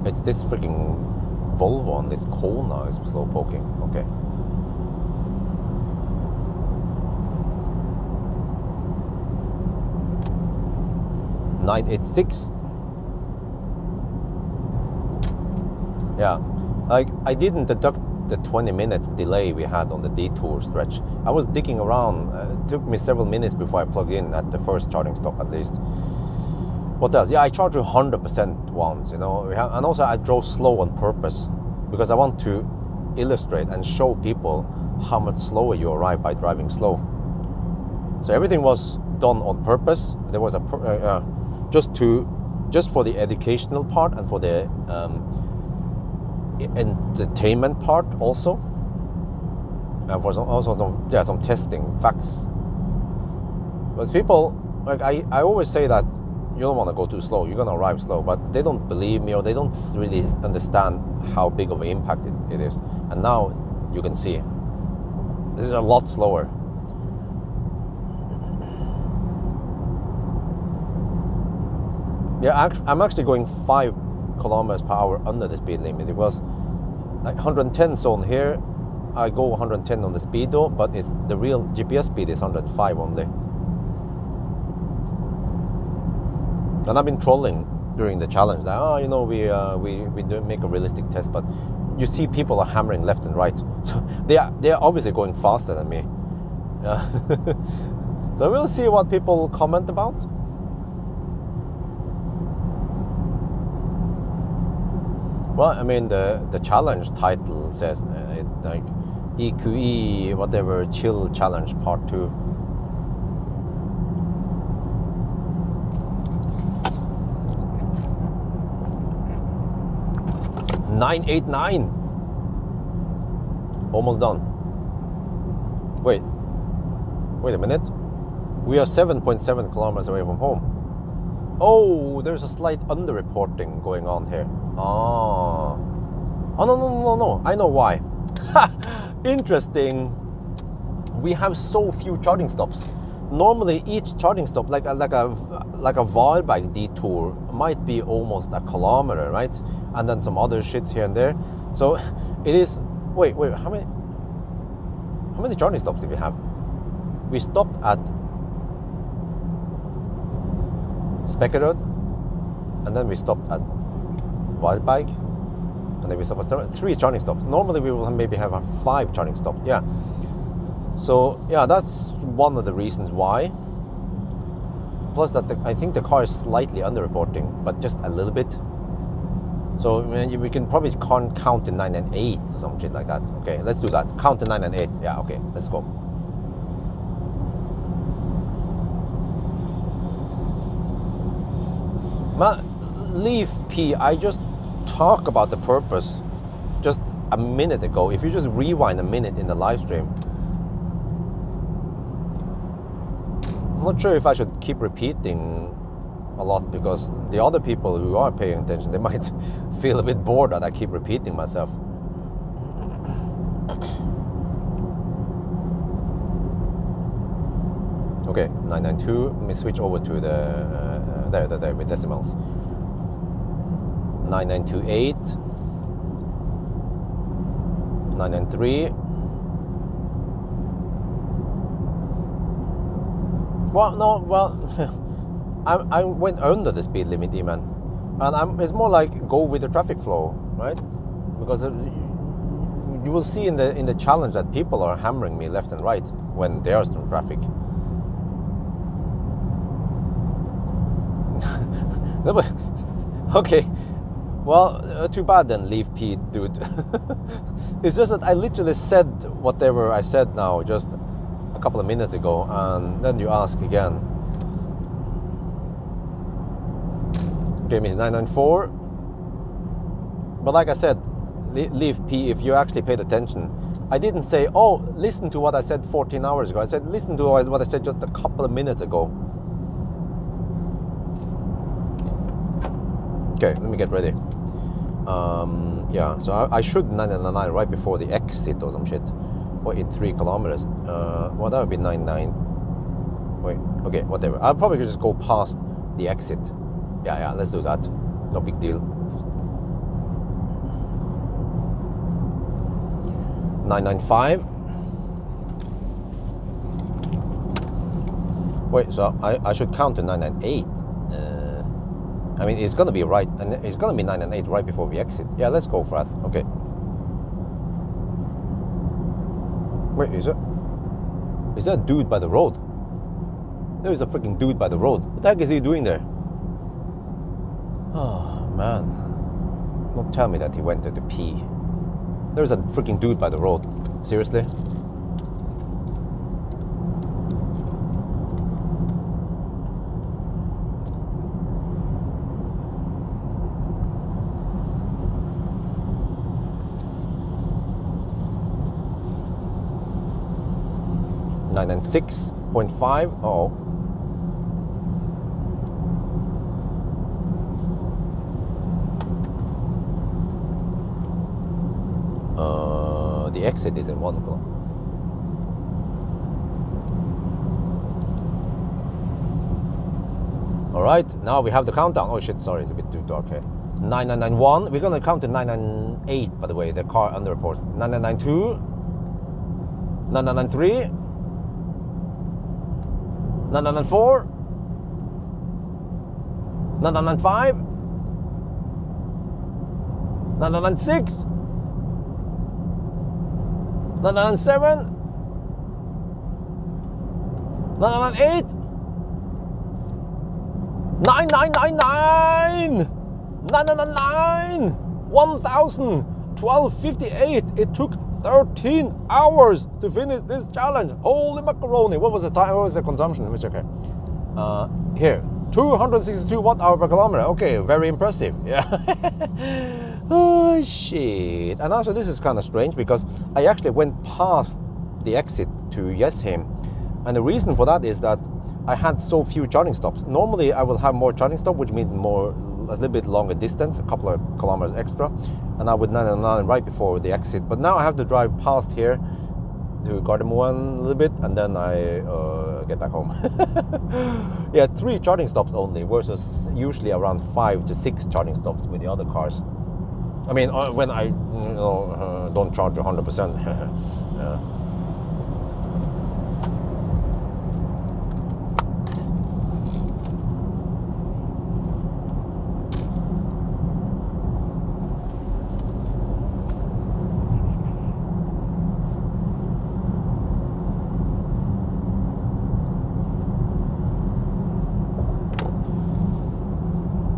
It's this freaking Volvo on this Kona is slow poking. Okay. .986. Yeah, like I didn't deduct the 20 minutes delay we had on the detour stretch. I was digging around. It took me several minutes before I plugged in at the first charging stop, at least. What else? Yeah, I charged 100% once, you know. And also I drove slow on purpose because I want to illustrate and show people how much slower you arrive by driving slow. So everything was done on purpose. There was a just for the educational part and for the entertainment part also, and for some testing facts. But people, like I always say that you don't want to go too slow, you're going to arrive slow, but they don't believe me, or they don't really understand how big of an impact it is. And now you can see this is a lot slower. Yeah, I'm actually going 5 kilometers per hour under the speed limit. It was like 110 zone here. I go 110 on the speedo, but it's the real GPS speed is 105 only. And I've been trolling during the challenge that, oh, you know, we don't make a realistic test, but you see people are hammering left and right, so they are obviously going faster than me. Yeah. So we'll see what people comment about. Well, I mean, the challenge title says it like EQE whatever chill challenge part 2. $989. Almost done. Wait a minute. We are 7.7 kilometers away from home. Oh, there's a slight underreporting going on here. Oh, no. I know why. Interesting. We have so few charging stops. Normally, each charging stop, like a Pawel detour, might be almost a kilometer, right? And then some other shits here and there. So it is. Wait. How many charging stops did we have? We stopped at Spekkerud, and then we stopped at Pawel, and then we stopped at 3 charging stops. Normally we will maybe have 5 charging stops. Yeah. So yeah, that's one of the reasons why. Plus that I think the car is slightly underreporting, but just a little bit. So I mean, we can probably count to 9 and 8 or some shit like that. Okay, let's do that. Count to 9 and 8. Yeah, okay, let's go. Leave P, I just talked about the purpose just a minute ago. If you just rewind a minute in the live stream, I'm not sure if I should keep repeating a lot, because the other people who are paying attention, they might feel a bit bored that I keep repeating myself. Okay, 992. Let me switch over to the there with decimals. 9928, 993. I went under the speed limit even, and it's more like go with the traffic flow, right? Because you will see in the challenge that people are hammering me left and right when there's some traffic. Okay, well, too bad then, leave P, dude. It's just that I literally said whatever I said now just a couple of minutes ago, and then you ask again. Okay, 994. But like I said, leave P, if you actually paid attention. I didn't say, oh, listen to what I said 14 hours ago. I said, listen to what I said just a couple of minutes ago. Okay, let me get ready. Yeah, so I should 999 right before the exit or some shit. Or in 3 kilometers. Well, that would be 99. Wait, okay, whatever. I'll probably just go past the exit. Yeah, let's do that. No big deal. 995. Wait, so I should count to 998. I mean, it's gonna be right, and it's gonna be 9 and 8 right before we exit. Yeah, let's go for that. Okay. Wait, is there a dude by the road? There is a freaking dude by the road. What the heck is he doing there? Oh man! Don't tell me that he went there to pee. There's a freaking dude by the road. Seriously? Nine and 6.5. Uh-oh. The exit is in 1 o'clock. All right, now we have the countdown. Oh shit, sorry, it's a bit too dark here. 9991. We're gonna count to 998, by the way. The car underreports. 9992. 9993. 994. 995. 996. 997. 998. 9999. 999. 1,000, 12:58. It took 13 hours to finish this challenge. Holy macaroni. What was the time? What was the consumption? Which, okay. Here, 262 watt-hour per kilometer. Okay, very impressive. Yeah. Oh, shit. And also, this is kind of strange because I actually went past the exit to Jessheim. And the reason for that is that I had so few charging stops. Normally, I will have more charging stops, which means a little bit longer distance, a couple of kilometers extra. And I would 99 right before the exit. But now I have to drive past here to Gardermoen a little bit, and then I get back home. Yeah, 3 charging stops only, versus usually around 5 to 6 charging stops with the other cars. I mean, when I don't charge 100%. Yeah.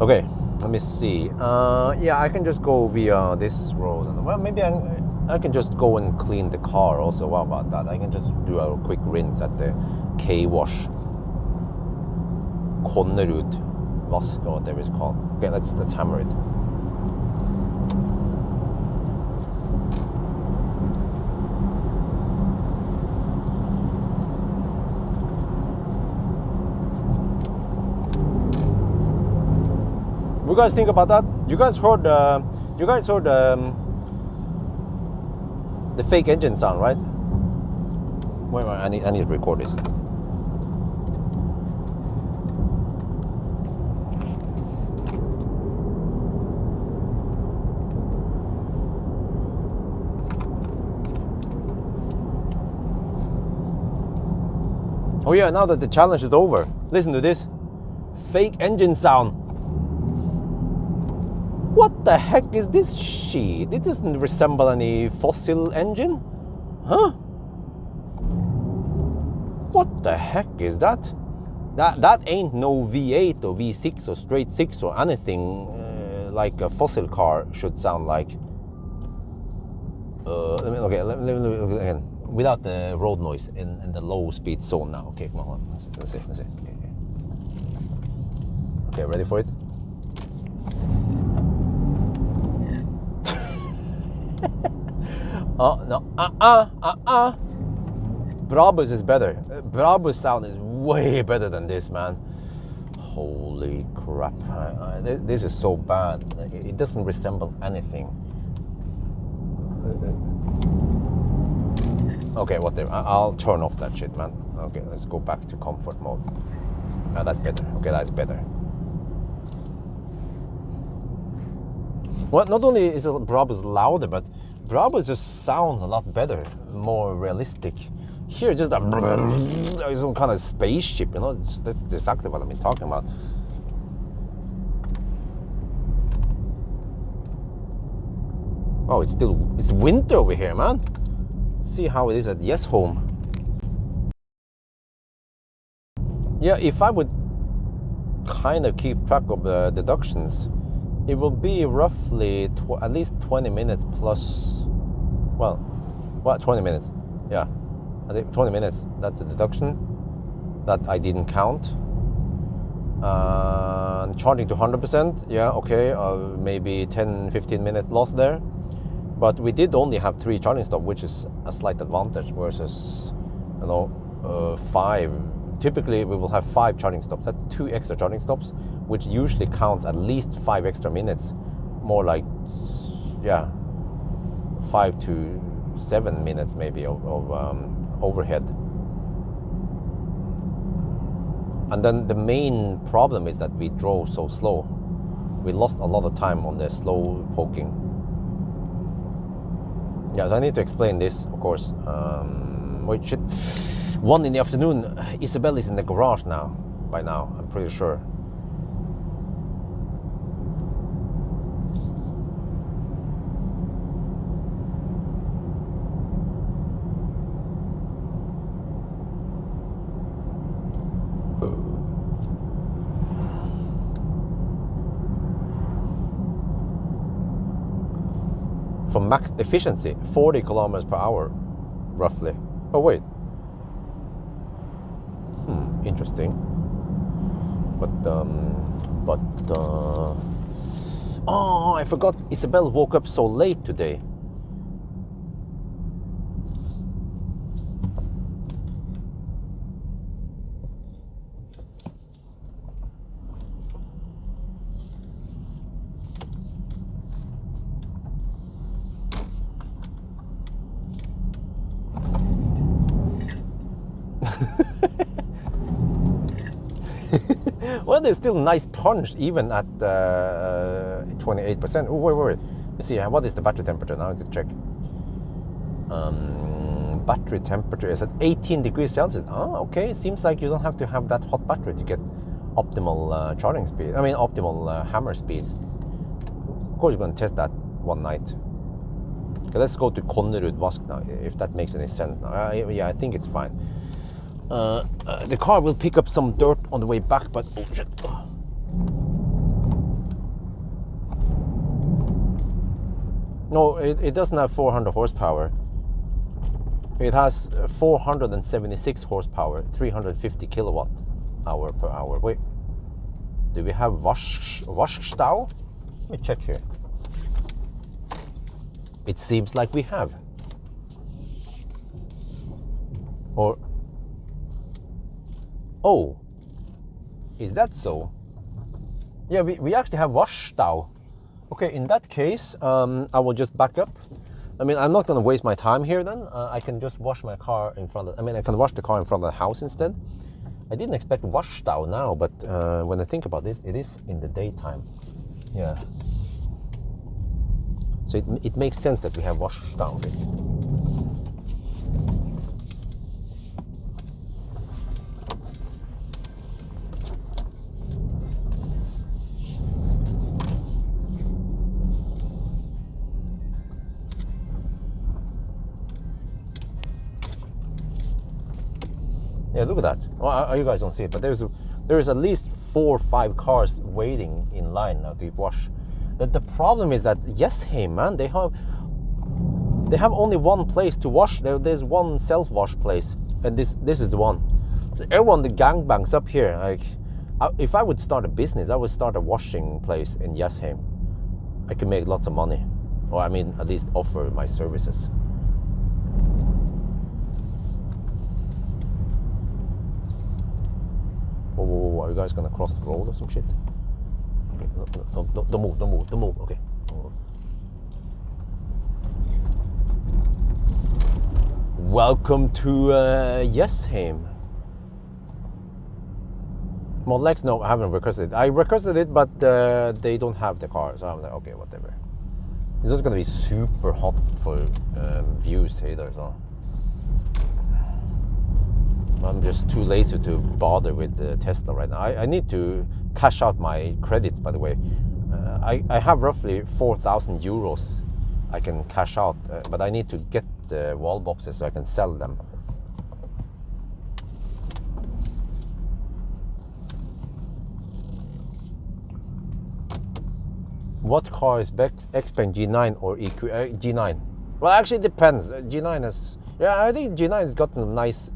Okay, let me see. Yeah, I can just go via this road. Well, maybe I can just go and clean the car also. What about that? I can just do a quick rinse at the K-wash. Konnerud Vask, or whatever it's called. Okay, let's hammer it. What do you guys think about that? You guys heard the fake engine sound, right? Wait, I need to record this. Oh yeah, now that the challenge is over, listen to this. Fake engine sound. What the heck is this shit? It doesn't resemble any fossil engine. Huh? What the heck is that? That ain't no V8 or V6 or straight 6 or anything like a fossil car should sound like. Let me look again. Without the road noise in the low speed zone now. Okay, come on. Let's see. Okay, ready for it? Oh, no, Brabus is better. Brabus sound is way better than this, man. Holy crap. This is so bad. It doesn't resemble anything. Okay, whatever. I'll turn off that shit, man. Okay, let's go back to comfort mode. That's better. Okay, that's better. Well, not only is Brabus louder, but Brabus just sounds a lot better, more realistic. Here, just some kind of spaceship, you know. That's exactly what I've been talking about. Oh, it's winter over here, man. Let's see how it is at Jessheim. Yeah, if I would kind of keep track of the deductions, it will be roughly at least 20 minutes plus, well, what, 20 minutes? Yeah, I think 20 minutes, that's a deduction that I didn't count. Charging to 100%, yeah, okay, maybe 10-15 minutes lost there. But we did only have 3 charging stops, which is a slight advantage versus, 5. Typically, we will have 5 charging stops. That's 2 extra charging stops, which usually counts at least 5 extra minutes. More like, yeah, 5 to 7 minutes maybe of overhead. And then the main problem is that we drove so slow. We lost a lot of time on the slow poking. Yeah, so I need to explain this, of course. Wait, shit. 1 in the afternoon. Isabel is in the garage now. By now, I'm pretty sure. max efficiency, 40 kilometers per hour, roughly. Oh wait. Interesting. Oh, I forgot. Isabel woke up so late today. Well, there's still nice punch even at 28%. Oh, wait. Let's see, what is the battery temperature now? I need to check. Battery temperature is at 18 degrees Celsius. Oh, okay. Seems like you don't have to have that hot battery to get optimal charging speed. I mean, optimal hammer speed. Of course, you're going to test that one night. Okay, let's go to Konnerud Vask now, if that makes any sense now. Yeah, I think it's fine. The car will pick up some dirt on the way back, but oh shit. No, it doesn't have 400 horsepower. It has 476 horsepower, 350 kilowatt hour per hour. Wait, do we have Waschstau? Let me check here. It seems like we have. Or oh, is that so? Yeah, we actually have Waschstau. Okay, in that case, I will just back up. I mean, I'm not going to waste my time here then. I can just wash my car in front of, I can wash the car in front of the house instead. I didn't expect Waschstau now, but when I think about this, it is in the daytime. Yeah. So it makes sense that we have Waschstau. Yeah, look at that. Well, you guys don't see it, but there is at least 4 or 5 cars waiting in line now to wash. The problem is that Jessheim, man, they have only one place to wash. There's one self-wash place, and this is the one. So everyone, the gangbangs up here. Like, if I would start a business, I would start a washing place in Jessheim. I could make lots of money, or I mean, at least offer my services. Whoa, are you guys gonna cross the road or some shit? Okay, don't move, okay. Welcome to Jessheim. Model X, no, I haven't requested it. I requested it, but they don't have the car, so I'm like, okay, whatever. It's not gonna be super hot for views either, so. I'm just too lazy to bother with Tesla right now. I need to cash out my credits, by the way. I have roughly 4,000 euros I can cash out, but I need to get the wall boxes so I can sell them. What car is best, Xpeng G9 or EQE G9? Well, actually it depends. G9 has... Yeah, I think G9 has got some nice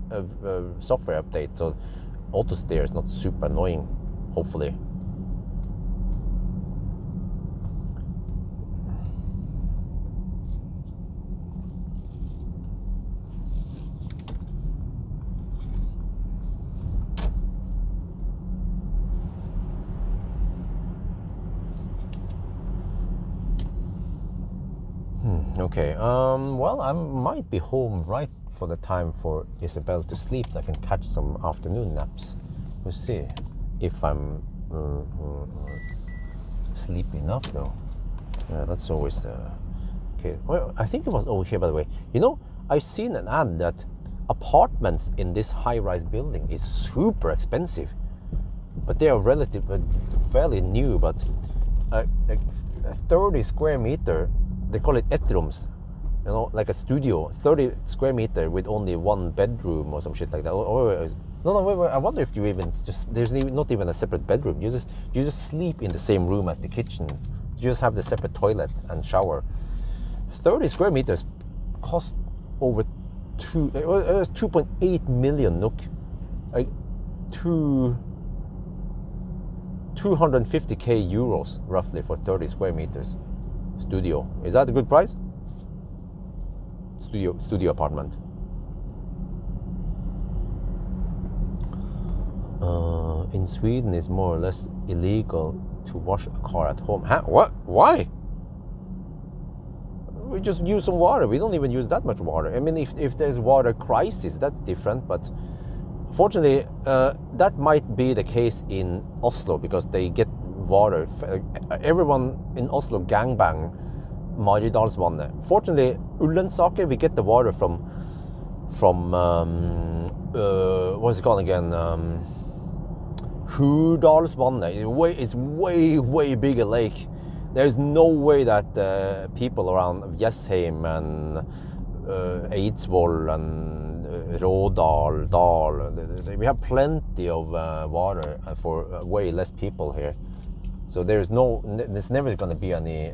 software update, so auto steer is not super annoying, hopefully. Okay, well, I might be home right for the time for Isabel to sleep, so I can catch some afternoon naps. We'll see if I'm sleepy enough, though. Yeah, that's always the... Okay, well, I think it was over here, by the way. You know, I've seen an ad that apartments in this high-rise building is super expensive, but they are fairly new, but a 30 square meter, they call it etrums, you know, like a studio, 30 square meter with only 1 bedroom or some shit like that. Wait, I wonder if you even just, there's not even a separate bedroom. You just sleep in the same room as the kitchen. You just have the separate toilet and shower. 30 square meters cost over 2.8 million NOK. Like 250k euros roughly for 30 square meters studio. Is that a good price? Studio apartment. In Sweden, it's more or less illegal to wash a car at home. Huh? What? Why? We just use some water. We don't even use that much water. I mean, if there's water crisis, that's different. But fortunately, that might be the case in Oslo because they get water. Everyone in Oslo gangbang Maridalsvannet. Fortunately, Ullensaker, we get the water from what's it called again? Hurdalsvannet. It's way bigger lake. There's no way that people around Jessheim and Eidsvoll and Rådal, Dal, we have plenty of water for way less people here. So there's never going to be any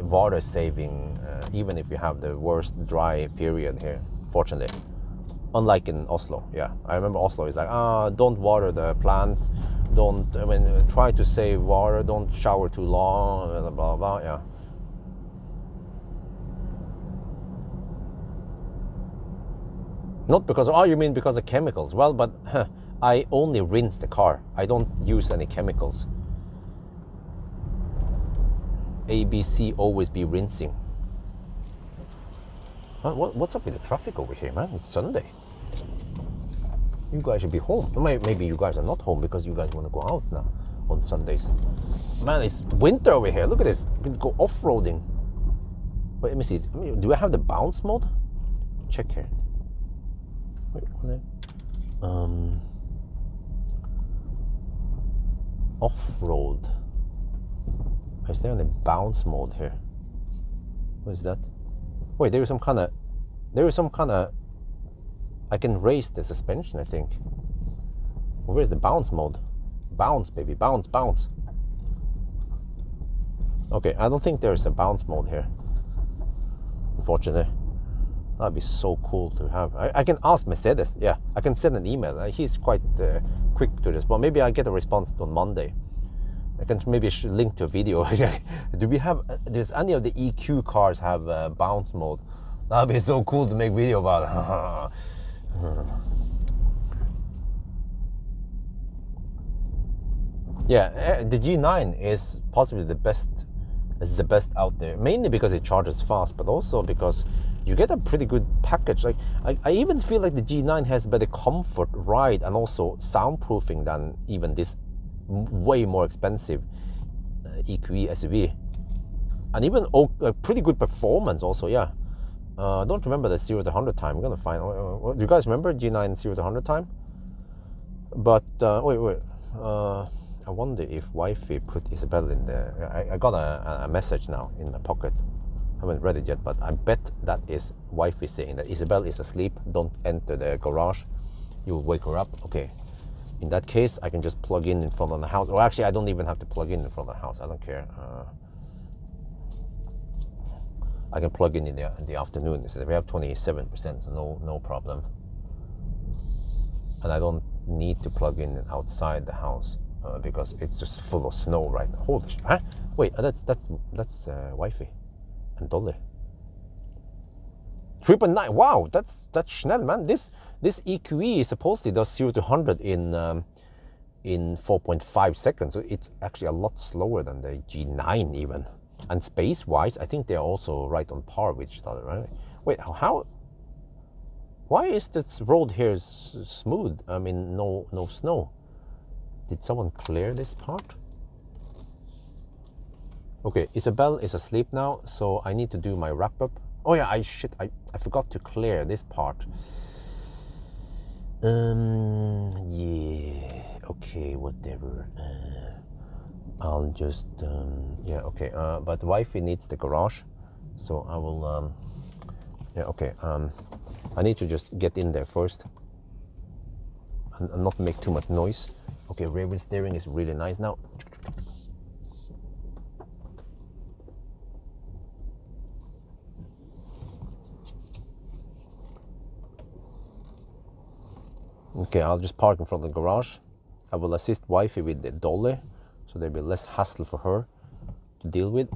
water saving, even if you have the worst dry period here, fortunately. Unlike in Oslo, yeah. I remember Oslo is like, don't water the plants, try to save water, don't shower too long, blah, blah, blah, yeah. Not because, you mean because of chemicals? Well, but I only rinse the car. I don't use any chemicals. ABC always be rinsing. What's up with the traffic over here, man? It's Sunday. You guys should be home. Maybe you guys are not home because you guys want to go out now on Sundays. Man, it's winter over here. Look at this. You can go off-roading. Wait, let me see. Do I have the bounce mode? Check here. Wait, off-road. Is there any bounce mode here? What is that? Wait, there is some kind of. I can raise the suspension, I think. Where's the bounce mode? Bounce, baby, bounce. Okay, I don't think there's a bounce mode here. Unfortunately, that'd be so cool to have. I can ask Mercedes. Yeah, I can send an email. He's quite quick to respond. Maybe I get a response on Monday. I can maybe link to a video. Do we have? Does any of the EQ cars have bounce mode? That'd be so cool to make video about. Yeah, the G9 is possibly the best. It's the best out there, mainly because it charges fast, but also because you get a pretty good package. Like I even feel like the G9 has better comfort, ride, and also soundproofing than even this way more expensive EQE SUV, and even pretty good performance also. Yeah, I don't remember the 0 to 100 time. I'm gonna find. Do you guys remember G9 0 to 100 time? But wait. I wonder if Wi-Fi put Isabel in there. I got a message now in my pocket. I haven't read it yet, but I bet that is Wi-Fi saying that Isabel is asleep. Don't enter the garage. You'll wake her up. Okay. In that case, I can just plug in front of the house. Or actually, I don't even have to plug in front of the house. I don't care. I can plug in the afternoon. So we have 27%, so no problem. And I don't need to plug in outside the house because it's just full of snow right now. Holy shit! Huh? Wait, that's Wi-Fi and Dolly. 3.9. Wow, that's schnell, man. This EQE supposedly does 0 to 100 in 4.5 seconds. So it's actually a lot slower than the G9 even. And space-wise, I think they're also right on par with each other, right? Wait, how? Why is this road here smooth? I mean, no snow. Did someone clear this part? Okay, Isabel is asleep now, so I need to do my wrap-up. Oh yeah, I forgot to clear this part. Yeah, okay, whatever. I'll just, yeah, okay. But Wi-Fi needs the garage, so I will, yeah, okay. I need to just get in there first and not make too much noise. Okay, rear wheel steering is really nice now. Okay, I'll just park in front of the garage. I will assist wifey with the dolly, so there'll be less hassle for her to deal with.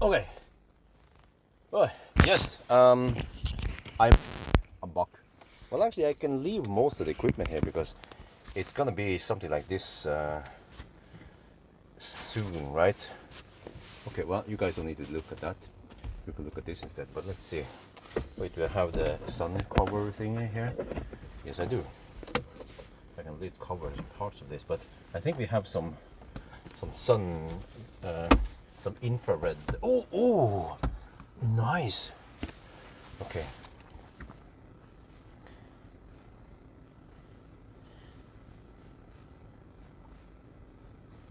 Okay. Oh, yes. I'm a buck. Well, actually, I can leave most of the equipment here because it's gonna be something like this soon, right? Okay. Well, you guys don't need to look at that. You can look at this instead. But let's see. Wait, do I have the sun cover thing here? Yes, I do. I can at least cover parts of this, but I think we have some sun, some infrared. Oh, nice. Okay.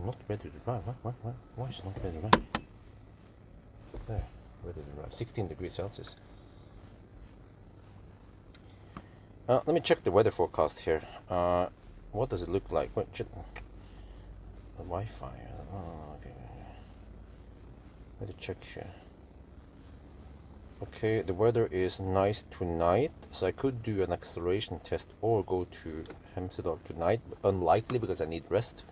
Not ready to drive. What? Why is it not ready to drive? There, ready to drive. 16 degrees Celsius. Let me check the weather forecast here. What does it look like? Wait, the Wi-Fi. Oh, okay. Let me check here. Okay, the weather is nice tonight, so I could do an acceleration test or go to Hemsedal tonight. Unlikely because I need rest.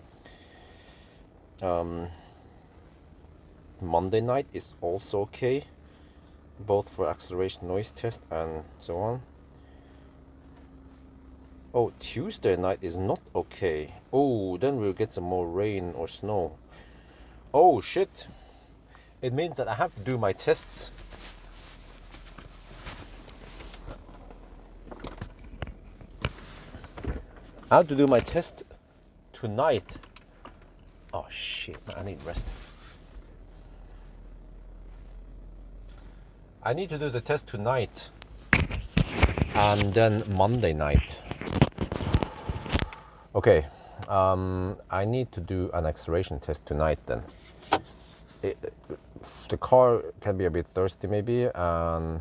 Monday night is also okay, both for acceleration noise test and so on. Oh, Tuesday night is not okay. Oh, then we'll get some more rain or snow. Oh shit. It means that I have to do my tests. I have to do my test tonight. Oh shit, I need rest. I need to do the test tonight and then Monday night. Okay, I need to do an acceleration test tonight then. The car can be a bit thirsty maybe, and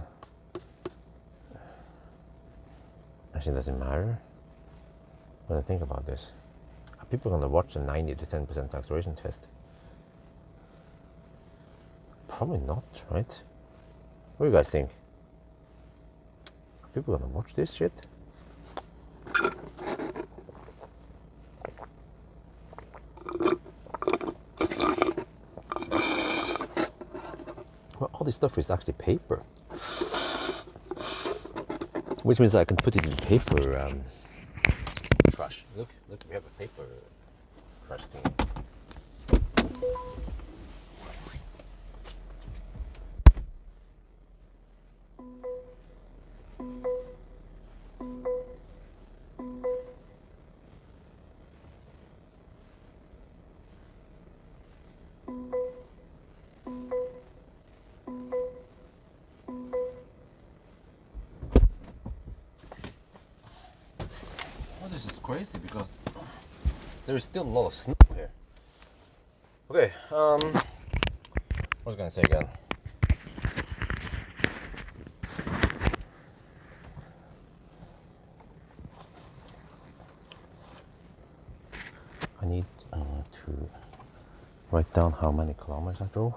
actually it doesn't matter when I think about this. Are people going to watch a 90 to 10% acceleration test? Probably not, right? What do you guys think? Are people going to watch this shit? Well, all this stuff is actually paper, which means I can put it in paper trash. Look, we have a paper trash thing. This is crazy because there is still a lot of snow here. Okay, what was I gonna say again? I need to write down how many kilometers I drove.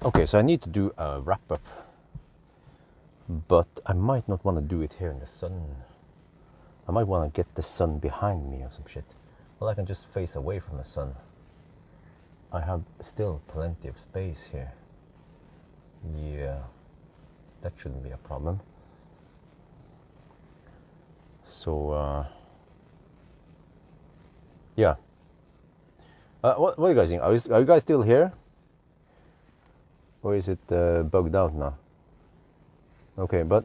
Okay, so I need to do a wrap-up, but I might not want to do it here in the sun. I might want to get the sun behind me or some shit. Well, I can just face away from the sun. I have still plenty of space here. Yeah, that shouldn't be a problem. So, yeah. What do you guys think? Are you guys still here? Or is it bugged out now? Okay, but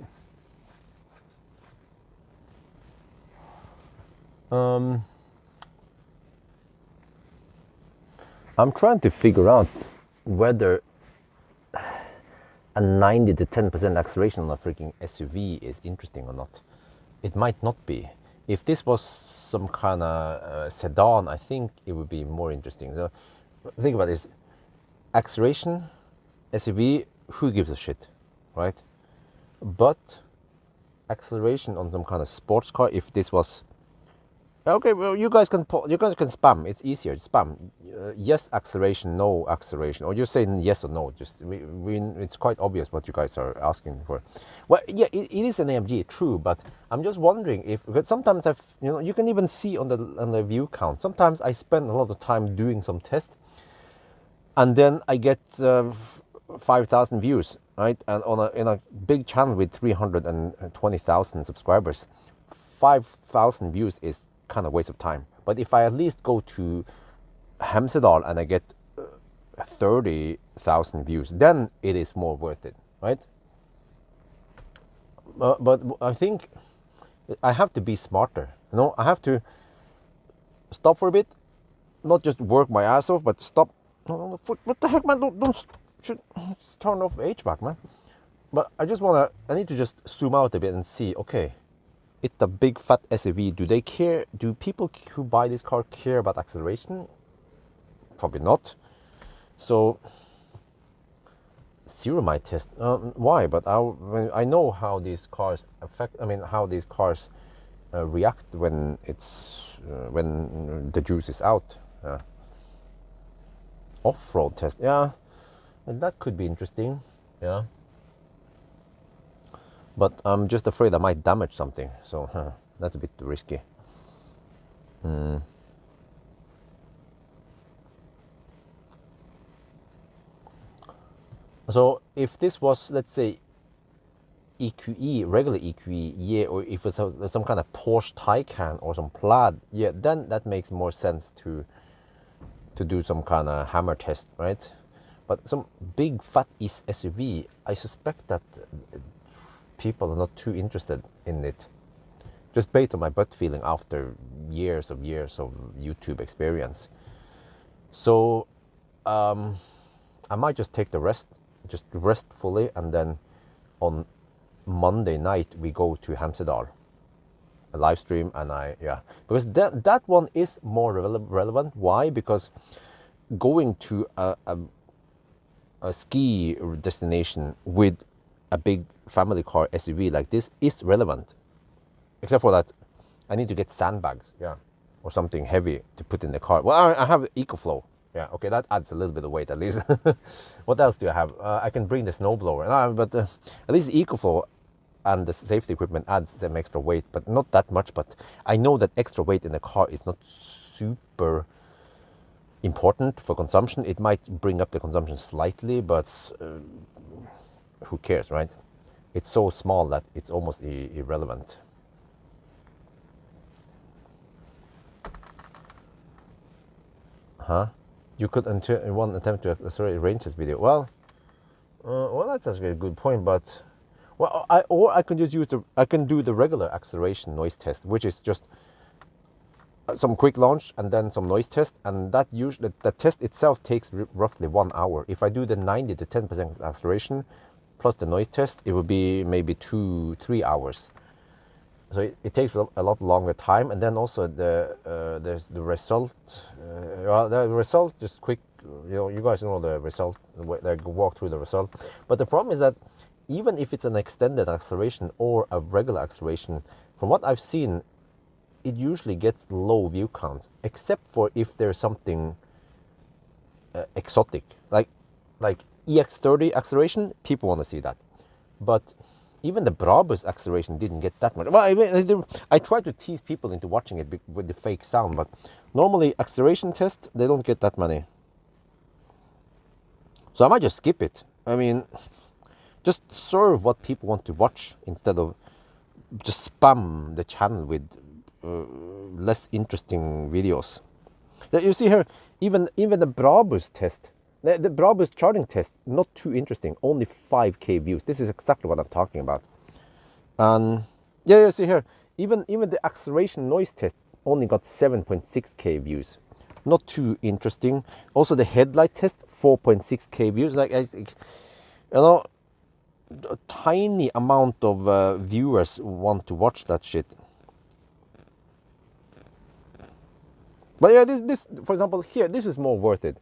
I'm trying to figure out whether a 90 to 10% acceleration on a freaking SUV is interesting or not. It might not be. If this was some kind of sedan, I think it would be more interesting. So think about this. Acceleration, SUV, who gives a shit, right? But acceleration on some kind of sports car, if this was Okay, well, you guys can spam. It's easier. Spam. Yes acceleration, no acceleration, or just say yes or no. Just it's quite obvious what you guys are asking for. Well, yeah, it is an AMG, true, but I'm just wondering if, because sometimes you can even see on the view count. Sometimes I spend a lot of time doing some tests, and then I get 5,000 views, right? And in a big channel with 320,000 subscribers, 5,000 views is kind of waste of time. But if I at least go to Hemsedal and I get 30,000 views, then it is more worth it, right? But I think I have to be smarter. I have to stop for a bit, not just work my ass off, but stop. What the heck, man? Don't should turn off HVAC, man. But I need to just zoom out a bit and see. Okay, it's a big fat SUV. Do they care? Do people who buy this car care about acceleration? Probably not. So zero my test. Why? But I know how these cars affect. I mean, how these cars react when the juice is out. Off-road test. Yeah, that could be interesting. Yeah. But I'm just afraid I might damage something. So that's a bit risky. So if this was, let's say, EQE, regular EQE, yeah, or if it's some kind of Porsche Taycan or some Plaid, yeah, then that makes more sense to do some kind of hammer test, right? But some big fat SUV, I suspect that people are not too interested in it, just based on my gut feeling after years of YouTube experience. So I might just take the rest, just rest fully, and then on Monday night we go to Hemsedal, a live stream, and because that one is more relevant. Why? Because going to a ski destination with a big family car SUV like this is relevant, except for that I need to get sandbags, or something heavy to put in the car. Well, I have EcoFlow. Yeah, okay, that adds a little bit of weight at least. What else do I have? I can bring the snowblower, but at least the EcoFlow and the safety equipment adds some extra weight, but not that much. But I know that extra weight in the car is not super important for consumption. It might bring up the consumption slightly, but who cares, right? It's so small that it's almost irrelevant. You could one attempt to accelerate range this video. Well, that's actually a good point. But I can just I can do the regular acceleration noise test, which is just some quick launch and then some noise test, and that usually the test itself takes roughly 1 hour. If I do the 90 to 10% acceleration plus the noise test, it would be maybe 2-3 hours. So it takes a lot longer time, and then also there's the result. The result just quick. You guys know the result. They walk through the result. But the problem is that even if it's an extended acceleration or a regular acceleration, from what I've seen, it usually gets low view counts, except for if there's something exotic, like EX30 acceleration. People want to see that, but even the Brabus acceleration didn't get that much. Well, I try to tease people into watching it with the fake sound, but normally acceleration tests, they don't get that many. So I might just skip it. I mean, just serve what people want to watch instead of just spam the channel with less interesting videos. You see here, even the Brabus test, the Brabus charging test, not too interesting, only 5k views. This is exactly what I'm talking about. And you see here, even the acceleration noise test only got 7.6k views. Not too interesting. Also the headlight test, 4.6k views. A tiny amount of viewers want to watch that shit. But yeah, this for example here, this is more worth it.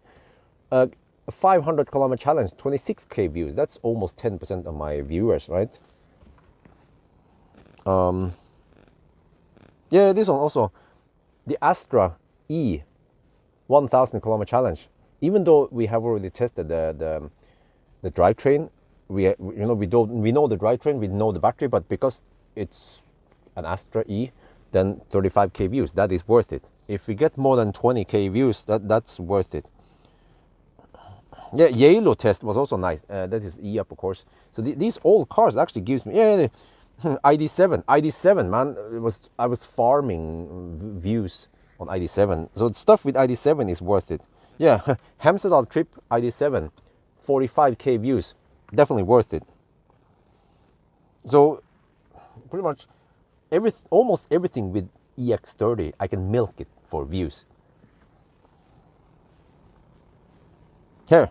500 kilometer challenge, 26k views. That's almost 10% of my viewers, right? Yeah, this one also the Astra E 1000 kilometer challenge, even though we have already tested the drivetrain, we know the drivetrain, we know the battery, but because it's an Astra E, then 35k views, that is worth it. If we get more than 20k views, that's worth it. Yeah, Yellow test was also nice. That is E-up, of course. So these old cars actually gives me ID7, man. I was farming views on ID7. So stuff with ID7 is worth it. Yeah, Hemsedal trip ID7, 45k views, definitely worth it. So pretty much almost everything with EX30, I can milk it for views. Here,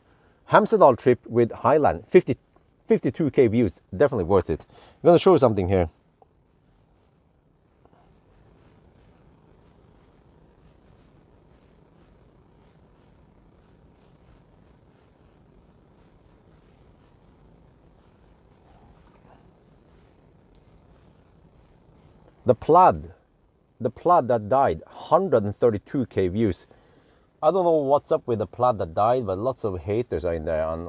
Hemsedal trip with Highland, 52k views, definitely worth it. I'm gonna show you something here. The Plaid that died, 132k views. I don't know what's up with the Plaid that died, but lots of haters are in there, and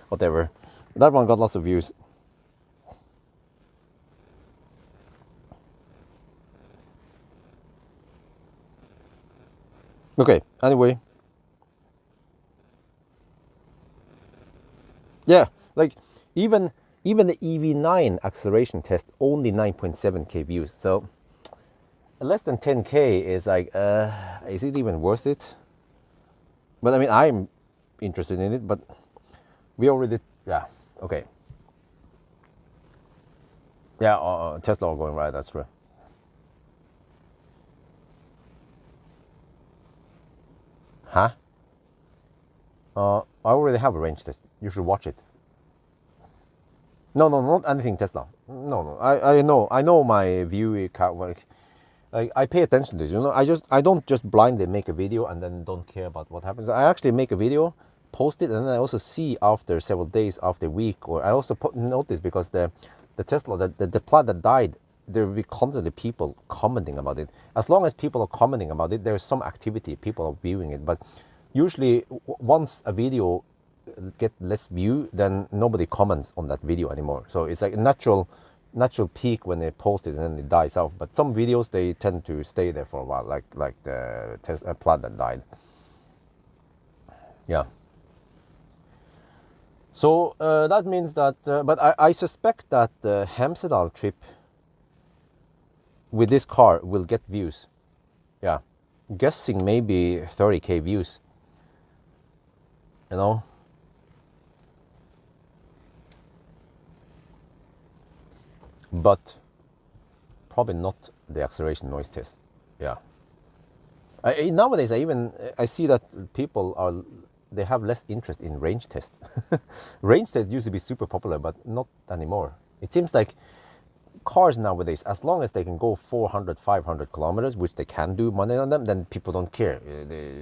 whatever. That one got lots of views. Okay, anyway. Yeah, like even the EV9 acceleration test, only 9.7k views. So less than 10k is like, is it even worth it? But I mean, I'm interested in it, but we already, yeah, okay. Yeah, Tesla going right, that's true. Huh? I already have a range test. You should watch it. No, not anything Tesla. No. I know my view. Like I pay attention to this. I don't just blindly make a video and then don't care about what happens. I actually make a video, post it, and then I also see after several days, after a week, or I also notice because the Tesla, the Plaid that died, there will be constantly people commenting about it. As long as people are commenting about it, there's some activity. People are viewing it, but usually once a video get less view, then nobody comments on that video anymore. So it's like a natural peak when they post it and then it dies off. But some videos, they tend to stay there for a while, like the Plaid that died. Yeah. So that means that, but I suspect that the Hemsedal trip with this car will get views. Yeah, guessing maybe 30k views. But probably not the acceleration noise test. Yeah. Nowadays, I see that people they have less interest in range test. Range test used to be super popular, but not anymore. It seems like cars nowadays, as long as they can go 400, 500 kilometers, which they can do money on them, then people don't care.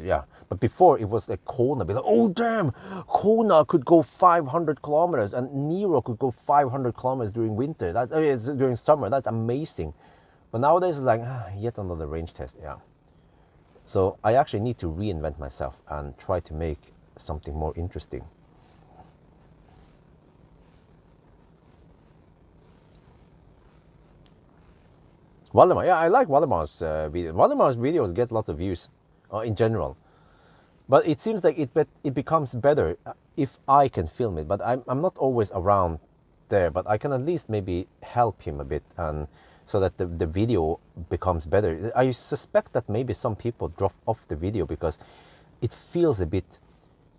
Yeah. But before, it was like Kona, be like, oh damn, Kona could go 500 kilometers and Nero could go 500 kilometers during winter. During summer, that's amazing. But nowadays, it's like, yet another range test. Yeah. So I actually need to reinvent myself and try to make something more interesting. Waldemar, yeah, I like Waldemar's video. Waldemar's videos get lots of views in general. But it seems like it becomes better if I can film it. But I'm not always around there. But I can at least maybe help him a bit, and so that the video becomes better. I suspect that maybe some people drop off the video because it feels a bit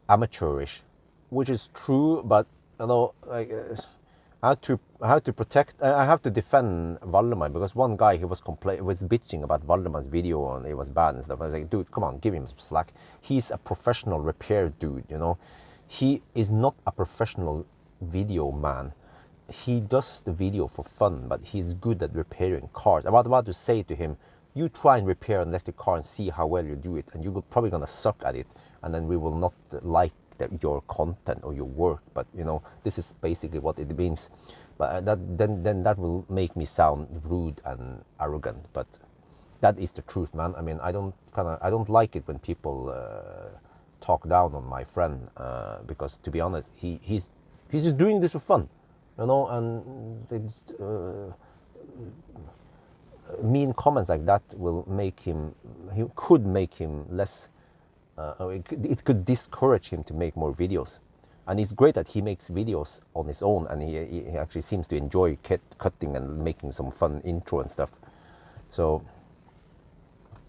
amateurish, which is true. But like I have to protect. I have to defend Valdemar, because one guy, he was bitching about Valdemar's video and it was bad and stuff. I was like, dude, come on, give him some slack. He's a professional repair dude. He is not a professional video man. He does the video for fun, but he's good at repairing cars. I was about to say to him, you try and repair an electric car and see how well you do it, and you're probably gonna suck at it, and then we will not like your content or your work. But this is basically what it means. But then that will make me sound rude and arrogant. But that is the truth, man. I mean, I don't like it when people talk down on my friend, because to be honest, he's just doing this for fun, you know, and mean comments like that will make him, he could make him less, it could discourage him to make more videos. And it's great that he makes videos on his own, and he actually seems to enjoy cutting and making some fun intro and stuff. So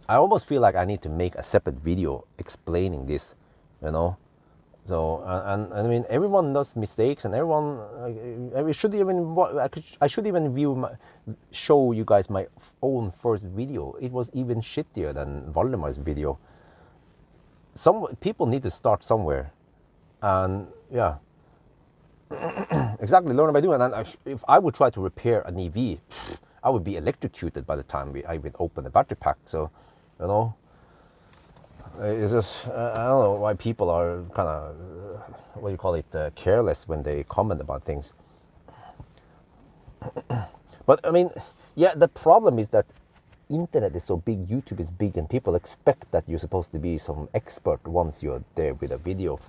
I almost feel like I need to make a separate video explaining this, you know. So and I mean, everyone does mistakes, and everyone I should even show you guys my own first video. It was even shittier than Valdemar's video. Some people need to start somewhere, and yeah, exactly, learn by doing. And if I would try to repair an EV, I would be electrocuted by the time I would open the battery pack. So, you know, it's just, I don't know why people are kind of, what do you call it, careless when they comment about things. But I mean, yeah, the problem is that internet is so big, YouTube is big, and people expect that you're supposed to be some expert once you're there with a video.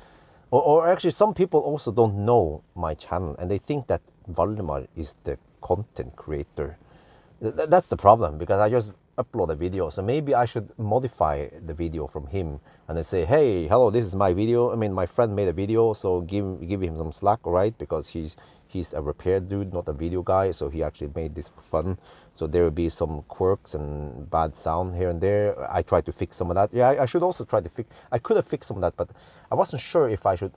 Or actually, some people also don't know my channel, and they think that Valdemar is the content creator. That's the problem, because I just upload a video. So maybe I should modify the video from him and then say, hey, hello, this is my video. I mean, my friend made a video, so give him some slack, right? Because he's a repair dude, not a video guy, so he actually made this for fun. So there will be some quirks and bad sound here and there. I tried to fix some of that. Yeah, I should also try to fix, I could have fixed some of that, but I wasn't sure if I should.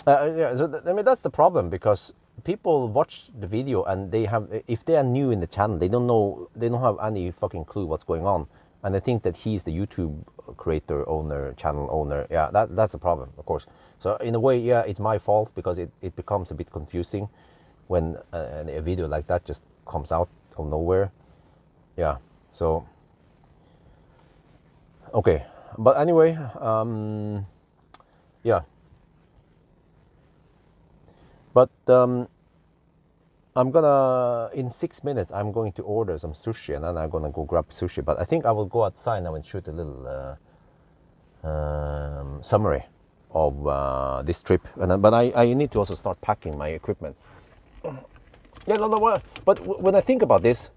Yeah, so I mean, that's the problem, because people watch the video and they have, if they are new in the channel, they don't have any fucking clue what's going on, and they think that he's the YouTube creator, owner, channel owner. Yeah, that's a problem, of course. So in a way, yeah, it's my fault, because it becomes a bit confusing when a video like that just comes out of nowhere. Yeah, so okay, but anyway, yeah. But I'm gonna, in 6 minutes, I'm going to order some sushi, and then I'm gonna go grab sushi. But I think I will go outside now and shoot a little summary of this trip. But I need to also start packing my equipment. Yeah, no. But when I think about this,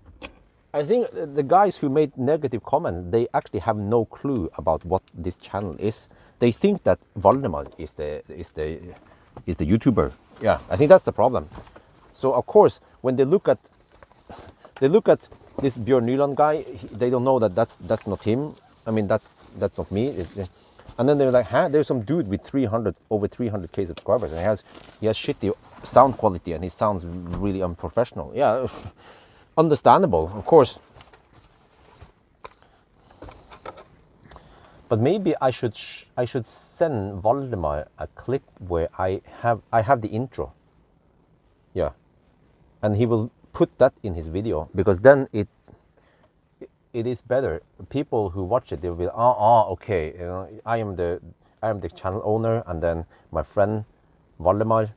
I think the guys who made negative comments, they actually have no clue about what this channel is. They think that Valdemar is the YouTuber. Yeah, I think that's the problem. So of course, when they look at this Björn Nyland guy, they don't know that that's not him. I mean, that's not me. And then they're like, huh? There's some dude with over 300k subscribers, and he has shitty sound quality, and he sounds really unprofessional. Yeah, understandable, of course. But maybe I should send Valdemar a clip where I have the intro. Yeah, and he will put that in his video, because then it is better. People who watch it, they will be, okay, you know, I am the channel owner, and then my friend Valdemar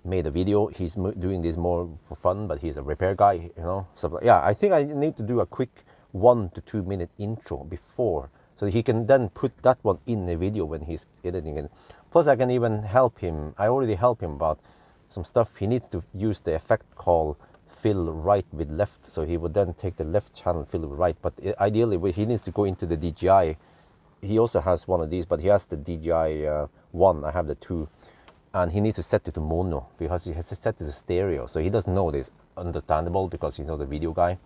made a video. He's doing this more for fun, but he's a repair guy, you know. So yeah, I think I need to do a quick 1 to 2 minute intro before, so he can then put that one in the video when he's editing it. Plus, I can even help him. I already help him about some stuff. He needs to use the effect called fill right with left. So he would then take the left channel, fill with right. But ideally, he needs to go into the DJI. He also has one of these, but he has the DJI 1. I have the 2. And he needs to set it to mono, because he has to set it to stereo. So he doesn't know this. understandable because he's not a video guy.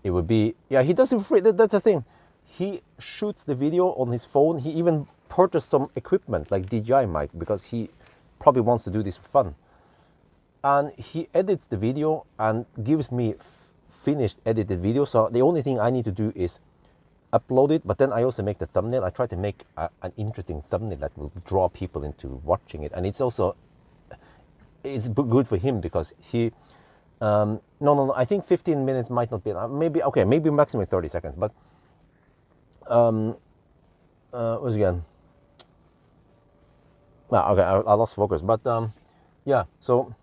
It would be, yeah, he does it for free. That's the thing. He shoots the video on his phone. He even purchased some equipment like DJI mic because he probably wants to do this for fun. And he edits the video and gives me finished edited video. So the only thing I need to do is upload it, but then I also make the thumbnail. I try to make an interesting thumbnail that will draw people into watching it. And it's also, it's good for him because he, no, I think 15 minutes might not be, maybe maximum 30 seconds, but, what's again? Okay, I lost focus, but, yeah, so,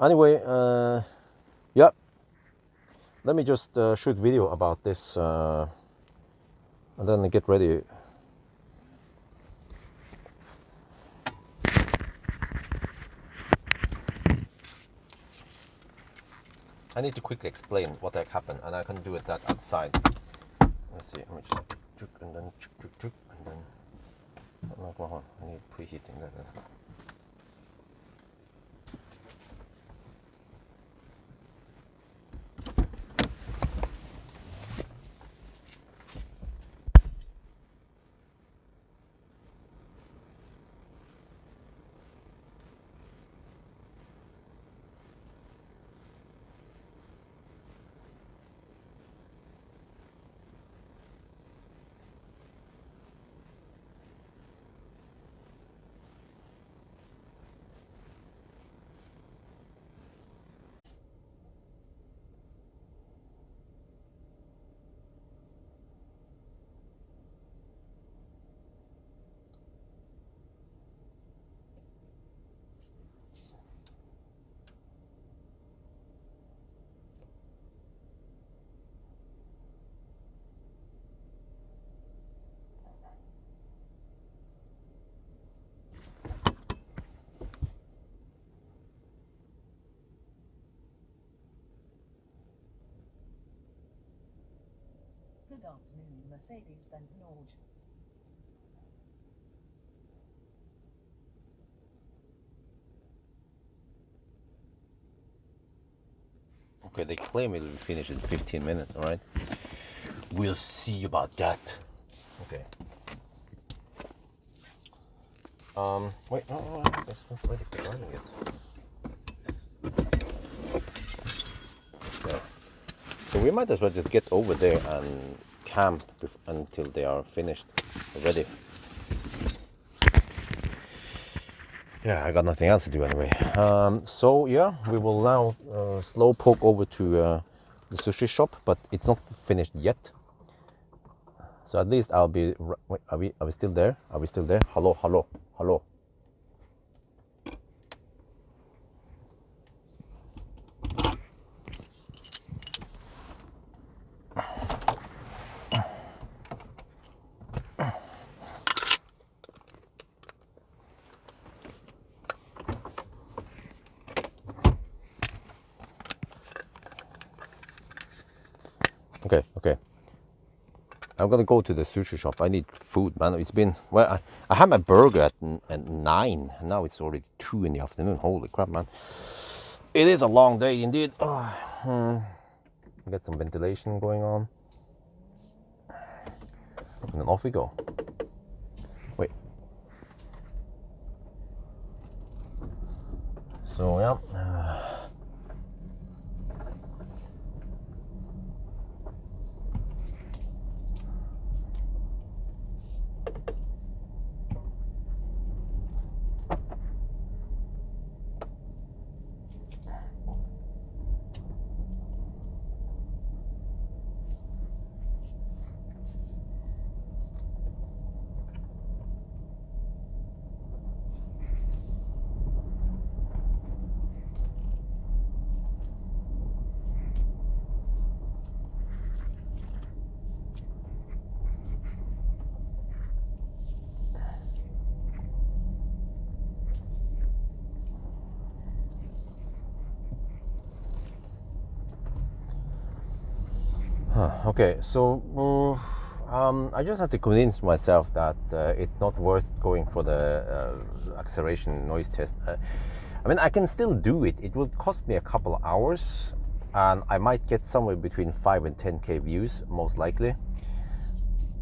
anyway, yeah, let me just shoot video about this, and then get ready. I need to quickly explain what happened, and I can do it that outside. Let's see, let me just tuk, and then tuk, and then I need preheating that. Good afternoon, Mercedes-Benz Norge. Okay, they claim it will be finished in 15 minutes, all right? We'll see about that. Okay. Wait, no, that's not ready for running yet. Okay. So we might as well just get over there and camp until they are finished already. Yeah, I got nothing else to do anyway. So yeah, we will now slow poke over to the sushi shop, but it's not finished yet. So at least I'll be. Wait, are we still there? Are we still there? Hello, hello, hello. Okay. I'm gonna go to the sushi shop. I need food, man. It's been, well, I had my burger at 9. Now it's already 2 in the afternoon. Holy crap, man. It is a long day indeed. Get some ventilation going on. And then off we go. Wait. So, yeah. Okay, so I just have to convince myself that it's not worth going for the acceleration noise test. I mean, I can still do it. It will cost me a couple of hours, and I might get somewhere between 5 and 10k views, most likely.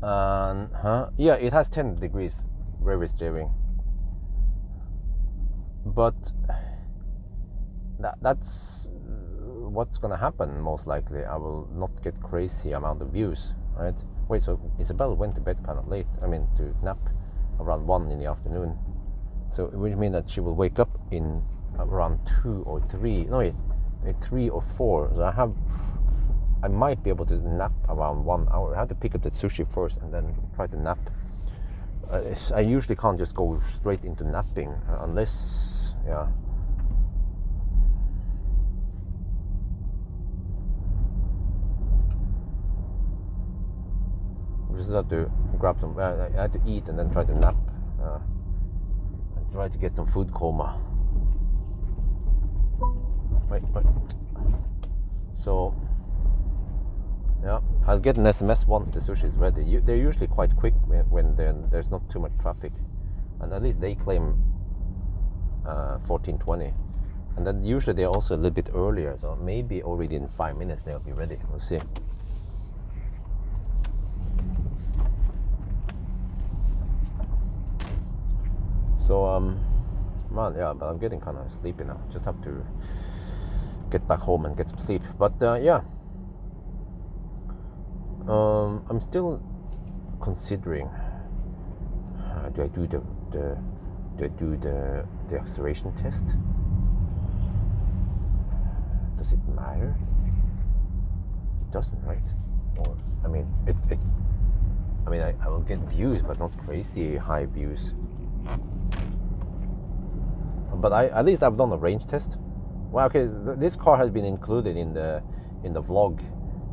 And yeah, it has 10 degrees rear steering, but that's what's gonna happen. Most likely I will not get crazy amount of views, right? Wait, so Isabel went to bed kind of late, I mean to nap, around 1 in the afternoon, so it would mean that she will wake up in around 2 or 3, no wait, 3 or 4, so I might be able to nap around 1 hour. I have to pick up the sushi first and then try to nap. I usually can't just go straight into napping unless, yeah. We just have to grab some, I had to eat and then try to nap. And try to get some food coma. Wait. So, yeah, I'll get an SMS once the sushi is ready. They're usually quite quick when there's not too much traffic, and at least they claim 14:20, and then usually they're also a little bit earlier, so maybe already in 5 minutes they'll be ready. We'll see. So man, yeah, but I'm getting kind of sleepy now. Just have to get back home and get some sleep. But yeah. I'm still considering, do I do the acceleration test? Does it matter? It doesn't, right? Or I mean, I will get views, but not crazy high views. But at least I've done a range test. Well, okay, this car has been included in the vlog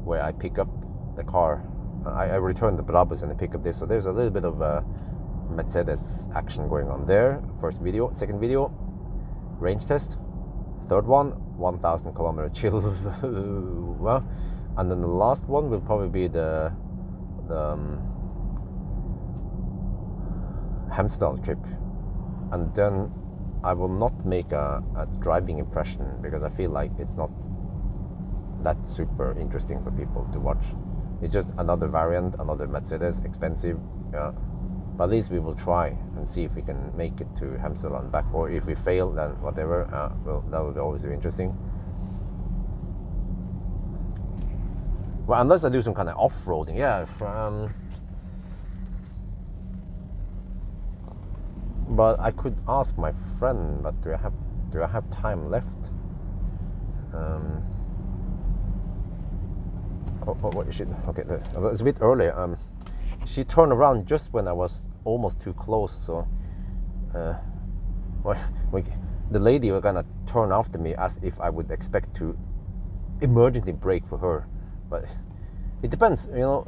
where I pick up the car. I return the Brabus and I pick up this, so there's a little bit of Mercedes action going on there. First video, second video, range test. Third one, 1,000 kilometer chill. Well, and then the last one will probably be the Hemsedal trip, and then I will not make a driving impression because I feel like it's not that super interesting for people to watch. It's just another variant, another Mercedes, expensive, yeah. But at least we will try and see if we can make it to Hemsedal and back, or if we fail, then whatever. Well, that will be always be interesting. Well, unless I do some kind of off-roading, yeah. But I could ask my friend, but do I have time left? What shit? Okay, it's a bit early. She turned around just when I was almost too close, so the lady was gonna turn after me as if I would expect to emergency brake for her. But it depends, you know,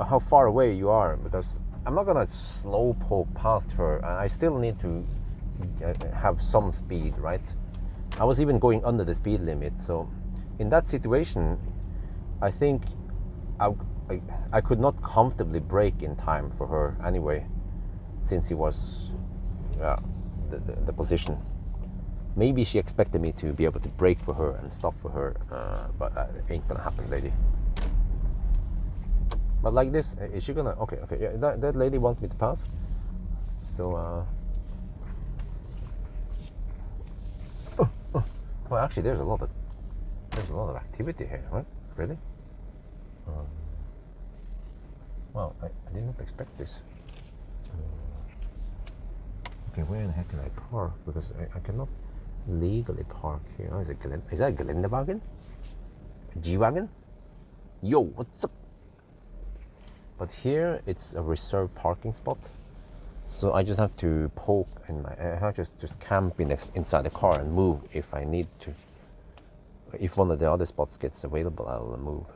how far away you are, because I'm not gonna slow poke past her, and I still need to have some speed, right? I was even going under the speed limit, so in that situation, I think I could not comfortably brake in time for her anyway, since he was the position. Maybe she expected me to be able to brake for her and stop for her, but that ain't gonna happen, lady. But like this, is she gonna? Okay, yeah, that lady wants me to pass. So, well, actually, there's a lot of activity here, right? Really? Well, I did not expect this. Okay, where in the heck can I park? Because I cannot legally park here. Oh, is that a Geländewagen? A G-Wagon? Yo, what's up? But here it's a reserved parking spot, so I just have to poke in I have to just camp inside the car and move if I need to. If one of the other spots gets available, I'll move.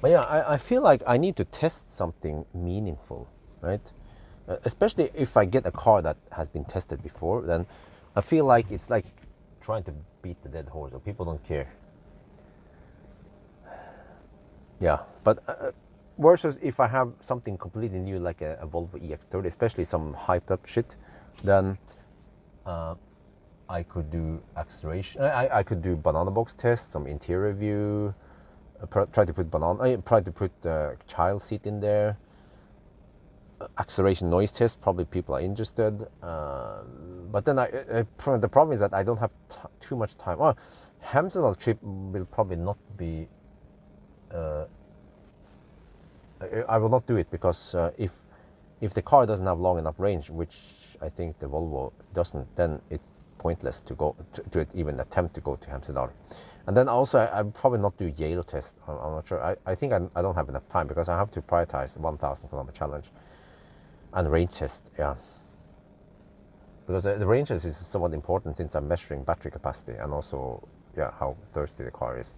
But yeah, I feel like I need to test something meaningful, right? Especially if I get a car that has been tested before, then I feel like it's like trying to beat the dead horse, or people don't care. Yeah, but versus if I have something completely new like a Volvo EX30, especially some hyped up shit, then I I could do acceleration. I could do banana box test, some interior view. Try to put child seat in there. Acceleration noise test. Probably people are interested. But then the problem is that I don't have too much time. Well, Amsterdam trip will probably not be. I will not do it because if the car doesn't have long enough range, which I think the Volvo doesn't, then it's pointless to go to even attempt to go to Amsterdam. And then also I probably not do Yale test. I'm not sure. I think I don't have enough time because I have to prioritize 1,000 kilometer challenge and range test. Yeah, because the range test is somewhat important since I'm measuring battery capacity and also how thirsty the car is.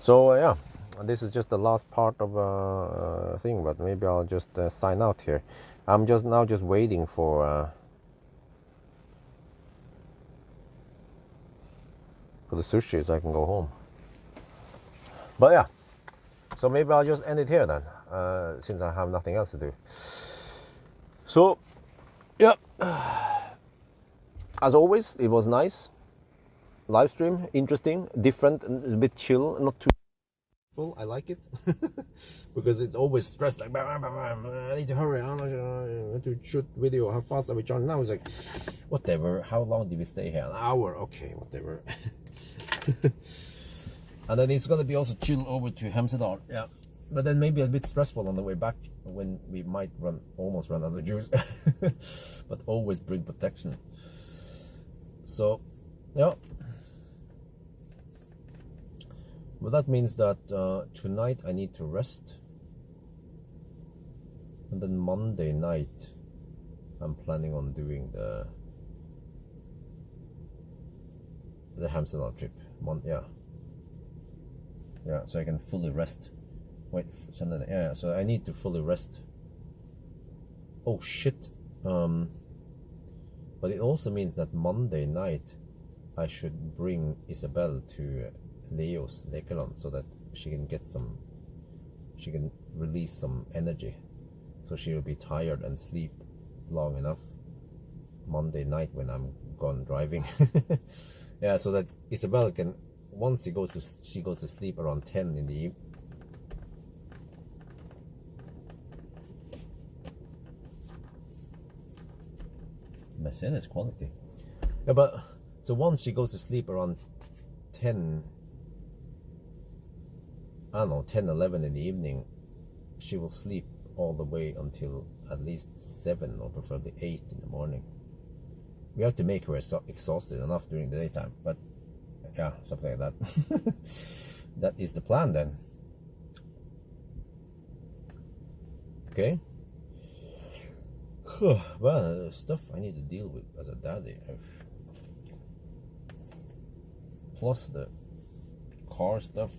So yeah, this is just the last part of a thing, but maybe I'll just sign out here. I'm just waiting for the sushi so I can go home. But yeah, so maybe I'll just end it here then, since I have nothing else to do. So yeah, as always, it was nice. Live stream, interesting, different, a bit chill, not too full. I like it because it's always stressed, like I need to hurry, I want to shoot video, how fast are we charging now? It's like whatever, how long did we stay here? An hour, okay, whatever. And then it's gonna be also chill over to Amsterdam, yeah, but then maybe a bit stressful on the way back when we might almost run out of juice. But always bring protection. So yeah. But that means that tonight I need to rest, and then Monday night I'm planning on doing the Amsterdam trip. Yeah, so I can fully rest. Wait, Sunday. Yeah, so I need to fully rest. Oh shit! But it also means that Monday night I should bring Isabel to Leo's Lekeland so that she can release some energy, so she will be tired and sleep long enough Monday night when I'm gone driving. Yeah, so that Isabel can, once she goes to sleep around 10 in the evening. Mercedes quality. Yeah, but so once she goes to sleep around 10, I don't know, 10, 11 in the evening, she will sleep all the way until at least 7 or preferably 8 in the morning. We have to make her exhausted enough during the daytime, but yeah, something like that. That is the plan then. Okay. Well, stuff I need to deal with as a daddy. Plus the car stuff.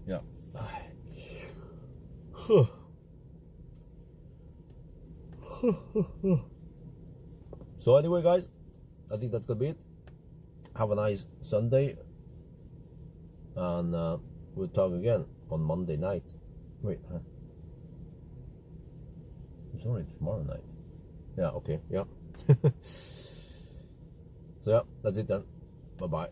Yeah. So anyway, guys, I think that's gonna be it. Have a nice Sunday, and we'll talk again on Monday night. Wait, huh? It's already tomorrow night. Yeah, okay, yeah. So yeah, that's it then. Bye bye.